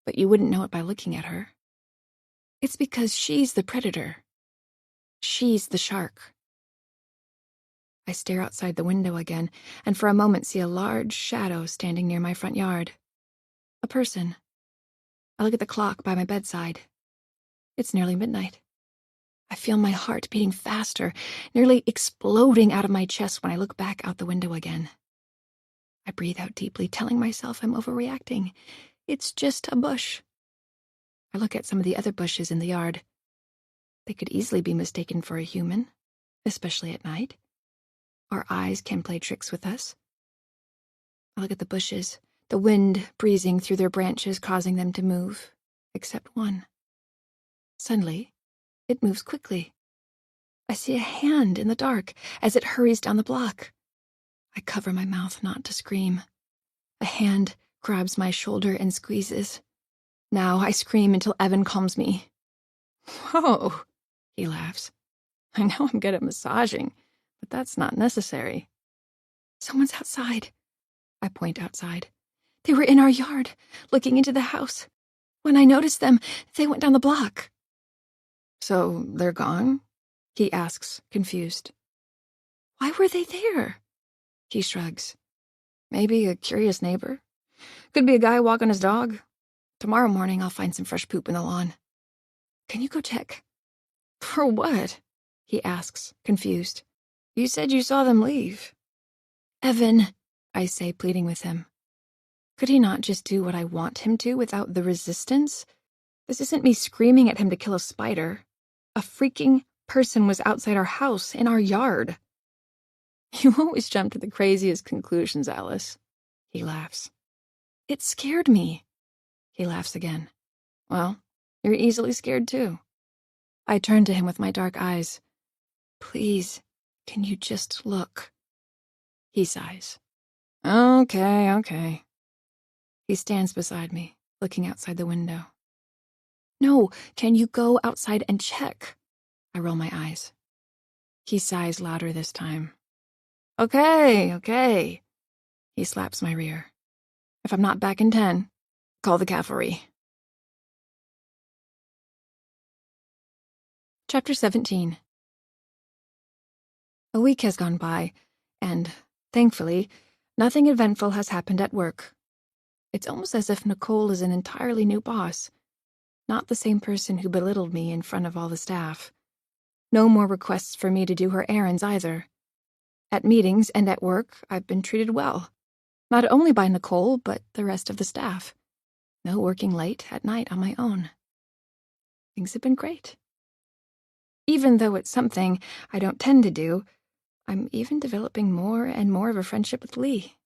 but you wouldn't know it by looking at her. It's because she's the predator. She's the shark. I stare outside the window again, and for a moment see a large shadow standing near my front yard. A person. I look at the clock by my bedside. It's nearly midnight. I feel my heart beating faster, nearly exploding out of my chest when I look back out the window again. I breathe out deeply, telling myself I'm overreacting. It's just a bush. I look at some of the other bushes in the yard. They could easily be mistaken for a human, especially at night. Our eyes can play tricks with us. I look at the bushes, the wind breezing through their branches, causing them to move, except one. Suddenly, it moves quickly. I see a hand in the dark as it hurries down the block. I cover my mouth not to scream. A hand grabs my shoulder and squeezes. Now I scream until Evan calms me. "Whoa," he laughs. "I know I'm good at massaging, but that's not necessary." "Someone's outside." I point outside. "They were in our yard, looking into the house. When I noticed them, they went down the block." "So they're gone?" he asks, confused. "Why were they there?" He shrugs. "Maybe a curious neighbor. Could be a guy walking his dog. Tomorrow morning I'll find some fresh poop in the lawn." "Can you go check?" "For what?" he asks, confused. "You said you saw them leave." "Evan," I say, pleading with him. Could he not just do what I want him to without the resistance? This isn't me screaming at him to kill a spider. A freaking person was outside our house, in our yard. "You always jump to the craziest conclusions, Alice," he laughs. "It scared me." He laughs again. "Well, you're easily scared too." I turn to him with my dark eyes. "Please, can you just look?" He sighs. Okay. He stands beside me, looking outside the window. "No, can you go outside and check?" I roll my eyes. He sighs louder this time. Okay. He slaps my rear. "If I'm not back in 10, call the cavalry." Chapter 17. A week has gone by, and, thankfully, nothing eventful has happened at work. It's almost as if Nicole is an entirely new boss, not the same person who belittled me in front of all the staff. No more requests for me to do her errands either. At meetings and at work, I've been treated well, not only by Nicole, but the rest of the staff. No working late at night on my own. Things have been great. Even though it's something I don't tend to do, I'm even developing more and more of a friendship with Lee.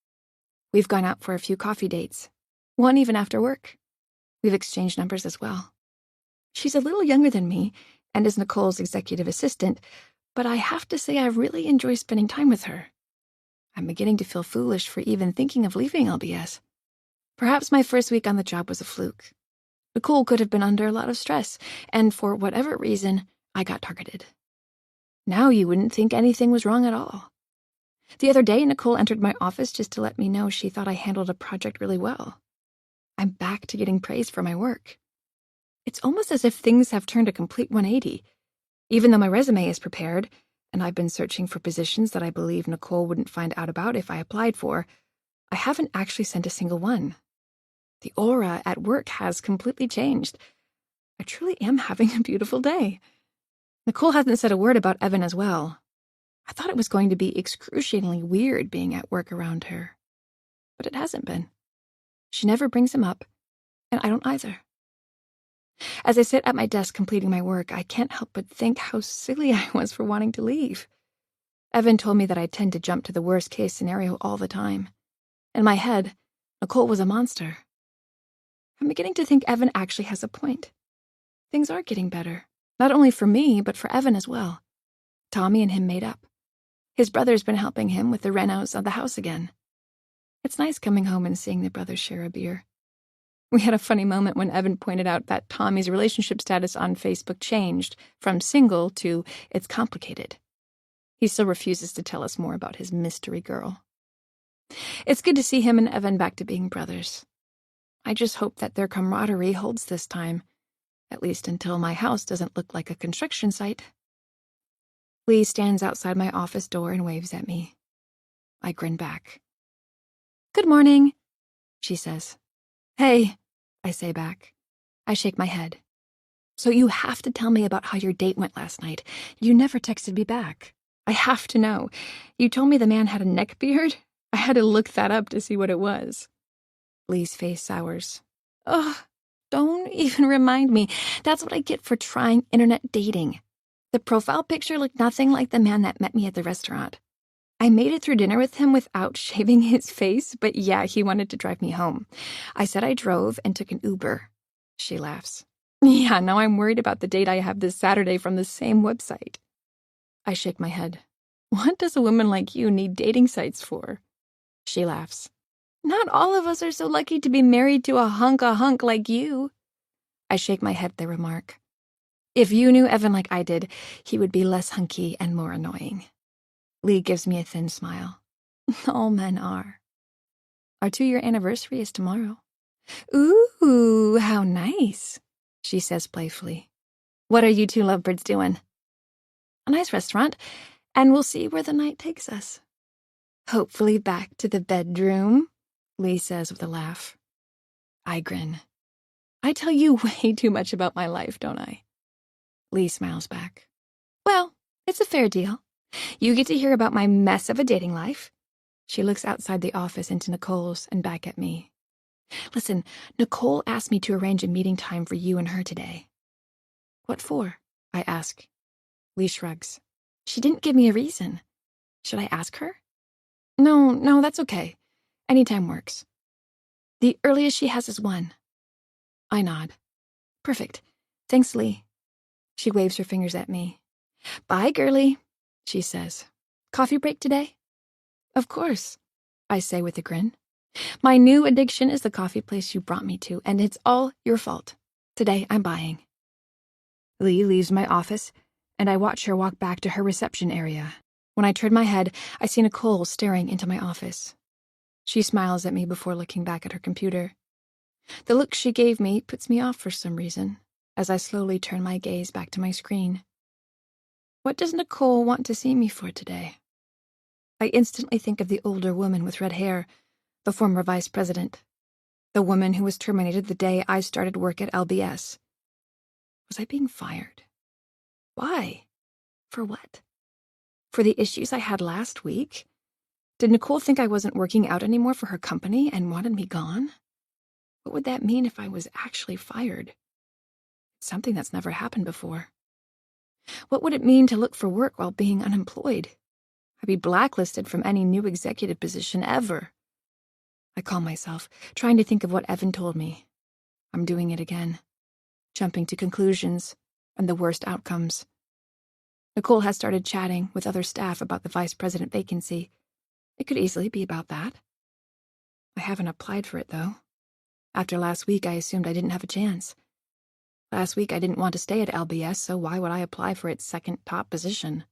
We've gone out for a few coffee dates, one even after work. We've exchanged numbers as well. She's a little younger than me and is Nicole's executive assistant, but I have to say I really enjoy spending time with her. I'm beginning to feel foolish for even thinking of leaving LBS. Perhaps my first week on the job was a fluke. Nicole could have been under a lot of stress, and for whatever reason, I got targeted. Now you wouldn't think anything was wrong at all. The other day, Nicole entered my office just to let me know she thought I handled a project really well. I'm back to getting praise for my work. It's almost as if things have turned a complete 180. Even though my resume is prepared, and I've been searching for positions that I believe Nicole wouldn't find out about if I applied for, I haven't actually sent a single one. The aura at work has completely changed. I truly am having a beautiful day. Nicole hasn't said a word about Evan as well. I thought it was going to be excruciatingly weird being at work around her. But it hasn't been. She never brings him up, and I don't either. As I sit at my desk completing my work, I can't help but think how silly I was for wanting to leave. Evan told me that I tend to jump to the worst-case scenario all the time. In my head, Nicole was a monster. I'm beginning to think Evan actually has a point. Things are getting better, not only for me, but for Evan as well. Tommy and him made up. His brother's been helping him with the renos of the house again. It's nice coming home and seeing the brothers share a beer. We had a funny moment when Evan pointed out that Tommy's relationship status on Facebook changed from single to it's complicated. He still refuses to tell us more about his mystery girl. It's good to see him and Evan back to being brothers. I just hope that their camaraderie holds this time, at least until my house doesn't look like a construction site. Lee stands outside my office door and waves at me. I grin back. "Good morning," she says. "Hey," I say back. I shake my head. "So you have to tell me about how your date went last night. You never texted me back. I have to know. You told me the man had a neck beard? I had to look that up to see what it was." Lee's face sours. "Ugh, don't even remind me. That's what I get for trying internet dating. The profile picture looked nothing like the man that met me at the restaurant. I made it through dinner with him without shaving his face, but yeah, he wanted to drive me home. I said I drove and took an Uber." She laughs. "Yeah, now I'm worried about the date I have this Saturday from the same website." I shake my head. "What does a woman like you need dating sites for?" She laughs. "Not all of us are so lucky to be married to a hunk like you." I shake my head at the remark. If you knew Evan like I did, he would be less hunky and more annoying. Lee gives me a thin smile. All men are. Our 2-year anniversary is tomorrow. "Ooh, how nice," she says playfully. "What are you two lovebirds doing?" "A nice restaurant, and we'll see where the night takes us." "Hopefully back to the bedroom," Lee says with a laugh. I grin. I tell you way too much about my life, don't I? Lee smiles back. "Well, it's a fair deal. You get to hear about my mess of a dating life." She looks outside the office into Nicole's and back at me. "Listen, Nicole asked me to arrange a meeting time for you and her today." "What for?" I ask. Lee shrugs. "She didn't give me a reason. Should I ask her?" No, that's okay. Anytime works." "The earliest she has is 1. I nod. "Perfect. Thanks, Lee." She waves her fingers at me. "Bye, girlie," she says. "Coffee break today?" "Of course," I say with a grin. "My new addiction is the coffee place you brought me to, and it's all your fault. Today I'm buying." Lee leaves my office, and I watch her walk back to her reception area. When I turn my head, I see Nicole staring into my office. She smiles at me before looking back at her computer. The look she gave me puts me off for some reason, as I slowly turn my gaze back to my screen. What does Nicole want to see me for today? I instantly think of the older woman with red hair, the former vice president, the woman who was terminated the day I started work at LBS. Was I being fired? Why? For what? For the issues I had last week? Did Nicole think I wasn't working out anymore for her company and wanted me gone? What would that mean if I was actually fired? It's something that's never happened before. What would it mean to look for work while being unemployed? I'd be blacklisted from any new executive position ever. I call myself, trying to think of what Evan told me. I'm doing it again, jumping to conclusions and the worst outcomes. Nicole has started chatting with other staff about the vice president vacancy. It could easily be about that. I haven't applied for it, though. After last week, I assumed I didn't have a chance. Last week, I didn't want to stay at LBS, so why would I apply for its second top position?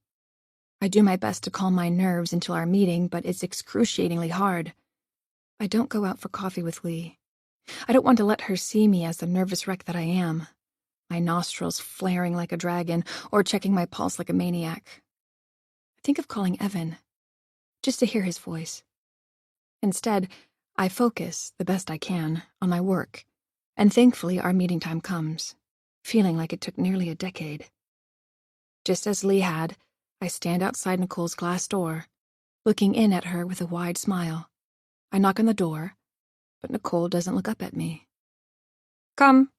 I do my best to calm my nerves until our meeting, but it's excruciatingly hard. I don't go out for coffee with Lee. I don't want to let her see me as the nervous wreck that I am, my nostrils flaring like a dragon or checking my pulse like a maniac. I think of calling Evan, just to hear his voice. Instead, I focus, the best I can, on my work, and thankfully our meeting time comes, feeling like it took nearly a decade. Just as Lee had, I stand outside Nicole's glass door, looking in at her with a wide smile. I knock on the door, but Nicole doesn't look up at me. "Come,"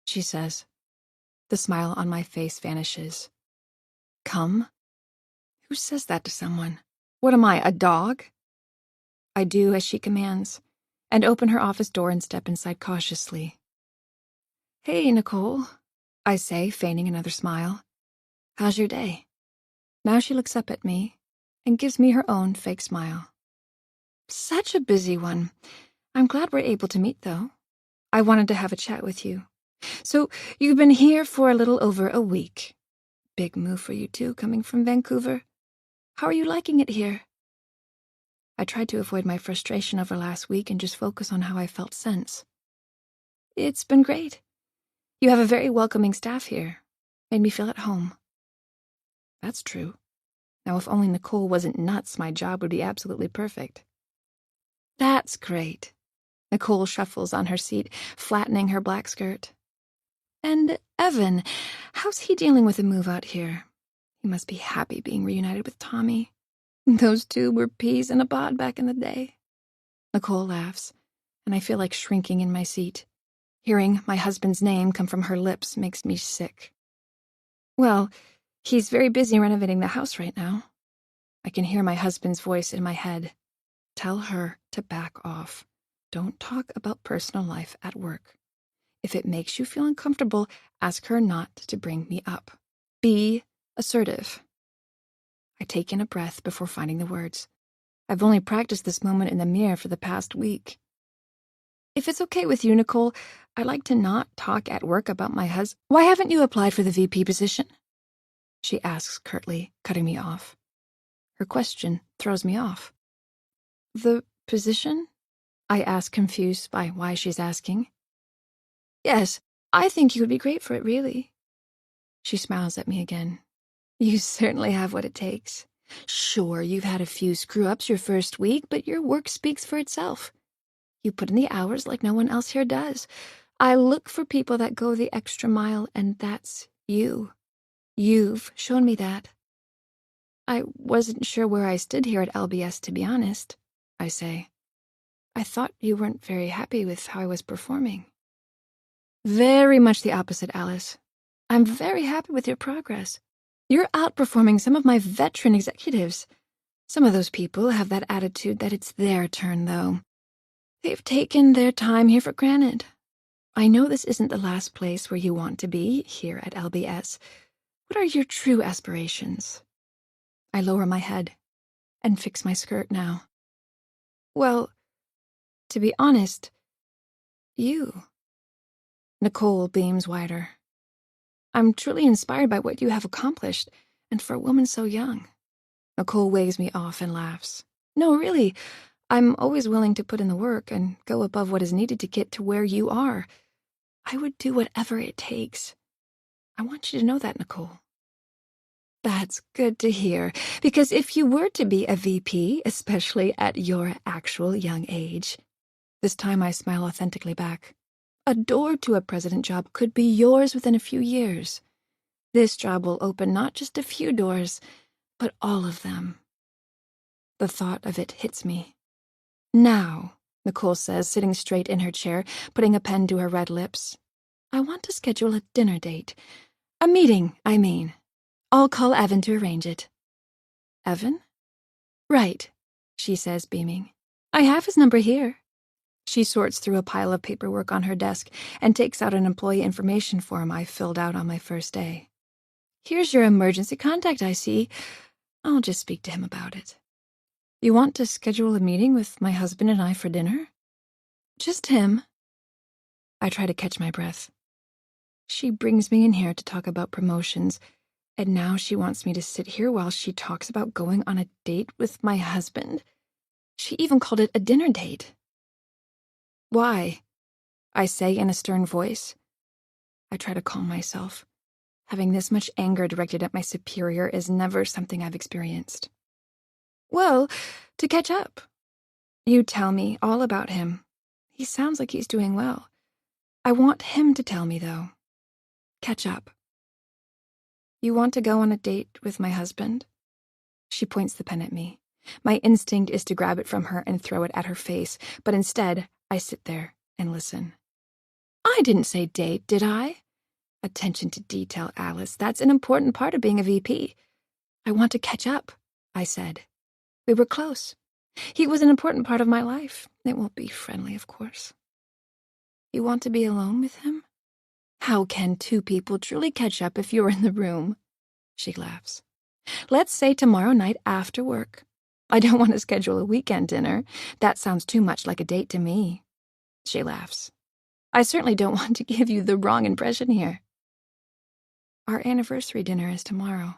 she says. The smile on my face vanishes. Come? Who says that to someone? What am I, a dog? I do as she commands, and open her office door and step inside cautiously. "Hey, Nicole," I say, feigning another smile. "How's your day?" Now she looks up at me and gives me her own fake smile. "Such a busy one. I'm glad we're able to meet, though. I wanted to have a chat with you. So, you've been here for a little over a week. Big move for you, too, coming from Vancouver. How are you liking it here?" I tried to avoid my frustration over last week and just focus on how I felt since. "It's been great. You have a very welcoming staff here. Made me feel at home." That's true. Now, if only Nicole wasn't nuts, my job would be absolutely perfect. "That's great." Nicole shuffles on her seat, flattening her black skirt. "And Evan, how's he dealing with the move out here? He must be happy being reunited with Tommy. Those two were peas in a pod back in the day." Nicole laughs, and I feel like shrinking in my seat. Hearing my husband's name come from her lips makes me sick. "Well, he's very busy renovating the house right now." I can hear my husband's voice in my head. Tell her to back off. Don't talk about personal life at work. If it makes you feel uncomfortable, ask her not to bring me up. Be assertive. I take in a breath before finding the words. I've only practiced this moment in the mirror for the past week. "If it's okay with you, Nicole, I'd like to not talk at work about my husband." "Why haven't you applied for the VP position?" she asks curtly, cutting me off. Her question throws me off. "The position?" I ask, confused by why she's asking. "Yes, I think you would be great for it, really." She smiles at me again. "You certainly have what it takes. Sure, you've had a few screw-ups your first week, but your work speaks for itself. You put in the hours like no one else here does. I look for people that go the extra mile, and that's you. You've shown me that." "I wasn't sure where I stood here at LBS, to be honest," I say. "I thought you weren't very happy with how I was performing." "Very much the opposite, Alice. I'm very happy with your progress. You're outperforming some of my veteran executives. Some of those people have that attitude that it's their turn, though. They've taken their time here for granted. I know this isn't the last place where you want to be, here at LBS. What are your true aspirations?" I lower my head and fix my skirt now. "Well, to be honest, you." Nicole beams wider. "I'm truly inspired by what you have accomplished, and for a woman so young." Nicole waves me off and laughs. "No, really, I'm always willing to put in the work and go above what is needed to get to where you are. I would do whatever it takes. I want you to know that, Nicole." "That's good to hear, because if you were to be a VP, especially at your actual young age," this time I smile authentically back, "a door to a president job could be yours within a few years. This job will open not just a few doors, but all of them." The thought of it hits me. "Now," Nicole says, sitting straight in her chair, putting a pen to her red lips, "I want to schedule a dinner date. A meeting, I mean. I'll call Evan to arrange it." "Evan?" "Right," she says, beaming. "I have his number here." She sorts through a pile of paperwork on her desk and takes out an employee information form I filled out on my first day. "Here's your emergency contact, I see. I'll just speak to him about it." "You want to schedule a meeting with my husband and I for dinner?" "Just him." I try to catch my breath. She brings me in here to talk about promotions, and now she wants me to sit here while she talks about going on a date with my husband. She even called it a dinner date. "Why?" I say in a stern voice. I try to calm myself. Having this much anger directed at my superior is never something I've experienced. "Well, to catch up. You tell me all about him. He sounds like he's doing well. I want him to tell me, though. Catch up." "You want to go on a date with my husband?" She points the pen at me. My instinct is to grab it from her and throw it at her face, but instead, I sit there and listen. I didn't say date, did I? Attention to detail, Alice. That's an important part of being a VP. I want to catch up, I said. We were close. He was an important part of my life. It won't be friendly, of course. You want to be alone with him? How can two people truly catch up if you're in the room? She laughs. Let's say tomorrow night after work. I don't want to schedule a weekend dinner. That sounds too much like a date to me. She laughs. I certainly don't want to give you the wrong impression here. Our anniversary dinner is tomorrow.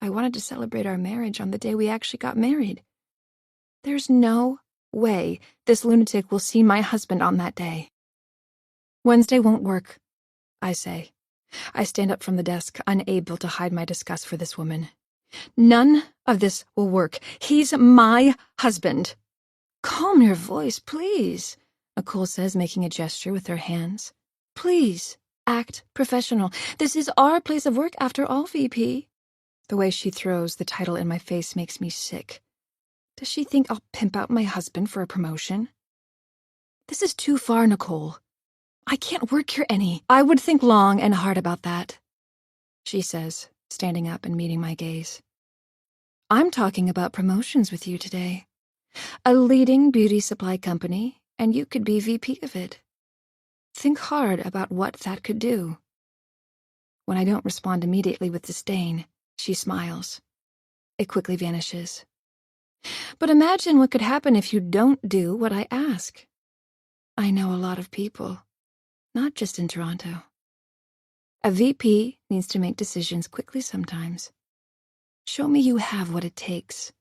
I wanted to celebrate our marriage on the day we actually got married. There's no way this lunatic will see my husband on that day. Wednesday won't work, I say. I stand up from the desk, unable to hide my disgust for this woman. None of this will work. He's my husband. Calm your voice, please, Nicole says, making a gesture with her hands. Please, act professional. This is our place of work after all, VP. The way she throws the title in my face makes me sick. Does she think I'll pimp out my husband for a promotion? This is too far, Nicole. I can't work here any. I would think long and hard about that, she says, standing up and meeting my gaze. I'm talking about promotions with you today. A leading beauty supply company, and you could be VP of it. Think hard about what that could do. When I don't respond immediately with disdain, she smiles. It quickly vanishes. But imagine what could happen if you don't do what I ask. I know a lot of people, not just in Toronto. A VP needs to make decisions quickly sometimes. Show me you have what it takes.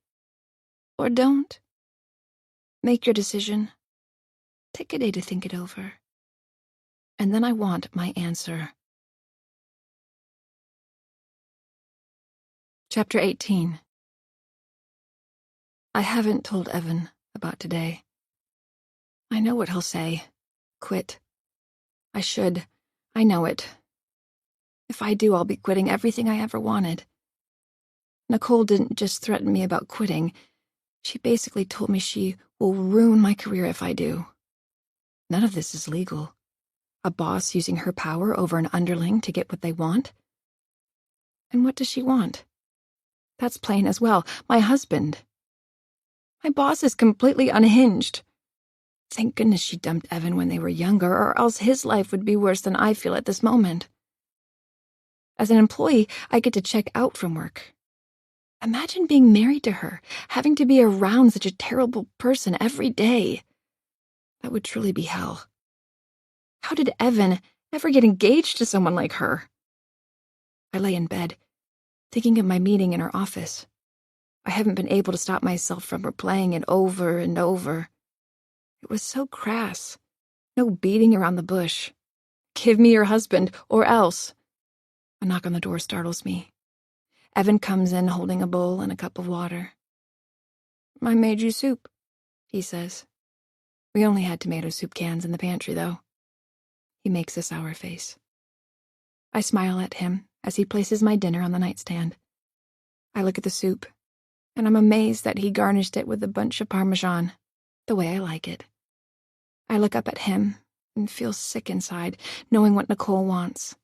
Or don't. Make your decision. Take a day to think it over. And then I want my answer. Chapter 18. I haven't told Evan about today. I know what he'll say. Quit. I should. I know it. If I do, I'll be quitting everything I ever wanted. Nicole didn't just threaten me about quitting. She basically told me she will ruin my career if I do. None of this is legal. A boss using her power over an underling to get what they want? And what does she want? That's plain as well. My husband. My boss is completely unhinged. Thank goodness she dumped Evan when they were younger, or else his life would be worse than I feel at this moment. As an employee, I get to check out from work. Imagine being married to her, having to be around such a terrible person every day. That would truly be hell. How did Evan ever get engaged to someone like her? I lay in bed, thinking of my meeting in her office. I haven't been able to stop myself from replaying it over and over. It was so crass. No beating around the bush. Give me your husband, or else. A knock on the door startles me. Evan comes in holding a bowl and a cup of water. I made you soup, he says. We only had tomato soup cans in the pantry, though. He makes a sour face. I smile at him as he places my dinner on the nightstand. I look at the soup, and I'm amazed that he garnished it with a bunch of Parmesan, the way I like it. I look up at him and feel sick inside, knowing what Nicole wants.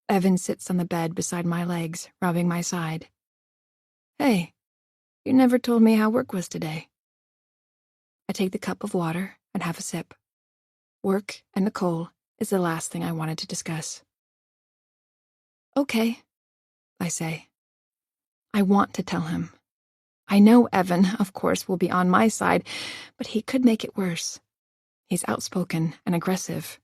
Evan sits on the bed beside my legs, rubbing my side. Hey, you never told me how work was today. I take the cup of water and have a sip. Work and Nicole is the last thing I wanted to discuss. Okay, I say. I want to tell him. I know Evan, of course, will be on my side, but he could make it worse. He's outspoken and aggressive.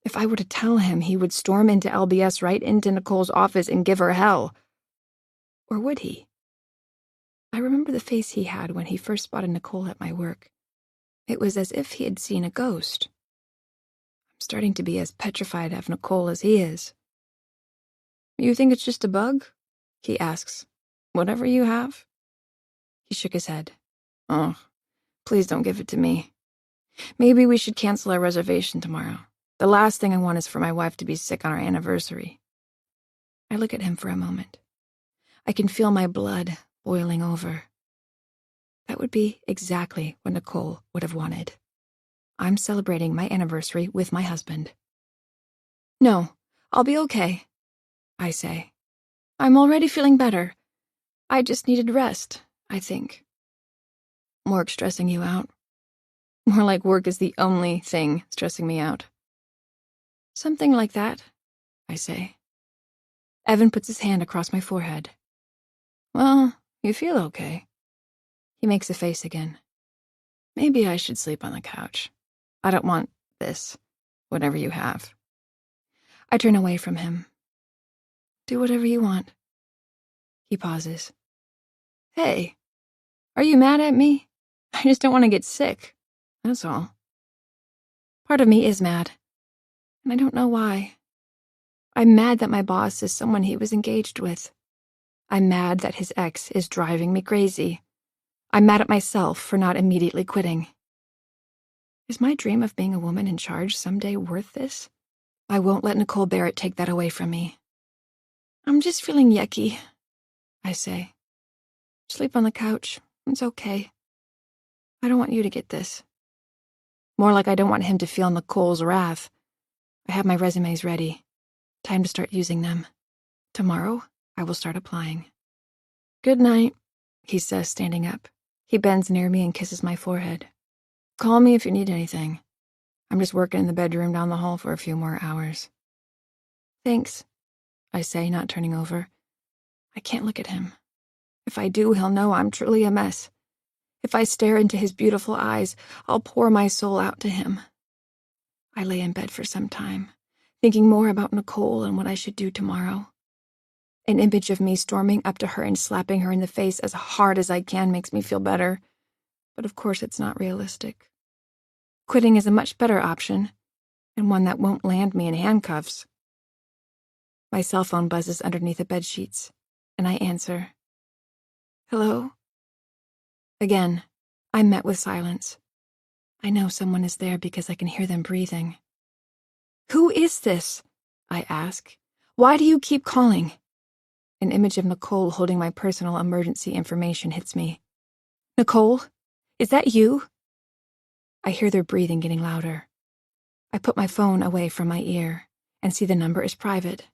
If I were to tell him, he would storm into LBS right into Nicole's office and give her hell. Or would he? I remember the face he had when he first spotted Nicole at my work. It was as if he had seen a ghost. I'm starting to be as petrified of Nicole as he is. You think it's just a bug? He asks. Whatever you have? He shook his head. Oh, please don't give it to me. Maybe we should cancel our reservation tomorrow. The last thing I want is for my wife to be sick on our anniversary. I look at him for a moment. I can feel my blood boiling over. That would be exactly what Nicole would have wanted. I'm celebrating my anniversary with my husband. No, I'll be okay, I say. I'm already feeling better. I just needed rest, I think. Work stressing you out? More like work is the only thing stressing me out. Something like that, I say. Evan puts his hand across my forehead. Well, you feel okay. He makes a face again. Maybe I should sleep on the couch. I don't want this, whatever you have. I turn away from him. Do whatever you want. He pauses. Hey, are you mad at me? I just don't want to get sick. That's all. Part of me is mad, and I don't know why. I'm mad that my boss is someone he was engaged with. I'm mad that his ex is driving me crazy. I'm mad at myself for not immediately quitting. Is my dream of being a woman in charge someday worth this? I won't let Nicole Barrett take that away from me. I'm just feeling yucky, I say. Sleep on the couch. It's okay. I don't want you to get this. More like I don't want him to feel Nicole's wrath. I have my resumes ready. Time to start using them. Tomorrow, I will start applying. Good night, he says, standing up. He bends near me and kisses my forehead. Call me if you need anything. I'm just working in the bedroom down the hall for a few more hours. Thanks, I say, not turning over. I can't look at him. If I do, he'll know I'm truly a mess. If I stare into his beautiful eyes, I'll pour my soul out to him. I lay in bed for some time, thinking more about Nicole and what I should do tomorrow. An image of me storming up to her and slapping her in the face as hard as I can makes me feel better. But of course it's not realistic. Quitting is a much better option, and one that won't land me in handcuffs. My cell phone buzzes underneath the bedsheets, and I answer. Hello? Again, I'm met with silence. I know someone is there because I can hear them breathing. Who is this? I ask. Why do you keep calling? An image of Nicole holding my personal emergency information hits me. Nicole? Is that you? I hear their breathing getting louder. I put my phone away from my ear and see the number is private.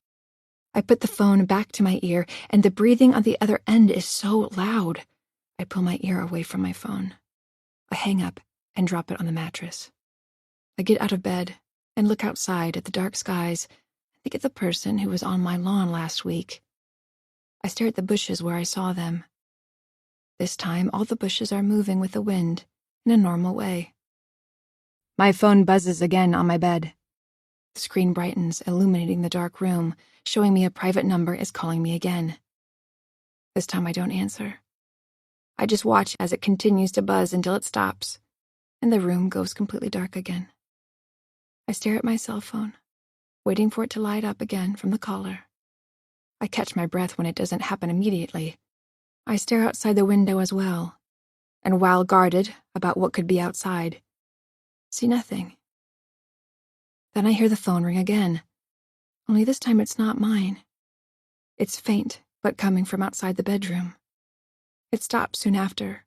I put the phone back to my ear and the breathing on the other end is so loud. I pull my ear away from my phone. I hang up and drop it on the mattress. I get out of bed and look outside at the dark skies and think of the person who was on my lawn last week. I stare at the bushes where I saw them. This time, all the bushes are moving with the wind in a normal way. My phone buzzes again on my bed. The screen brightens, illuminating the dark room, showing me a private number is calling me again. This time I don't answer. I just watch as it continues to buzz until it stops, and the room goes completely dark again. I stare at my cell phone, waiting for it to light up again from the caller. I catch my breath when it doesn't happen immediately. I stare outside the window as well, and while guarded about what could be outside, see nothing. Then I hear the phone ring again, only this time it's not mine. It's faint, but coming from outside the bedroom. It stops soon after,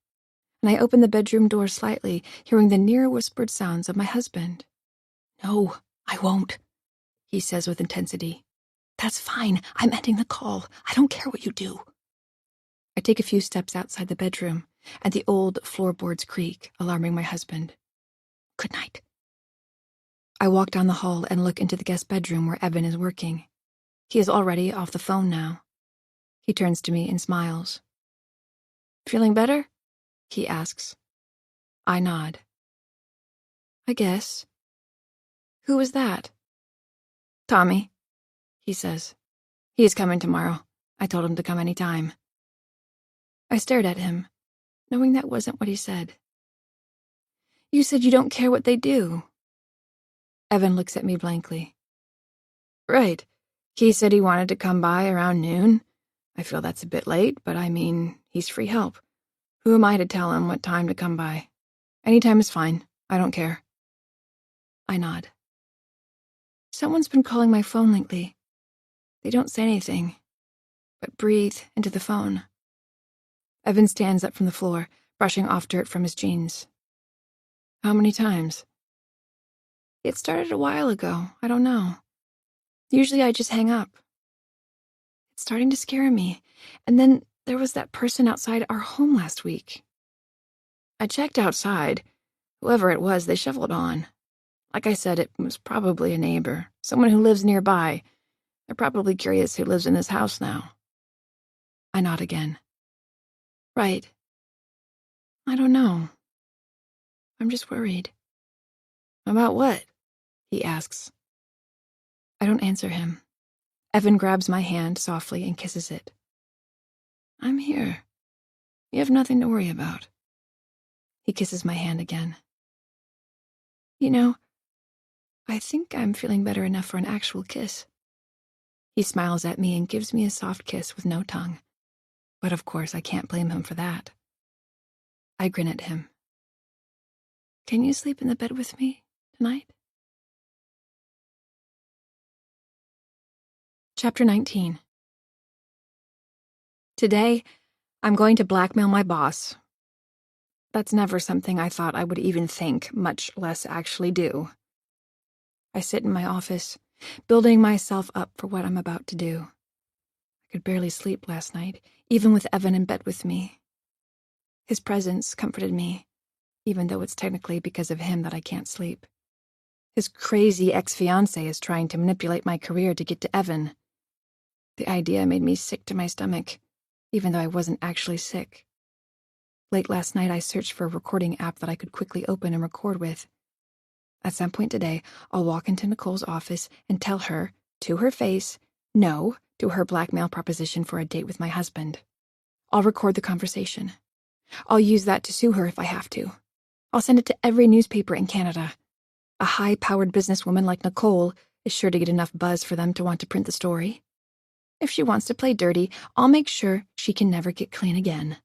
and I open the bedroom door slightly, hearing the near whispered sounds of my husband. No, I won't, he says with intensity. That's fine. I'm ending the call. I don't care what you do. I take a few steps outside the bedroom, and the old floorboards creak, alarming my husband. Good night. I walk down the hall and look into the guest bedroom where Evan is working. He is already off the phone now. He turns to me and smiles. Feeling better? He asks. I nod. I guess. Who was that? Tommy, he says. He is coming tomorrow. I told him to come any time. I stared at him, knowing that wasn't what he said. You said you don't care what they do. Evan looks at me blankly. Right. He said he wanted to come by around noon. I feel that's a bit late, but I mean, he's free help. Who am I to tell him what time to come by? Any time is fine. I don't care. I nod. Someone's been calling my phone lately. They don't say anything, but breathe into the phone. Evan stands up from the floor, brushing off dirt from his jeans. How many times? It started a while ago. I don't know. Usually I just hang up. It's starting to scare me. And then there was that person outside our home last week. I checked outside. Whoever it was, they shoveled on. Like I said, it was probably a neighbor, someone who lives nearby. They're probably curious who lives in this house now. I nod again. Right. I don't know. I'm just worried. About what? He asks. I don't answer him. Evan grabs my hand softly and kisses it. I'm here. You have nothing to worry about. He kisses my hand again. You know, I think I'm feeling better enough for an actual kiss. He smiles at me and gives me a soft kiss with no tongue. But of course, I can't blame him for that. I grin at him. Can you sleep in the bed with me tonight? Chapter 19. Today, I'm going to blackmail my boss. That's never something I thought I would even think, much less actually do. I sit in my office, building myself up for what I'm about to do. I could barely sleep last night, even with Evan in bed with me. His presence comforted me, even though it's technically because of him that I can't sleep. His crazy ex-fiancé is trying to manipulate my career to get to Evan. The idea made me sick to my stomach, even though I wasn't actually sick. Late last night, I searched for a recording app that I could quickly open and record with. At some point today, I'll walk into Nicole's office and tell her, to her face, no to her blackmail proposition for a date with my husband. I'll record the conversation. I'll use that to sue her if I have to. I'll send it to every newspaper in Canada. A high-powered businesswoman like Nicole is sure to get enough buzz for them to want to print the story. If she wants to play dirty, I'll make sure she can never get clean again.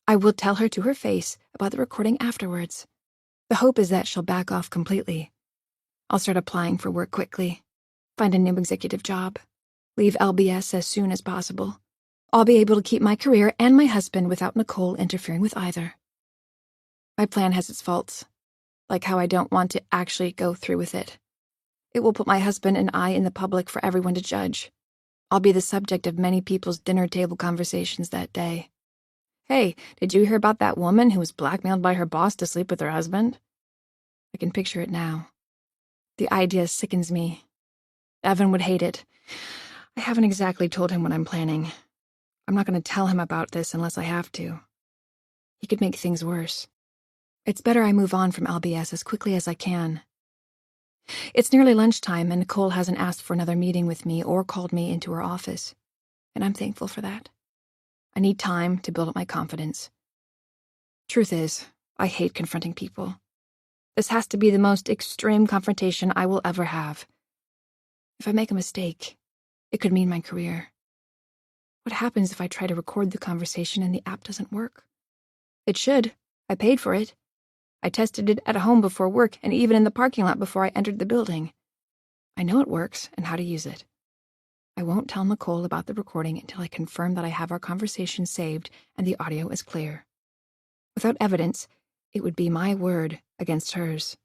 I will tell her to her face about the recording afterwards. The hope is that she'll back off completely. I'll start applying for work quickly, find a new executive job, leave LBS as soon as possible. I'll be able to keep my career and my husband without Nicole interfering with either. My plan has its faults, like how I don't want to actually go through with it. It will put my husband and I in the public for everyone to judge. I'll be the subject of many people's dinner table conversations that day. Hey, did you hear about that woman who was blackmailed by her boss to sleep with her husband? I can picture it now. The idea sickens me. Evan would hate it. I haven't exactly told him what I'm planning. I'm not going to tell him about this unless I have to. He could make things worse. It's better I move on from LBS as quickly as I can. It's nearly lunchtime, and Nicole hasn't asked for another meeting with me or called me into her office, and I'm thankful for that. I need time to build up my confidence. Truth is, I hate confronting people. This has to be the most extreme confrontation I will ever have. If I make a mistake, it could mean my career. What happens if I try to record the conversation and the app doesn't work? It should. I paid for it. I tested it at home before work and even in the parking lot before I entered the building. I know it works and how to use it. I won't tell Nicole about the recording until I confirm that I have our conversation saved and the audio is clear. Without evidence, it would be my word against hers.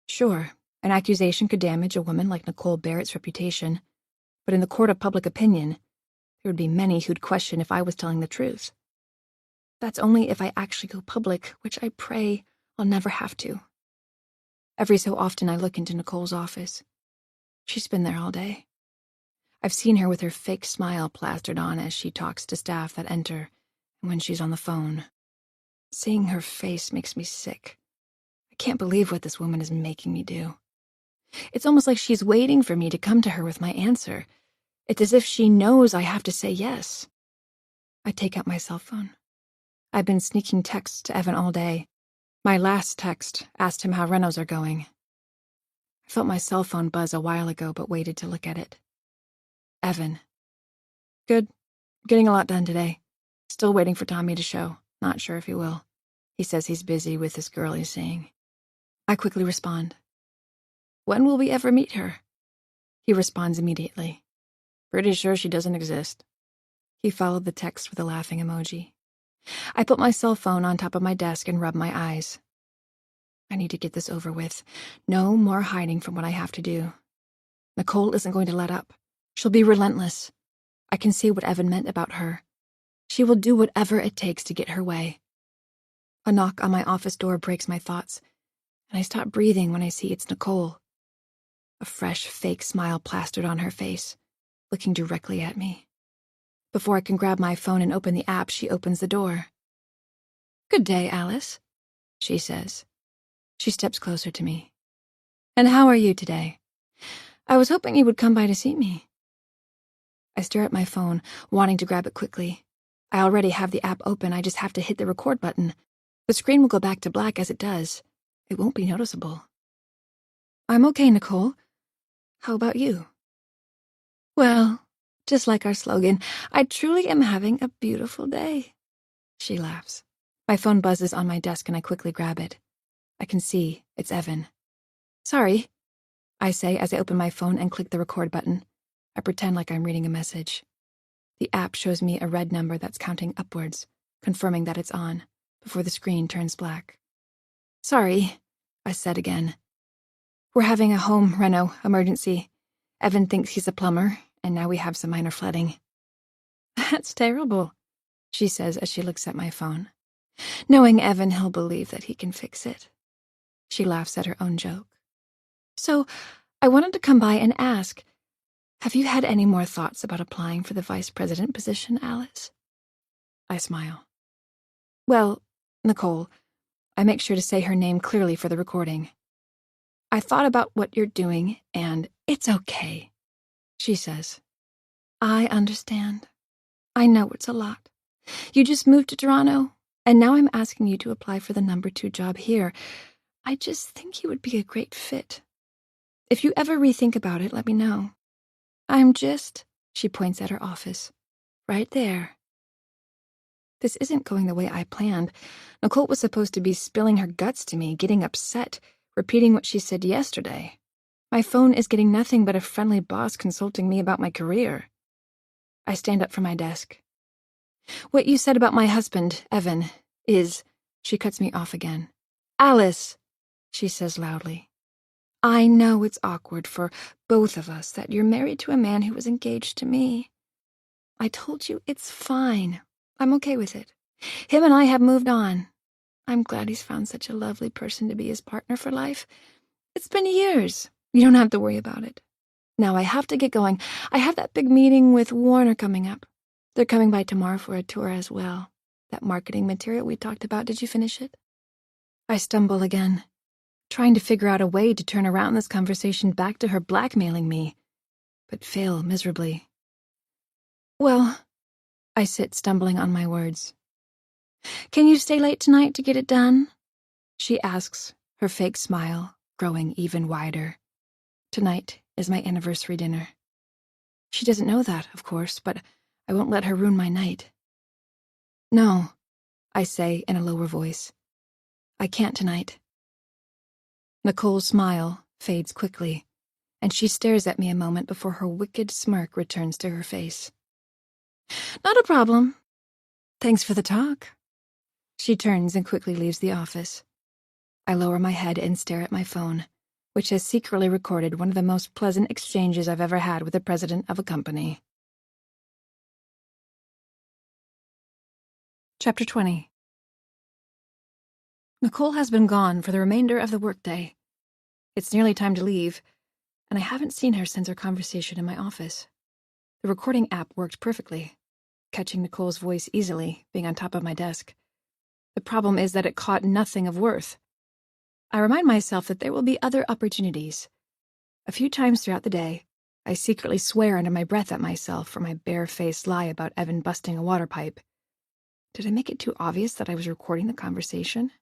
Sure, an accusation could damage a woman like Nicole Barrett's reputation, but in the court of public opinion, there would be many who'd question if I was telling the truth. That's only if I actually go public, which I pray I'll never have to. Every so often I look into Nicole's office. She's been there all day. I've seen her with her fake smile plastered on as she talks to staff that enter and when she's on the phone. Seeing her face makes me sick. I can't believe what this woman is making me do. It's almost like she's waiting for me to come to her with my answer. It's as if she knows I have to say yes. I take out my cell phone. I've been sneaking texts to Evan all day. My last text asked him how renos are going. I felt my cell phone buzz a while ago but waited to look at it. Evan. Good. Getting a lot done today. Still waiting for Tommy to show. Not sure if he will. He says he's busy with this girl he's seeing. I quickly respond. When will we ever meet her? He responds immediately. Pretty sure she doesn't exist. He followed the text with a laughing emoji. I put my cell phone on top of my desk and rubbed my eyes. I need to get this over with. No more hiding from what I have to do. Nicole isn't going to let up. She'll be relentless. I can see what Evan meant about her. She will do whatever it takes to get her way. A knock on my office door breaks my thoughts, and I stop breathing when I see it's Nicole. A fresh, fake smile plastered on her face, looking directly at me. Before I can grab my phone and open the app, she opens the door. "Good day, Alice," she says. She steps closer to me. "And how are you today? I was hoping you would come by to see me." I stare at my phone, wanting to grab it quickly. I already have the app open, I just have to hit the record button. The screen will go back to black as it does. It won't be noticeable. "I'm okay, Nicole. How about you?" "Well, just like our slogan, I truly am having a beautiful day." She laughs. My phone buzzes on my desk and I quickly grab it. I can see it's Evan. "Sorry," I say as I open my phone and click the record button. I pretend like I'm reading a message. The app shows me a red number that's counting upwards, confirming that it's on, before the screen turns black. "Sorry," I said again. "We're having a home reno emergency. Evan thinks he's a plumber, and now we have some minor flooding." "That's terrible," she says as she looks at my phone. "Knowing Evan, he'll believe that he can fix it." She laughs at her own joke. "So, I wanted to come by and ask, have you had any more thoughts about applying for the vice president position, Alice?" I smile. "Well, Nicole," I make sure to say her name clearly for the recording. "I thought about what you're doing, and it's okay," she says. "I understand. I know it's a lot. You just moved to Toronto, and now I'm asking you to apply for the number 2 job here. I just think you would be a great fit. If you ever rethink about it, let me know. I'm just," she points at her office, "right there." This isn't going the way I planned. Nicole was supposed to be spilling her guts to me, getting upset, repeating what she said yesterday. My phone is getting nothing but a friendly boss consulting me about my career. I stand up from my desk. "What you said about my husband, Evan, is—" She cuts me off again. "Alice," she says loudly. "I know it's awkward for both of us that you're married to a man who was engaged to me. I told you it's fine. I'm okay with it. Him and I have moved on. I'm glad he's found such a lovely person to be his partner for life. It's been years. You don't have to worry about it. Now I have to get going. I have that big meeting with Warner coming up. They're coming by tomorrow for a tour as well. That marketing material we talked about, did you finish it?" I stumble again, trying to figure out a way to turn around this conversation back to her blackmailing me, but fail miserably. "Well," I sit stumbling on my words. "Can you stay late tonight to get it done?" she asks, her fake smile growing even wider. Tonight is my anniversary dinner. She doesn't know that, of course, but I won't let her ruin my night. "No," I say in a lower voice. "I can't tonight." Nicole's smile fades quickly, and she stares at me a moment before her wicked smirk returns to her face. "Not a problem. Thanks for the talk." She turns and quickly leaves the office. I lower my head and stare at my phone, which has secretly recorded one of the most pleasant exchanges I've ever had with the president of a company. Chapter 20. Nicole has been gone for the remainder of the workday. It's nearly time to leave, and I haven't seen her since our conversation in my office. The recording app worked perfectly, catching Nicole's voice easily, being on top of my desk. The problem is that it caught nothing of worth. I remind myself that there will be other opportunities. A few times throughout the day, I secretly swear under my breath at myself for my bare-faced lie about Evan busting a water pipe. Did I make it too obvious that I was recording the conversation?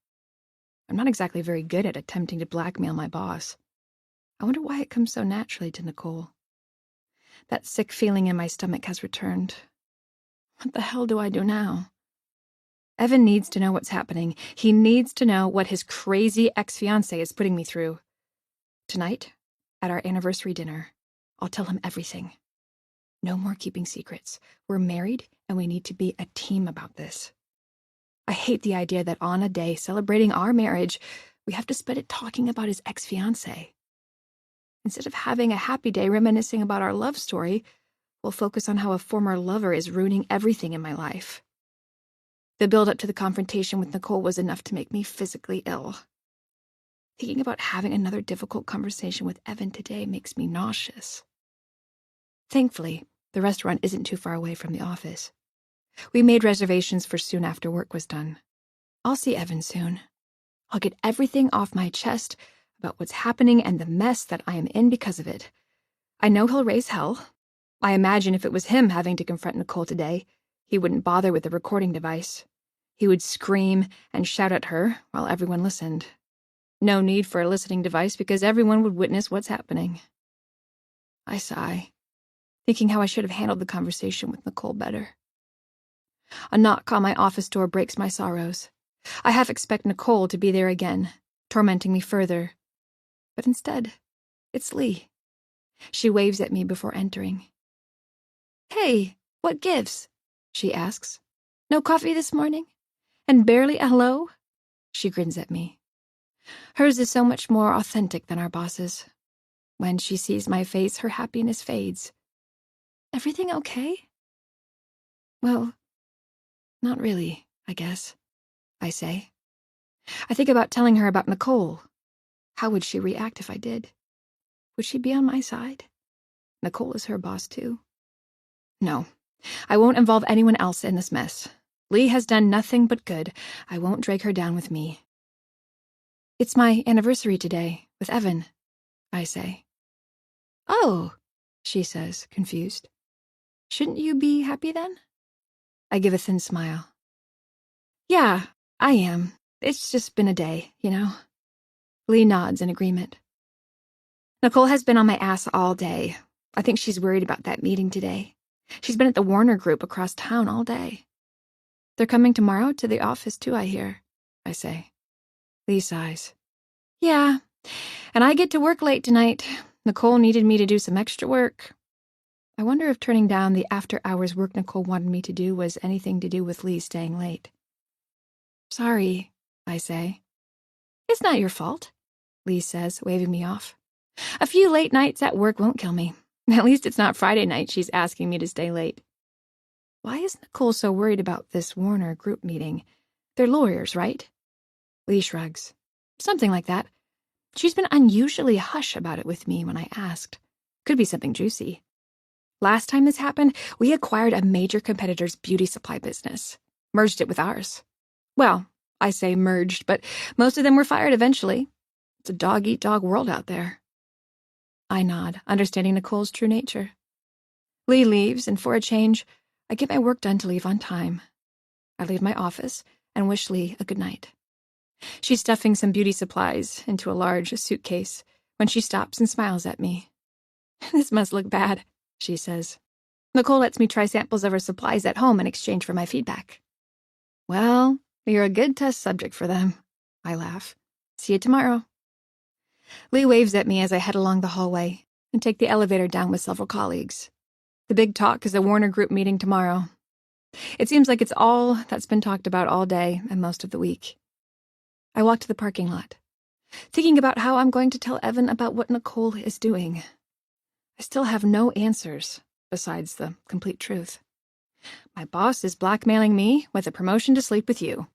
I'm not exactly very good at attempting to blackmail my boss. I wonder why it comes so naturally to Nicole. That sick feeling in my stomach has returned. What the hell do I do now? Evan needs to know what's happening. He needs to know what his crazy ex-fiancé is putting me through. Tonight, at our anniversary dinner, I'll tell him everything. No more keeping secrets. We're married, and we need to be a team about this. I hate the idea that on a day celebrating our marriage, we have to spend it talking about his ex-fiancée. Instead of having a happy day reminiscing about our love story, we'll focus on how a former lover is ruining everything in my life. The build-up to the confrontation with Nicole was enough to make me physically ill. Thinking about having another difficult conversation with Evan today makes me nauseous. Thankfully, the restaurant isn't too far away from the office. We made reservations for soon after work was done. I'll see Evan soon. I'll get everything off my chest about what's happening and the mess that I am in because of it. I know he'll raise hell. I imagine if it was him having to confront Nicole today, he wouldn't bother with the recording device. He would scream and shout at her while everyone listened. No need for a listening device because everyone would witness what's happening. I sigh, thinking how I should have handled the conversation with Nicole better. A knock on my office door breaks my sorrows. I half expect Nicole to be there again, tormenting me further. But instead, it's Lee. She waves at me before entering. "Hey, what gives?" she asks. "No coffee this morning? And barely a hello?" She grins at me. Hers is so much more authentic than our boss's. When she sees my face, her happiness fades. "Everything okay?" "Well, not really, I guess," I say. I think about telling her about Nicole. How would she react if I did? Would she be on my side? Nicole is her boss, too. No, I won't involve anyone else in this mess. Lee has done nothing but good. I won't drag her down with me. "It's my anniversary today, with Evan," I say. "Oh," she says, confused. "Shouldn't you be happy then?" I give a thin smile. "Yeah, I am. It's just been a day, you know." Lee nods in agreement. Nicole has been on my ass all day. I think she's worried about that meeting today. She's been at the Warner Group across town all day. "They're coming tomorrow to the office too, I hear," I say. Lee sighs. "Yeah, and I get to work late tonight. Nicole needed me to do some extra work." I wonder if turning down the after-hours work Nicole wanted me to do was anything to do with Lee staying late. "Sorry," I say. "It's not your fault," Lee says, waving me off. "A few late nights at work won't kill me. At least it's not Friday night she's asking me to stay late." Why is Nicole so worried about this Warner Group meeting? They're lawyers, right? Lee shrugs. "Something like that. She's been unusually hush about it with me when I asked. Could be something juicy. Last time this happened, we acquired a major competitor's beauty supply business. Merged it with ours. Well, I say merged, but most of them were fired eventually. It's a dog-eat-dog world out there." I nod, understanding Nicole's true nature. Lee leaves, and for a change, I get my work done to leave on time. I leave my office and wish Lee a good night. She's stuffing some beauty supplies into a large suitcase when she stops and smiles at me. "This must look bad," she says. "Nicole lets me try samples of her supplies at home in exchange for my feedback." "Well, you're a good test subject for them," I laugh. "See you tomorrow." Lee waves at me as I head along the hallway and take the elevator down with several colleagues. The big talk is a Warner Group meeting tomorrow. It seems like it's all that's been talked about all day and most of the week. I walk to the parking lot, thinking about how I'm going to tell Evan about what Nicole is doing. I still have no answers besides the complete truth. My boss is blackmailing me with a promotion to sleep with you.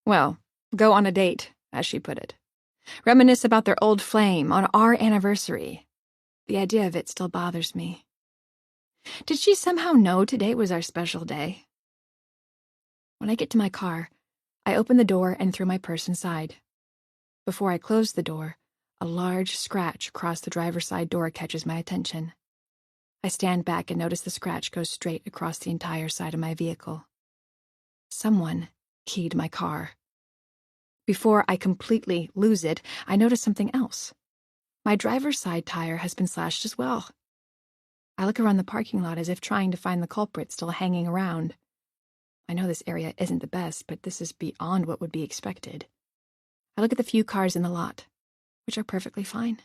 Well, go on a date, as she put it. Reminisce about their old flame on our anniversary. The idea of it still bothers me. Did she somehow know today was our special day? When I get to my car, I open the door and throw my purse inside. Before I close the door, a large scratch across the driver's side door catches my attention. I stand back and notice the scratch goes straight across the entire side of my vehicle. Someone keyed my car. Before I completely lose it, I notice something else. My driver's side tire has been slashed as well. I look around the parking lot as if trying to find the culprit still hanging around. I know this area isn't the best, but this is beyond what would be expected. I look at the few cars in the lot, which are perfectly fine.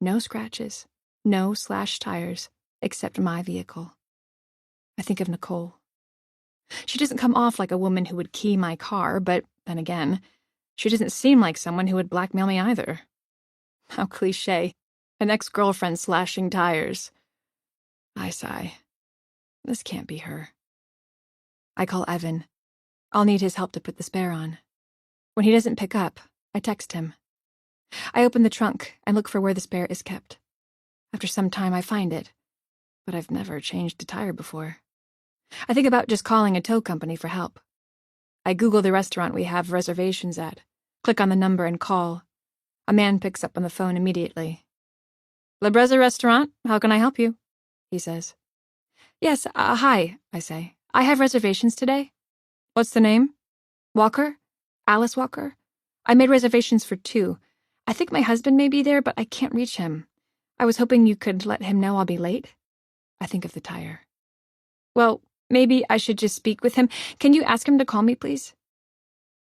No scratches, no slashed tires, except my vehicle. I think of Nicole. She doesn't come off like a woman who would key my car, but then again, she doesn't seem like someone who would blackmail me either. How cliché. An ex-girlfriend slashing tires. I sigh. This can't be her. I call Evan. I'll need his help to put the spare on. When he doesn't pick up, I text him. I open the trunk and look for where the spare is kept. After some time, I find it, but I've never changed a tire before. I think about just calling a tow company for help. I Google the restaurant we have reservations at, click on the number and call. A man picks up on the phone immediately. La Breza Restaurant, how can I help you? He says. Yes, hi, I say. I have reservations today. What's the name? Walker? Alice Walker? I made reservations for 2. I think my husband may be there, but I can't reach him. I was hoping you could let him know I'll be late. I think of the tire. Well, maybe I should just speak with him. Can you ask him to call me, please?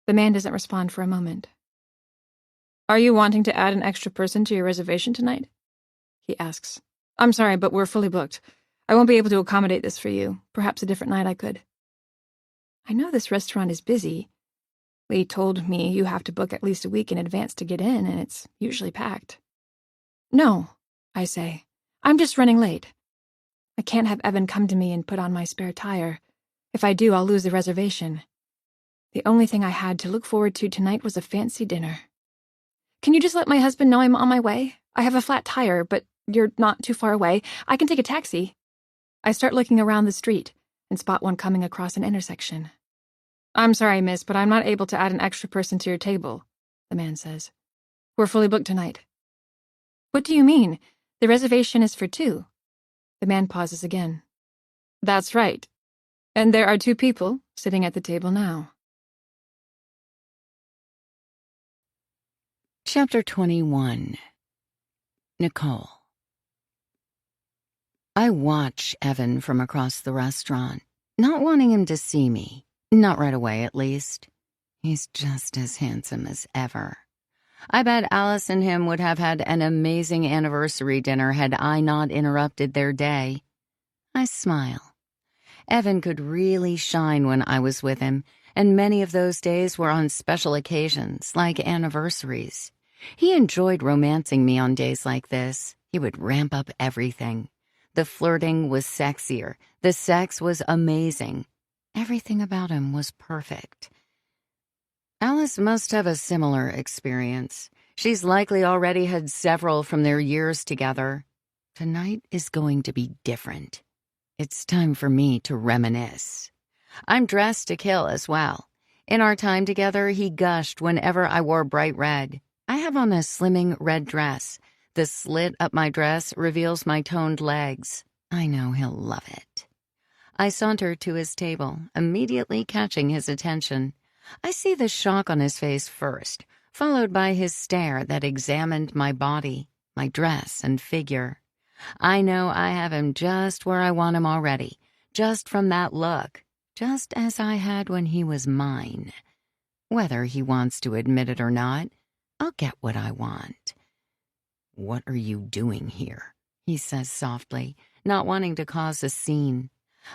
The man doesn't respond for a moment. Are you wanting to add an extra person to your reservation tonight? He asks. I'm sorry, but we're fully booked. I won't be able to accommodate this for you. Perhaps a different night I could. I know this restaurant is busy. Lee told me you have to book at least a week in advance to get in, and it's usually packed. No, I say. I'm just running late. I can't have Evan come to me and put on my spare tire. If I do, I'll lose the reservation. The only thing I had to look forward to tonight was a fancy dinner. Can you just let my husband know I'm on my way? I have a flat tire, but you're not too far away. I can take a taxi. I start looking around the street and spot one coming across an intersection. I'm sorry, miss, but I'm not able to add an extra person to your table, the man says. We're fully booked tonight. What do you mean? The reservation is for 2. The man pauses again. That's right. And there are 2 people sitting at the table now. Chapter 21. Nicole. I watch Evan from across the restaurant, not wanting him to see me. Not right away, at least. He's just as handsome as ever. I bet Alice and him would have had an amazing anniversary dinner had I not interrupted their day. I smile. Evan could really shine when I was with him, and many of those days were on special occasions, like anniversaries. He enjoyed romancing me on days like this. He would ramp up everything. The flirting was sexier. The sex was amazing. Everything about him was perfect. Alice must have a similar experience. She's likely already had several from their years together. Tonight is going to be different. It's time for me to reminisce. I'm dressed to kill as well. In our time together, he gushed whenever I wore bright red. I have on a slimming red dress. The slit up my dress reveals my toned legs. I know he'll love it. I saunter to his table, immediately catching his attention. I see the shock on his face first, followed by his stare that examined my body, my dress and figure. I know I have him just where I want him already, just from that look, just as I had when he was mine. Whether he wants to admit it or not, I'll get what I want. What are you doing here? He says softly, not wanting to cause a scene.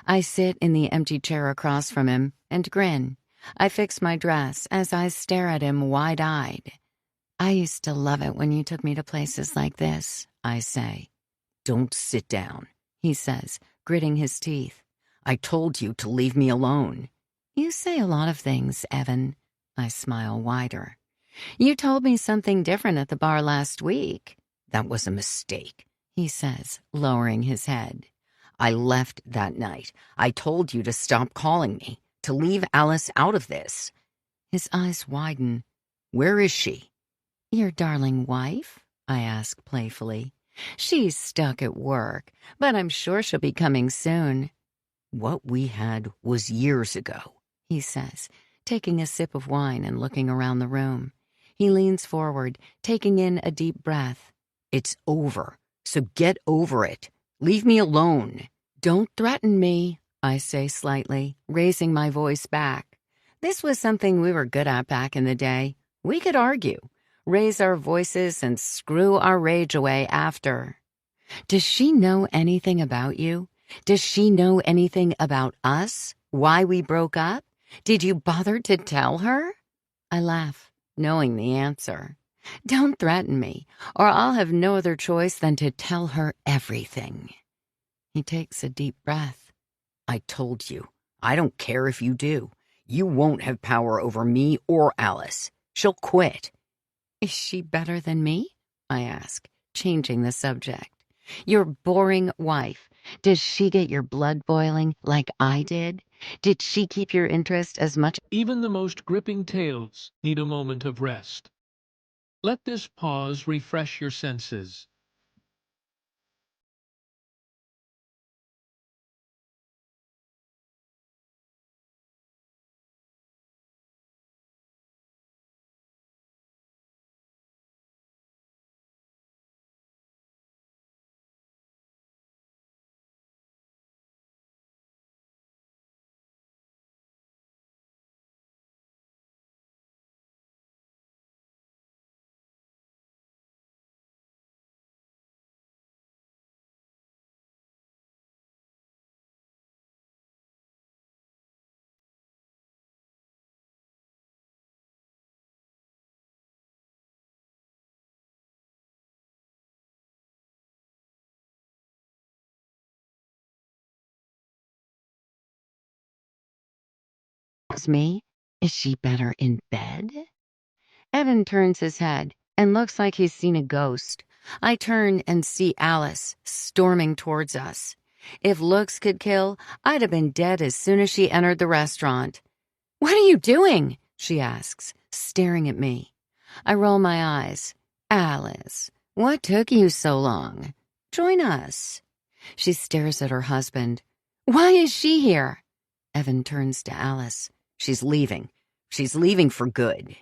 I sit in the empty chair across from him and grin. I fix my dress as I stare at him wide-eyed. I used to love it when you took me to places like this, I say. Don't sit down, he says, gritting his teeth. I told you to leave me alone. You say a lot of things, Evan. I smile wider. You told me something different at the bar last week. That was a mistake, he says, lowering his head. I left that night. I told you to stop calling me, to leave Alice out of this. His eyes widen. Where is she? Your darling wife? I ask playfully. She's stuck at work, but I'm sure she'll be coming soon. What we had was years ago, he says, taking a sip of wine and looking around the room. He leans forward, taking in a deep breath. It's over, so get over it. Leave me alone. Don't threaten me, I say slightly, raising my voice back. This was something we were good at back in the day. We could argue, raise our voices, and screw our rage away after. Does she know anything about you? Does she know anything about us? Why we broke up? Did you bother to tell her? I laugh, knowing the answer. Don't threaten me, or I'll have no other choice than to tell her everything. He takes a deep breath. I told you. I don't care if you do. You won't have power over me or Alice. She'll quit. Is she better than me? I ask, changing the subject. Your boring wife. Does she get your blood boiling like I did? Did she keep your interest as much? Even the most gripping tales need a moment of rest. Let this pause refresh your senses. Me? Is she better in bed? Evan turns his head and looks like he's seen a ghost. I turn and see Alice storming towards us. If looks could kill, I'd have been dead as soon as she entered the restaurant. What are you doing? She asks, staring at me. I roll my eyes. Alice, what took you so long? Join us. She stares at her husband. Why is she here? Evan turns to Alice. She's leaving. She's leaving for good.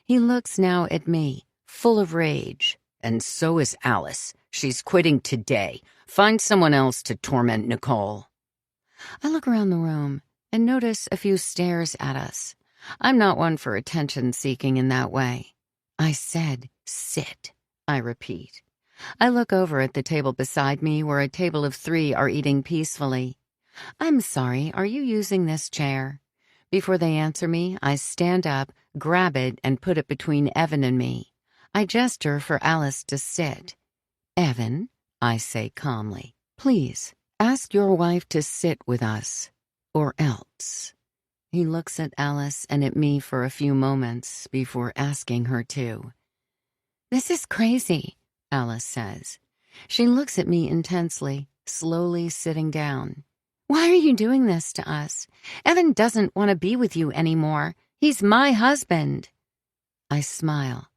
He looks now at me, full of rage. And so is Alice. She's quitting today. Find someone else to torment Nicole. I look around the room and notice a few stares at us. I'm not one for attention-seeking in that way. I said, sit. I repeat. I look over at the table beside me where a table of 3 are eating peacefully. I'm sorry, are you using this chair? Before they answer me, I stand up, grab it, and put it between Evan and me. I gesture for Alice to sit. Evan, I say calmly, please, ask your wife to sit with us, or else. He looks at Alice and at me for a few moments before asking her to. This is crazy, Alice says. She looks at me intensely, slowly sitting down. Why are you doing this to us? Evan doesn't want to be with you anymore. He's my husband. I smile.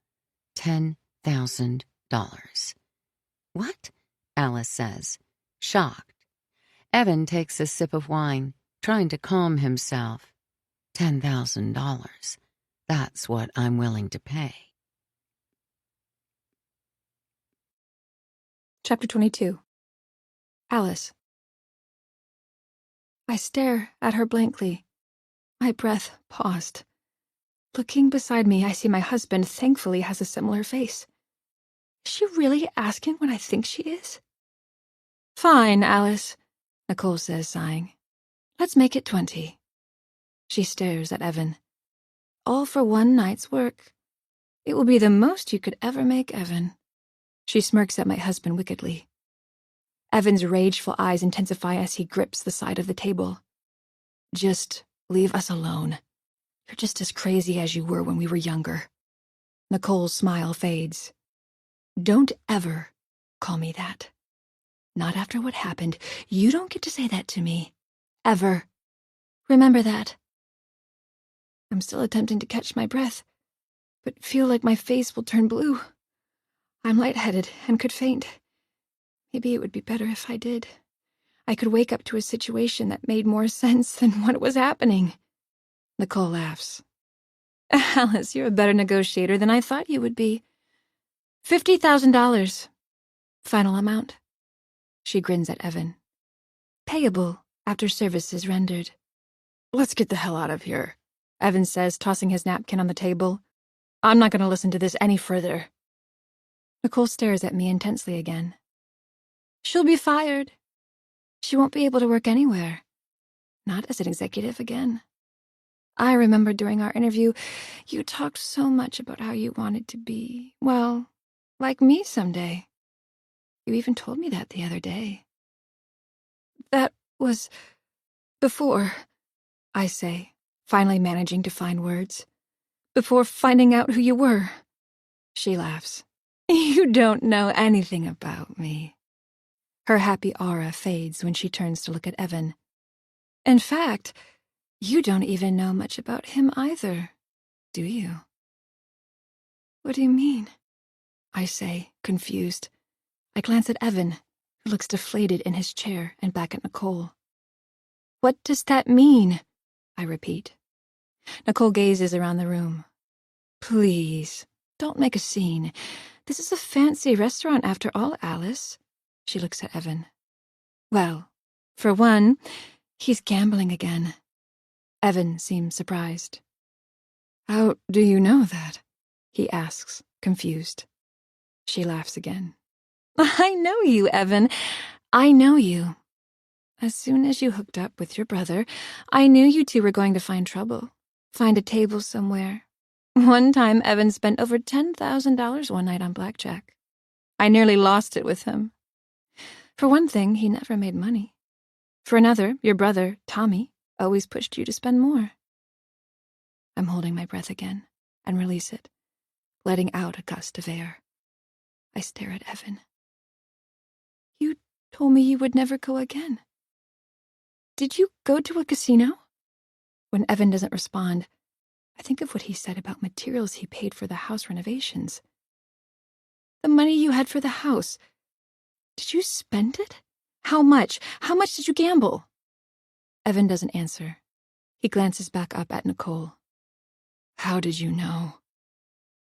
$10,000. What? Alice says, shocked. Evan takes a sip of wine, trying to calm himself. $10,000. That's what I'm willing to pay. Chapter 22. Alice. I stare at her blankly. My breath paused. Looking beside me, I see my husband thankfully has a similar face. Is she really asking what I think she is? Fine, Alice, Nicole says, sighing. Let's make it 20. She stares at Evan. All for one night's work. It will be the most you could ever make, Evan. She smirks at my husband wickedly. Evan's rageful eyes intensify as he grips the side of the table. Just leave us alone. You're just as crazy as you were when we were younger. Nicole's smile fades. Don't ever call me that. Not after what happened. You don't get to say that to me. Ever. Remember that. I'm still attempting to catch my breath, but feel like my face will turn blue. I'm lightheaded and could faint. Maybe it would be better if I did. I could wake up to a situation that made more sense than what was happening. Nicole laughs. Alice, you're a better negotiator than I thought you would be. $50,000. Final amount. She grins at Evan. Payable after services rendered. Let's get the hell out of here, Evan says, tossing his napkin on the table. I'm not going to listen to this any further. Nicole stares at me intensely again. She'll be fired. She won't be able to work anywhere. Not as an executive again. I remember during our interview, you talked so much about how you wanted to be, well, like me someday. You even told me that the other day. That was before, I say, finally managing to find words. Before finding out who you were. She laughs. You don't know anything about me. Her happy aura fades when she turns to look at Evan. In fact, you don't even know much about him either, do you? What do you mean? I say, confused. I glance at Evan, who looks deflated in his chair, and back at Nicole. What does that mean? I repeat. Nicole gazes around the room. Please, don't make a scene. This is a fancy restaurant after all, Alice. She looks at Evan. Well, for one, he's gambling again. Evan seems surprised. How do you know that? He asks, confused. She laughs again. I know you, Evan. I know you. As soon as you hooked up with your brother, I knew you two were going to find trouble. Find a table somewhere. One time, Evan spent over $10,000 one night on blackjack. I nearly lost it with him. For one thing, he never made money. For another, your brother, Tommy, always pushed you to spend more. I'm holding my breath again and release it, letting out a gust of air. I stare at Evan. You told me you would never go again. Did you go to a casino? When Evan doesn't respond, I think of what he said about materials he paid for the house renovations. The money you had for the house. Did you spend it? How much? How much did you gamble? Evan doesn't answer. He glances back up at Nicole. How did you know?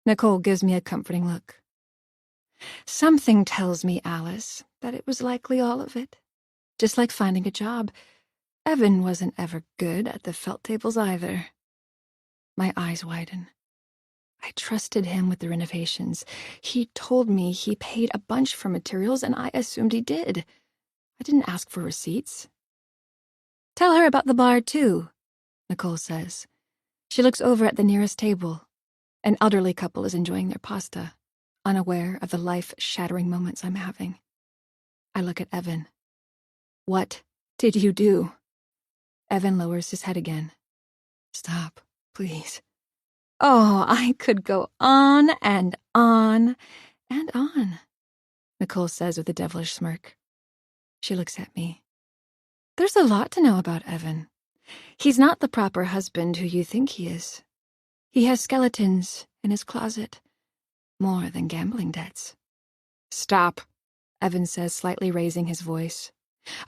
Nicole gives me a comforting look. Something tells me, Alice, that it was likely all of it. Just like finding a job. Evan wasn't ever good at the felt tables either. My eyes widen. I trusted him with the renovations. He told me he paid a bunch for materials, and I assumed he did. I didn't ask for receipts. Tell her about the bar, too, Nicole says. She looks over at the nearest table. An elderly couple is enjoying their pasta, unaware of the life-shattering moments I'm having. I look at Evan. What did you do? Evan lowers his head again. Stop, please. Oh, I could go on and on and on, Nicole says with a devilish smirk. She looks at me. There's a lot to know about Evan. He's not the proper husband who you think he is. He has skeletons in his closet. More than gambling debts. Stop, Evan says, slightly raising his voice.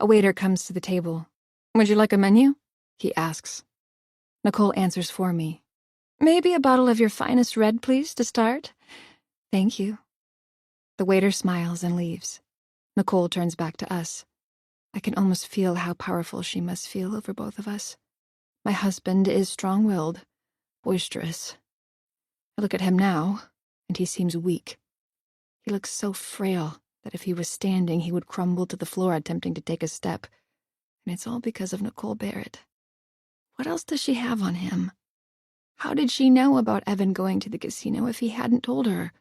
A waiter comes to the table. Would you like a menu? He asks. Nicole answers for me. Maybe a bottle of your finest red, please, to start? Thank you. The waiter smiles and leaves. Nicole turns back to us. I can almost feel how powerful she must feel over both of us. My husband is strong-willed, boisterous. I look at him now, and he seems weak. He looks so frail that if he was standing, he would crumble to the floor attempting to take a step. And it's all because of Nicole Barrett. What else does she have on him? How did she know about Evan going to the casino if he hadn't told her?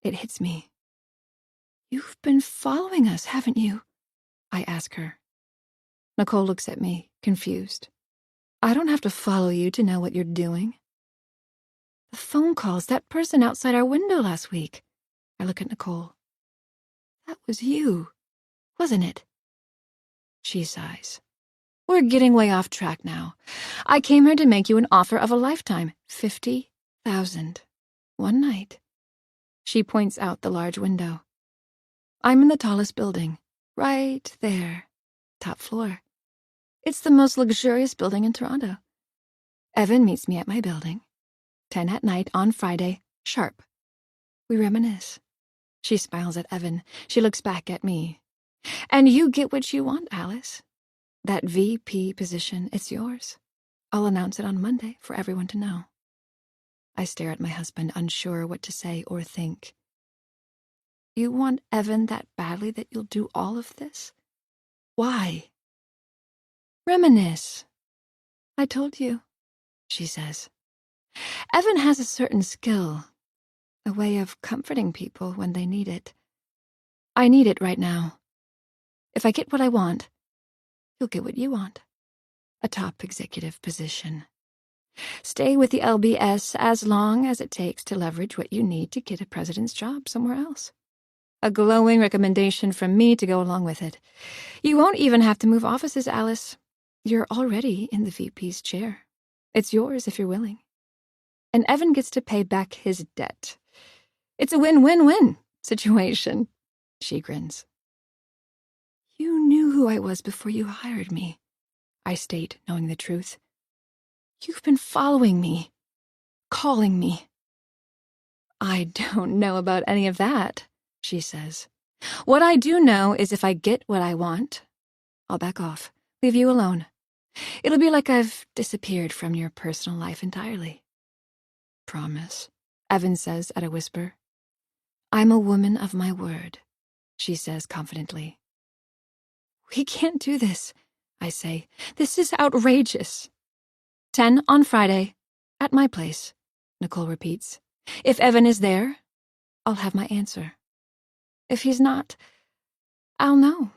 It hits me. You've been following us, haven't you? I ask her. Nicole looks at me, confused. I don't have to follow you to know what you're doing. The phone calls, that person outside our window last week. I look at Nicole. That was you, wasn't it? She sighs. We're getting way off track now. I came here to make you an offer of a lifetime. 50,000. One night. She points out the large window. I'm in the tallest building. Right there. Top floor. It's the most luxurious building in Toronto. Evan meets me at my building. 10 at night on Friday, sharp. We reminisce. She smiles at Evan. She looks back at me. And you get what you want, Alice. That VP position, it's yours. I'll announce it on Monday for everyone to know. I stare at my husband, unsure what to say or think. You want Evan that badly that you'll do all of this? Why? Reminisce. I told you, she says. Evan has a certain skill, a way of comforting people when they need it. I need it right now. If I get what I want, you'll get what you want. A top executive position. Stay with the LBS as long as it takes to leverage what you need to get a president's job somewhere else. A glowing recommendation from me to go along with it. You won't even have to move offices, Alice. You're already in the VP's chair. It's yours if you're willing. And Evan gets to pay back his debt. It's a win-win-win situation, she grins. You knew who I was before you hired me, I state, knowing the truth. You've been following me, calling me. I don't know about any of that, she says. What I do know is if I get what I want, I'll back off, leave you alone. It'll be like I've disappeared from your personal life entirely. Promise, Evan says at a whisper. I'm a woman of my word, she says confidently. We can't do this, I say. This is outrageous. 10 on Friday, at my place, Nicole repeats. If Evan is there, I'll have my answer. If he's not, I'll know.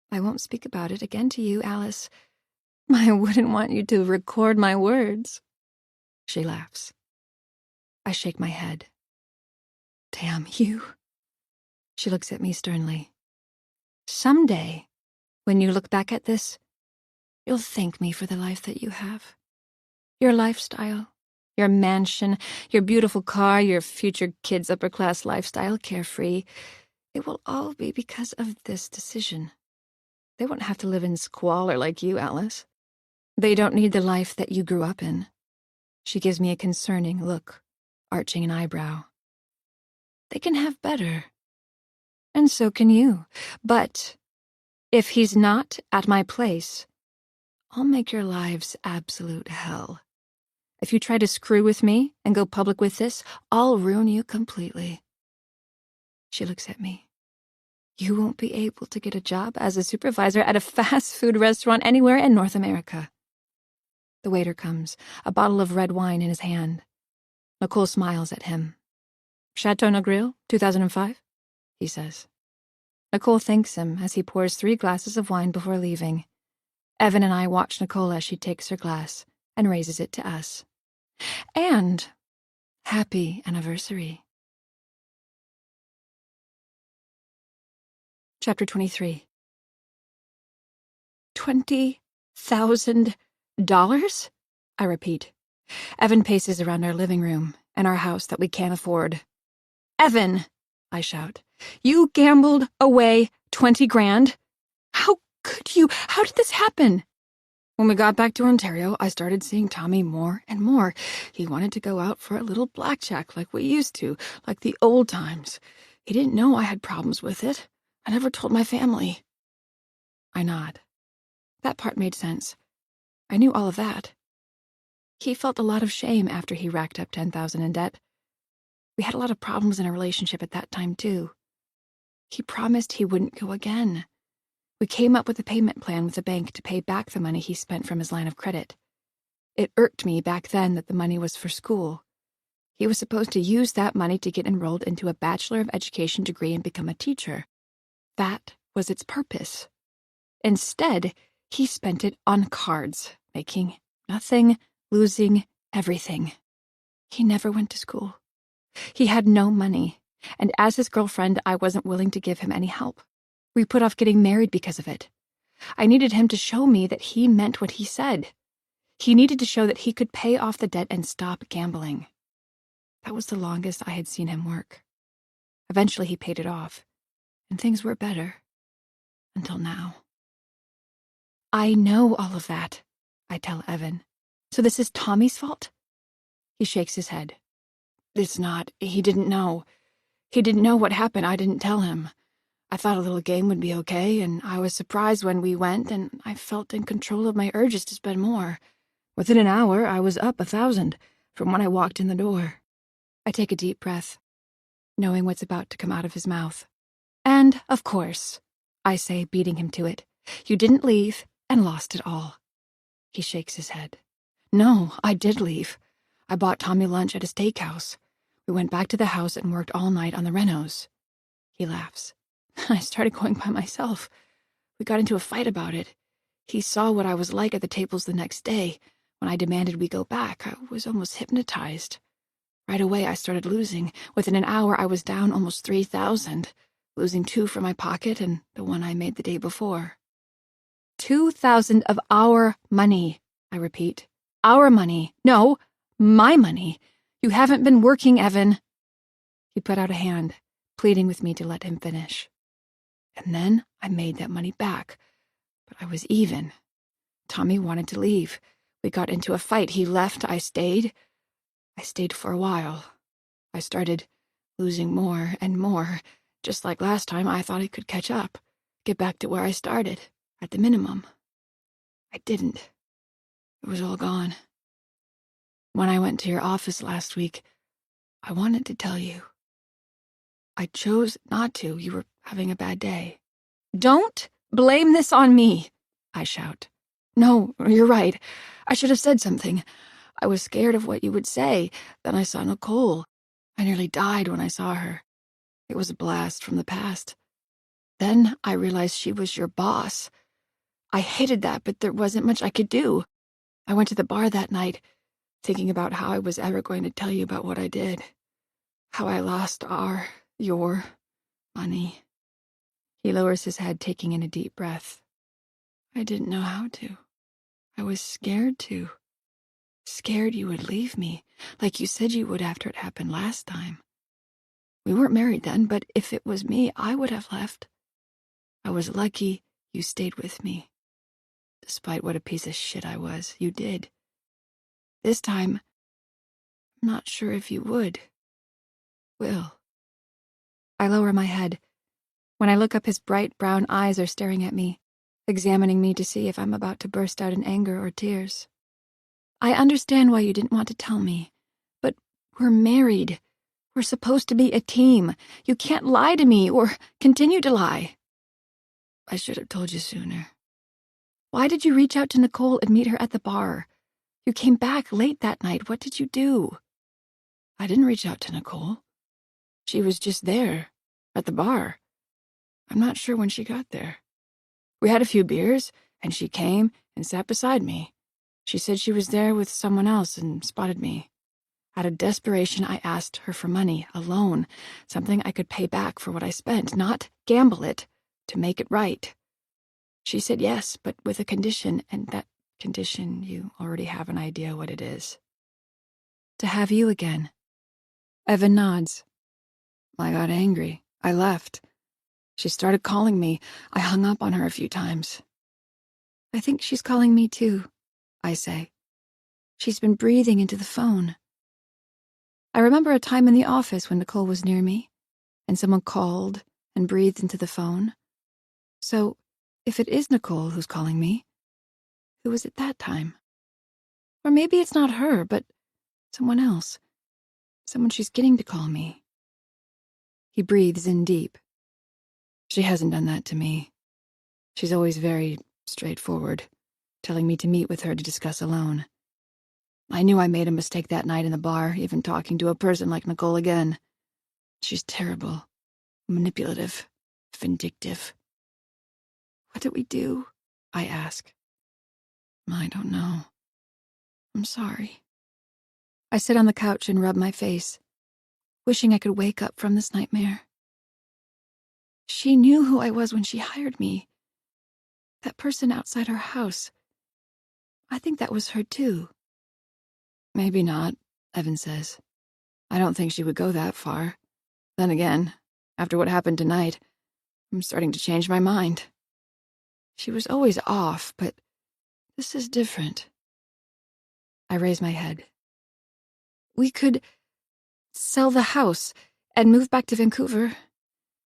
I won't speak about it again to you, Alice. I wouldn't want you to record my words. She laughs. I shake my head. Damn you. She looks at me sternly. Someday, when you look back at this, you'll thank me for the life that you have. Your lifestyle, your mansion, your beautiful car, your future kids' upper-class lifestyle, carefree. It will all be because of this decision. They won't have to live in squalor like you, Alice. They don't need the life that you grew up in. She gives me a concerning look, arching an eyebrow. They can have better. And so can you. But if he's not at my place, I'll make your lives absolute hell. If you try to screw with me and go public with this, I'll ruin you completely. She looks at me. You won't be able to get a job as a supervisor at a fast food restaurant anywhere in North America. The waiter comes, a bottle of red wine in his hand. Nicole smiles at him. Chateau Negril, 2005, he says. Nicole thanks him as he pours 3 glasses of wine before leaving. Evan and I watch Nicole as she takes her glass and raises it to us. And happy anniversary. Chapter 23. $20,000? I repeat. Evan paces around our living room and our house that we can't afford. Evan, I shout, you gambled away 20 grand? How could you? How did this happen? When we got back to Ontario, I started seeing Tommy more and more. He wanted to go out for a little blackjack like we used to, like the old times. He didn't know I had problems with it. I never told my family. I nod. That part made sense. I knew all of that. He felt a lot of shame after he racked up $10,000 in debt. We had a lot of problems in our relationship at that time, too. He promised he wouldn't go again. We came up with a payment plan with the bank to pay back the money he spent from his line of credit. It irked me back then that the money was for school. He was supposed to use that money to get enrolled into a Bachelor of Education degree and become a teacher. That was its purpose. Instead, he spent it on cards, making nothing, losing everything. He never went to school. He had no money, and as his girlfriend, I wasn't willing to give him any help. We put off getting married because of it. I needed him to show me that he meant what he said. He needed to show that he could pay off the debt and stop gambling. That was the longest I had seen him work. Eventually he paid it off, and things were better. Until now. I know all of that, I tell Evan. So this is Tommy's fault? He shakes his head. It's not. He didn't know. He didn't know what happened. I didn't tell him. I thought a little game would be okay, and I was surprised when we went, and I felt in control of my urges to spend more. Within an hour, I was up 1,000 from when I walked in the door. I take a deep breath. knowing what's about to come out of his mouth. And, of course, I say, beating him to it, you didn't leave and lost it all. He shakes his head. No, I did leave. I bought Tommy lunch at a steakhouse. We went back to the house and worked all night on the renos. He laughs. I started going by myself. We got into a fight about it. He saw what I was like at the tables the next day. When I demanded we go back, I was almost hypnotized. Right away, I started losing. Within an hour, I was down almost 3,000, losing 2 from my pocket and the one I made the day before. 2,000 of our money, I repeat. Our money. No, my money. You haven't been working, Evan. He put out a hand, pleading with me to let him finish. And then I made that money back, but I was even. Tommy wanted to leave. We got into a fight. He left. I stayed. I stayed for a while. I started losing more and more. Just like last time, I thought I could catch up, get back to where I started, at the minimum. I didn't. It was all gone. When I went to your office last week, I wanted to tell you. I chose not to. You were having a bad day. Don't blame this on me, I shout. No, you're right. I should have said something. I was scared of what you would say. Then I saw Nicole. I nearly died when I saw her. It was a blast from the past. Then I realized she was your boss. I hated that, but there wasn't much I could do. I went to the bar that night, thinking about how I was ever going to tell you about what I did. How I lost your money. He lowers his head, taking in a deep breath. I didn't know how to. I was scared to. Scared you would leave me, like you said you would after it happened last time. We weren't married then, but if it was me, I would have left. I was lucky you stayed with me. Despite what a piece of shit I was, you did. This time, I'm not sure if you would. Will. I lower my head. When I look up, his bright brown eyes are staring at me, examining me to see if I'm about to burst out in anger or tears. I understand why you didn't want to tell me, but we're married. We're supposed to be a team. You can't lie to me or continue to lie. I should have told you sooner. Why did you reach out to Nicole and meet her at the bar? You came back late that night. What did you do? I didn't reach out to Nicole. She was just there, at the bar. I'm not sure when she got there. We had a few beers, and she came and sat beside me. She said she was there with someone else and spotted me. Out of desperation, I asked her for money, a loan, something I could pay back for what I spent, not gamble it, to make it right. She said yes, but with a condition, and that condition, you already have an idea what it is. To have you again. Evan nods. I got angry. I left. She started calling me. I hung up on her a few times. I think she's calling me too, I say. She's been breathing into the phone. I remember a time in the office when Nicole was near me, and someone called and breathed into the phone. So, if it is Nicole who's calling me, who was it that time? Or maybe it's not her, but someone else. Someone she's getting to call me. He breathes in deep. She hasn't done that to me. She's always very straightforward, telling me to meet with her to discuss alone. I knew I made a mistake that night in the bar, even talking to a person like Nicole again. She's terrible, manipulative, vindictive. What did we do? I ask. I don't know. I'm sorry. I sit on the couch and rub my face, wishing I could wake up from this nightmare. She knew who I was when she hired me. That person outside her house. I think that was her too. Maybe not, Evan says. I don't think she would go that far. Then again, after what happened tonight, I'm starting to change my mind. She was always off, but this is different. I raise my head. We could sell the house and move back to Vancouver.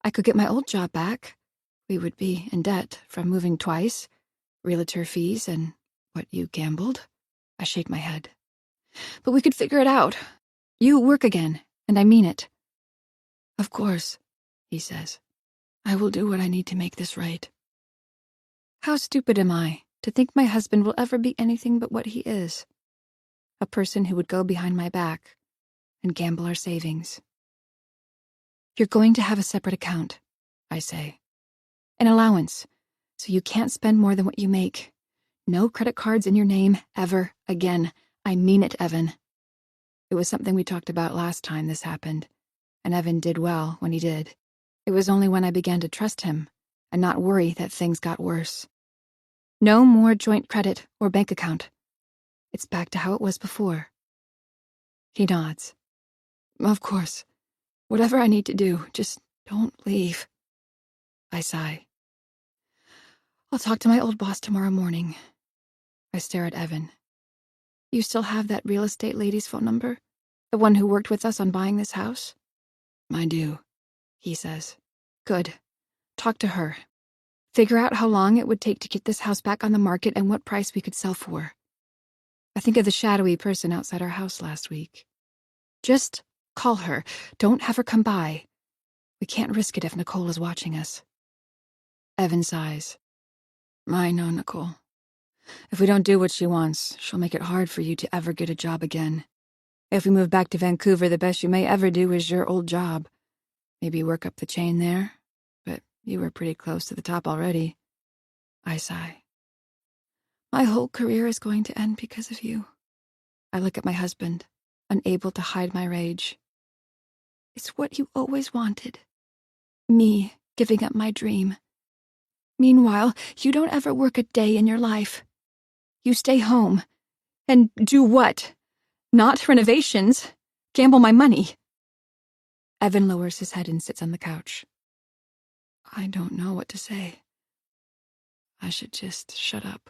I could get my old job back. We would be in debt from moving twice, realtor fees, and what you gambled. I shake my head. But we could figure it out. You work again, and I mean it. Of course, he says. I will do what I need to make this right. How stupid am I to think my husband will ever be anything but what he is? A person who would go behind my back and gamble our savings. You're going to have a separate account, I say. An allowance, so you can't spend more than what you make. No credit cards in your name ever again. I mean it, Evan. It was something we talked about last time this happened, and Evan did well when he did. It was only when I began to trust him and not worry that things got worse. No more joint credit or bank account. It's back to how it was before. He nods. Of course. Whatever I need to do, just don't leave. I sigh. I'll talk to my old boss tomorrow morning. I stare at Evan. You still have that real estate lady's phone number? The one who worked with us on buying this house? I do, he says. Good. Talk to her. Figure out how long it would take to get this house back on the market and what price we could sell for. I think of the shadowy person outside our house last week. Just call her. Don't have her come by. We can't risk it if Nicole is watching us. Evan sighs. I know, Nicole. If we don't do what she wants, she'll make it hard for you to ever get a job again. If we move back to Vancouver, the best you may ever do is your old job. Maybe work up the chain there, but you were pretty close to the top already. I sigh. My whole career is going to end because of you. I look at my husband, unable to hide my rage. It's what you always wanted. Me giving up my dream. Meanwhile, you don't ever work a day in your life. You stay home. And do what? Not renovations. Gamble my money. Evan lowers his head and sits on the couch. I don't know what to say. I should just shut up.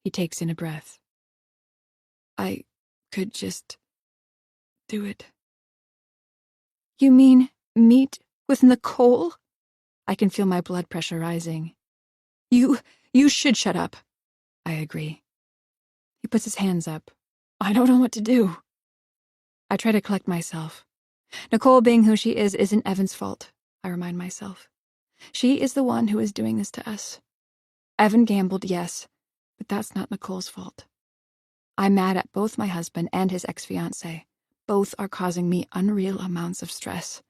He takes in a breath. I could just do it. You mean meet with Nicole? I can feel my blood pressure rising. You should shut up. I agree. He puts his hands up. I don't know what to do. I try to collect myself. Nicole being who she is isn't Evan's fault, I remind myself. She is the one who is doing this to us. Evan gambled, yes, but that's not Nicole's fault. I'm mad at both my husband and his ex-fiancée. Both are causing me unreal amounts of stress.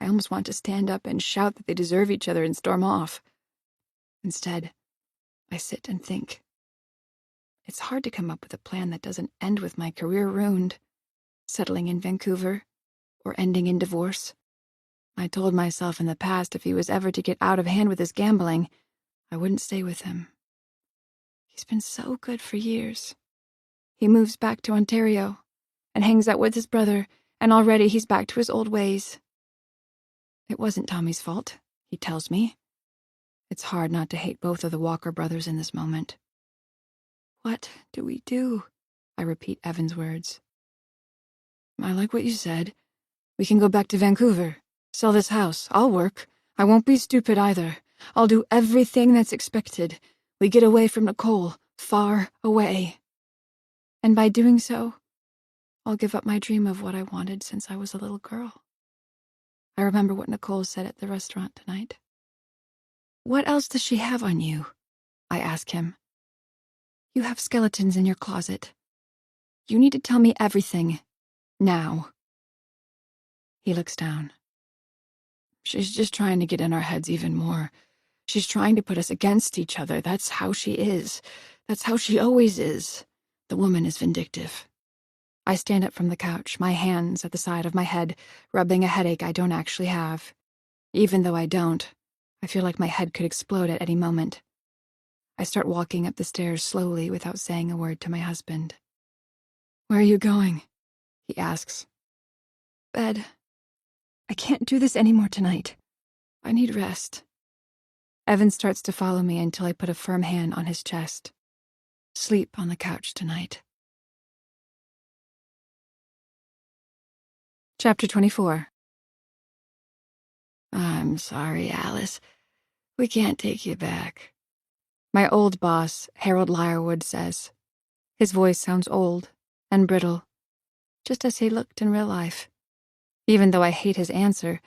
I almost want to stand up and shout that they deserve each other and storm off. Instead, I sit and think. It's hard to come up with a plan that doesn't end with my career ruined, settling in Vancouver, or ending in divorce. I told myself in the past if he was ever to get out of hand with his gambling, I wouldn't stay with him. He's been so good for years. He moves back to Ontario and hangs out with his brother, and already he's back to his old ways. It wasn't Tommy's fault, he tells me. It's hard not to hate both of the Walker brothers in this moment. What do we do? I repeat Evan's words. I like what you said. We can go back to Vancouver. Sell this house. I'll work. I won't be stupid either. I'll do everything that's expected. We get away from Nicole. Far away. And by doing so, I'll give up my dream of what I wanted since I was a little girl. I remember what Nicole said at the restaurant tonight. What else does she have on you? I ask him. You have skeletons in your closet. You need to tell me everything. Now. He looks down. She's just trying to get in our heads even more. She's trying to put us against each other. That's how she is. That's how she always is. The woman is vindictive. I stand up from the couch, my hands at the side of my head, rubbing a headache I don't actually have. Even though I don't, I feel like my head could explode at any moment. I start walking up the stairs slowly without saying a word to my husband. Where are you going? He asks. Bed. I can't do this anymore tonight. I need rest. Evan starts to follow me until I put a firm hand on his chest. Sleep on the couch tonight. Chapter 24. I'm sorry, Alice. We can't take you back. My old boss, Harold Lyrewood, says. His voice sounds old and brittle, just as he looked in real life. Even though I hate his answer,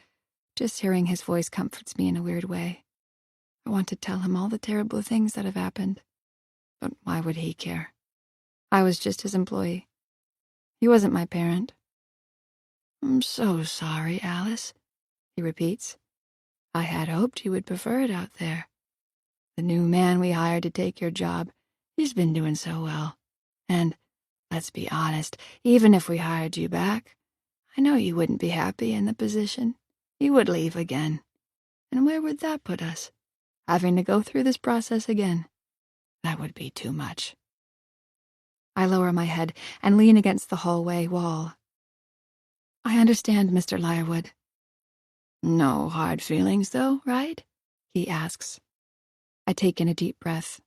just hearing his voice comforts me in a weird way. I want to tell him all the terrible things that have happened. But why would he care? I was just his employee. He wasn't my parent. "I'm so sorry, Alice," he repeats. "I had hoped you would prefer it out there. The new man we hired to take your job, he's been doing so well. And, let's be honest, even if we hired you back, I know you wouldn't be happy in the position. You would leave again. And where would that put us? Having to go through this process again? That would be too much." I lower my head and lean against the hallway wall. "I understand, Mr. Lyrewood." "No hard feelings, though, right?" he asks. I take in a deep breath.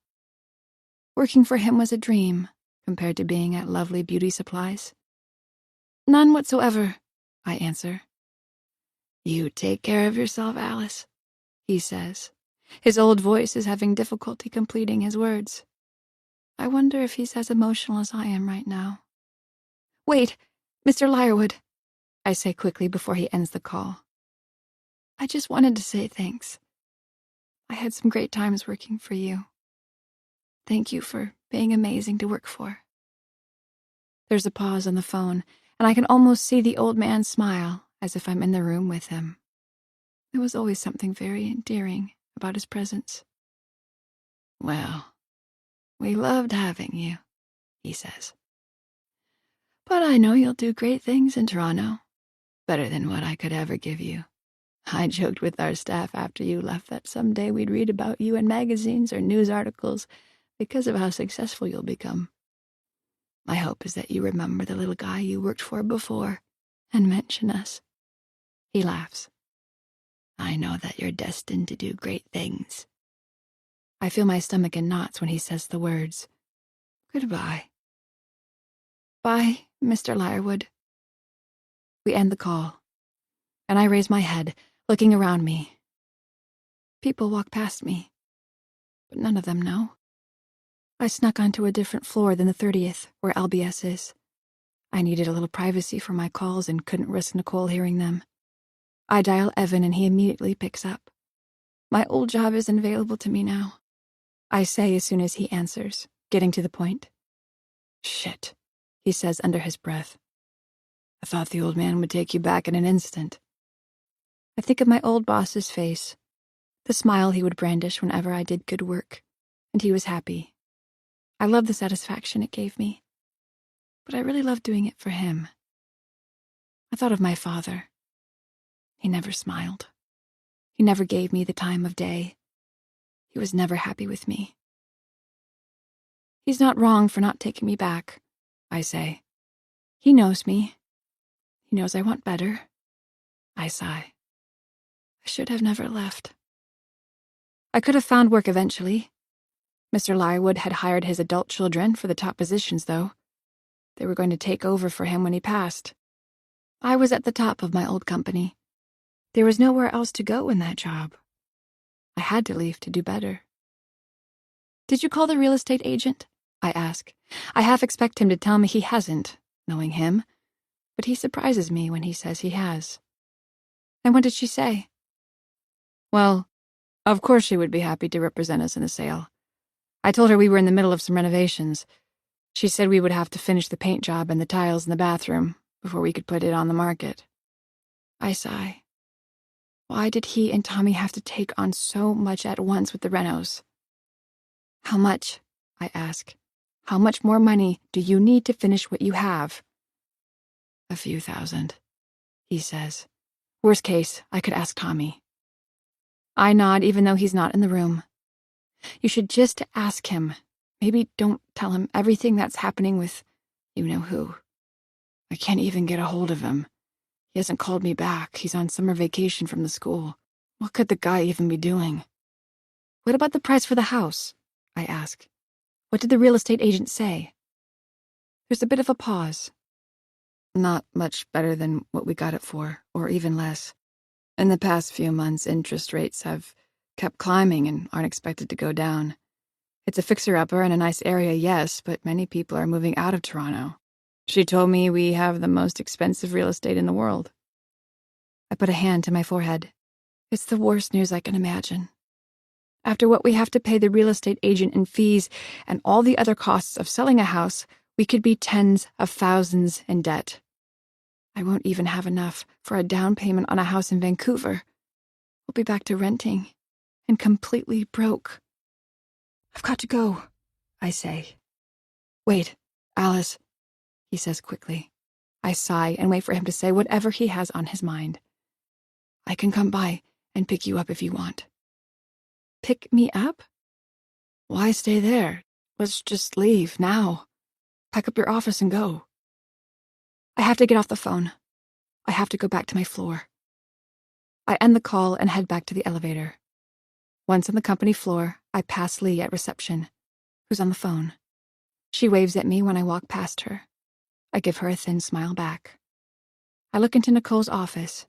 Working for him was a dream compared to being at lovely beauty supplies. "None whatsoever," I answer. "You take care of yourself, Alice," he says. His old voice is having difficulty completing his words. I wonder if he's as emotional as I am right now. "Wait, Mr. Lyrewood," I say quickly before he ends the call. "I just wanted to say thanks. I had some great times working for you. Thank you for being amazing to work for." There's a pause on the phone, and I can almost see the old man smile as if I'm in the room with him. There was always something very endearing about his presence. "Well, we loved having you," he says. "But I know you'll do great things in Toronto, better than what I could ever give you. I joked with our staff after you left that someday we'd read about you in magazines or news articles because of how successful you'll become. My hope is that you remember the little guy you worked for before and mention us." He laughs. "I know that you're destined to do great things." I feel my stomach in knots when he says the words. Goodbye. "Bye, Mr. Lyrewood." We end the call, and I raise my head, looking around me. People walk past me, but none of them know. I snuck onto a different floor than the 30th, where LBS is. I needed a little privacy for my calls and couldn't risk Nicole hearing them. I dial Evan and he immediately picks up. "My old job isn't available to me now," I say as soon as he answers, getting to the point. "Shit," he says under his breath. "I thought the old man would take you back in an instant." I think of my old boss's face, the smile he would brandish whenever I did good work, and he was happy. I loved the satisfaction it gave me, but I really loved doing it for him. I thought of my father. He never smiled. He never gave me the time of day. He was never happy with me. "He's not wrong for not taking me back," I say. "He knows me. He knows I want better." I sigh. I should have never left. I could have found work eventually. Mr. Lyrewood had hired his adult children for the top positions, though. They were going to take over for him when he passed. I was at the top of my old company. There was nowhere else to go in that job. I had to leave to do better. "Did you call the real estate agent?" I ask. I half expect him to tell me he hasn't, knowing him, but he surprises me when he says he has. "And what did she say?" "Well, of course she would be happy to represent us in the sale. I told her we were in the middle of some renovations. She said we would have to finish the paint job and the tiles in the bathroom before we could put it on the market." I sigh. Why did he and Tommy have to take on so much at once with the renos? "How much?" I ask. "How much more money do you need to finish what you have?" "A few thousand," he says. "Worst case, I could ask Tommy." I nod even though he's not in the room. "You should just ask him. Maybe don't tell him everything that's happening with you-know-who. I can't even get a hold of him. He hasn't called me back. He's on summer vacation from the school. What could the guy even be doing?" "What about the price for the house?" I ask. "What did the real estate agent say?" There's a bit of a pause. "Not much better than what we got it for, or even less. In the past few months, interest rates have kept climbing and aren't expected to go down. It's a fixer-upper in a nice area, yes, but many people are moving out of Toronto. She told me we have the most expensive real estate in the world." I put a hand to my forehead. It's the worst news I can imagine. After what we have to pay the real estate agent in fees and all the other costs of selling a house, we could be tens of thousands in debt. I won't even have enough for a down payment on a house in Vancouver. We'll be back to renting and completely broke. I've got to go, I say. Wait, Alice, he says quickly. I sigh and wait for him to say whatever he has on his mind. I can come by and pick you up if you want. Pick me up? Why stay there? Let's just leave now. Pack up your office and go. I have to get off the phone. I have to go back to my floor. I end the call and head back to the elevator. Once on the company floor, I pass Lee at reception, who's on the phone. She waves at me when I walk past her. I give her a thin smile back. I look into Nicole's office.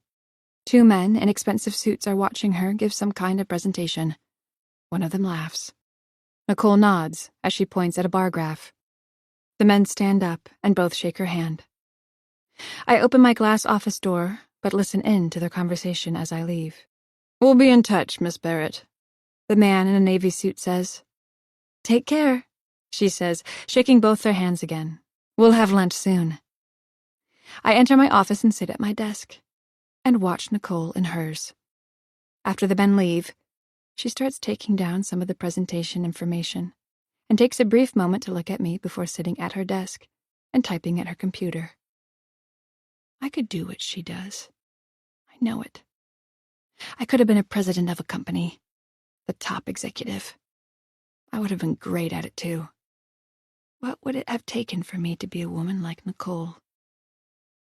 2 men in expensive suits are watching her give some kind of presentation. One of them laughs. Nicole nods as she points at a bar graph. The men stand up and both shake her hand. I open my glass office door, but listen in to their conversation as I leave. We'll be in touch, Miss Barrett, the man in a navy suit says. Take care, she says, shaking both their hands again. We'll have lunch soon. I enter my office and sit at my desk, and watch Nicole in hers. After the men leave, she starts taking down some of the presentation information, and takes a brief moment to look at me before sitting at her desk and typing at her computer. I could do what she does. I know it. I could have been a president of a company, the top executive. I would have been great at it, too. What would it have taken for me to be a woman like Nicole?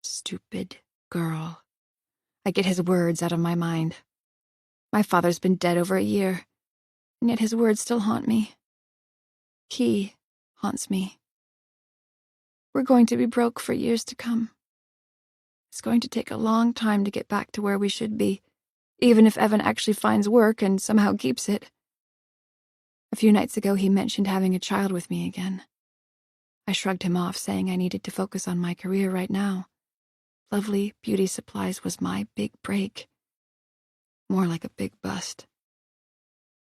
Stupid girl. I get his words out of my mind. My father's been dead over a year, and yet his words still haunt me. He haunts me. We're going to be broke for years to come. It's going to take a long time to get back to where we should be, even if Evan actually finds work and somehow keeps it. A few nights ago, he mentioned having a child with me again. I shrugged him off, saying I needed to focus on my career right now. Lovely Beauty Supplies was my big break. More like a big bust.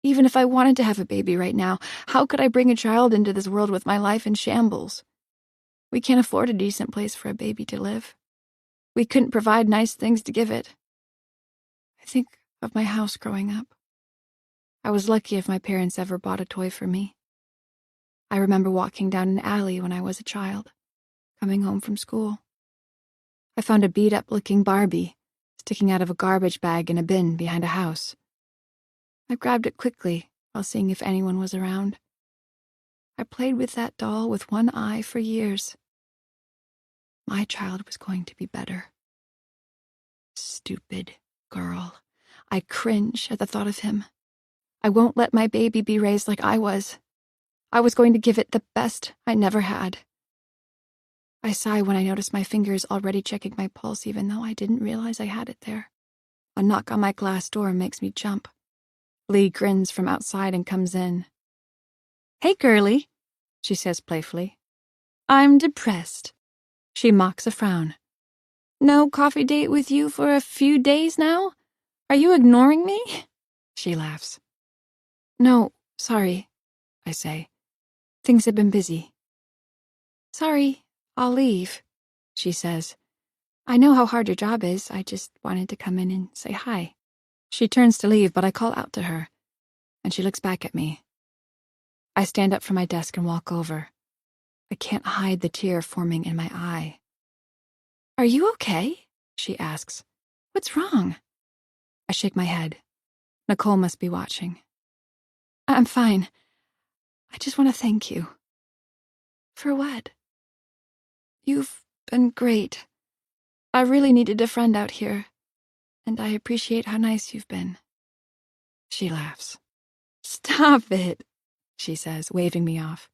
Even if I wanted to have a baby right now, how could I bring a child into this world with my life in shambles? We can't afford a decent place for a baby to live. We couldn't provide nice things to give it. I think of my house growing up. I was lucky if my parents ever bought a toy for me. I remember walking down an alley when I was a child, coming home from school. I found a beat-up-looking Barbie sticking out of a garbage bag in a bin behind a house. I grabbed it quickly while seeing if anyone was around. I played with that doll with one eye for years. My child was going to be better. Stupid girl. I cringe at the thought of him. I won't let my baby be raised like I was. I was going to give it the best I never had. I sigh when I notice my fingers already checking my pulse, even though I didn't realize I had it there. A knock on my glass door makes me jump. Lee grins from outside and comes in. Hey, girlie, she says playfully. I'm depressed. She mocks a frown. No coffee date with you for a few days now? Are you ignoring me? She laughs. No, sorry, I say. Things have been busy. Sorry, I'll leave, she says. I know how hard your job is. I just wanted to come in and say hi. She turns to leave, but I call out to her, and she looks back at me. I stand up from my desk and walk over. I can't hide the tear forming in my eye. Are you okay? She asks. What's wrong? I shake my head. Nicole must be watching. I'm fine. I just want to thank you. For what? You've been great. I really needed a friend out here, and I appreciate how nice you've been. She laughs. Stop it, she says, waving me off.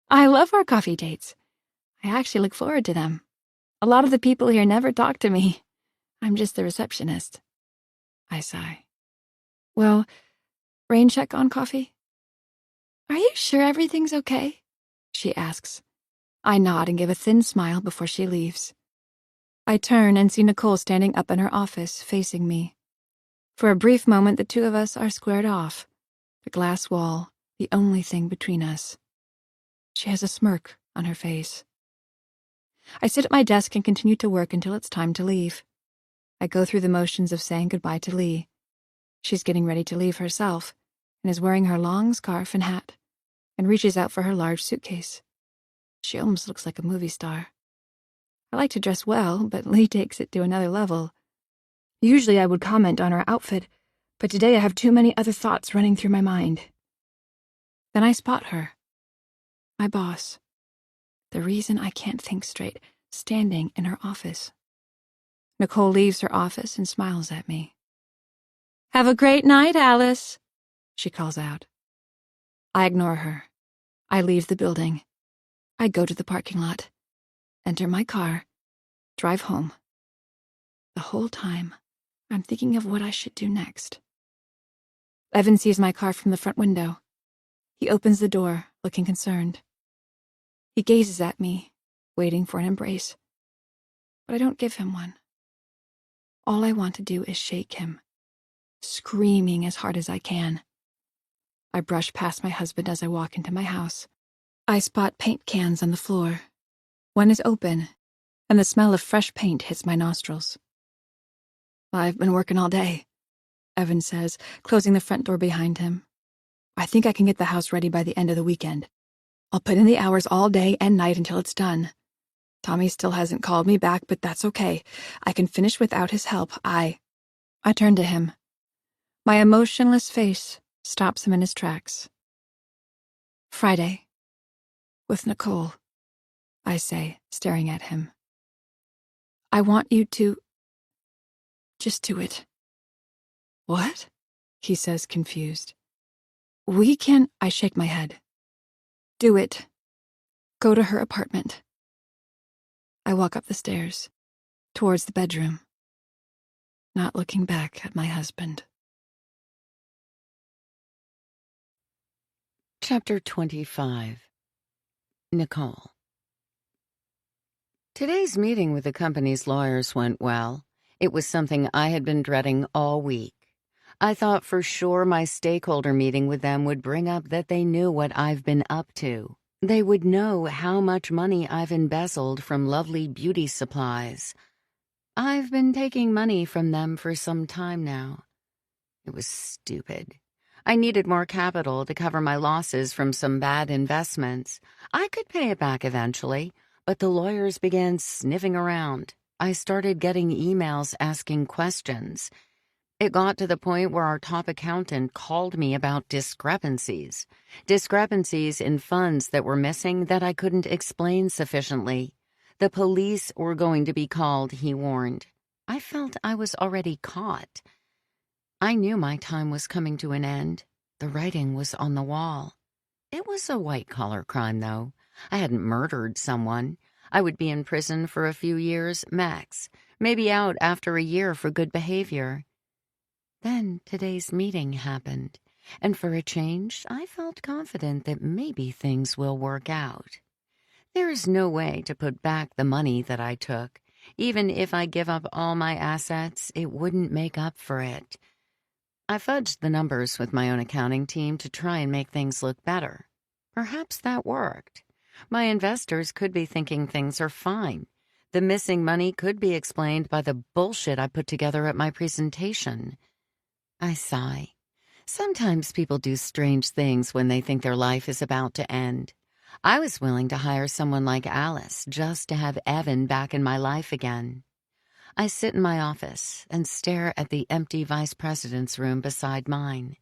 I love our coffee dates. I actually look forward to them. A lot of the people here never talk to me. I'm just the receptionist. I sigh. Well, rain check on coffee? Are you sure everything's okay? She asks. I nod and give a thin smile before she leaves. I turn and see Nicole standing up in her office, facing me. For a brief moment, the two of us are squared off. The glass wall, the only thing between us. She has a smirk on her face. I sit at my desk and continue to work until it's time to leave. I go through the motions of saying goodbye to Lee. She's getting ready to leave herself, and is wearing her long scarf and hat, and reaches out for her large suitcase. She almost looks like a movie star. I like to dress well, but Lee takes it to another level. Usually I would comment on her outfit, but today I have too many other thoughts running through my mind. Then I spot her. My boss. The reason I can't think straight, standing in her office. Nicole leaves her office and smiles at me. "Have a great night, Alice," she calls out. I ignore her. I leave the building. I go to the parking lot, enter my car, drive home. The whole time, I'm thinking of what I should do next. Evan sees my car from the front window. He opens the door, looking concerned. He gazes at me, waiting for an embrace. But I don't give him one. All I want to do is shake him, screaming as hard as I can. I brush past my husband as I walk into my house. I spot paint cans on the floor. One is open, and the smell of fresh paint hits my nostrils. "I've been working all day," Evan says, closing the front door behind him. "I think I can get the house ready by the end of the weekend. I'll put in the hours all day and night until it's done. Tommy still hasn't called me back, but that's okay. I can finish without his help. I turn to him. My emotionless face stops him in his tracks. "Friday. With Nicole," I say, staring at him. "I want you to just do it." "What?" he says, confused. "We can—" I shake my head. "Do it. Go to her apartment." I walk up the stairs, towards the bedroom, not looking back at my husband. Chapter 25. Nicole. Today's meeting with the company's lawyers went well. It was something I had been dreading all week. I thought for sure my stakeholder meeting with them would bring up that they knew what I've been up to. They would know how much money I've embezzled from Lovely Beauty Supplies. I've been taking money from them for some time now. It was stupid. I needed more capital to cover my losses from some bad investments. I could pay it back eventually, but the lawyers began sniffing around. I started getting emails asking questions. It got to the point where our top accountant called me about discrepancies. Discrepancies in funds that were missing that I couldn't explain sufficiently. The police were going to be called, he warned. I felt I was already caught. I knew my time was coming to an end. The writing was on the wall. It was a white-collar crime, though. I hadn't murdered someone. I would be in prison for a few years, max. Maybe out after a year for good behavior. Then today's meeting happened, and for a change, I felt confident that maybe things will work out. There is no way to put back the money that I took. Even if I give up all my assets, it wouldn't make up for it. I fudged the numbers with my own accounting team to try and make things look better. Perhaps that worked. My investors could be thinking things are fine. The missing money could be explained by the bullshit I put together at my presentation. I sigh. Sometimes people do strange things when they think their life is about to end. I was willing to hire someone like Alice just to have Evan back in my life again. I sit in my office and stare at the empty vice president's room beside mine.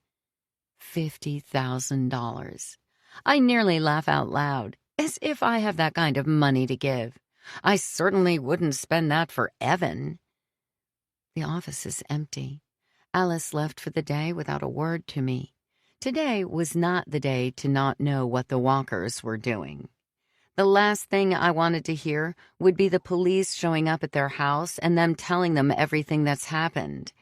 $50,000. I nearly laugh out loud, as if I have that kind of money to give. I certainly wouldn't spend that for Evan. The office is empty. Alice left for the day without a word to me. Today was not the day to not know what the Walkers were doing. The last thing I wanted to hear would be the police showing up at their house and them telling them everything that's happened.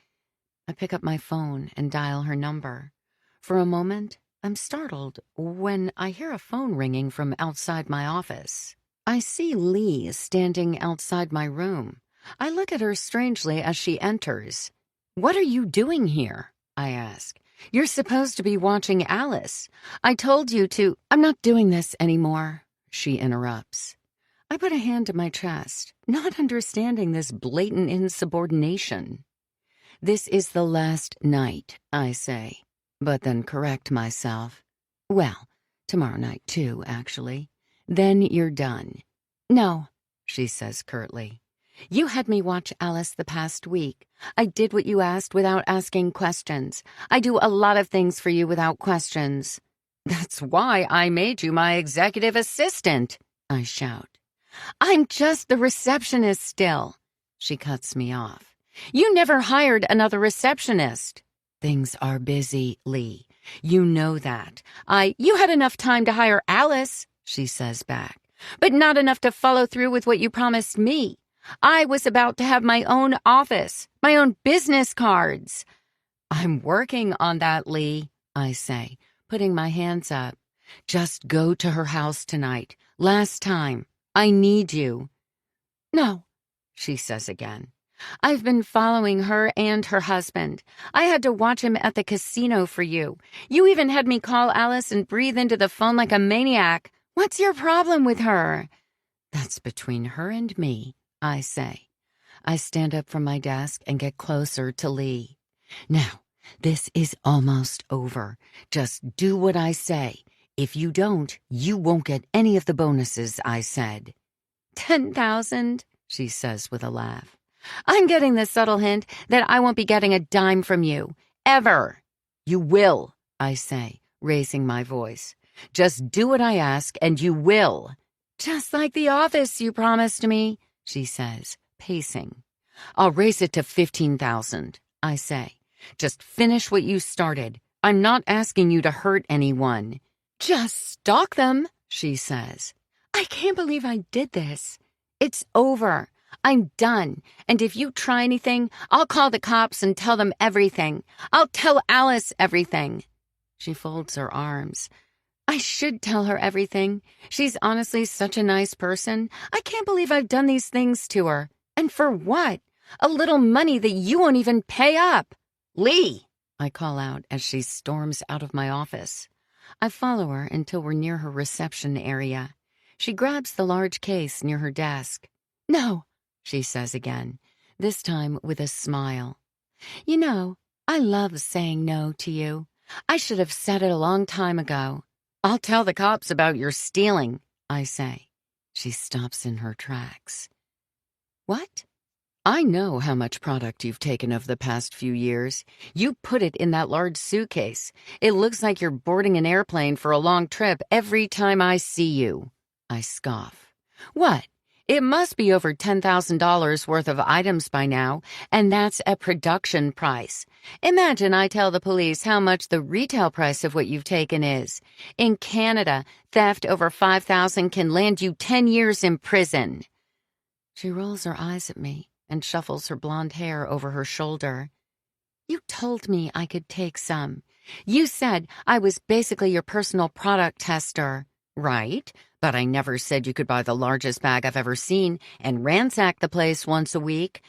I pick up my phone and dial her number. For a moment, I'm startled when I hear a phone ringing from outside my office. I see Lee standing outside my room. I look at her strangely as she enters. "What are you doing here?" I ask. "You're supposed to be watching Alice. I told you to—" "I'm not doing this anymore," she interrupts. I put a hand to my chest, not understanding this blatant insubordination. "This is the last night," I say, but then correct myself. "Well, tomorrow night too, actually. Then you're done." "No," she says curtly. "You had me watch Alice the past week. I did what you asked without asking questions. I do a lot of things for you without questions." "That's why I made you my executive assistant," I shout. "I'm just the receptionist still." She cuts me off. "You never hired another receptionist." "Things are busy, Lee. You know that. You had enough time to hire Alice," she says back, "but not enough to follow through with what you promised me. I was about to have my own office, my own business cards." "I'm working on that, Lee," I say, putting my hands up. "Just go to her house tonight. Last time. I need you." "No," she says again. "I've been following her and her husband. I had to watch him at the casino for you. You even had me call Alice and breathe into the phone like a maniac. What's your problem with her?" "That's between her and me," I say. I stand up from my desk and get closer to Lee. "Now, this is almost over. Just do what I say. If you don't, you won't get any of the bonuses I said." 10,000, she says with a laugh. "I'm getting the subtle hint that I won't be getting a dime from you. Ever." "You will," I say, raising my voice. "Just do what I ask and you will." "Just like the office you promised me," she says, pacing. "I'll raise it to 15,000, I say. Just finish what you started. I'm not asking you to hurt anyone." "Just stalk them," she says. "I can't believe I did this. It's over. I'm done. And if you try anything, I'll call the cops and tell them everything. I'll tell Alice everything." She folds her arms. "I should tell her everything. She's honestly such a nice person. I can't believe I've done these things to her. And for what? A little money that you won't even pay up." "Lee!" I call out as she storms out of my office. I follow her until we're near her reception area. She grabs the large case near her desk. "No," she says again, this time with a smile. "You know, I love saying no to you. I should have said it a long time ago." "I'll tell the cops about your stealing," I say. She stops in her tracks. "What?" "I know how much product you've taken over the past few years. You put it in that large suitcase. It looks like you're boarding an airplane for a long trip every time I see you." I scoff. "What? It must be over $10,000 worth of items by now, and that's at production price. Imagine I tell the police how much the retail price of what you've taken is. In Canada, theft over $5,000 can land you 10 years in prison." She rolls her eyes at me and shuffles her blonde hair over her shoulder. "You told me I could take some. You said I was basically your personal product tester." "Right, but I never said you could buy the largest bag I've ever seen and ransack the place once a week."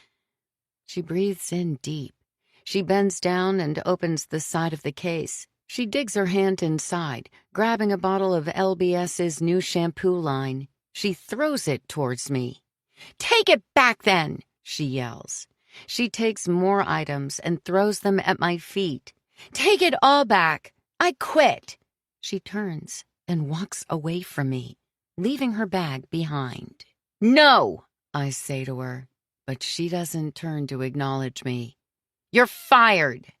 She breathes in deep. She bends down and opens the side of the case. She digs her hand inside, grabbing a bottle of LBS's new shampoo line. She throws it towards me. "Take it back then!" she yells. She takes more items and throws them at my feet. "Take it all back! I quit!" She turns and walks away from me, leaving her bag behind. "No!" I say to her, but she doesn't turn to acknowledge me. "You're fired!"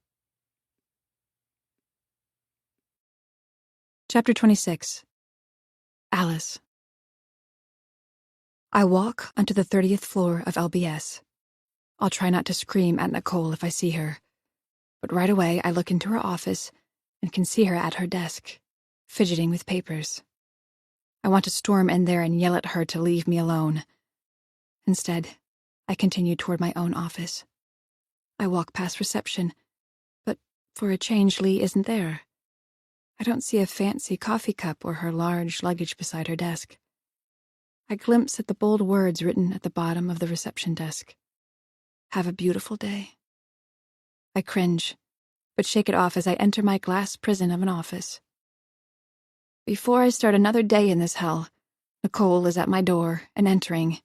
Chapter 26. Alice. I walk onto the 30th floor of LBS. I'll try not to scream at Nicole if I see her, but right away I look into her office and can see her at her desk, fidgeting with papers. I want to storm in there and yell at her to leave me alone. Instead, I continue toward my own office. I walk past reception, but for a change, Lee isn't there. I don't see a fancy coffee cup or her large luggage beside her desk. I glimpse at the bold words written at the bottom of the reception desk. Have a beautiful day. I cringe, but shake it off as I enter my glass prison of an office. Before I start another day in this hell, Nicole is at my door and entering.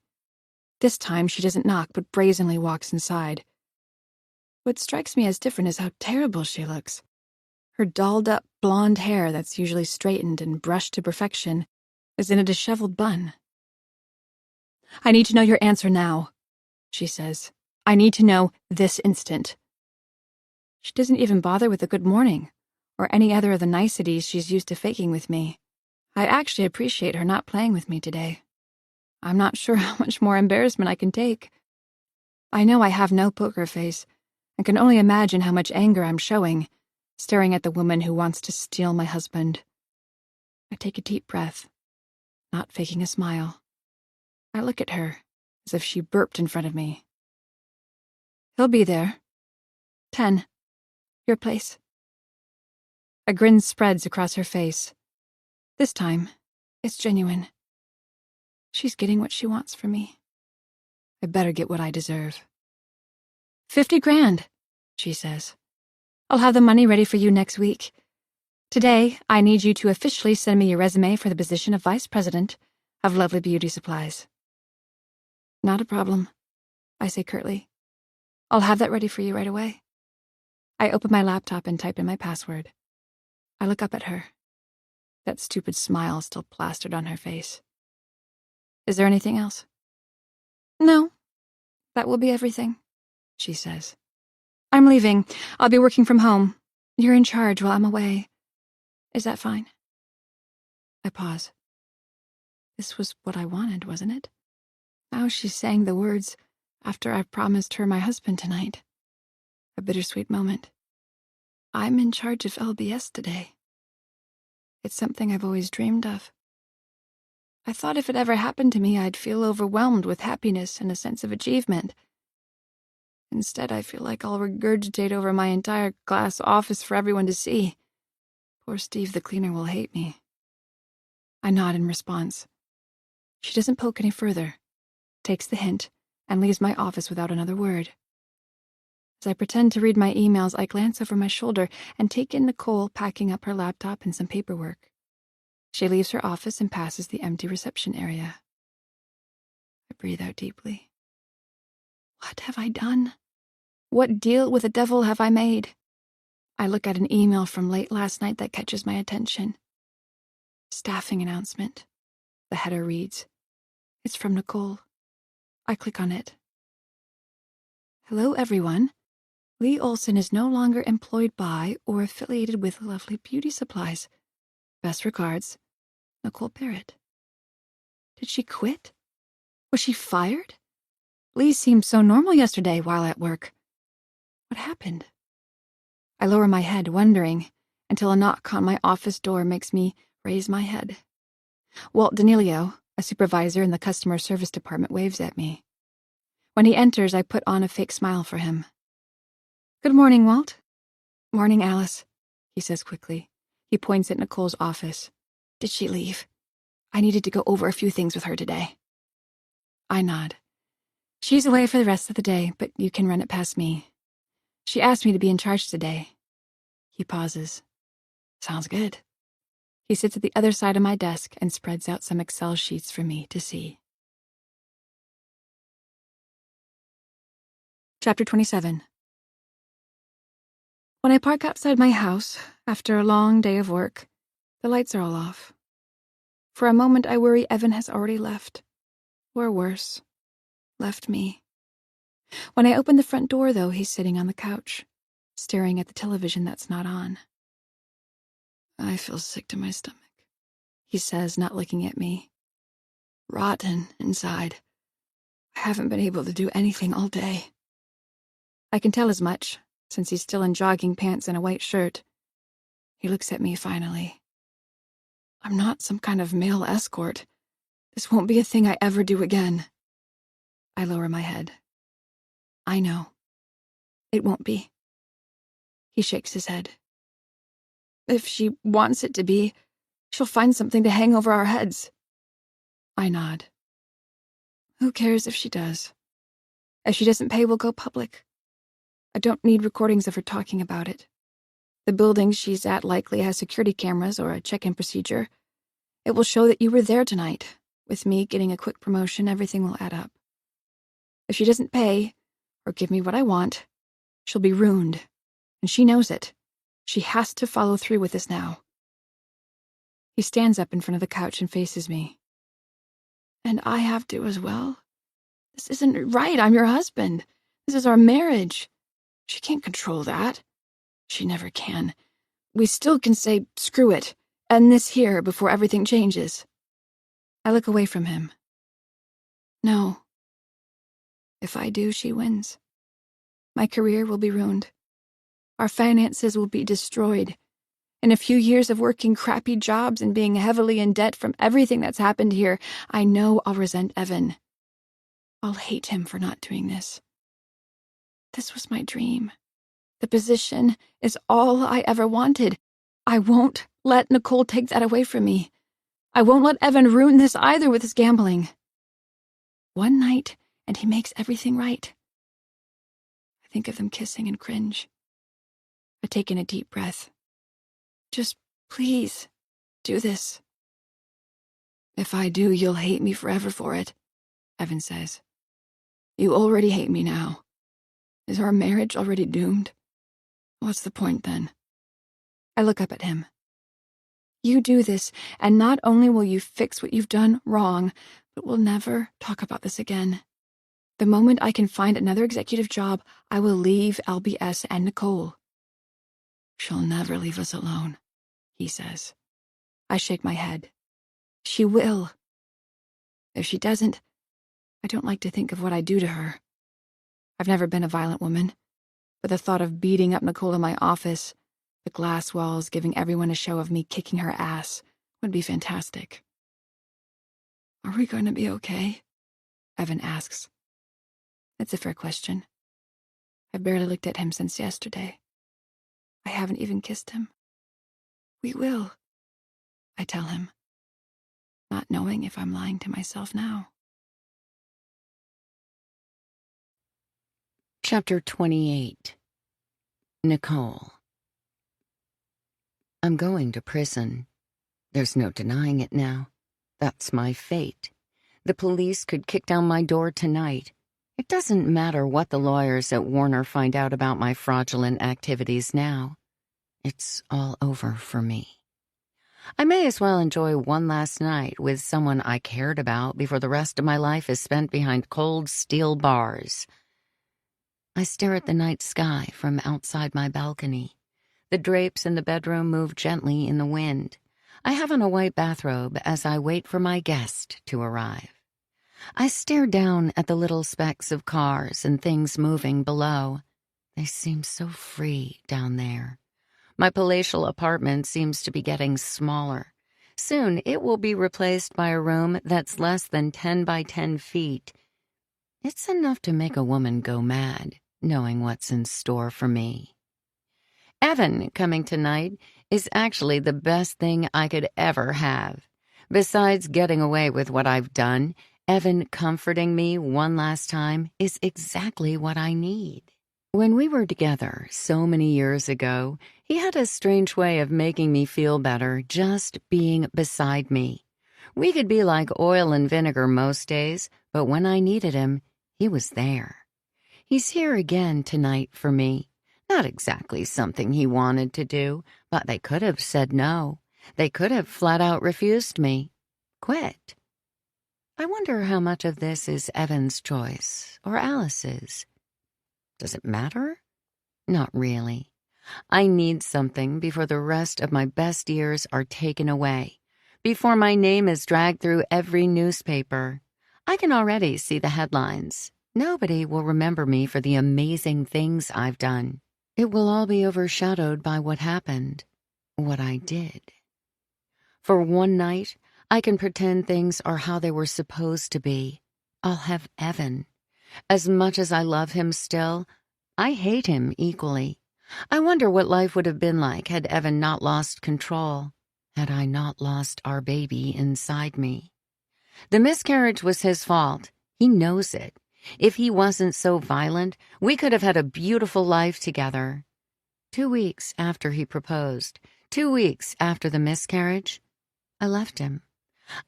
This time she doesn't knock but brazenly walks inside. What strikes me as different is how terrible she looks. Her dolled-up blonde hair that's usually straightened and brushed to perfection is in a disheveled bun. "I need to know your answer now," she says. "I need to know this instant." She doesn't even bother with a good morning, or any other of the niceties she's used to faking with me. I actually appreciate her not playing with me today. I'm not sure how much more embarrassment I can take. I know I have no poker face, and can only imagine how much anger I'm showing, staring at the woman who wants to steal my husband. I take a deep breath, not faking a smile. I look at her, as if she burped in front of me. "He'll be there. 10. Your place." A grin spreads across her face. This time, it's genuine. She's getting what she wants from me. I better get what I deserve. 50 grand, she says. "I'll have the money ready for you next week. Today, I need you to officially send me your resume for the position of Vice President of Lovely Beauty Supplies." "Not a problem," I say curtly. "I'll have that ready for you right away." I open my laptop and type in my password. I look up at her. That stupid smile still plastered on her face. "Is there anything else?" "No, that will be everything," she says. "I'm leaving. I'll be working from home. You're in charge while I'm away. Is that fine?" I pause. This was what I wanted, wasn't it? Now she's saying the words after I've promised her my husband tonight. A bittersweet moment. I'm in charge of LBS today. It's something I've always dreamed of. I thought if it ever happened to me, I'd feel overwhelmed with happiness and a sense of achievement. Instead, I feel like I'll regurgitate over my entire glass office for everyone to see. Poor Steve the cleaner will hate me. I nod in response. She doesn't poke any further, takes the hint, and leaves my office without another word. As I pretend to read my emails, I glance over my shoulder and take in Nicole packing up her laptop and some paperwork. She leaves her office and passes the empty reception area. I breathe out deeply. What have I done? What deal with the devil have I made? I look at an email from late last night that catches my attention. Staffing announcement. The header reads, "It's from Nicole." I click on it. "Hello, everyone. Lee Olson is no longer employed by or affiliated with Lovely Beauty Supplies. Best regards, Nicole Barrett." Did she quit? Was she fired? Lee seemed so normal yesterday while at work. What happened? I lower my head, wondering, until a knock on my office door makes me raise my head. Walt Danilio, a supervisor in the customer service department, waves at me. When he enters, I put on a fake smile for him. "Good morning, Walt." "Morning, Alice," he says quickly. He points at Nicole's office. "Did she leave? I needed to go over a few things with her today." I nod. "She's away for the rest of the day, but you can run it past me. She asked me to be in charge today." He pauses. "Sounds good." He sits at the other side of my desk and spreads out some Excel sheets for me to see. Chapter 27. When I park outside my house, after a long day of work, the lights are all off. For a moment I worry Evan has already left. Or worse, left me. When I open the front door, though, he's sitting on the couch, staring at the television that's not on. "I feel sick to my stomach," he says, not looking at me. "Rotten inside. I haven't been able to do anything all day." I can tell as much, since he's still in jogging pants and a white shirt. He looks at me finally. "I'm not some kind of male escort. This won't be a thing I ever do again." I lower my head. "I know. It won't be." He shakes his head. "If she wants it to be, she'll find something to hang over our heads." I nod. "Who cares if she does? If she doesn't pay, we'll go public. I don't need recordings of her talking about it. The building she's at likely has security cameras or a check-in procedure. It will show that you were there tonight. With me getting a quick promotion, everything will add up. If she doesn't pay, or give me what I want, she'll be ruined. And she knows it. She has to follow through with this now. He stands up in front of the couch and faces me. And I have to as well? This isn't right. I'm your husband. This is our marriage. She can't control that. She never can. We still can say, screw it, end this here before everything changes. I look away from him. No. If I do, she wins. My career will be ruined. Our finances will be destroyed. In a few years of working crappy jobs and being heavily in debt from everything that's happened here, I know I'll resent Evan. I'll hate him for not doing this. This was my dream. The position is all I ever wanted. I won't let Nicole take that away from me. I won't let Evan ruin this either with his gambling. One night, and he makes everything right. I think of them kissing and cringe. I take in a deep breath. Just please, do this. If I do, you'll hate me forever for it, Evan says. You already hate me now. Is our marriage already doomed? What's the point then? I look up at him. You do this, and not only will you fix what you've done wrong, but we'll never talk about this again. The moment I can find another executive job, I will leave LBS and Nicole. She'll never leave us alone, he says. I shake my head. She will. If she doesn't, I don't like to think of what I'd do to her. I've never been a violent woman, but the thought of beating up Nicole in my office, the glass walls giving everyone a show of me kicking her ass, would be fantastic. Are we going to be okay? Evan asks. It's a fair question. I've barely looked at him since yesterday. I haven't even kissed him. We will, I tell him, not knowing if I'm lying to myself now. Chapter 28. Nicole. I'm going to prison. There's no denying it now. That's my fate. The police could kick down my door tonight. It doesn't matter what the lawyers at Warner find out about my fraudulent activities now. It's all over for me. I may as well enjoy one last night with someone I cared about before the rest of my life is spent behind cold steel bars. I stare at the night sky from outside my balcony. The drapes in the bedroom move gently in the wind. I have on a white bathrobe as I wait for my guest to arrive. I stare down at the little specks of cars and things moving below. They seem so free down there. My palatial apartment seems to be getting smaller. Soon it will be replaced by a room that's less than 10 by 10 feet. It's enough to make a woman go mad, knowing what's in store for me. Evan coming tonight is actually the best thing I could ever have. Besides getting away with what I've done, Evan comforting me one last time is exactly what I need. When we were together so many years ago, he had a strange way of making me feel better just being beside me. We could be like oil and vinegar most days, but when I needed him, he was there. He's here again tonight for me. Not exactly something he wanted to do, but they could have said no. They could have flat out refused me. Quit. I wonder how much of this is Evan's choice or Alice's. Does it matter? Not really. I need something before the rest of my best years are taken away, before my name is dragged through every newspaper. I can already see the headlines. Nobody will remember me for the amazing things I've done. It will all be overshadowed by what happened, what I did. For one night, I can pretend things are how they were supposed to be. I'll have Evan. As much as I love him still, I hate him equally. I wonder what life would have been like had Evan not lost control, had I not lost our baby inside me. The miscarriage was his fault. He knows it. If he wasn't so violent, we could have had a beautiful life together. 2 weeks after he proposed, 2 weeks after the miscarriage, I left him.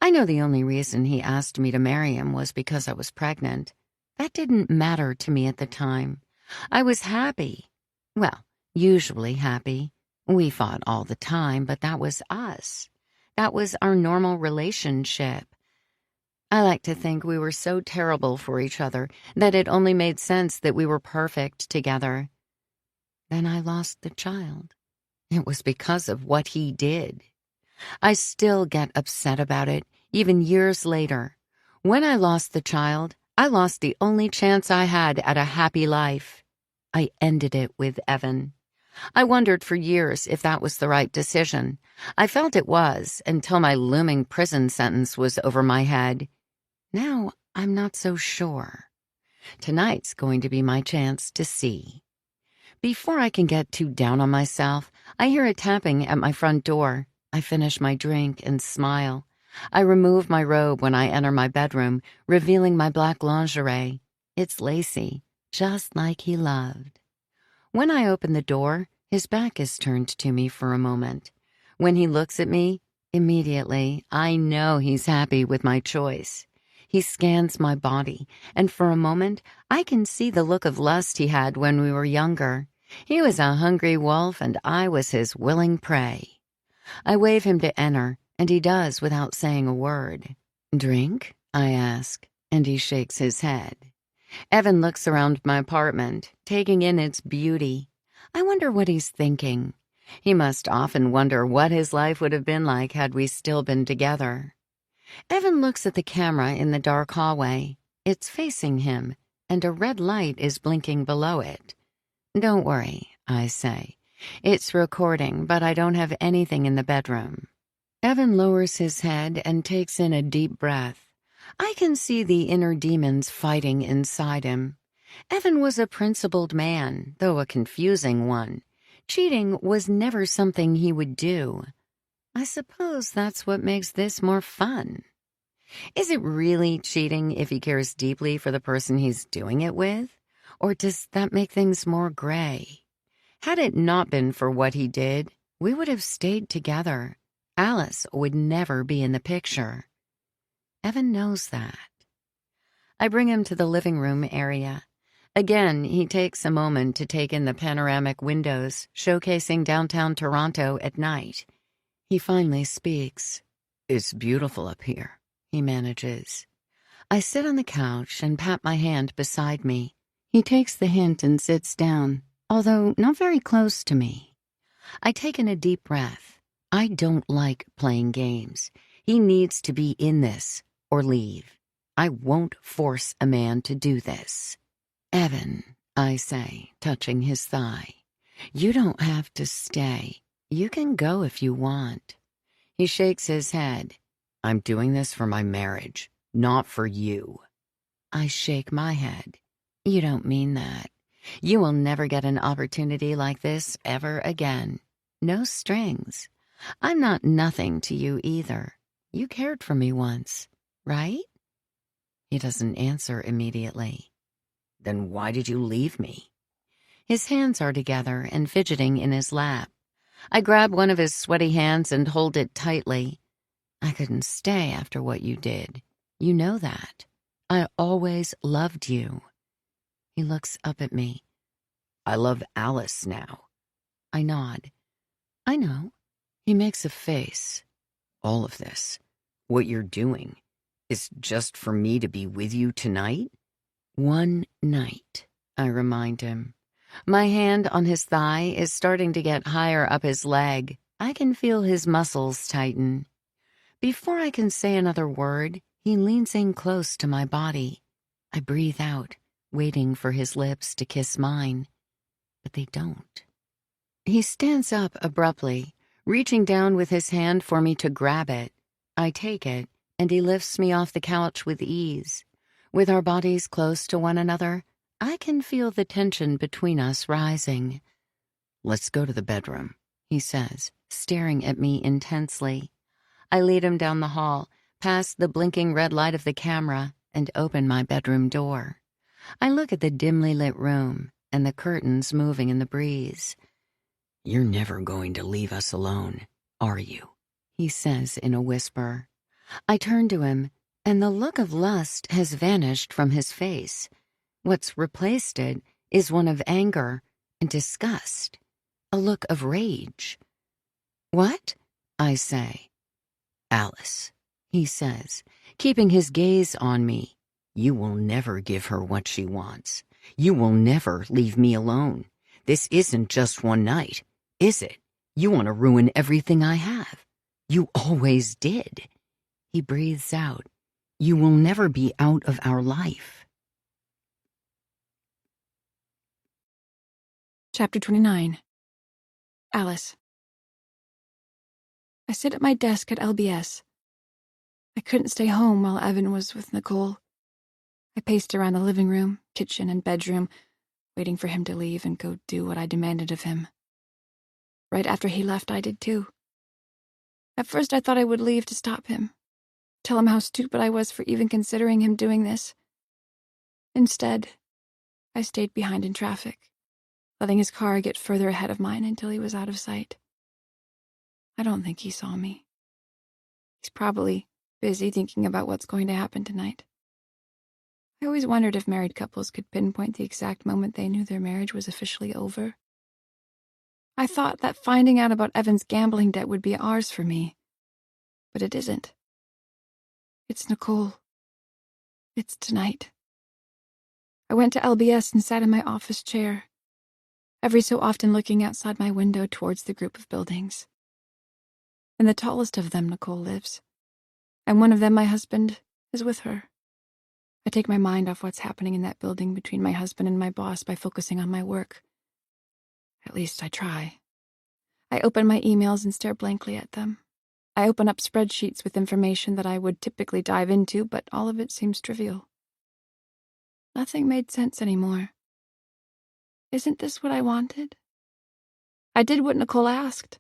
I know the only reason he asked me to marry him was because I was pregnant. That didn't matter to me at the time. I was happy. Well, usually happy. We fought all the time, but that was us. That was our normal relationship. I like to think we were so terrible for each other that it only made sense that we were perfect together. Then I lost the child. It was because of what he did. I still get upset about it, even years later. When I lost the child, I lost the only chance I had at a happy life. I ended it with Evan. I wondered for years if that was the right decision. I felt it was until my looming prison sentence was over my head. Now I'm not so sure. Tonight's going to be my chance to see. Before I can get too down on myself, I hear a tapping at my front door. I finish my drink and smile. I remove my robe when I enter my bedroom, revealing my black lingerie. It's lacy, just like he loved. When I open the door, his back is turned to me for a moment. When he looks at me, immediately, I know he's happy with my choice. He scans my body, and for a moment, I can see the look of lust he had when we were younger. He was a hungry wolf, and I was his willing prey. I wave him to enter, and he does without saying a word. "Drink?" I ask, and he shakes his head. Evan looks around my apartment, taking in its beauty. I wonder what he's thinking. He must often wonder what his life would have been like had we still been together. Evan looks at the camera in the dark hallway. It's facing him, and a red light is blinking below it. "Don't worry," I say. "It's recording, but I don't have anything in the bedroom." Evan lowers his head and takes in a deep breath. I can see the inner demons fighting inside him. Evan was a principled man, though a confusing one. Cheating was never something he would do. I suppose that's what makes this more fun. Is it really cheating if he cares deeply for the person he's doing it with? Or does that make things more gray? Had it not been for what he did, we would have stayed together. Alice would never be in the picture. Evan knows that. I bring him to the living room area. Again, he takes a moment to take in the panoramic windows showcasing downtown Toronto at night. He finally speaks. "It's beautiful up here," he manages. I sit on the couch and pat my hand beside me. He takes the hint and sits down, although not very close to me. I take in a deep breath. I don't like playing games. He needs to be in this or leave. I won't force a man to do this. "Evan," I say, touching his thigh, "you don't have to stay. You can go if you want." He shakes his head. "I'm doing this for my marriage, not for you." I shake my head. "You don't mean that. You will never get an opportunity like this ever again. No strings. I'm not nothing to you either. You cared for me once, right?" He doesn't answer immediately. "Then why did you leave me?" His hands are together and fidgeting in his lap. I grab one of his sweaty hands and hold it tightly. "I couldn't stay after what you did. You know that. I always loved you." He looks up at me. "I love Alice now." I nod. "I know." He makes a face. "All of this, what you're doing, is just for me to be with you tonight?" "One night," I remind him. My hand on his thigh is starting to get higher up his leg. I can feel his muscles tighten. Before I can say another word, he leans in close to my body. I breathe out, waiting for his lips to kiss mine. But they don't. He stands up abruptly, reaching down with his hand for me to grab it. I take it, and he lifts me off the couch with ease. With our bodies close to one another, I can feel the tension between us rising. "Let's go to the bedroom," he says, staring at me intensely. I lead him down the hall, past the blinking red light of the camera, and open my bedroom door. I look at the dimly lit room and the curtains moving in the breeze. "You're never going to leave us alone, are you?" he says in a whisper. I turn to him, and the look of lust has vanished from his face. What's replaced it is one of anger and disgust, a look of rage. "What?" I say. "Alice," he says, keeping his gaze on me. "You will never give her what she wants. You will never leave me alone. This isn't just one night, is it? You want to ruin everything I have. You always did." He breathes out. "You will never be out of our life." Chapter 29. Alice. I sit at my desk at LBS. I couldn't stay home while Evan was with Nicole. I paced around the living room, kitchen, and bedroom, waiting for him to leave and go do what I demanded of him. Right after he left, I did too. At first, I thought I would leave to stop him, tell him how stupid I was for even considering him doing this. Instead, I stayed behind in traffic, letting his car get further ahead of mine until he was out of sight. I don't think he saw me. He's probably busy thinking about what's going to happen tonight. I always wondered if married couples could pinpoint the exact moment they knew their marriage was officially over. I thought that finding out about Evan's gambling debt would be ours for me, but it isn't. It's Nicole. It's tonight. I went to LBS and sat in my office chair, every so often looking outside my window towards the group of buildings. In the tallest of them, Nicole lives, and one of them, my husband, is with her. I take my mind off what's happening in that building between my husband and my boss by focusing on my work. At least I try. I open my emails and stare blankly at them. I open up spreadsheets with information that I would typically dive into, but all of it seems trivial. Nothing made sense anymore. Isn't this what I wanted? I did what Nicole asked.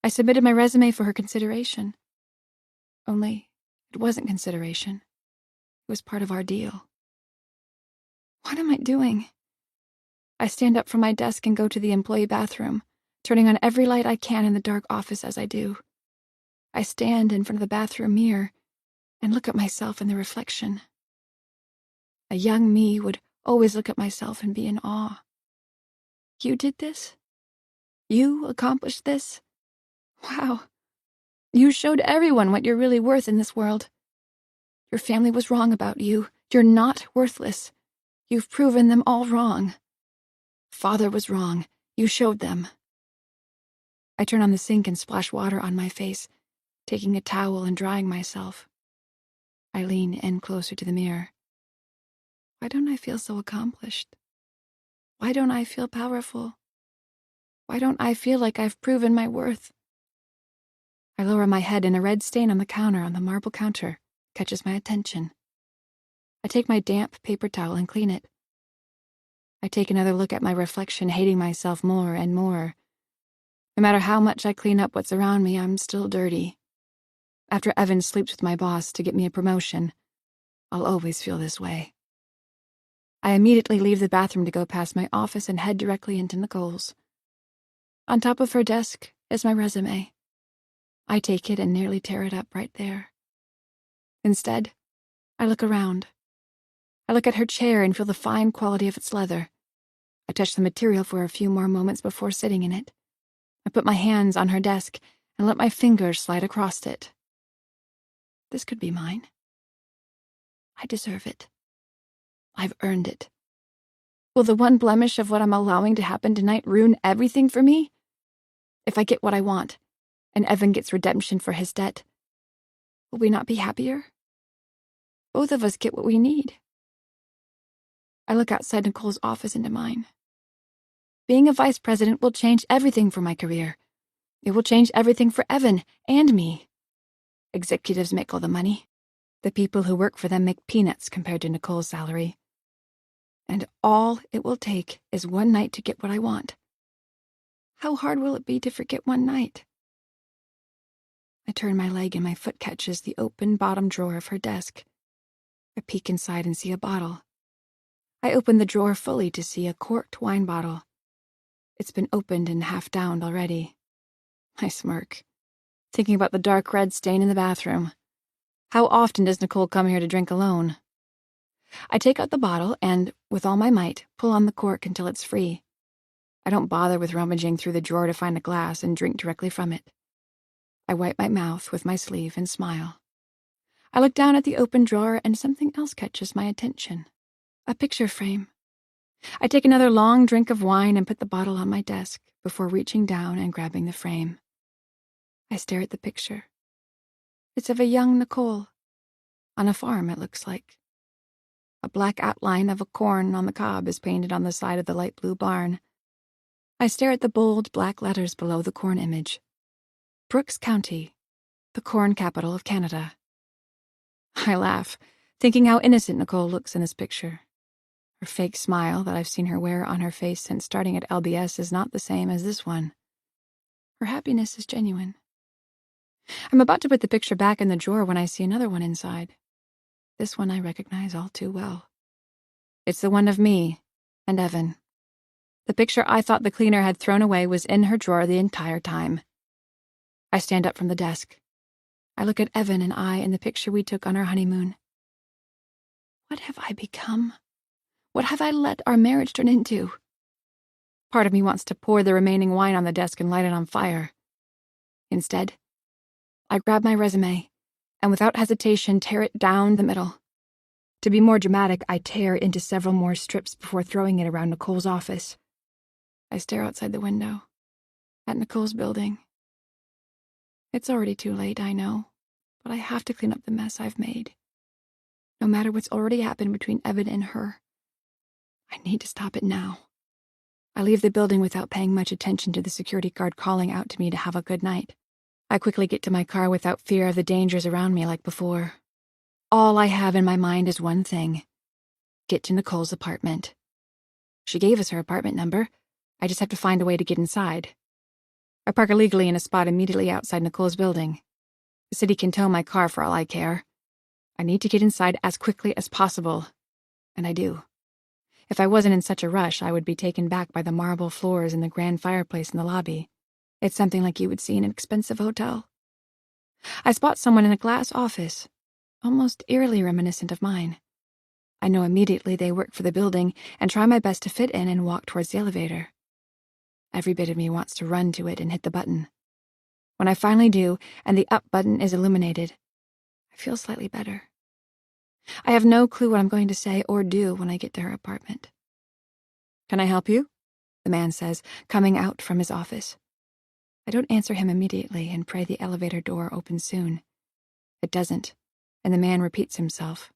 I submitted my resume for her consideration. Only, it wasn't consideration. It was part of our deal. What am I doing? I stand up from my desk and go to the employee bathroom, turning on every light I can in the dark office as I do. I stand in front of the bathroom mirror and look at myself in the reflection. A young me would always look at myself and be in awe. You did this? You accomplished this? Wow. You showed everyone what you're really worth in this world. Your family was wrong about you. You're not worthless. You've proven them all wrong. Father was wrong. You showed them. I turn on the sink and splash water on my face, taking a towel and drying myself. I lean in closer to the mirror. Why don't I feel so accomplished? Why don't I feel powerful? Why don't I feel like I've proven my worth? I lower my head and a red stain on the counter on the marble counter catches my attention. I take my damp paper towel and clean it. I take another look at my reflection, hating myself more and more. No matter how much I clean up what's around me, I'm still dirty. After Evan sleeps with my boss to get me a promotion, I'll always feel this way. I immediately leave the bathroom to go past my office and head directly into Nicole's. On top of her desk is my resume. I take it and nearly tear it up right there. Instead, I look around. I look at her chair and feel the fine quality of its leather. I touch the material for a few more moments before sitting in it. I put my hands on her desk and let my fingers slide across it. This could be mine. I deserve it. I've earned it. Will the one blemish of what I'm allowing to happen tonight ruin everything for me? If I get what I want, and Evan gets redemption for his debt, will we not be happier? Both of us get what we need. I look outside Nicole's office into mine. Being a vice president will change everything for my career. It will change everything for Evan and me. Executives make all the money. The people who work for them make peanuts compared to Nicole's salary. And all it will take is one night to get what I want. How hard will it be to forget one night? I turn my leg and my foot catches the open bottom drawer of her desk. I peek inside and see a bottle. I open the drawer fully to see a corked wine bottle. It's been opened and half downed already. I smirk, thinking about the dark red stain in the bathroom. How often does Nicole come here to drink alone? I take out the bottle and, with all my might, pull on the cork until it's free. I don't bother with rummaging through the drawer to find a glass and drink directly from it. I wipe my mouth with my sleeve and smile. I look down at the open drawer and something else catches my attention. A picture frame. I take another long drink of wine and put the bottle on my desk before reaching down and grabbing the frame. I stare at the picture. It's of a young Nicole. On a farm, it looks like. A black outline of a corn on the cob is painted on the side of the light blue barn. I stare at the bold black letters below the corn image. Brooks County, the corn capital of Canada. I laugh, thinking how innocent Nicole looks in this picture. Her fake smile that I've seen her wear on her face since starting at LBS is not the same as this one. Her happiness is genuine. I'm about to put the picture back in the drawer when I see another one inside. This one I recognize all too well. It's the one of me and Evan. The picture I thought the cleaner had thrown away was in her drawer the entire time. I stand up from the desk. I look at Evan and I in the picture we took on our honeymoon. What have I become? What have I let our marriage turn into? Part of me wants to pour the remaining wine on the desk and light it on fire. Instead, I grab my resume and without hesitation tear it down the middle. To be more dramatic, I tear into several more strips before throwing it around Nicole's office. I stare outside the window, at Nicole's building. It's already too late, I know, but I have to clean up the mess I've made. No matter what's already happened between Evan and her, I need to stop it now. I leave the building without paying much attention to the security guard calling out to me to have a good night. I quickly get to my car without fear of the dangers around me like before. All I have in my mind is one thing: get to Nicole's apartment. She gave us her apartment number. I just have to find a way to get inside. I park illegally in a spot immediately outside Nicole's building. The city can tow my car for all I care. I need to get inside as quickly as possible, and I do. If I wasn't in such a rush, I would be taken back by the marble floors and the grand fireplace in the lobby. It's something like you would see in an expensive hotel. I spot someone in a glass office, almost eerily reminiscent of mine. I know immediately they work for the building and try my best to fit in and walk towards the elevator. Every bit of me wants to run to it and hit the button. When I finally do, and the up button is illuminated, I feel slightly better. I have no clue what I'm going to say or do when I get to her apartment. "Can I help you?" the man says, coming out from his office. I don't answer him immediately and pray the elevator door opens soon. It doesn't, and the man repeats himself.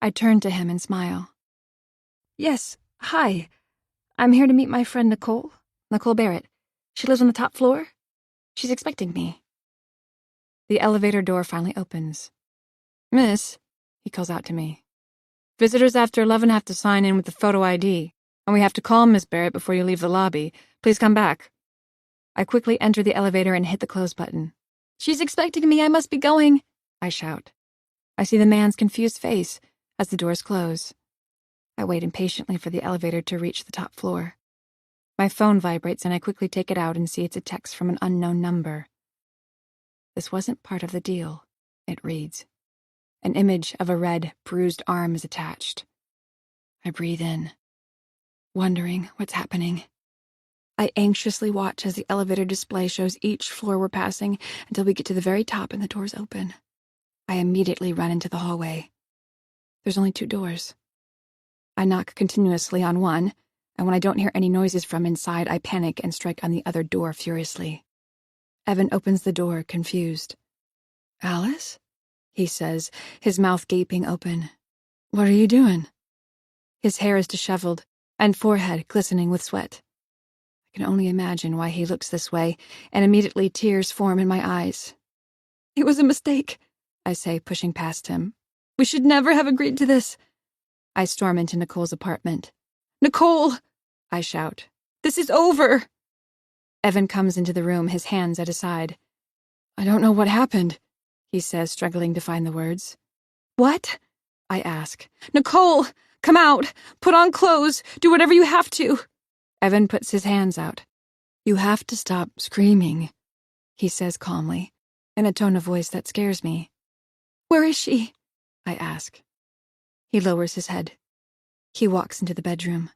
I turn to him and smile. "Yes, hi. I'm here to meet my friend Nicole Barrett. She lives on the top floor. She's expecting me." The elevator door finally opens. "Miss," he calls out to me, "visitors after 11 have to sign in with the photo ID, and we have to call Miss Barrett before you leave the lobby. Please come back." I quickly enter the elevator and hit the close button. "She's expecting me. I must be going," I shout. I see the man's confused face as the doors close. I wait impatiently for the elevator to reach the top floor. My phone vibrates and I quickly take it out and see it's a text from an unknown number. "This wasn't part of the deal," it reads. An image of a red, bruised arm is attached. I breathe in, wondering what's happening. I anxiously watch as the elevator display shows each floor we're passing until we get to the very top and the doors open. I immediately run into the hallway. There's only 2 doors. I knock continuously on one, and when I don't hear any noises from inside, I panic and strike on the other door furiously. Evan opens the door, confused. "Alice?" he says, his mouth gaping open. "What are you doing?" His hair is disheveled, and forehead glistening with sweat. I can only imagine why he looks this way, and immediately tears form in my eyes. "It was a mistake," I say, pushing past him. "We should never have agreed to this." I storm into Nicole's apartment. "Nicole!" I shout. "This is over!" Evan comes into the room, his hands at his side. "I don't know what happened," he says, struggling to find the words. "What?" I ask. "Nicole! Come out! Put on clothes! Do whatever you have to! Evan puts his hands out. You have to stop screaming, he says calmly, in a tone of voice that scares me. Where is she? I ask. He lowers his head. He walks into the bedroom.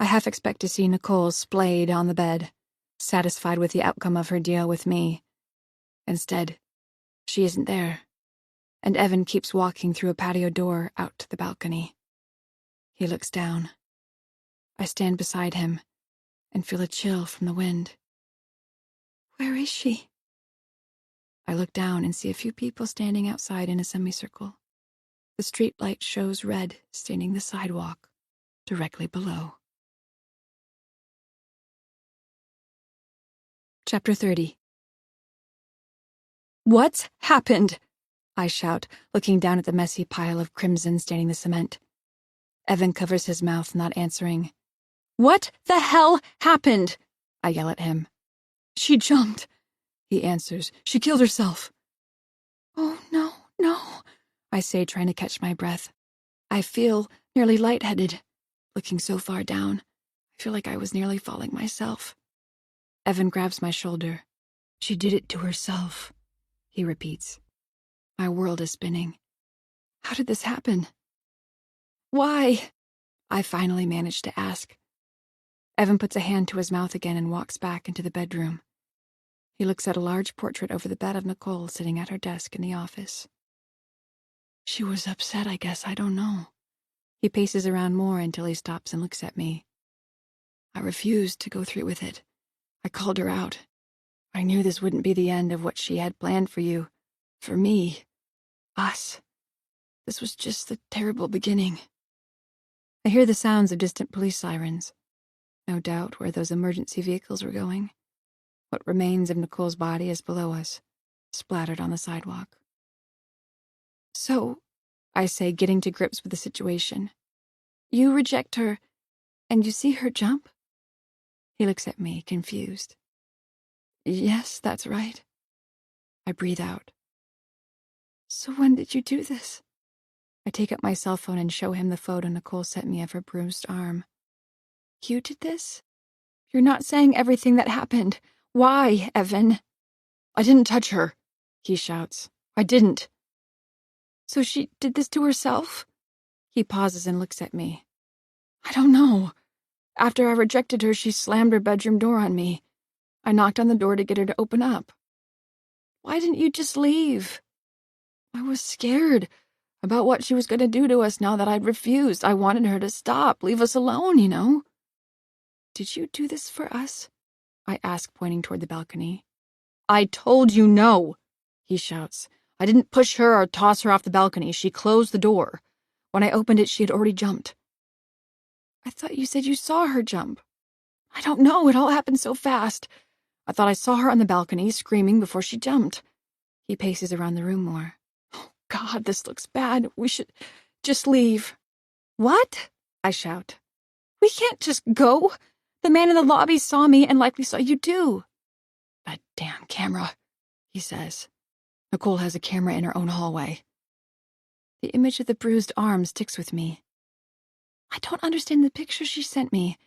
I half expect to see Nicole splayed on the bed, satisfied with the outcome of her deal with me. Instead, she isn't there, and Evan keeps walking through a patio door out to the balcony. He looks down. I stand beside him and feel a chill from the wind. Where is she? I look down and see a few people standing outside in a semicircle. The street light shows red staining the sidewalk directly below. Chapter 30. What's happened? I shout, looking down at the messy pile of crimson staining the cement. Evan covers his mouth, not answering. What the hell happened? I yell at him. She jumped, he answers. She killed herself. Oh, no, I say, trying to catch my breath. I feel nearly lightheaded. Looking so far down, I feel like I was nearly falling myself. Evan grabs my shoulder. She did it to herself, he repeats. My world is spinning. How did this happen? Why? I finally manage to ask. Evan puts a hand to his mouth again and walks back into the bedroom. He looks at a large portrait over the bed of Nicole sitting at her desk in the office. She was upset, I guess. I don't know. He paces around more until he stops and looks at me. I refused to go through with it. I called her out. I knew this wouldn't be the end of what she had planned for you. For me. Us. This was just the terrible beginning. I hear the sounds of distant police sirens. No doubt where those emergency vehicles were going. What remains of Nicole's body is below us, splattered on the sidewalk. So, I say, getting to grips with the situation. You reject her, and you see her jump? He looks at me, confused. Yes, that's right. I breathe out. So when did you do this? I take up my cell phone and show him the photo Nicole sent me of her bruised arm. You did this? You're not saying everything that happened. Why, Evan? I didn't touch her, he shouts. I didn't. So she did this to herself? He pauses and looks at me. I don't know. After I rejected her, she slammed her bedroom door on me. I knocked on the door to get her to open up. Why didn't you just leave? I was scared about what she was going to do to us now that I'd refused. I wanted her to stop, leave us alone, you know. Did you do this for us? I ask, pointing toward the balcony. I told you no, he shouts. I didn't push her or toss her off the balcony. She closed the door. When I opened it, she had already jumped. I thought you said you saw her jump. I don't know, it all happened so fast. I thought I saw her on the balcony, screaming before she jumped. He paces around the room more. Oh, God, this looks bad. We should just leave. What? I shout. We can't just go. The man in the lobby saw me and likely saw you too. That damn camera, he says. Nicole has a camera in her own hallway. The image of the bruised arm sticks with me. I don't understand the picture she sent me.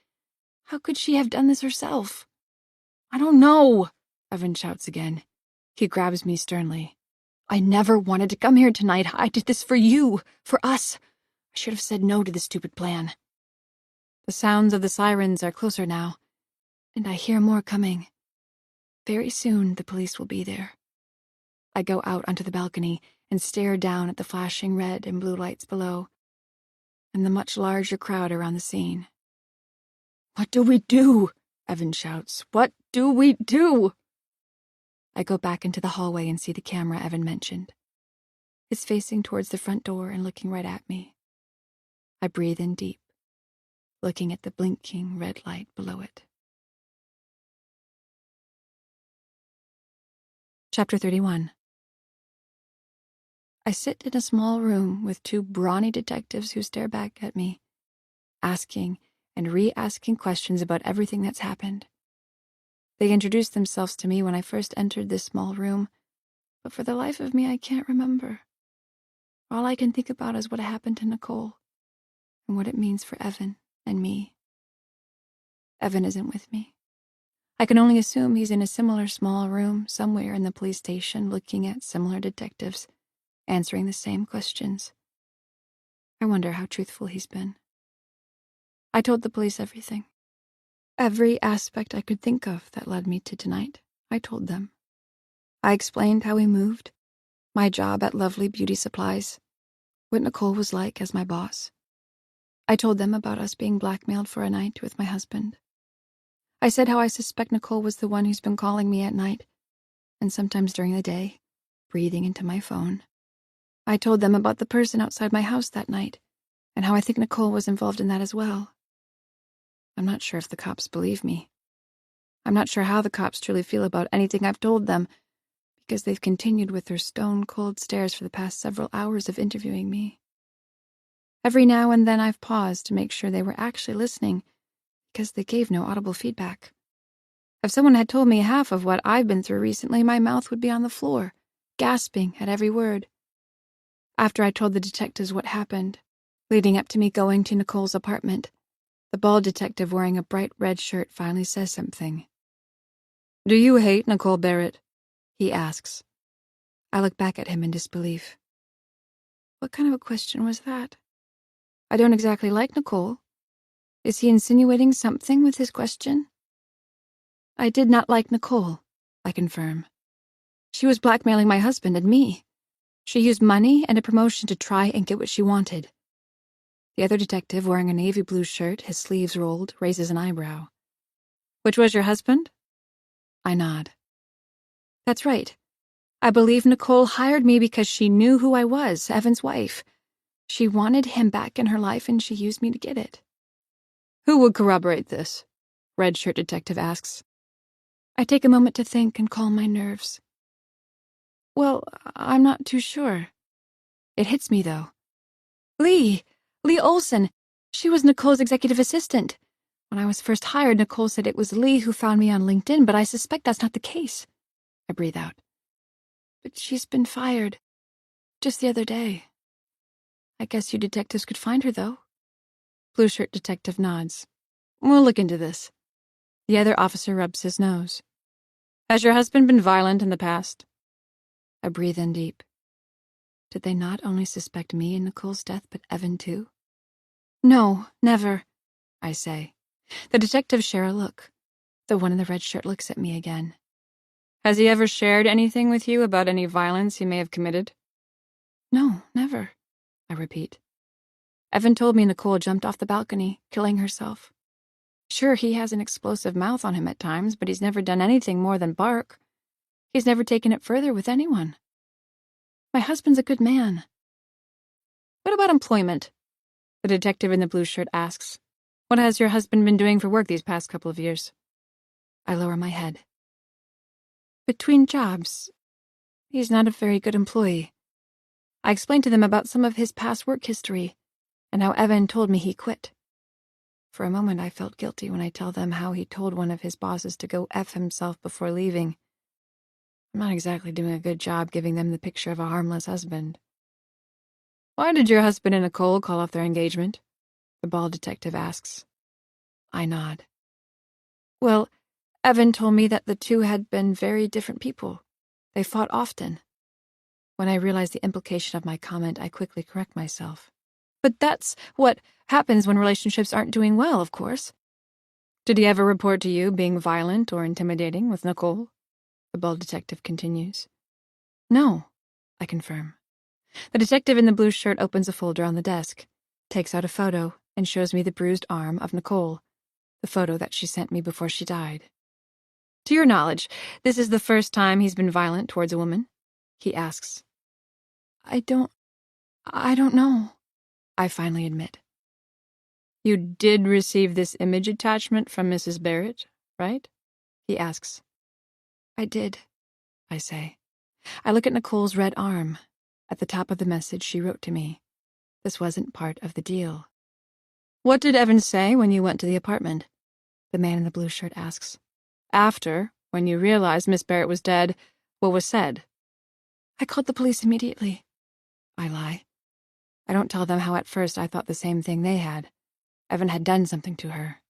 How could she have done this herself? I don't know, Evan shouts again. He grabs me sternly. I never wanted to come here tonight. I did this for you, for us. I should have said no to this stupid plan. The sounds of the sirens are closer now, and I hear more coming. Very soon the police will be there. I go out onto the balcony and stare down at the flashing red and blue lights below, and the much larger crowd around the scene. What do we do? Evan shouts. What do we do? I go back into the hallway and see the camera Evan mentioned. It's facing towards the front door and looking right at me. I breathe in deep, looking at the blinking red light below it. Chapter 31. I sit in a small room with two brawny detectives who stare back at me, asking and re-asking questions about everything that's happened. They introduced themselves to me when I first entered this small room, but for the life of me I can't remember. All I can think about is what happened to Nicole, and what it means for Evan and me. Evan isn't with me. I can only assume he's in a similar small room somewhere in the police station looking at similar detectives, answering the same questions. I wonder how truthful he's been. I told the police everything. Every aspect I could think of that led me to tonight, I told them. I explained how we moved, my job at Lovely Beauty Supplies, what Nicole was like as my boss. I told them about us being blackmailed for a night with my husband. I said how I suspect Nicole was the one who's been calling me at night, and sometimes during the day, breathing into my phone. I told them about the person outside my house that night, and how I think Nicole was involved in that as well. I'm not sure if the cops believe me. I'm not sure how the cops truly feel about anything I've told them, because they've continued with their stone-cold stares for the past several hours of interviewing me. Every now and then I've paused to make sure they were actually listening, because they gave no audible feedback. If someone had told me half of what I've been through recently, my mouth would be on the floor, gasping at every word. After I told the detectives what happened, leading up to me going to Nicole's apartment, the bald detective wearing a bright red shirt finally says something. "Do you hate Nicole Barrett?" he asks. I look back at him in disbelief. What kind of a question was that? I don't exactly like Nicole. Is he insinuating something with his question? I did not like Nicole, I confirm. She was blackmailing my husband and me. She used money and a promotion to try and get what she wanted. The other detective, wearing a navy blue shirt, his sleeves rolled, raises an eyebrow. Which was your husband? I nod. That's right. I believe Nicole hired me because she knew who I was, Evan's wife. She wanted him back in her life and she used me to get it. Who would corroborate this? Red shirt detective asks. I take a moment to think and calm my nerves. Well, I'm not too sure. It hits me, though. Lee Olson. She was Nicole's executive assistant. When I was first hired, Nicole said it was Lee who found me on LinkedIn, but I suspect that's not the case. I breathe out. But she's been fired. Just the other day. I guess you detectives could find her, though. Blue shirt detective nods. We'll look into this. The other officer rubs his nose. Has your husband been violent in the past? I breathe in deep. Did they not only suspect me in Nicole's death, but Evan too? No, never, I say. The detectives share a look. The one in the red shirt looks at me again. Has he ever shared anything with you about any violence he may have committed? No, never, I repeat. Evan told me Nicole jumped off the balcony, killing herself. Sure, he has an explosive mouth on him at times, but he's never done anything more than bark. He's never taken it further with anyone. My husband's a good man. What about employment? The detective in the blue shirt asks. What has your husband been doing for work these past couple of years? I lower my head. Between jobs, he's not a very good employee. I explained to them about some of his past work history, and how Evan told me he quit. For a moment I felt guilty when I tell them how he told one of his bosses to go F himself before leaving. I'm not exactly doing a good job giving them the picture of a harmless husband. Why did your husband and Nicole call off their engagement? The bald detective asks. I nod. Well, Evan told me that the two had been very different people. They fought often. When I realize the implication of my comment, I quickly correct myself. But that's what happens when relationships aren't doing well, of course. Did he ever report to you being violent or intimidating with Nicole? The bald detective continues. No, I confirm. The detective in the blue shirt opens a folder on the desk, takes out a photo, and shows me the bruised arm of Nicole, the photo that she sent me before she died. To your knowledge, this is the first time he's been violent towards a woman? He asks. I don't know, I finally admit. You did receive this image attachment from Mrs. Barrett, right? He asks. I did, I say. I look at Nicole's red arm. At the top of the message she wrote to me. This wasn't part of the deal. What did Evan say when you went to the apartment? The man in the blue shirt asks. After, when you realized Miss Barrett was dead, what was said? I called the police immediately. I lie. I don't tell them how at first I thought the same thing they had. Evan had done something to her.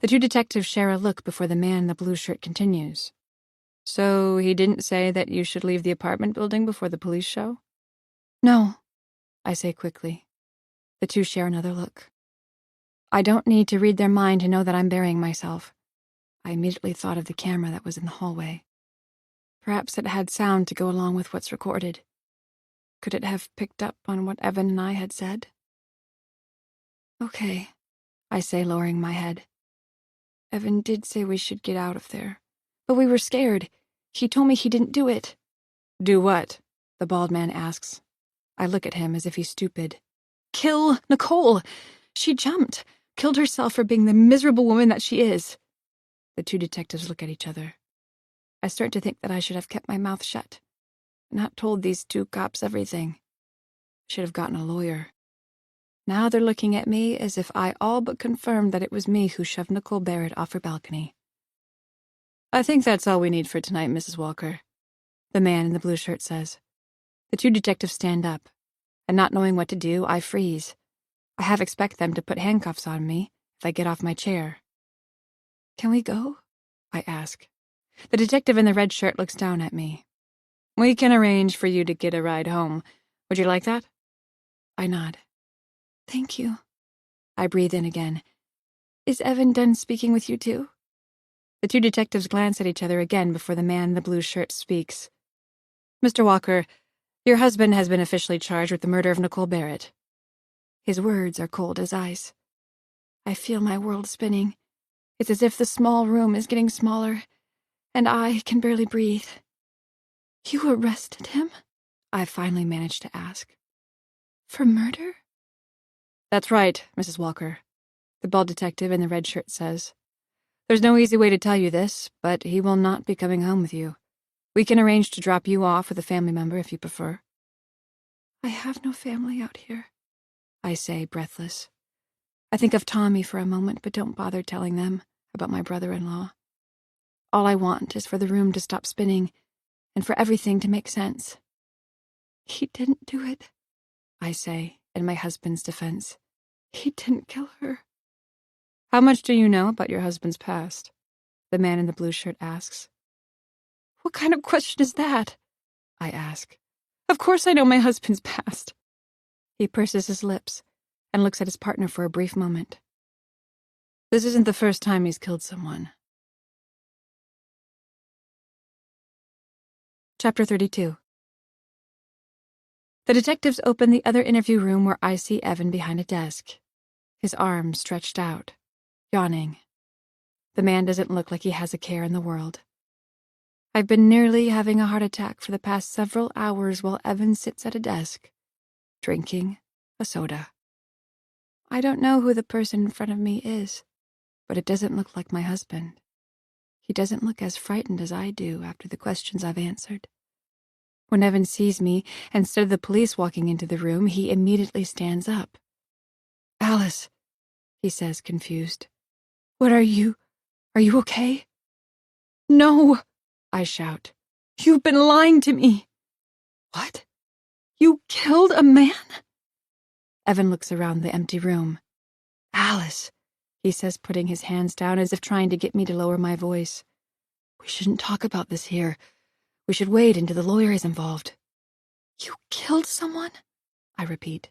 The two detectives share a look before the man in the blue shirt continues. So he didn't say that you should leave the apartment building before the police show? No, I say quickly. The two share another look. I don't need to read their mind to know that I'm burying myself. I immediately thought of the camera that was in the hallway. Perhaps it had sound to go along with what's recorded. Could it have picked up on what Evan and I had said? Okay, I say, lowering my head. Evan did say we should get out of there, but we were scared. He told me he didn't do it. Do what? The bald man asks. I look at him as if he's stupid. Kill Nicole! She jumped, killed herself for being the miserable woman that she is. The two detectives look at each other. I start to think that I should have kept my mouth shut, not told these two cops everything. Should have gotten a lawyer. Now they're looking at me as if I all but confirmed that it was me who shoved Nicole Barrett off her balcony. I think that's all we need for tonight, Mrs. Walker, the man in the blue shirt says. The two detectives stand up, and not knowing what to do, I freeze. I half expect them to put handcuffs on me if I get off my chair. Can we go? I ask. The detective in the red shirt looks down at me. We can arrange for you to get a ride home. Would you like that? I nod. Thank you. I breathe in again. Is Evan done speaking with you too? The two detectives glance at each other again before the man in the blue shirt speaks. Mr. Walker, your husband has been officially charged with the murder of Nicole Barrett. His words are cold as ice. I feel my world spinning. It's as if the small room is getting smaller, and I can barely breathe. You arrested him? I finally managed to ask. For murder? That's right, Mrs. Walker, the bald detective in the red shirt says. There's no easy way to tell you this, but he will not be coming home with you. We can arrange to drop you off with a family member if you prefer. I have no family out here, I say, breathless. I think of Tommy for a moment, but don't bother telling them about my brother-in-law. All I want is for the room to stop spinning and for everything to make sense. He didn't do it, I say, in my husband's defense. He didn't kill her. How much do you know about your husband's past? The man in the blue shirt asks. What kind of question is that? I ask. Of course I know my husband's past. He purses his lips and looks at his partner for a brief moment. This isn't the first time he's killed someone. Chapter 32. The detectives open the other interview room where I see Evan behind a desk, his arms stretched out, yawning. The man doesn't look like he has a care in the world. I've been nearly having a heart attack for the past several hours while Evan sits at a desk, drinking a soda. I don't know who the person in front of me is, but it doesn't look like my husband. He doesn't look as frightened as I do after the questions I've answered. When Evan sees me, instead of the police walking into the room, he immediately stands up. Alice, he says, confused. What are you? Are you okay? No, I shout. You've been lying to me. What? You killed a man? Evan looks around the empty room. Alice, he says, putting his hands down as if trying to get me to lower my voice. We shouldn't talk about this here. We should wait until the lawyer is involved. You killed someone? I repeat.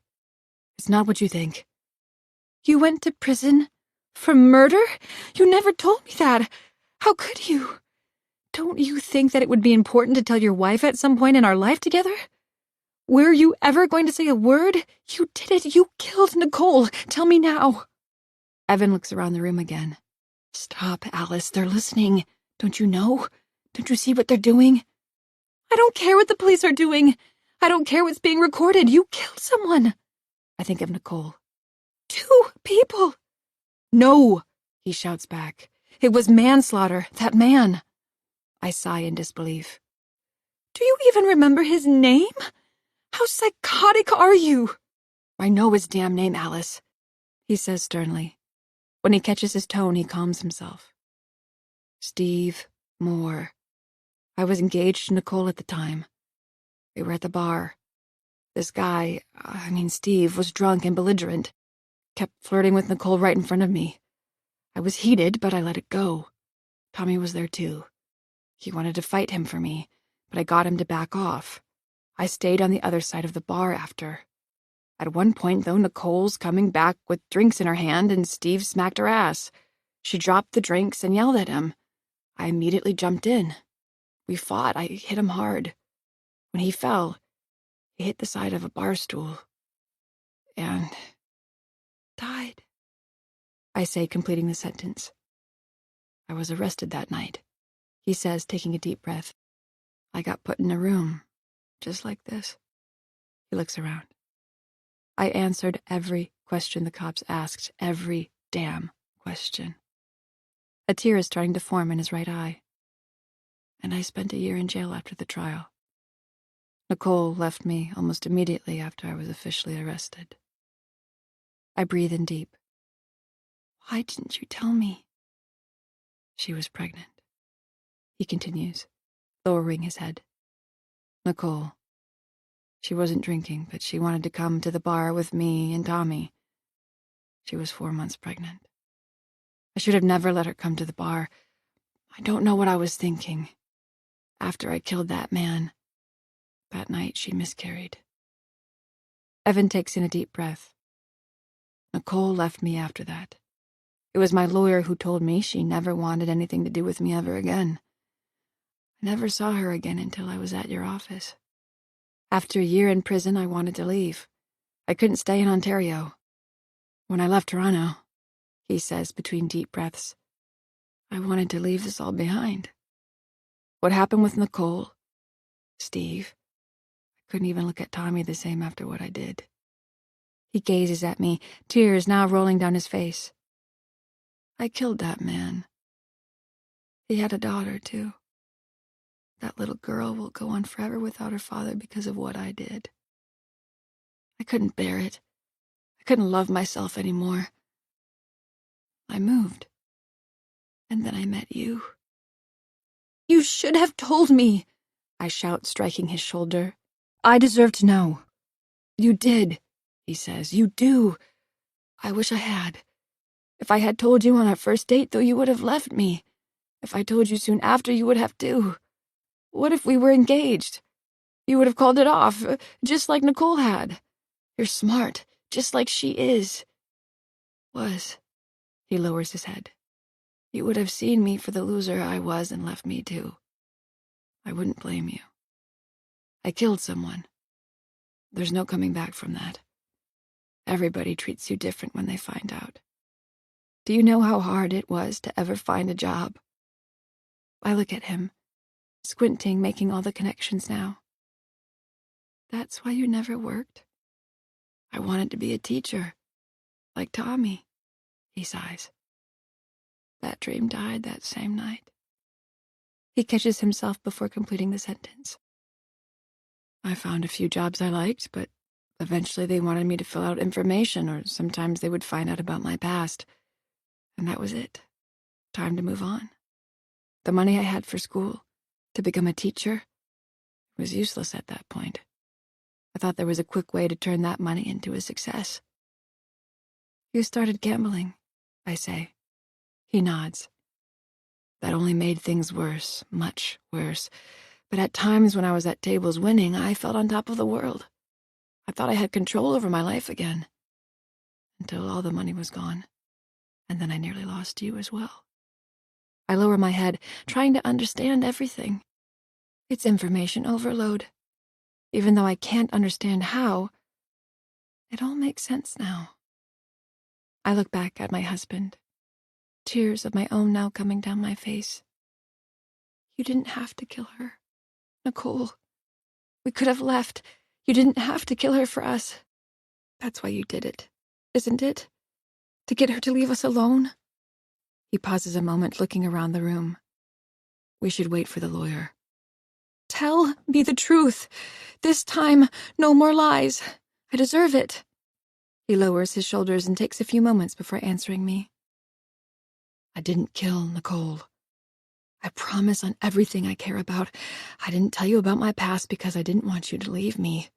It's not what you think. You went to prison for murder? You never told me that. How could you? Don't you think that it would be important to tell your wife at some point in our life together? Were you ever going to say a word? You did it. You killed Nicole. Tell me now. Evan looks around the room again. Stop, Alice. They're listening. Don't you know? Don't you see what they're doing? I don't care what the police are doing. I don't care what's being recorded. You killed someone. I think of Nicole. 2 people. No, he shouts back. It was manslaughter, that man. I sigh in disbelief. Do you even remember his name? How psychotic are you? I know his damn name, Alice, he says sternly. When he catches his tone, he calms himself. Steve Moore. I was engaged to Nicole at the time. We were at the bar. This guy, Steve, was drunk and belligerent. Kept flirting with Nicole right in front of me. I was heated, but I let it go. Tommy was there too. He wanted to fight him for me, but I got him to back off. I stayed on the other side of the bar after. At one point, though, Nicole's coming back with drinks in her hand, and Steve smacked her ass. She dropped the drinks and yelled at him. I immediately jumped in. We fought. I hit him hard. When he fell, he hit the side of a bar stool. And died. I say, completing the sentence. I was arrested that night, he says, taking a deep breath. I got put in a room, just like this. He looks around. I answered every question the cops asked, every damn question. A tear is starting to form in his right eye. And I spent a year in jail after the trial. Nicole left me almost immediately after I was officially arrested. I breathe in deep. Why didn't you tell me? She was pregnant. He continues, lowering his head. Nicole. She wasn't drinking, but she wanted to come to the bar with me and Tommy. She was 4 months pregnant. I should have never let her come to the bar. I don't know what I was thinking. After I killed that man, that night she miscarried. Evan takes in a deep breath. Nicole left me after that. It was my lawyer who told me she never wanted anything to do with me ever again. I never saw her again until I was at your office. After a year in prison, I wanted to leave. I couldn't stay in Ontario. When I left Toronto, he says between deep breaths, I wanted to leave this all behind. What happened with Nicole, Steve, I couldn't even look at Tommy the same after what I did. He gazes at me, tears now rolling down his face. I killed that man. He had a daughter, too. That little girl will go on forever without her father because of what I did. I couldn't bear it. I couldn't love myself anymore. I moved. And then I met you. You should have told me, I shout, striking his shoulder. I deserve to know. You did, he says. You do. I wish I had. If I had told you on our first date, though, you would have left me. If I told you soon after, you would have too. What if we were engaged? You would have called it off, just like Nicole had. You're smart, just like she is. Was. He lowers his head. You would have seen me for the loser I was and left me too. I wouldn't blame you. I killed someone. There's no coming back from that. Everybody treats you different when they find out. Do you know how hard it was to ever find a job? I look at him, squinting, making all the connections now. That's why you never worked? I wanted to be a teacher, like Tommy, he sighs. That dream died that same night. He catches himself before completing the sentence. I found a few jobs I liked, but eventually they wanted me to fill out information, or sometimes they would find out about my past. And that was it. Time to move on. The money I had for school, to become a teacher, was useless at that point. I thought there was a quick way to turn that money into a success. You started gambling, I say. He nods. That only made things worse, much worse. But at times when I was at tables winning, I felt on top of the world. I thought I had control over my life again. Until all the money was gone. And then I nearly lost you as well. I lower my head, trying to understand everything. It's information overload. Even though I can't understand how, it all makes sense now. I look back at my husband, tears of my own now coming down my face. You didn't have to kill her, Nicole. We could have left. You didn't have to kill her for us. That's why you did it, isn't it? To get her to leave us alone? He pauses a moment, looking around the room. We should wait for the lawyer. Tell me the truth. This time, no more lies. I deserve it. He lowers his shoulders and takes a few moments before answering me. I didn't kill Nicole. I promise on everything I care about. I didn't tell you about my past because I didn't want you to leave me.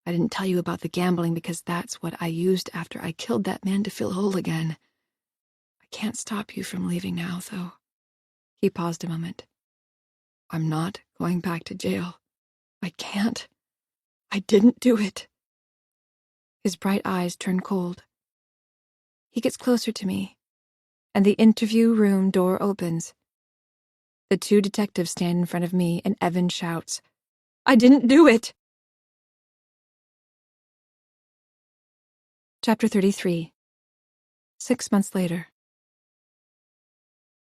I didn't tell you about the gambling because that's what I used after I killed that man to feel whole again. I can't stop you from leaving now, though." He paused a moment. "I'm not going back to jail. I can't. I didn't do it." His bright eyes turn cold. He gets closer to me, and the interview room door opens. The two detectives stand in front of me, and Evan shouts, "I didn't do it!" Chapter 33. 6 months later.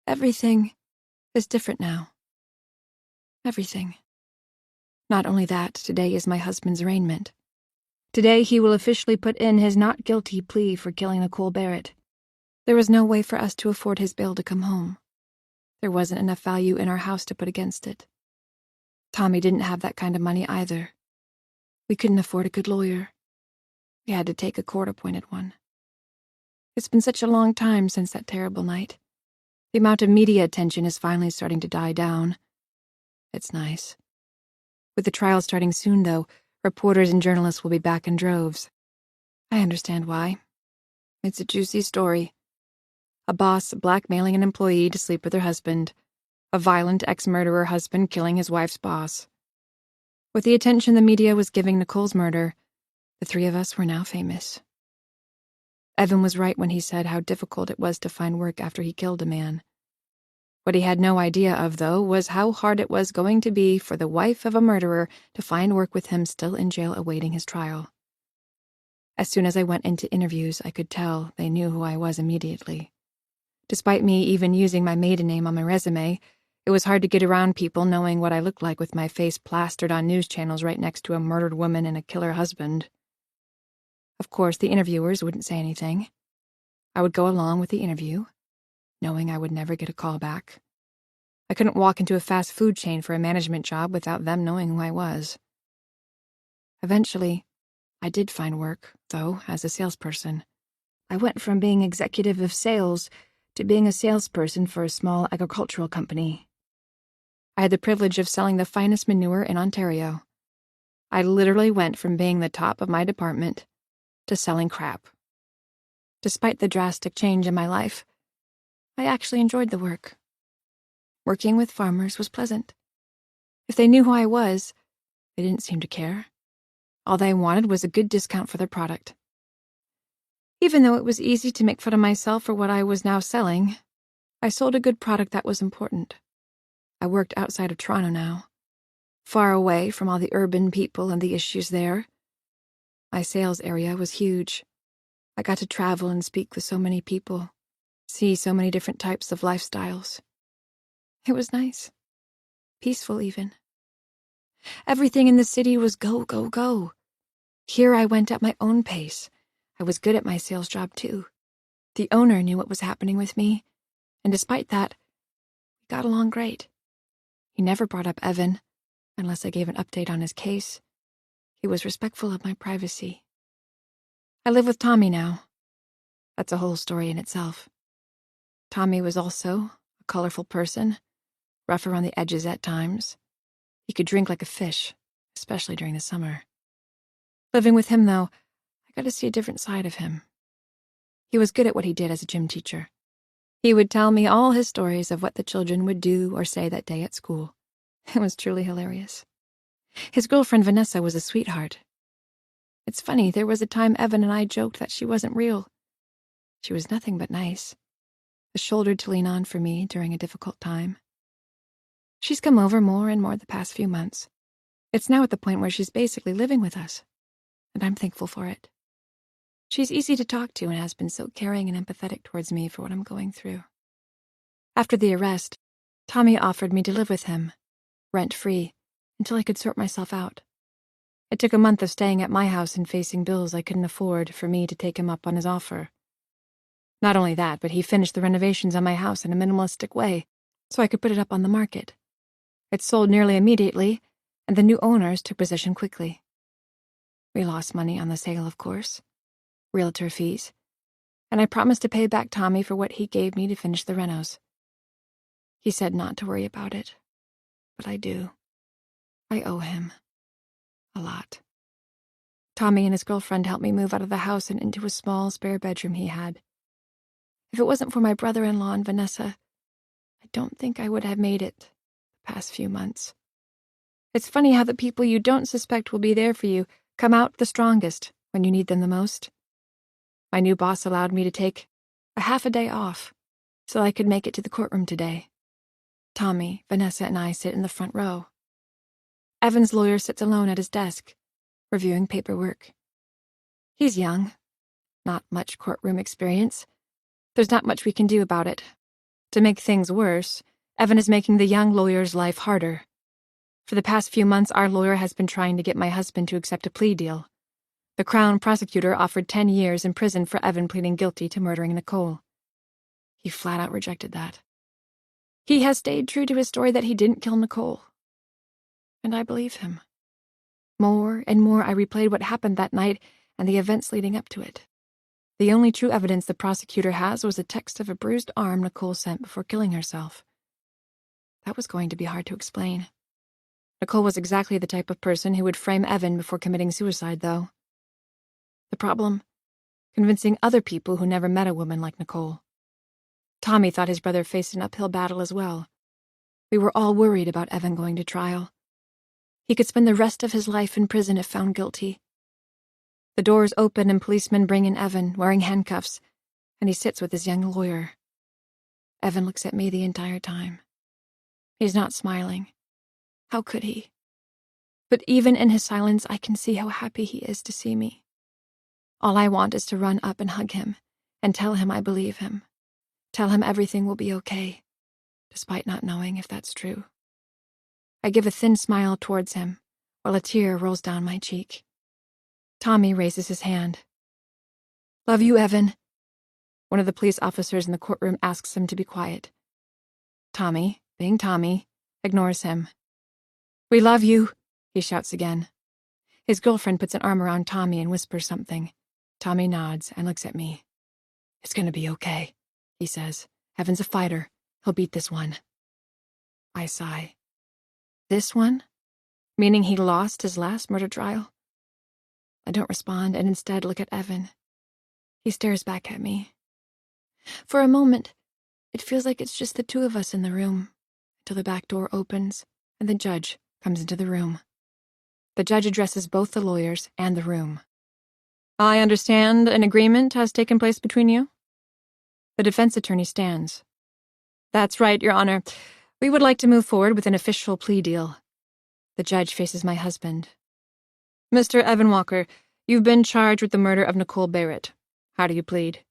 Everything is different now. Everything. Not only that, today is my husband's arraignment. Today he will officially put in his not guilty plea for killing Nicole Barrett. There was no way for us to afford his bail to come home. There wasn't enough value in our house to put against it. Tommy didn't have that kind of money either. We couldn't afford a good lawyer. We had to take a court-appointed one. It's been such a long time since that terrible night. The amount of media attention is finally starting to die down. It's nice. With the trial starting soon, though, reporters and journalists will be back in droves. I understand why. It's a juicy story. A boss blackmailing an employee to sleep with her husband. A violent ex-murderer husband killing his wife's boss. With the attention the media was giving Nicole's murder, the three of us were now famous. Evan was right when he said how difficult it was to find work after he killed a man. What he had no idea of, though, was how hard it was going to be for the wife of a murderer to find work with him still in jail awaiting his trial. As soon as I went into interviews, I could tell they knew who I was immediately. Despite me even using my maiden name on my resume, it was hard to get around people knowing what I looked like with my face plastered on news channels right next to a murdered woman and a killer husband. Of course, the interviewers wouldn't say anything. I would go along with the interview, knowing I would never get a call back. I couldn't walk into a fast food chain for a management job without them knowing who I was. Eventually, I did find work, though, as a salesperson. I went from being executive of sales to being a salesperson for a small agricultural company. I had the privilege of selling the finest manure in Ontario. I literally went from being the top of my department to selling crap. Despite the drastic change in my life, I actually enjoyed the work. Working with farmers was pleasant. If they knew who I was, they didn't seem to care. All they wanted was a good discount for their product. Even though it was easy to make fun of myself for what I was now selling, I sold a good product that was important. I worked outside of Toronto now, far away from all the urban people and the issues there. My sales area was huge. I got to travel and speak with so many people, see so many different types of lifestyles. It was nice. Peaceful, even. Everything in the city was go, go, go. Here I went at my own pace. I was good at my sales job, too. The owner knew what was happening with me, and despite that, we got along great. He never brought up Evan, unless I gave an update on his case. He was respectful of my privacy. I live with Tommy now. That's a whole story in itself. Tommy was also a colorful person, rough around the edges at times. He could drink like a fish, especially during the summer. Living with him, though, I got to see a different side of him. He was good at what he did as a gym teacher. He would tell me all his stories of what the children would do or say that day at school. It was truly hilarious. His girlfriend Vanessa was a sweetheart. It's funny, there was a time Evan and I joked that she wasn't real. She was nothing but nice, a shoulder to lean on for me during a difficult time. She's come over more and more the past few months. It's now at the point where she's basically living with us, and I'm thankful for it. She's easy to talk to and has been so caring and empathetic towards me for what I'm going through. After the arrest, Tommy offered me to live with him, rent-free, until I could sort myself out. It took a month of staying at my house and facing bills I couldn't afford for me to take him up on his offer. Not only that, but he finished the renovations on my house in a minimalistic way, so I could put it up on the market. It sold nearly immediately, and the new owners took possession quickly. We lost money on the sale, of course, realtor fees, and I promised to pay back Tommy for what he gave me to finish the renos. He said not to worry about it, but I do. I owe him. A lot. Tommy and his girlfriend helped me move out of the house and into a small, spare bedroom he had. If it wasn't for my brother-in-law and Vanessa, I don't think I would have made it the past few months. It's funny how the people you don't suspect will be there for you come out the strongest when you need them the most. My new boss allowed me to take a half a day off so I could make it to the courtroom today. Tommy, Vanessa, and I sit in the front row. Evan's lawyer sits alone at his desk, reviewing paperwork. He's young, not much courtroom experience. There's not much we can do about it. To make things worse, Evan is making the young lawyer's life harder. For the past few months, our lawyer has been trying to get my husband to accept a plea deal. The Crown prosecutor offered 10 years in prison for Evan pleading guilty to murdering Nicole. He flat out rejected that. He has stayed true to his story that he didn't kill Nicole. And I believe him. More and more I replayed what happened that night and the events leading up to it. The only true evidence the prosecutor has was a text of a bruised arm Nicole sent before killing herself. That was going to be hard to explain. Nicole was exactly the type of person who would frame Evan before committing suicide, though. The problem? Convincing other people who never met a woman like Nicole. Tommy thought his brother faced an uphill battle as well. We were all worried about Evan going to trial. He could spend the rest of his life in prison if found guilty. The doors open and policemen bring in Evan, wearing handcuffs, and he sits with his young lawyer. Evan looks at me the entire time. He's not smiling. How could he? But even in his silence, I can see how happy he is to see me. All I want is to run up and hug him, and tell him I believe him. Tell him everything will be okay, despite not knowing if that's true. I give a thin smile towards him, while a tear rolls down my cheek. Tommy raises his hand. "Love you, Evan." One of the police officers in the courtroom asks him to be quiet. Tommy, being Tommy, ignores him. "We love you," he shouts again. His girlfriend puts an arm around Tommy and whispers something. Tommy nods and looks at me. "It's gonna be okay," he says. "Evan's a fighter. He'll beat this one." I sigh. This one? Meaning he lost his last murder trial? I don't respond and instead look at Evan. He stares back at me. For a moment, it feels like it's just the two of us in the room, until the back door opens and the judge comes into the room. The judge addresses both the lawyers and the room. "I understand an agreement has taken place between you?" The defense attorney stands. "That's right, Your Honor. We would like to move forward with an official plea deal." The judge faces my husband. "Mr. Evan Walker, you've been charged with the murder of Nicole Barrett. How do you plead?"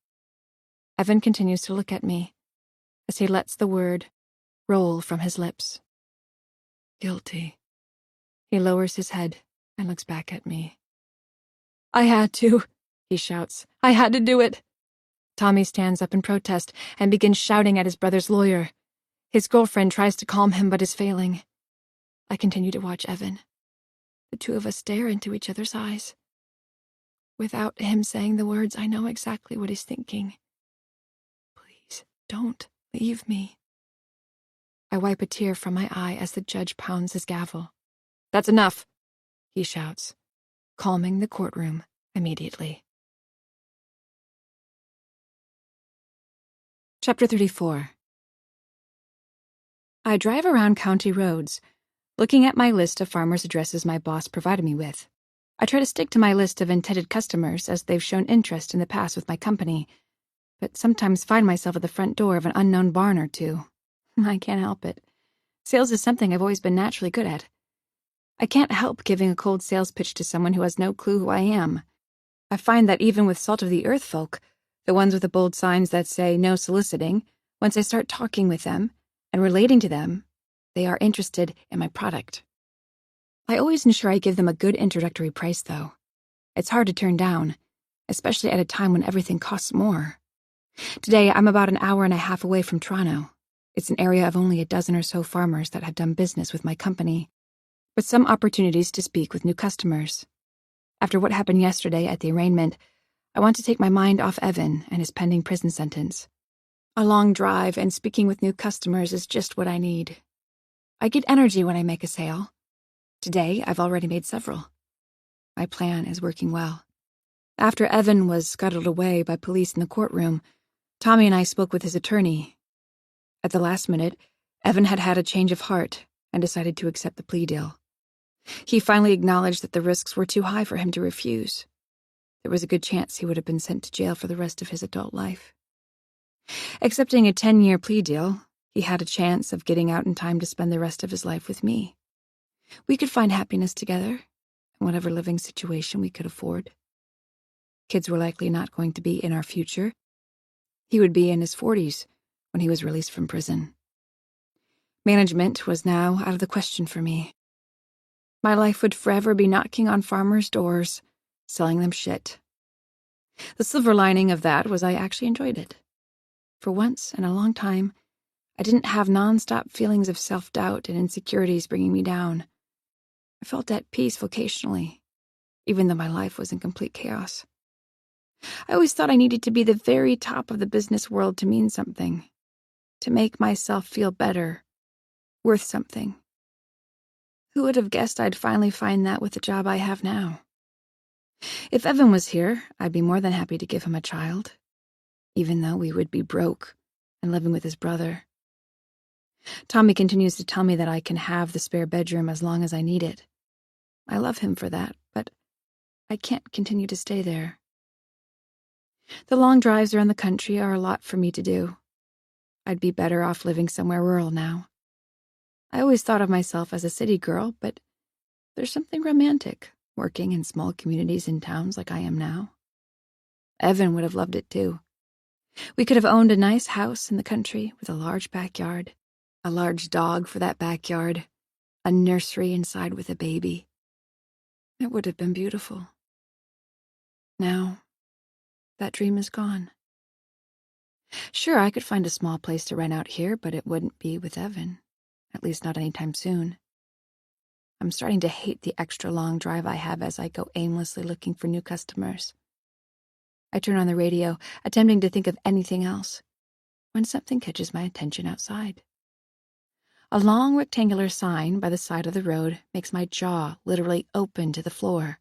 Evan continues to look at me as he lets the word roll from his lips. "Guilty." He lowers his head and looks back at me. "I had to," he shouts. "I had to do it." Tommy stands up in protest and begins shouting at his brother's lawyer. His girlfriend tries to calm him but is failing. I continue to watch Evan. The two of us stare into each other's eyes. Without him saying the words, I know exactly what he's thinking. Please, don't leave me. I wipe a tear from my eye as the judge pounds his gavel. "That's enough," he shouts, calming the courtroom immediately. Chapter 34. I drive around county roads, looking at my list of farmers' addresses my boss provided me with. I try to stick to my list of intended customers as they've shown interest in the past with my company, but sometimes find myself at the front door of an unknown barn or two. I can't help it. Sales is something I've always been naturally good at. I can't help giving a cold sales pitch to someone who has no clue who I am. I find that even with salt-of-the-earth folk, the ones with the bold signs that say no soliciting, once I start talking with them and relating to them, they are interested in my product. I always ensure I give them a good introductory price, though. It's hard to turn down, especially at a time when everything costs more. Today, I'm about an hour and a half away from Toronto. It's an area of only a dozen or so farmers that have done business with my company, with some opportunities to speak with new customers. After what happened yesterday at the arraignment, I want to take my mind off Evan and his pending prison sentence. A long drive and speaking with new customers is just what I need. I get energy when I make a sale. Today, I've already made several. My plan is working well. After Evan was scuttled away by police in the courtroom, Tommy and I spoke with his attorney. At the last minute, Evan had had a change of heart and decided to accept the plea deal. He finally acknowledged that the risks were too high for him to refuse. There was a good chance he would have been sent to jail for the rest of his adult life. Accepting a 10-year plea deal, he had a chance of getting out in time to spend the rest of his life with me. We could find happiness together in whatever living situation we could afford. Kids were likely not going to be in our future. He would be in his 40s when he was released from prison. Management was now out of the question for me. My life would forever be knocking on farmers' doors, selling them shit. The silver lining of that was I actually enjoyed it. For once in a long time, I didn't have nonstop feelings of self-doubt and insecurities bringing me down. I felt at peace vocationally, even though my life was in complete chaos. I always thought I needed to be the very top of the business world to mean something, to make myself feel better, worth something. Who would have guessed I'd finally find that with the job I have now? If Evan was here, I'd be more than happy to give him a child, even though we would be broke and living with his brother. Tommy continues to tell me that I can have the spare bedroom as long as I need it. I love him for that, but I can't continue to stay there. The long drives around the country are a lot for me to do. I'd be better off living somewhere rural now. I always thought of myself as a city girl, but there's something romantic working in small communities in towns like I am now. Evan would have loved it too. We could have owned a nice house in the country with a large backyard, a large dog for that backyard, a nursery inside with a baby. It would have been beautiful. Now, that dream is gone. Sure, I could find a small place to rent out here, but it wouldn't be with Evan, at least not anytime soon. I'm starting to hate the extra long drive I have as I go aimlessly looking for new customers. I turn on the radio, attempting to think of anything else, when something catches my attention outside. A long rectangular sign by the side of the road makes my jaw literally open to the floor.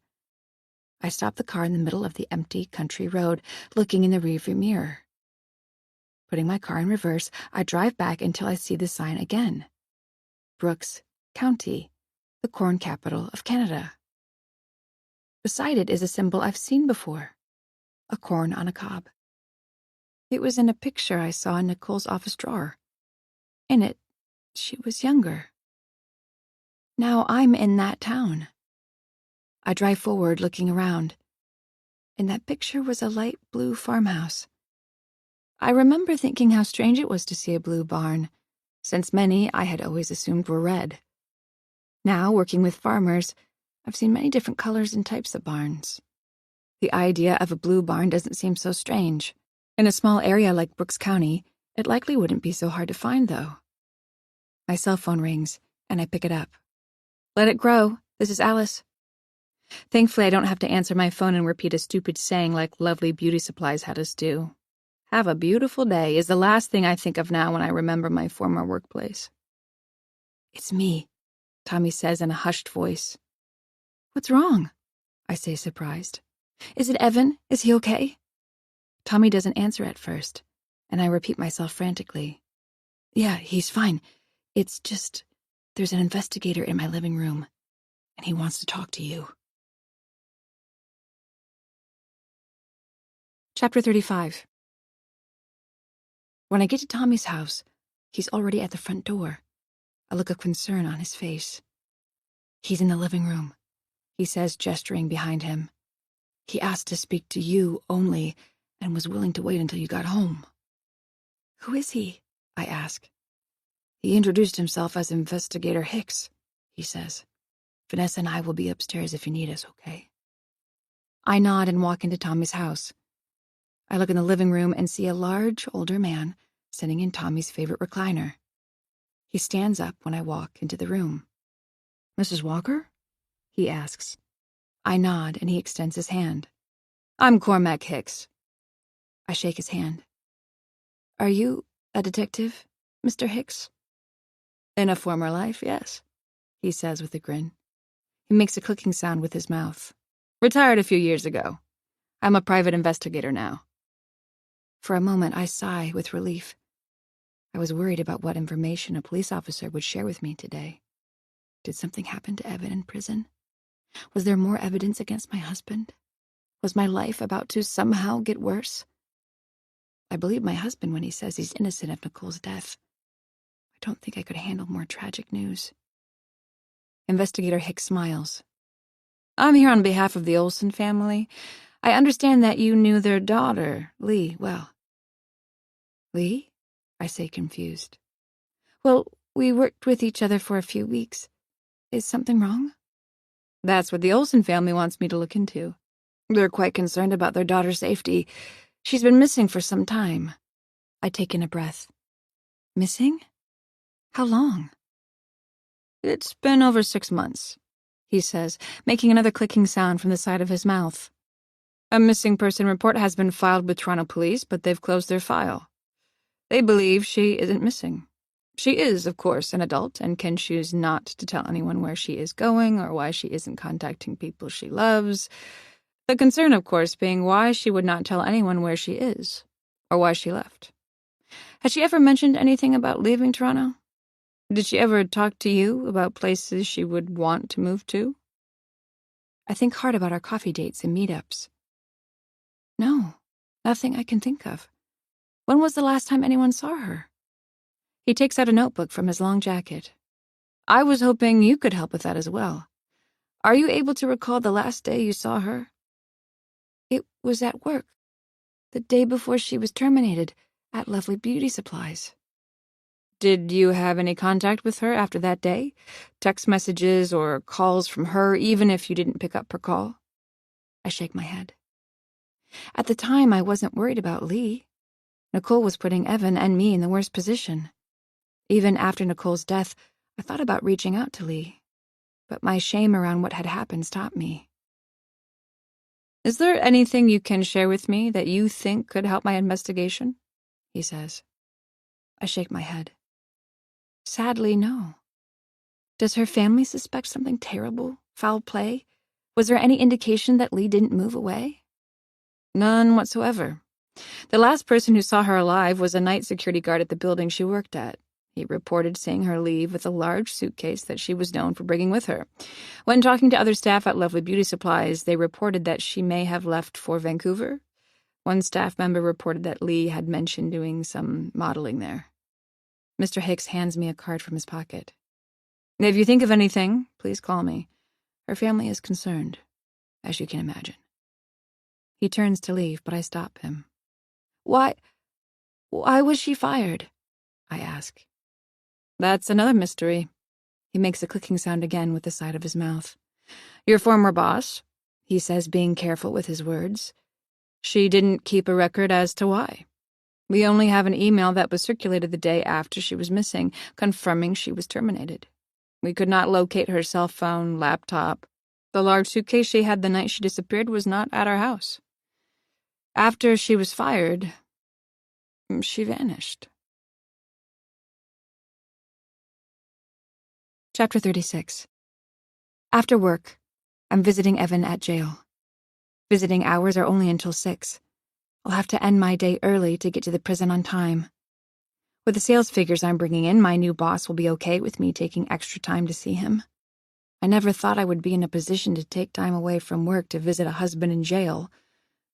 I stop the car in the middle of the empty country road, looking in the rearview mirror. Putting my car in reverse, I drive back until I see the sign again. Brooks County, the corn capital of Canada. Beside it is a symbol I've seen before, a corn on a cob. It was in a picture I saw in Nicole's office drawer. In it, she was younger. Now I'm in that town. I drive forward, looking around. In that picture was a light blue farmhouse. I remember thinking how strange it was to see a blue barn, since many I had always assumed were red. Now, working with farmers, I've seen many different colors and types of barns. The idea of a blue barn doesn't seem so strange. In a small area like Brooks County, it likely wouldn't be so hard to find, though. My cell phone rings, and I pick it up. Let it grow. This is Alice. Thankfully, I don't have to answer my phone and repeat a stupid saying like Lovely Beauty Supplies had us do. Have a beautiful day is the last thing I think of now when I remember my former workplace. It's me, Tommy says in a hushed voice. What's wrong? I say, surprised. Is it Evan? Is he okay? Tommy doesn't answer at first, and I repeat myself frantically. Yeah, he's fine. It's just, there's an investigator in my living room, and he wants to talk to you. Chapter 35. When I get to Tommy's house, he's already at the front door, a look of concern on his face. He's in the living room, he says, gesturing behind him. He asked to speak to you only and was willing to wait until you got home. Who is he? I ask. He introduced himself as Investigator Hicks, he says. Vanessa and I will be upstairs if you need us, okay? I nod and walk into Tommy's house. I look in the living room and see a large, older man sitting in Tommy's favorite recliner. He stands up when I walk into the room. Mrs. Walker? He asks. I nod and he extends his hand. I'm Cormac Hicks. I shake his hand. Are you a detective, Mr. Hicks? In a former life, yes, he says with a grin. He makes a clicking sound with his mouth. Retired a few years ago. I'm a private investigator now. For a moment, I sigh with relief. I was worried about what information a police officer would share with me today. Did something happen to Evan in prison? Was there more evidence against my husband? Was my life about to somehow get worse? I believe my husband when he says he's innocent of Nicole's death. I don't think I could handle more tragic news. Investigator Hicks smiles. I'm here on behalf of the Olsen family. I understand that you knew their daughter, Lee, well. Lee? I say, confused. Well, we worked with each other for a few weeks. Is something wrong? That's what the Olsen family wants me to look into. They're quite concerned about their daughter's safety. She's been missing for some time. I take in a breath. Missing? How long? It's been over 6 months, he says, making another clicking sound from the side of his mouth. A missing person report has been filed with Toronto Police, but they've closed their file. They believe she isn't missing. She is, of course, an adult and can choose not to tell anyone where she is going or why she isn't contacting people she loves. The concern, of course, being why she would not tell anyone where she is or why she left. Has she ever mentioned anything about leaving Toronto? Did she ever talk to you about places she would want to move to? I think hard about our coffee dates and meetups. No, nothing I can think of. When was the last time anyone saw her? He takes out a notebook from his long jacket. I was hoping you could help with that as well. Are you able to recall the last day you saw her? It was at work. The day before she was terminated, at Lovely Beauty Supplies. Did you have any contact with her after that day? Text messages or calls from her, even if you didn't pick up her call? I shake my head. At the time, I wasn't worried about Lee. Nicole was putting Evan and me in the worst position. Even after Nicole's death, I thought about reaching out to Lee, but my shame around what had happened stopped me. Is there anything you can share with me that you think could help my investigation? He says. I shake my head. Sadly, no. Does her family suspect something terrible? Foul play? Was there any indication that Lee didn't move away? None whatsoever. The last person who saw her alive was a night security guard at the building she worked at. He reported seeing her leave with a large suitcase that she was known for bringing with her. When talking to other staff at Lovely Beauty Supplies, they reported that she may have left for Vancouver. One staff member reported that Lee had mentioned doing some modeling there. Mr. Hicks hands me a card from his pocket. If you think of anything, please call me. Her family is concerned, as you can imagine. He turns to leave, but I stop him. Why was she fired? I ask. That's another mystery. He makes a clicking sound again with the side of his mouth. Your former boss, he says, being careful with his words. She didn't keep a record as to why. We only have an email that was circulated the day after she was missing, confirming she was terminated. We could not locate her cell phone, laptop. The large suitcase she had the night she disappeared was not at our house. After she was fired, she vanished. Chapter 36. After work, I'm visiting Evan at jail. Visiting hours are only until 6. I'll have to end my day early to get to the prison on time. With the sales figures I'm bringing in, my new boss will be okay with me taking extra time to see him. I never thought I would be in a position to take time away from work to visit a husband in jail,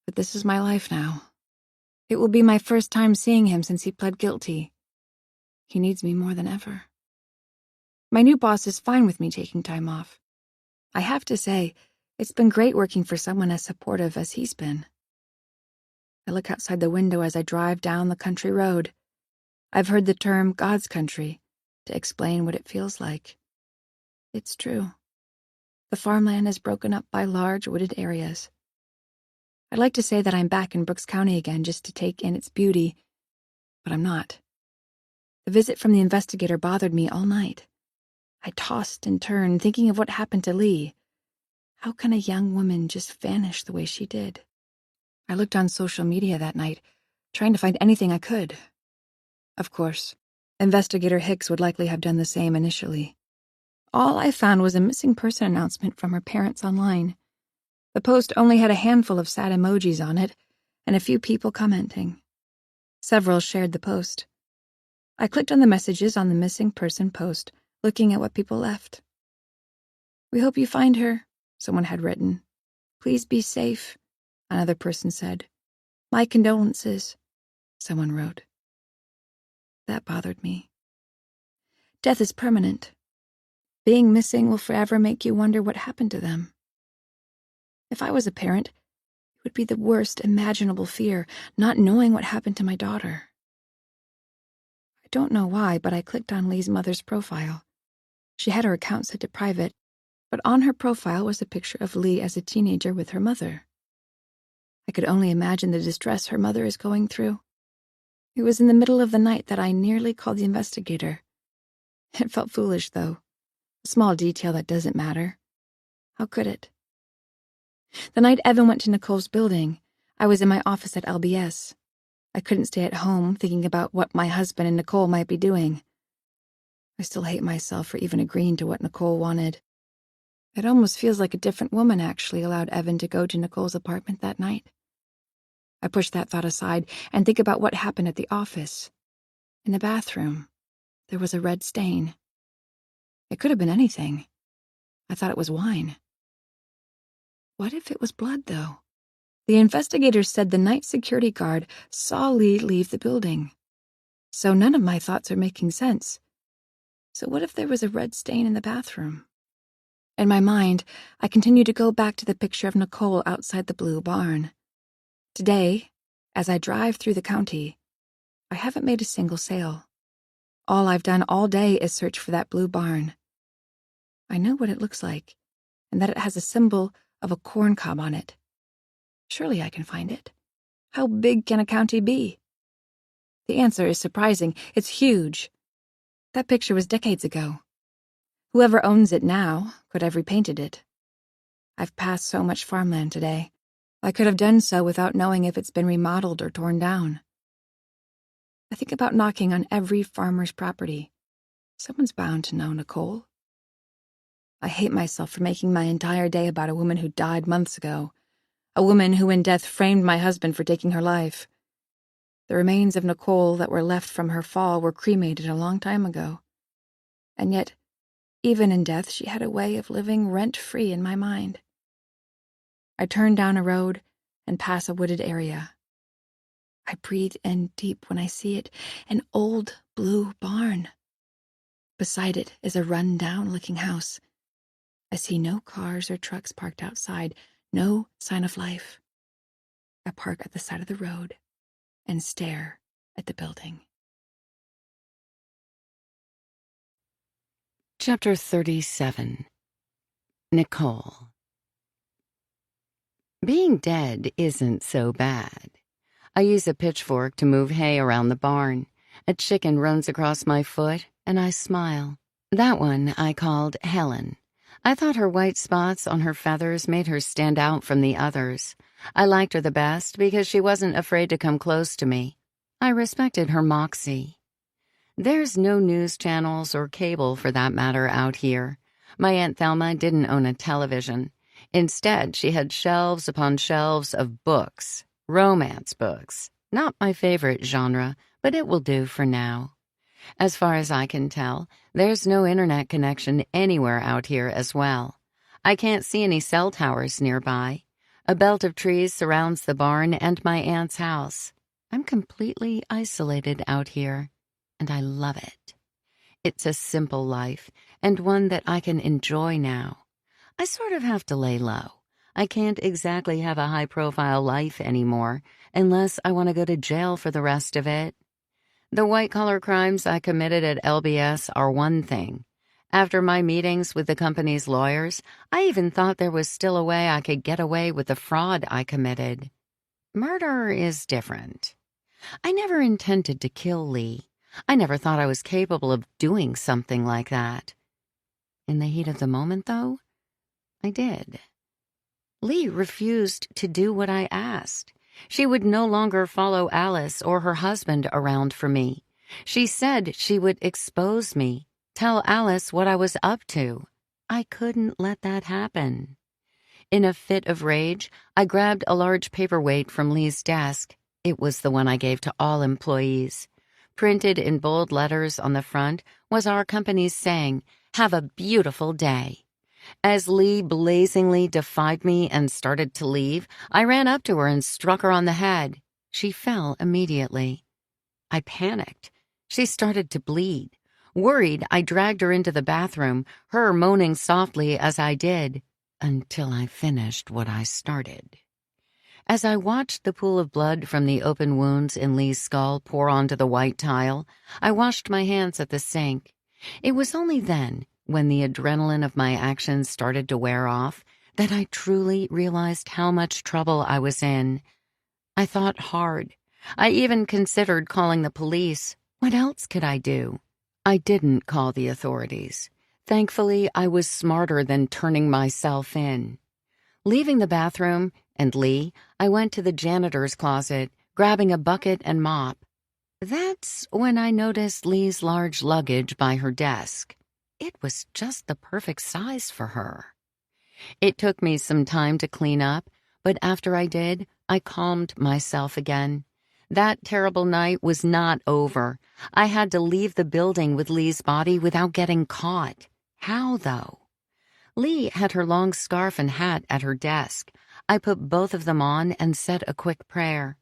but this is my life now. It will be my first time seeing him since he pled guilty. He needs me more than ever. My new boss is fine with me taking time off. I have to say, it's been great working for someone as supportive as he's been. I look outside the window as I drive down the country road. I've heard the term God's country to explain what it feels like. It's true. The farmland is broken up by large wooded areas. I'd like to say that I'm back in Brooks County again just to take in its beauty, but I'm not. The visit from the investigator bothered me all night. I tossed and turned, thinking of what happened to Lee. How can a young woman just vanish the way she did? I looked on social media that night, trying to find anything I could. Of course, Investigator Hicks would likely have done the same initially. All I found was a missing person announcement from her parents online. The post only had a handful of sad emojis on it, and a few people commenting. Several shared the post. I clicked on the messages on the missing person post, looking at what people left. "We hope you find her," someone had written. "Please be safe," another person said. "My condolences," someone wrote. That bothered me. Death is permanent. Being missing will forever make you wonder what happened to them. If I was a parent, it would be the worst imaginable fear, not knowing what happened to my daughter. I don't know why, but I clicked on Lee's mother's profile. She had her account set to private, but on her profile was a picture of Lee as a teenager with her mother. I could only imagine the distress her mother is going through. It was in the middle of the night that I nearly called the investigator. It felt foolish, though. A small detail that doesn't matter. How could it? The night Evan went to Nicole's building, I was in my office at LBS. I couldn't stay at home thinking about what my husband and Nicole might be doing. I still hate myself for even agreeing to what Nicole wanted. It almost feels like a different woman actually allowed Evan to go to Nicole's apartment that night. I push that thought aside and think about what happened at the office. In the bathroom, there was a red stain. It could have been anything. I thought it was wine. What if it was blood, though? The investigators said the night security guard saw Lee leave the building. So none of my thoughts are making sense. So what if there was a red stain in the bathroom? In my mind, I continue to go back to the picture of Nicole outside the blue barn. Today, as I drive through the county, I haven't made a single sale. All I've done all day is search for that blue barn. I know what it looks like, and that it has a symbol of a corn cob on it. Surely I can find it. How big can a county be? The answer is surprising. It's huge. That picture was decades ago. Whoever owns it now could have repainted it. I've passed so much farmland today. I could have done so without knowing if it's been remodeled or torn down. I think about knocking on every farmer's property. Someone's bound to know Nicole. I hate myself for making my entire day about a woman who died months ago. A woman who in death framed my husband for taking her life. The remains of Nicole that were left from her fall were cremated a long time ago. And yet, even in death, she had a way of living rent-free in my mind. I turn down a road and pass a wooded area. I breathe in deep when I see it, an old blue barn. Beside it is a run-down-looking house. I see no cars or trucks parked outside, no sign of life. I park at the side of the road and stare at the building. Chapter 37. Nicole. Being dead isn't so bad. I use a pitchfork to move hay around the barn. A chicken runs across my foot, and I smile. That one I called Helen. I thought her white spots on her feathers made her stand out from the others. I liked her the best because she wasn't afraid to come close to me. I respected her moxie. There's no news channels or cable for that matter out here. My Aunt Thelma didn't own a television. Instead, she had shelves upon shelves of books, romance books. Not my favorite genre, but it will do for now. As far as I can tell, there's no internet connection anywhere out here as well. I can't see any cell towers nearby. A belt of trees surrounds the barn and my aunt's house. I'm completely isolated out here, and I love it. It's a simple life, and one that I can enjoy now. I sort of have to lay low. I can't exactly have a high-profile life anymore, unless I want to go to jail for the rest of it. The white-collar crimes I committed at LBS are one thing. After my meetings with the company's lawyers, I even thought there was still a way I could get away with the fraud I committed. Murder is different. I never intended to kill Lee. I never thought I was capable of doing something like that. In the heat of the moment, though, I did. Lee refused to do what I asked. She would no longer follow Alice or her husband around for me. She said she would expose me, tell Alice what I was up to. I couldn't let that happen. In a fit of rage, I grabbed a large paperweight from Lee's desk. It was the one I gave to all employees. Printed in bold letters on the front was our company's saying, "Have a beautiful day." As Lee blazingly defied me and started to leave, I ran up to her and struck her on the head. She fell immediately. I panicked. She started to bleed. Worried, I dragged her into the bathroom, her moaning softly as I did, until I finished what I started. As I watched the pool of blood from the open wounds in Lee's skull pour onto the white tile, I washed my hands at the sink. It was only then, when the adrenaline of my actions started to wear off, that I truly realized how much trouble I was in. I thought hard. I even considered calling the police. What else could I do? I didn't call the authorities. Thankfully, I was smarter than turning myself in. Leaving the bathroom and Lee, I went to the janitor's closet, grabbing a bucket and mop. That's when I noticed Lee's large luggage by her desk. It was just the perfect size for her. It took me some time to clean up, but after I did, I calmed myself again. That terrible night was not over. I had to leave the building with Lee's body without getting caught. How, though? Lee had her long scarf and hat at her desk. I put both of them on and said a quick prayer.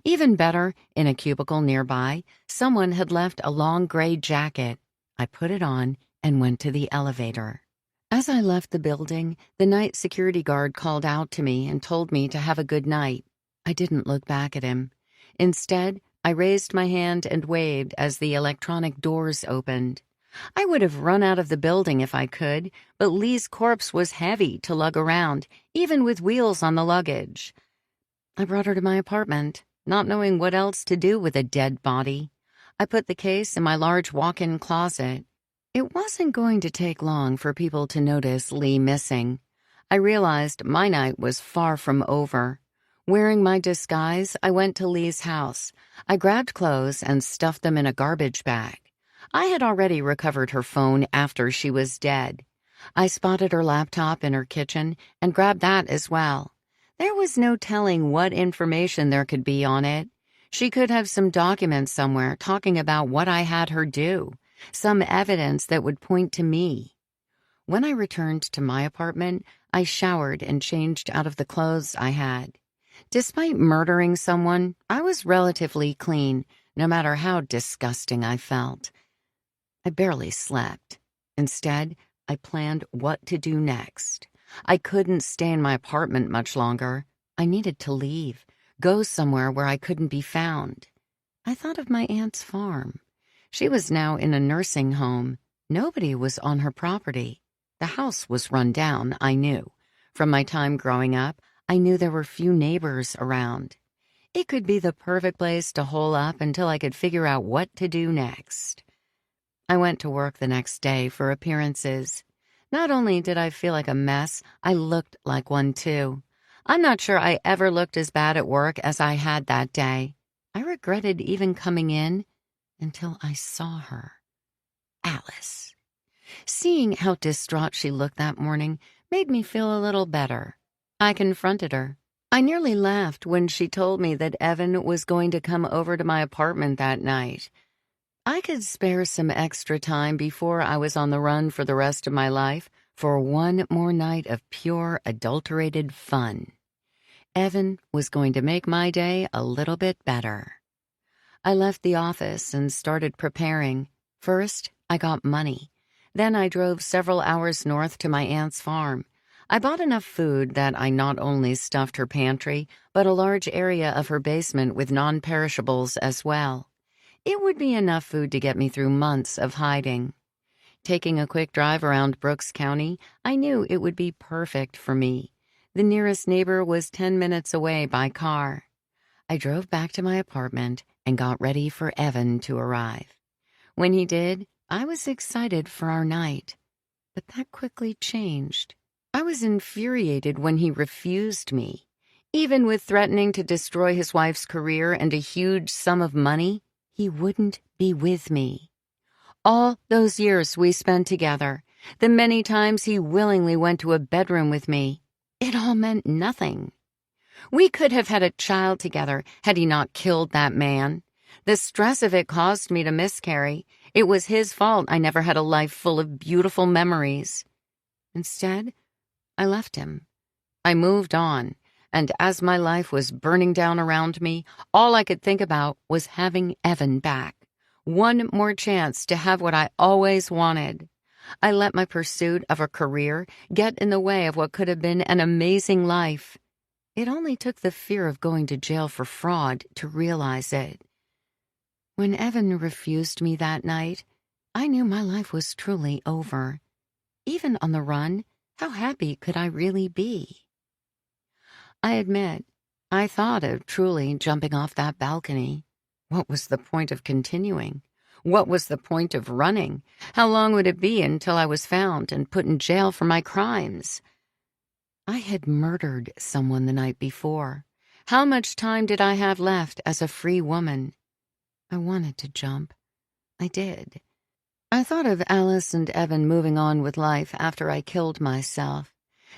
Even better, in a cubicle nearby, someone had left a long gray jacket. I put it on and went to the elevator. As I left the building, the night security guard called out to me and told me to have a good night. I didn't look back at him. Instead, I raised my hand and waved as the electronic doors opened. I would have run out of the building if I could, but Lee's corpse was heavy to lug around, even with wheels on the luggage. I brought her to my apartment, not knowing what else to do with a dead body. I put the case in my large walk-in closet. It wasn't going to take long for people to notice Lee missing. I realized my night was far from over. Wearing my disguise, I went to Lee's house. I grabbed clothes and stuffed them in a garbage bag. I had already recovered her phone after she was dead. I spotted her laptop in her kitchen and grabbed that as well. There was no telling what information there could be on it. She could have some documents somewhere talking about what I had her do, some evidence that would point to me. When I returned to my apartment, I showered and changed out of the clothes I had. Despite murdering someone, I was relatively clean, no matter how disgusting I felt. I barely slept. Instead, I planned what to do next. I couldn't stay in my apartment much longer. I needed to leave, go somewhere where I couldn't be found. I thought of my aunt's farm. She was now in a nursing home. Nobody was on her property. The house was run down, I knew. From my time growing up, I knew there were few neighbors around. It could be the perfect place to hole up until I could figure out what to do next. I went to work the next day for appearances. Not only did I feel like a mess, I looked like one too. I'm not sure I ever looked as bad at work as I had that day. I regretted even coming in until I saw her. Alice. Seeing how distraught she looked that morning made me feel a little better. I confronted her. I nearly laughed when she told me that Evan was going to come over to my apartment that night. I could spare some extra time before I was on the run for the rest of my life for one more night of pure, adulterated fun. Evan was going to make my day a little bit better. I left the office and started preparing. First, I got money. Then I drove several hours north to my aunt's farm. I bought enough food that I not only stuffed her pantry, but a large area of her basement with non-perishables as well. It would be enough food to get me through months of hiding. Taking a quick drive around Brooks County, I knew it would be perfect for me. The nearest neighbor was 10 minutes away by car. I drove back to my apartment and got ready for Evan to arrive. When he did, I was excited for our night. But that quickly changed. I was infuriated when he refused me. Even with threatening to destroy his wife's career and a huge sum of money, he wouldn't be with me. All those years we spent together, the many times he willingly went to a bedroom with me, it all all meant nothing. We could have had a child together had he not killed that man. The stress of it caused me to miscarry. It was his fault I never had a life full of beautiful memories. Instead, I left him. I moved on, and as my life was burning down around me, all I could think about was having Evan back. One more chance to have what I always wanted. I let my pursuit of a career get in the way of what could have been an amazing life. It only took the fear of going to jail for fraud to realize it. When Evan refused me that night, I knew my life was truly over. Even on the run, how happy could I really be? I admit, I thought of truly jumping off that balcony. What was the point of continuing? What was the point of running? How long would it be until I was found and put in jail for my crimes? I had murdered someone the night before. How much time did I have left as a free woman? I wanted to jump. I did. I thought of Alice and Evan moving on with life after I killed myself.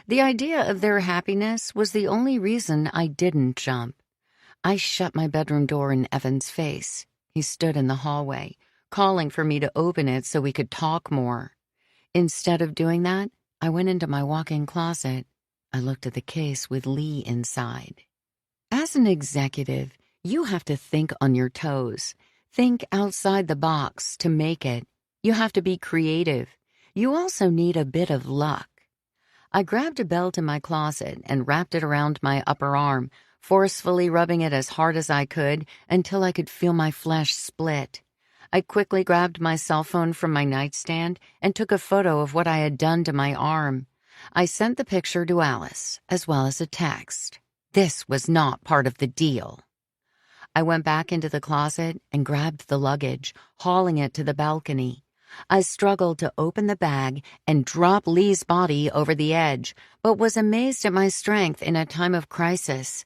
The idea of their happiness was the only reason I didn't jump. I shut my bedroom door in Evan's face. He stood in the hallway, calling for me to open it so we could talk more. Instead of doing that, I went into my walk-in closet. I looked at the case with Lee inside. As an executive, you have to think on your toes. Think outside the box to make it. You have to be creative. You also need a bit of luck. I grabbed a belt in my closet and wrapped it around my upper arm, forcefully rubbing it as hard as I could until I could feel my flesh split. I quickly grabbed my cell phone from my nightstand and took a photo of what I had done to my arm. I sent the picture to Alice, as well as a text. This was not part of the deal. I went back into the closet and grabbed the luggage, hauling it to the balcony. I struggled to open the bag and drop Lee's body over the edge, but was amazed at my strength in a time of crisis.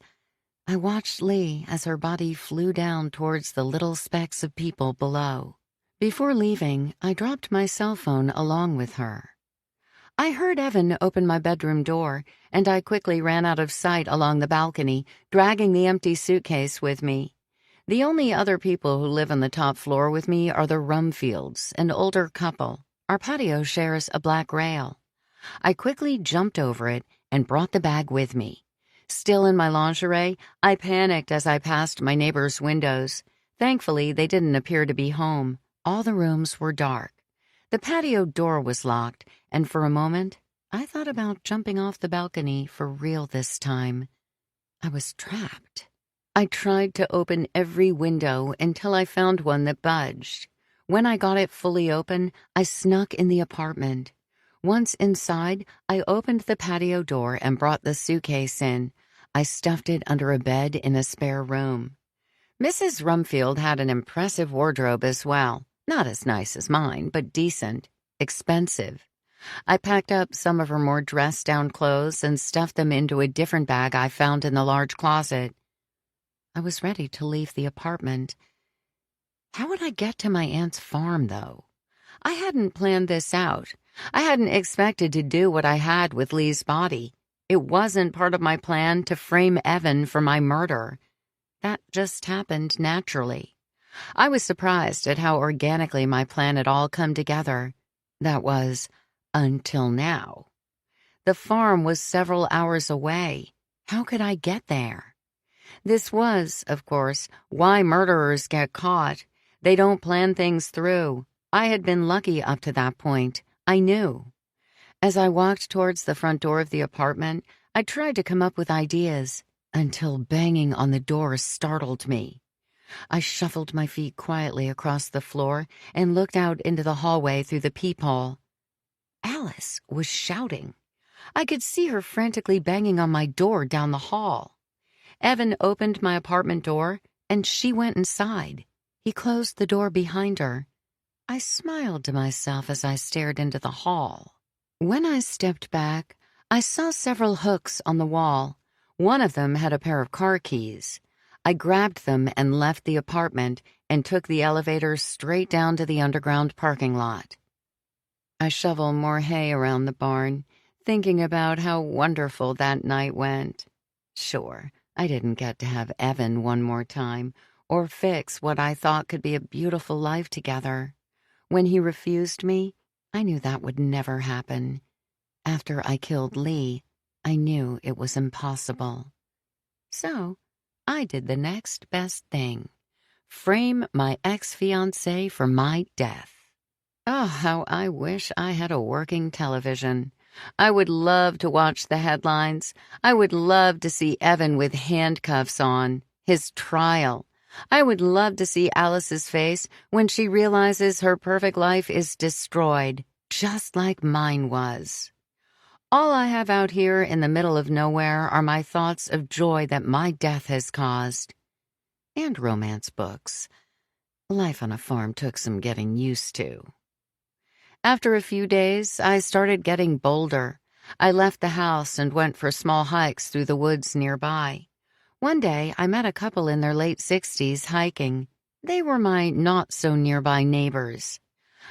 I watched Lee as her body flew down towards the little specks of people below. Before leaving, I dropped my cell phone along with her. I heard Evan open my bedroom door, and I quickly ran out of sight along the balcony, dragging the empty suitcase with me. The only other people who live on the top floor with me are the Rumfields, an older couple. Our patio shares a black rail. I quickly jumped over it and brought the bag with me. Still in my lingerie, I panicked as I passed my neighbors' windows. Thankfully, they didn't appear to be home. All the rooms were dark. The patio door was locked, and for a moment, I thought about jumping off the balcony for real this time. I was trapped. I tried to open every window until I found one that budged. When I got it fully open, I snuck in the apartment. Once inside, I opened the patio door and brought the suitcase in. I stuffed it under a bed in a spare room. Mrs. Rumfield had an impressive wardrobe as well. Not as nice as mine, but decent. Expensive. I packed up some of her more dressed-down clothes and stuffed them into a different bag I found in the large closet. I was ready to leave the apartment. How would I get to my aunt's farm, though? I hadn't planned this out. I hadn't expected to do what I had with Lee's body. It wasn't part of my plan to frame Evan for my murder. That just happened naturally. I was surprised at how organically my plan had all come together. That was, until now. The farm was several hours away. How could I get there? This was, of course, why murderers get caught. They don't plan things through. I had been lucky up to that point. I knew. As I walked towards the front door of the apartment, I tried to come up with ideas, until banging on the door startled me. I shuffled my feet quietly across the floor and looked out into the hallway through the peephole. Alice was shouting. I could see her frantically banging on my door down the hall. Evan opened my apartment door, and she went inside. He closed the door behind her. I smiled to myself as I stared into the hall. When I stepped back, I saw several hooks on the wall. One of them had a pair of car keys. I grabbed them and left the apartment and took the elevator straight down to the underground parking lot. I shoveled more hay around the barn, thinking about how wonderful that night went. Sure, I didn't get to have Evan one more time or fix what I thought could be a beautiful life together. When he refused me, I knew that would never happen. After I killed Lee, I knew it was impossible. So, I did the next best thing. Frame my ex-fiancé for my death. Oh, how I wish I had a working television. I would love to watch the headlines. I would love to see Evan with handcuffs on, his trial. I would love to see Alice's face when she realizes her perfect life is destroyed, just like mine was. All I have out here in the middle of nowhere are my thoughts of joy that my death has caused. And romance books. Life on a farm took some getting used to. After a few days, I started getting bolder. I left the house and went for small hikes through the woods nearby. One day, I met a couple in their late 60s hiking. They were my not-so-nearby neighbors.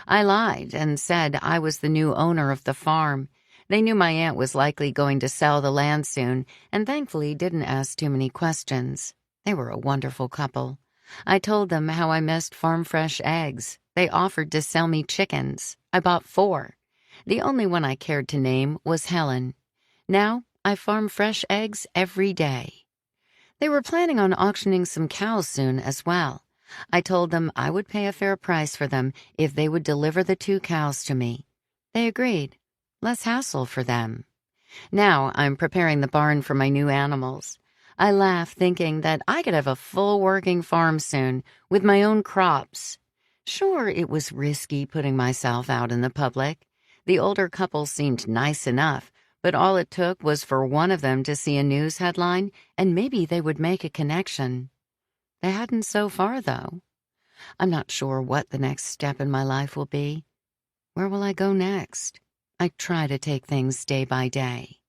I lied and said I was the new owner of the farm. They knew my aunt was likely going to sell the land soon, and thankfully didn't ask too many questions. They were a wonderful couple. I told them how I missed farm-fresh eggs. They offered to sell me chickens. I bought 4. The only one I cared to name was Helen. Now, I farm fresh eggs every day. They were planning on auctioning some cows soon as well. I told them I would pay a fair price for them if they would deliver the 2 cows to me. They agreed. Less hassle for them. Now I'm preparing the barn for my new animals. I laugh thinking that I could have a full working farm soon with my own crops. Sure, it was risky putting myself out in the public. The older couple seemed nice enough, but all it took was for one of them to see a news headline and maybe they would make a connection. They hadn't so far, though. I'm not sure what the next step in my life will be. Where will I go next? I try to take things day by day.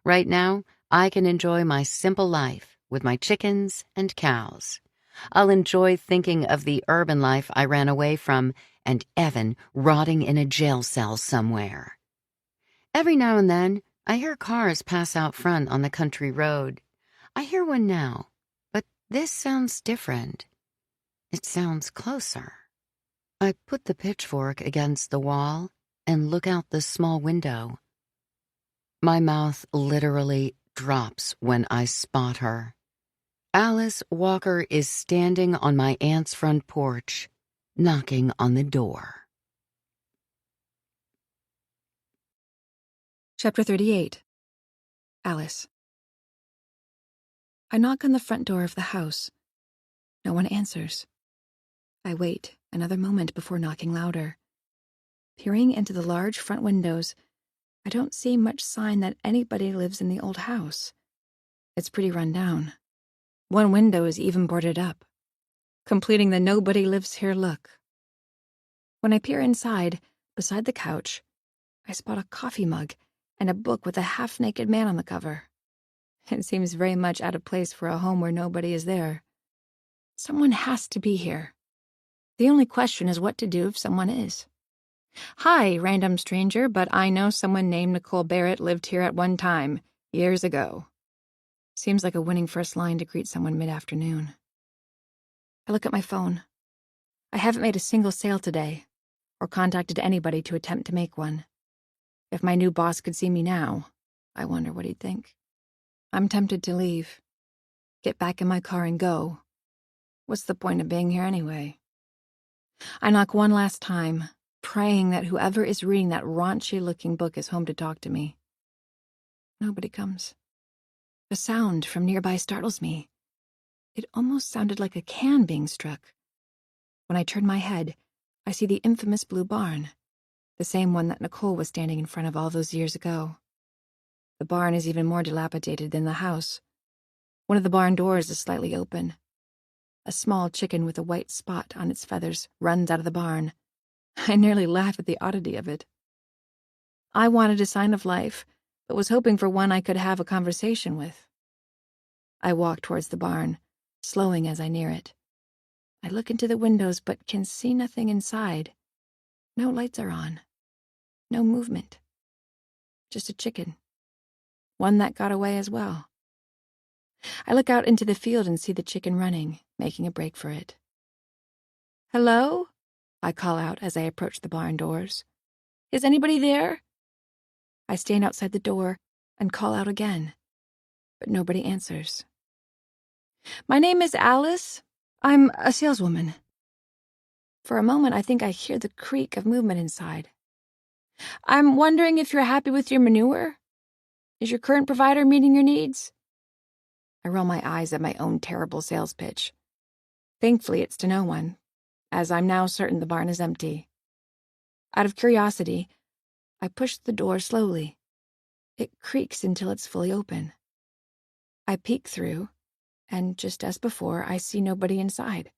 Right now, I can enjoy my simple life with my chickens and cows. I'll enjoy thinking of the urban life I ran away from and Evan rotting in a jail cell somewhere. Every now and then, I hear cars pass out front on the country road. I hear one now, but this sounds different. It sounds closer. I put the pitchfork against the wall and look out the small window. My mouth literally drops when I spot her. Alice Walker is standing on my aunt's front porch, knocking on the door. Chapter 38. Alice. I knock on the front door of the house. No one answers. I wait another moment before knocking louder. Peering into the large front windows, I don't see much sign that anybody lives in the old house. It's pretty run down. One window is even boarded up, completing the nobody lives here look. When I peer inside, beside the couch, I spot a coffee mug and a book with a half-naked man on the cover. It seems very much out of place for a home where nobody is there. Someone has to be here. The only question is what to do if someone is. Hi, random stranger, but I know someone named Nicole Barrett lived here at one time, years ago. Seems like a winning first line to greet someone mid-afternoon. I look at my phone. I haven't made a single sale today, or contacted anybody to attempt to make one. If my new boss could see me now, I wonder what he'd think. I'm tempted to leave. Get back in my car and go. What's the point of being here anyway? I knock one last time, praying that whoever is reading that raunchy-looking book is home to talk to me. Nobody comes. A sound from nearby startles me. It almost sounded like a can being struck. When I turn my head, I see the infamous blue barn, the same one that Nicole was standing in front of all those years ago. The barn is even more dilapidated than the house. One of the barn doors is slightly open. A small chicken with a white spot on its feathers runs out of the barn. I nearly laugh at the oddity of it. I wanted a sign of life, but was hoping for one I could have a conversation with. I walk towards the barn, slowing as I near it. I look into the windows but can see nothing inside. No lights are on. No movement. just a chicken. One that got away as well. I look out into the field and see the chicken running, making a break for it. "Hello?" I call out as I approach the barn doors. "Is anybody there?" I stand outside the door and call out again, but nobody answers. "My name is Alice. I'm a saleswoman." For a moment, I think I hear the creak of movement inside. "I'm wondering if you're happy with your manure? Is your current provider meeting your needs?" I roll my eyes at my own terrible sales pitch. Thankfully, it's to no one, as I'm now certain the barn is empty. Out of curiosity, I push the door slowly. It creaks until it's fully open. I peek through, and just as before, I see nobody inside.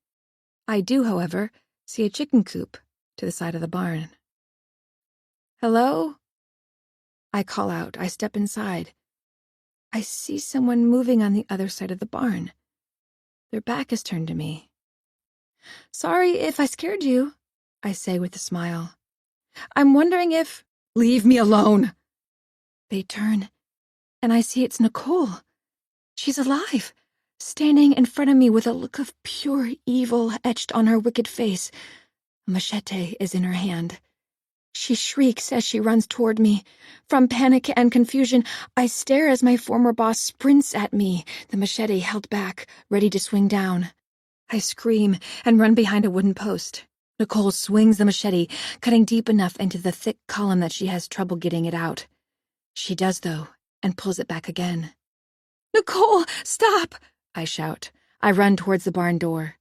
I do, however, see a chicken coop to the side of the barn. "Hello?" I call out. I step inside. I see someone moving on the other side of the barn. Their back is turned to me. "Sorry if I scared you," I say with a smile. "I'm wondering if—" "Leave me alone!" They turn, and I see it's Nicole. She's alive, standing in front of me with a look of pure evil etched on her wicked face. A machete is in her hand. She shrieks as she runs toward me. From panic and confusion, I stare as my former boss sprints at me, the machete held back, ready to swing down. I scream and run behind a wooden post. Nicole swings the machete, cutting deep enough into the thick column that she has trouble getting it out. She does, though, and pulls it back again. "Nicole, stop!" I shout. I run towards the barn door.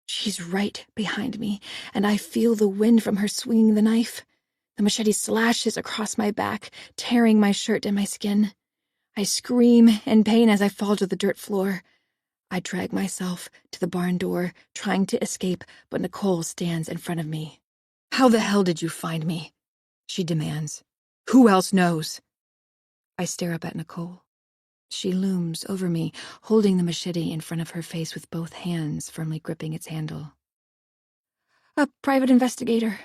She's right behind me, and I feel the wind from her swinging the knife. The machete slashes across my back, tearing my shirt and my skin. I scream in pain as I fall to the dirt floor. I drag myself to the barn door, trying to escape, but Nicole stands in front of me. "How the hell did you find me?" she demands. "Who else knows?" I stare up at Nicole. She looms over me, holding the machete in front of her face with both hands firmly gripping its handle. "A private investigator,"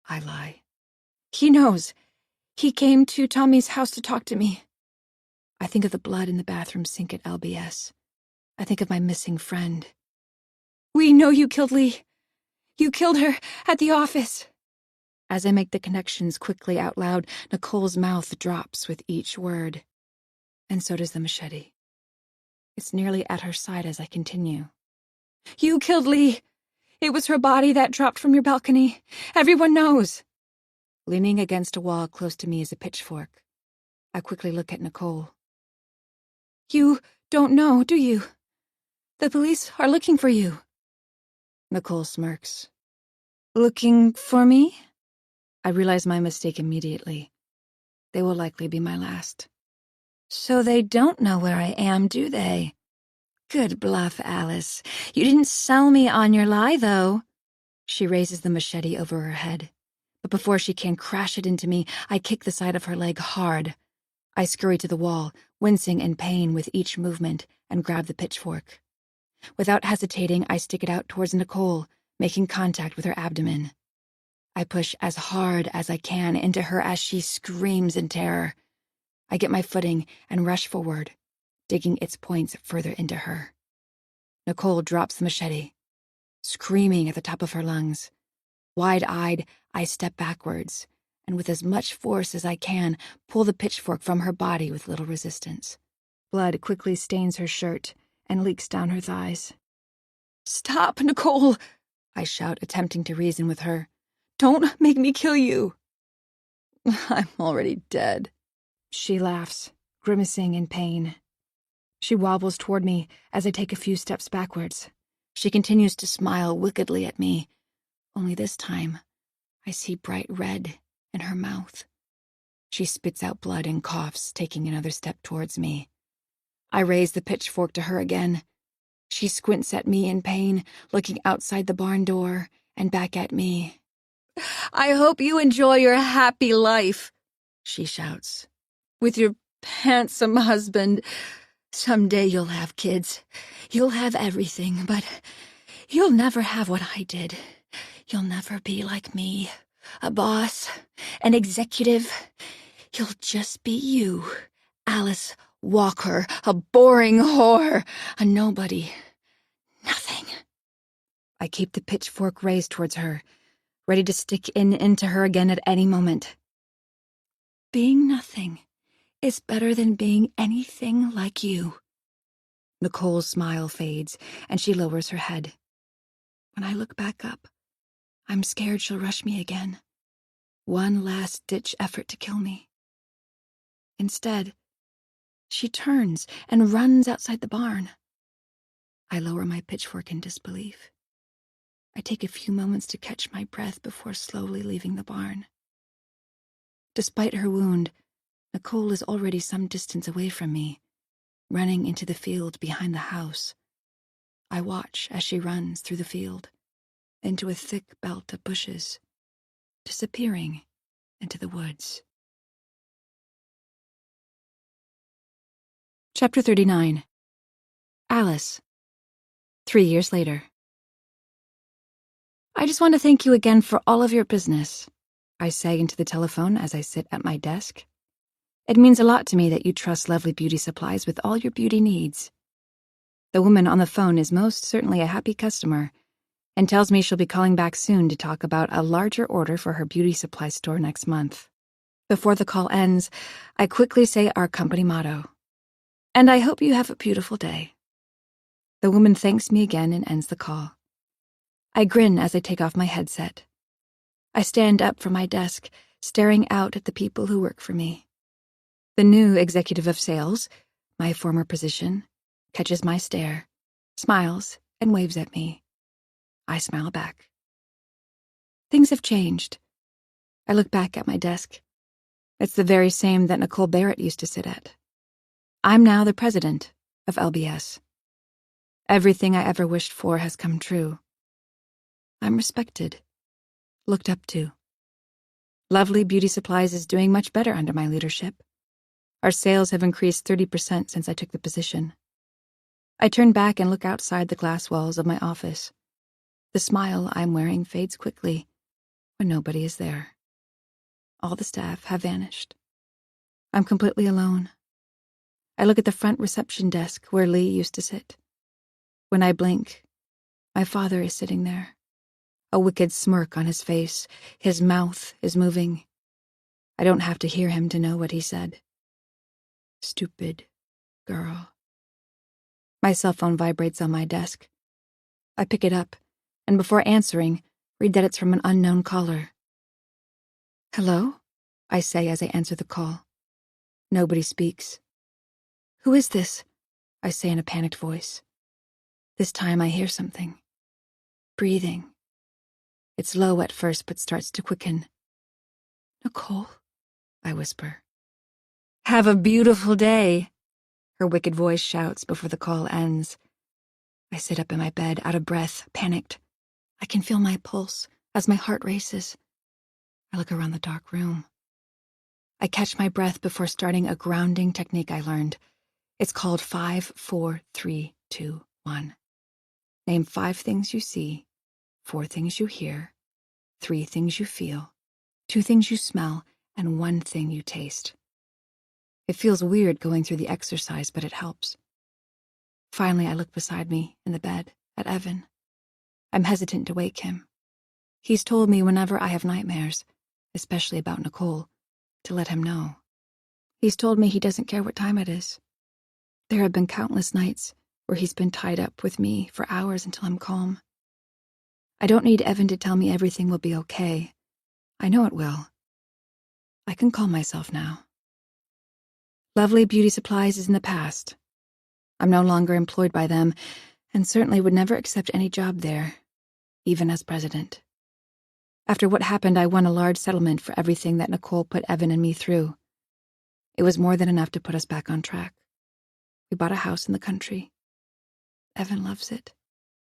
I lie. "He knows. He came to Tommy's house to talk to me." I think of the blood in the bathroom sink at LBS. I think of my missing friend. "We know you killed Lee. You killed her at the office." As I make the connections quickly out loud, Nicole's mouth drops with each word. And so does the machete. It's nearly at her side as I continue. "You killed Lee. It was her body that dropped from your balcony. Everyone knows." Leaning against a wall close to me is a pitchfork. I quickly look at Nicole. "You don't know, do you? The police are looking for you." Nicole smirks. "Looking for me?" I realize my mistake immediately. They will likely be my last. "So they don't know where I am, do they? Good bluff, Alice. You didn't sell me on your lie, though." She raises the machete over her head. But before she can crash it into me, I kick the side of her leg hard. I scurry to the wall, wincing in pain with each movement, and grab the pitchfork. Without hesitating, I stick it out towards Nicole, making contact with her abdomen. I push as hard as I can into her as she screams in terror. I get my footing and rush forward, digging its points further into her. Nicole drops the machete, screaming at the top of her lungs. Wide-eyed, I step backwards, and with as much force as I can, pull the pitchfork from her body with little resistance. Blood quickly stains her shirt and leaks down her thighs. "Stop, Nicole!" I shout, attempting to reason with her. "Don't make me kill you." "I'm already dead." She laughs, grimacing in pain. She wobbles toward me as I take a few steps backwards. She continues to smile wickedly at me. Only this time, I see bright red in her mouth. She spits out blood and coughs, taking another step towards me. I raise the pitchfork to her again. She squints at me in pain, looking outside the barn door and back at me. "I hope you enjoy your happy life," she shouts, "with your handsome husband. Someday you'll have kids. You'll have everything, but you'll never have what I did. You'll never be like me, a boss, an executive. You'll just be you, Alice Walker, a boring whore, a nobody. Nothing. I keep the pitchfork raised towards her, ready to stick into her again at any moment. Being nothing is better than being anything like you. Nicole's smile fades, and she lowers her head. When I look back up, I'm scared she'll rush me again. One last-ditch effort to kill me. Instead, she turns and runs outside the barn. I lower my pitchfork in disbelief. I take a few moments to catch my breath before slowly leaving the barn. Despite her wound, Nicole is already some distance away from me, running into the field behind the house. I watch as she runs through the field, into a thick belt of bushes, disappearing into the woods. Chapter 39. Alice. 3 years later. I just want to thank you again for all of your business, I say into the telephone as I sit at my desk. It means a lot to me that you trust Lovely Beauty Supplies with all your beauty needs. The woman on the phone is most certainly a happy customer and tells me she'll be calling back soon to talk about a larger order for her beauty supply store next month. Before the call ends, I quickly say our company motto. And I hope you have a beautiful day. The woman thanks me again and ends the call. I grin as I take off my headset. I stand up from my desk, staring out at the people who work for me. The new executive of sales, my former position, catches my stare, smiles, and waves at me. I smile back. Things have changed. I look back at my desk. It's the very same that Nicole Barrett used to sit at. I'm now the president of LBS. Everything I ever wished for has come true. I'm respected, looked up to. Lovely Beauty Supplies is doing much better under my leadership. Our sales have increased 30% since I took the position. I turn back and look outside the glass walls of my office. The smile I'm wearing fades quickly when nobody is there. All the staff have vanished. I'm completely alone. I look at the front reception desk where Lee used to sit. When I blink, my father is sitting there. A wicked smirk on his face. His mouth is moving. I don't have to hear him to know what he said. Stupid girl. My cell phone vibrates on my desk. I pick it up, and before answering, read that it's from an unknown caller. Hello? I say as I answer the call. Nobody speaks. Who is this? I say in a panicked voice. This time I hear something. Breathing. It's low at first, but starts to quicken. Nicole, I whisper. Have a beautiful day, her wicked voice shouts before the call ends. I sit up in my bed, out of breath, panicked. I can feel my pulse as my heart races. I look around the dark room. I catch my breath before starting a grounding technique I learned. It's called 5, 4, 3, 2, 1. Name 5 things you see, 4 things you hear, 3 things you feel, 2 things you smell, and 1 thing you taste. It feels weird going through the exercise, but it helps. Finally, I look beside me in the bed at Evan. I'm hesitant to wake him. He's told me whenever I have nightmares, especially about Nicole, to let him know. He's told me he doesn't care what time it is. There have been countless nights where he's been tied up with me for hours until I'm calm. I don't need Evan to tell me everything will be okay. I know it will. I can calm myself now. Lovely Beauty Supplies is in the past. I'm no longer employed by them, and certainly would never accept any job there, even as president. After what happened, I won a large settlement for everything that Nicole put Evan and me through. It was more than enough to put us back on track. We bought a house in the country. Evan loves it.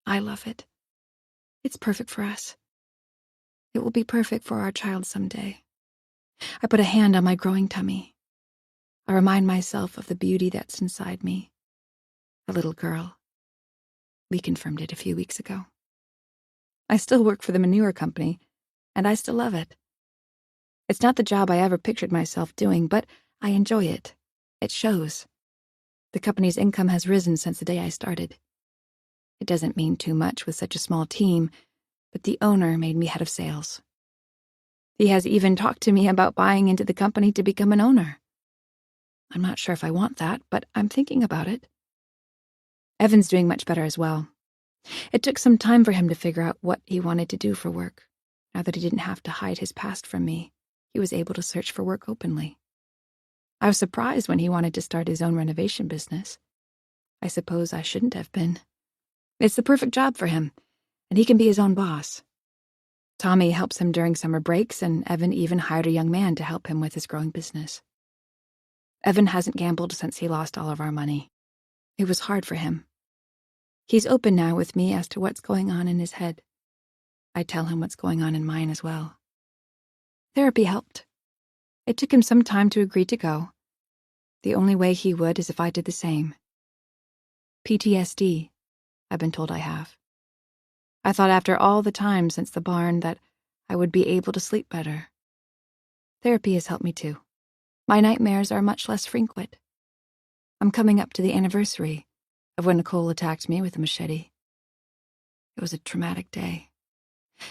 I love it. It's perfect for us. It will be perfect for our child someday. I put a hand on my growing tummy. I remind myself of the beauty that's inside me. A little girl. We confirmed it a few weeks ago. I still work for the manure company, and I still love it. It's not the job I ever pictured myself doing, but I enjoy it. It shows. The company's income has risen since the day I started. It doesn't mean too much with such a small team, but the owner made me head of sales. He has even talked to me about buying into the company to become an owner. I'm not sure if I want that, but I'm thinking about it. Evan's doing much better as well. It took some time for him to figure out what he wanted to do for work. Now that he didn't have to hide his past from me, he was able to search for work openly. I was surprised when he wanted to start his own renovation business. I suppose I shouldn't have been. It's the perfect job for him, and he can be his own boss. Tommy helps him during summer breaks, and Evan even hired a young man to help him with his growing business. Evan hasn't gambled since he lost all of our money. It was hard for him. He's open now with me as to what's going on in his head. I tell him what's going on in mine as well. Therapy helped. It took him some time to agree to go. The only way he would is if I did the same. PTSD, I've been told I have. I thought after all the time since the barn that I would be able to sleep better. Therapy has helped me too. My nightmares are much less frequent. I'm coming up to the anniversary of when Nicole attacked me with a machete. It was a traumatic day,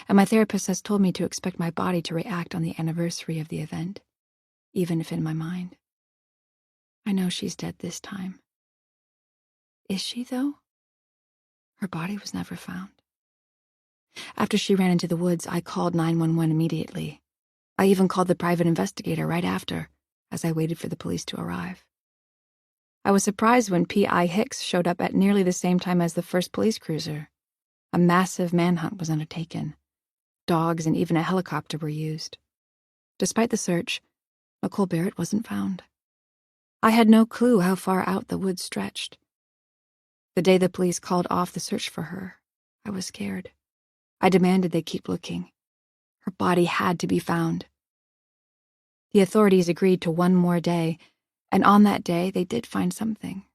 and my therapist has told me to expect my body to react on the anniversary of the event, even if in my mind. I know she's dead this time. Is she, though? Her body was never found. After she ran into the woods, I called 911 immediately. I even called the private investigator right after, as I waited for the police to arrive. I was surprised when P.I. Hicks showed up at nearly the same time as the first police cruiser. A massive manhunt was undertaken. Dogs and even a helicopter were used. Despite the search, Nicole Barrett wasn't found. I had no clue how far out the woods stretched. The day the police called off the search for her, I was scared. I demanded they keep looking. Her body had to be found. The authorities agreed to one more day, and on that day they did find something.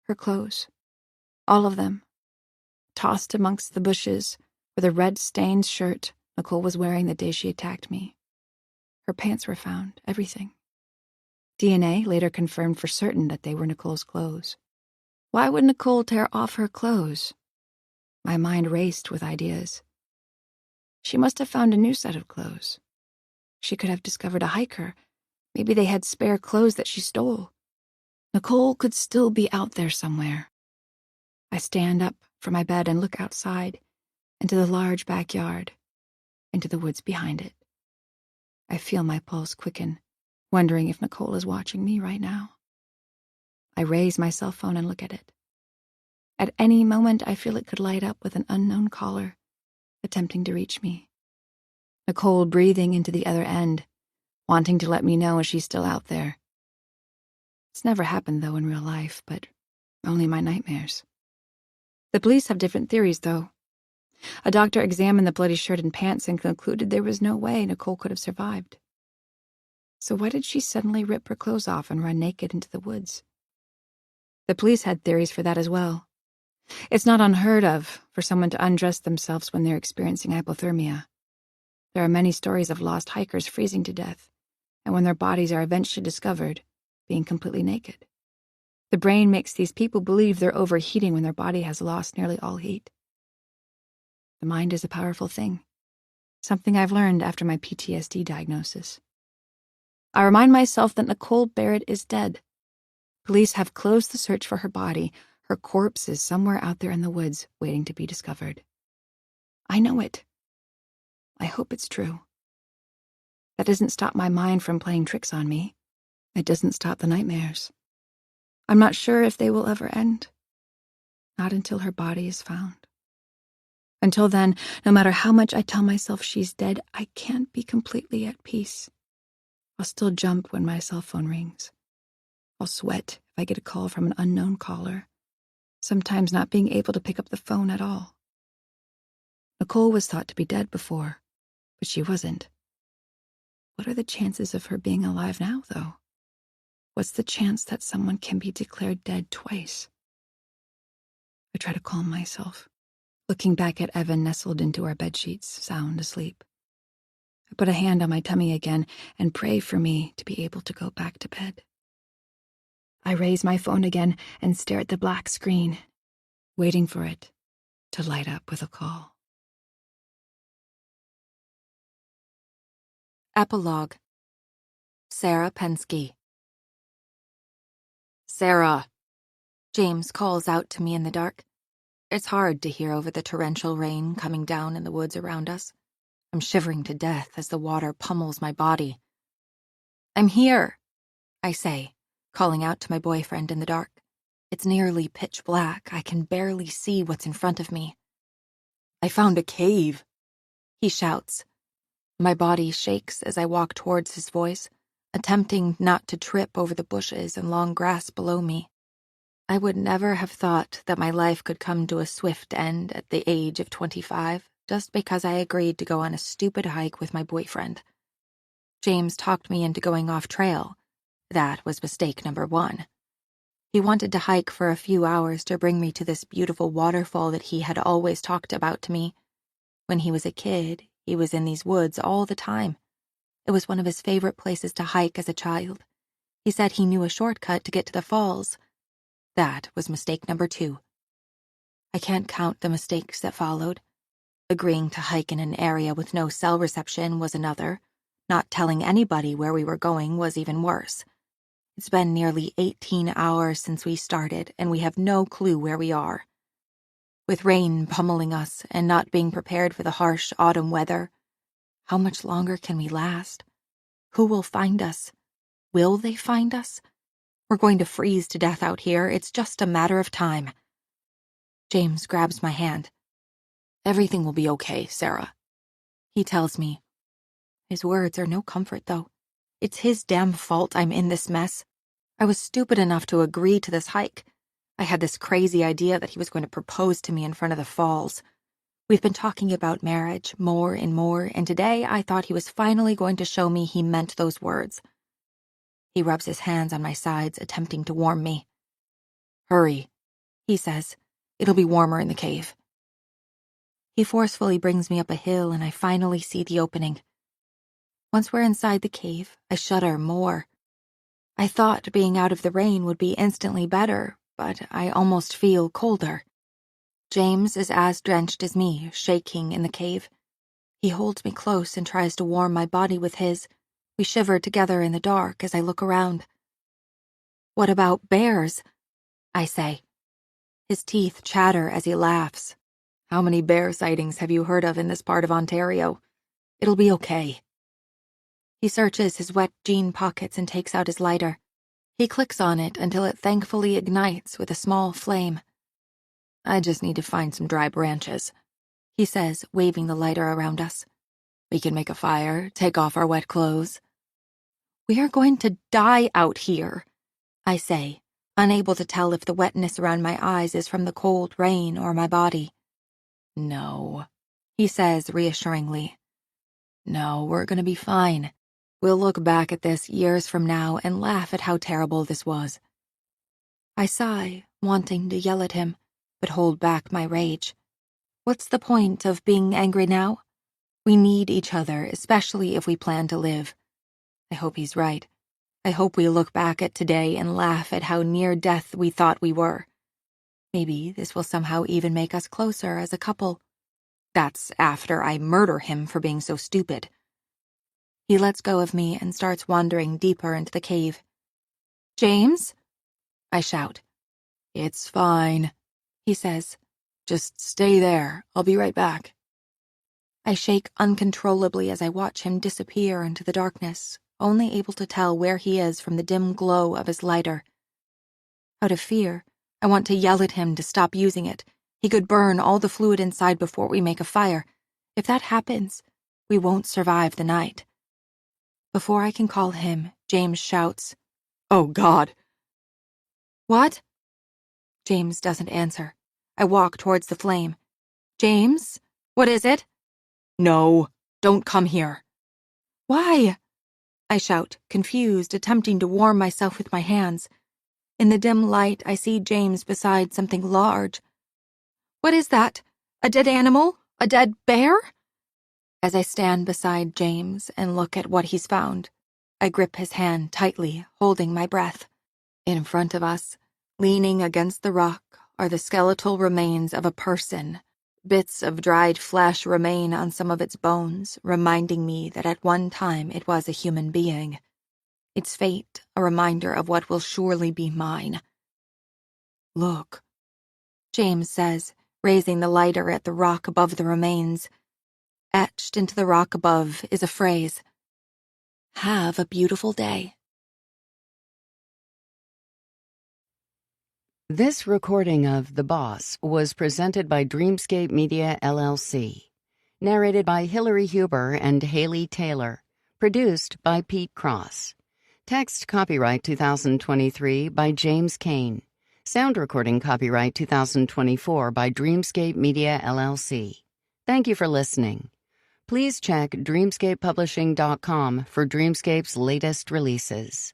Her clothes. All of them. Tossed amongst the bushes were the red-stained shirt Nicole was wearing the day she attacked me. Her pants were found, everything. DNA later confirmed for certain that they were Nicole's clothes. Why would Nicole tear off her clothes? My mind raced with ideas. She must have found a new set of clothes. She could have discovered a hiker. Maybe they had spare clothes that she stole. Nicole could still be out there somewhere. I stand up from my bed and look outside, into the large backyard, into the woods behind it. I feel my pulse quicken, wondering if Nicole is watching me right now. I raise my cell phone and look at it. At any moment, I feel it could light up with an unknown caller, attempting to reach me. Nicole breathing into the other end, wanting to let me know she's still out there. It's never happened, though, in real life, but only my nightmares. The police have different theories, though. A doctor examined the bloody shirt and pants and concluded there was no way Nicole could have survived. So why did she suddenly rip her clothes off and run naked into the woods? The police had theories for that as well. It's not unheard of for someone to undress themselves when they're experiencing hypothermia. There are many stories of lost hikers freezing to death, and when their bodies are eventually discovered, being completely naked. The brain makes these people believe they're overheating when their body has lost nearly all heat. The mind is a powerful thing, something I've learned after my PTSD diagnosis. I remind myself that Nicole Barrett is dead. Police have closed the search for her body. Her corpse is somewhere out there in the woods, waiting to be discovered. I know it. I hope it's true. That doesn't stop my mind from playing tricks on me. It doesn't stop the nightmares. I'm not sure if they will ever end. Not until her body is found. Until then, no matter how much I tell myself she's dead, I can't be completely at peace. I'll still jump when my cell phone rings. I'll sweat if I get a call from an unknown caller, sometimes not being able to pick up the phone at all. Nicole was thought to be dead before, but she wasn't. What are the chances of her being alive now, though? What's the chance that someone can be declared dead twice? I try to calm myself, looking back at Evan nestled into our bedsheets, sound asleep. I put a hand on my tummy again and pray for me to be able to go back to bed. I raise my phone again and stare at the black screen, waiting for it to light up with a call. Epilogue. Sarah Pensky. Sarah! James calls out to me in the dark. It's hard to hear over the torrential rain coming down in the woods around us. I'm shivering to death as the water pummels my body. I'm here, I say, calling out to my boyfriend in the dark. It's nearly pitch black. I can barely see what's in front of me. I found a cave, he shouts. My body shakes as I walk towards his voice, attempting not to trip over the bushes and long grass below me. I would never have thought that my life could come to a swift end at the age of 25, just because I agreed to go on a stupid hike with my boyfriend. James talked me into going off trail. That was mistake number 1. He wanted to hike for a few hours to bring me to this beautiful waterfall that he had always talked about to me. When he was a kid, he was in these woods all the time. It was one of his favorite places to hike as a child. He said he knew a shortcut to get to the falls. That was mistake number 2. I can't count the mistakes that followed. Agreeing to hike in an area with no cell reception was another. Not telling anybody where we were going was even worse. It's been nearly 18 hours since we started, and we have no clue where we are. With rain pummeling us and not being prepared for the harsh autumn weather, how much longer can we last? Who will find us? Will they find us? We're going to freeze to death out here. It's just a matter of time. James grabs my hand. Everything will be okay, Sarah, he tells me. His words are no comfort, though. It's his damn fault I'm in this mess. I was stupid enough to agree to this hike. I had this crazy idea that he was going to propose to me in front of the falls. We've been talking about marriage more and more, and today I thought he was finally going to show me he meant those words. He rubs his hands on my sides, attempting to warm me. Hurry, he says. It'll be warmer in the cave. He forcefully brings me up a hill, and I finally see the opening. Once we're inside the cave, I shudder more. I thought being out of the rain would be instantly better, but I almost feel colder. James is as drenched as me, shaking in the cave. He holds me close and tries to warm my body with his. We shiver together in the dark as I look around. What about bears? I say. His teeth chatter as he laughs. How many bear sightings have you heard of in this part of Ontario? It'll be okay. He searches his wet jean pockets and takes out his lighter. He clicks on it until it thankfully ignites with a small flame. I just need to find some dry branches, he says, waving the lighter around us. We can make a fire, take off our wet clothes. We are going to die out here, I say, unable to tell if the wetness around my eyes is from the cold rain or my body. No, he says reassuringly. No, we're going to be fine. We'll look back at this years from now and laugh at how terrible this was. I sigh, wanting to yell at him, but hold back my rage. What's the point of being angry now? We need each other, especially if we plan to live. I hope he's right. I hope we look back at today and laugh at how near death we thought we were. Maybe this will somehow even make us closer as a couple. That's after I murder him for being so stupid. He lets go of me and starts wandering deeper into the cave. James? I shout. It's fine, he says. Just stay there. I'll be right back. I shake uncontrollably as I watch him disappear into the darkness, only able to tell where he is from the dim glow of his lighter. Out of fear, I want to yell at him to stop using it. He could burn all the fluid inside before we make a fire. If that happens, we won't survive the night. Before I can call him, James shouts, "Oh, God!" What? James doesn't answer. I walk towards the flame. James? What is it? No, don't come here. Why? I shout, confused, attempting to warm myself with my hands. In the dim light, I see James beside something large. What is that? A dead animal? A dead bear? As I stand beside James and look at what he's found, I grip his hand tightly, holding my breath. In front of us, leaning against the rock, are the skeletal remains of a person. Bits of dried flesh remain on some of its bones, reminding me that at one time it was a human being. Its fate a reminder of what will surely be mine. "Look," James says, raising the lighter at the rock above the remains. Etched into the rock above is a phrase, "Have a beautiful day." This recording of The Boss was presented by Dreamscape Media, LLC. Narrated by Hilary Huber and Haley Taylor. Produced by Pete Cross. Text copyright 2023 by James Caine. Sound recording copyright 2024 by Dreamscape Media, LLC. Thank you for listening. Please check dreamscapepublishing.com for Dreamscape's latest releases.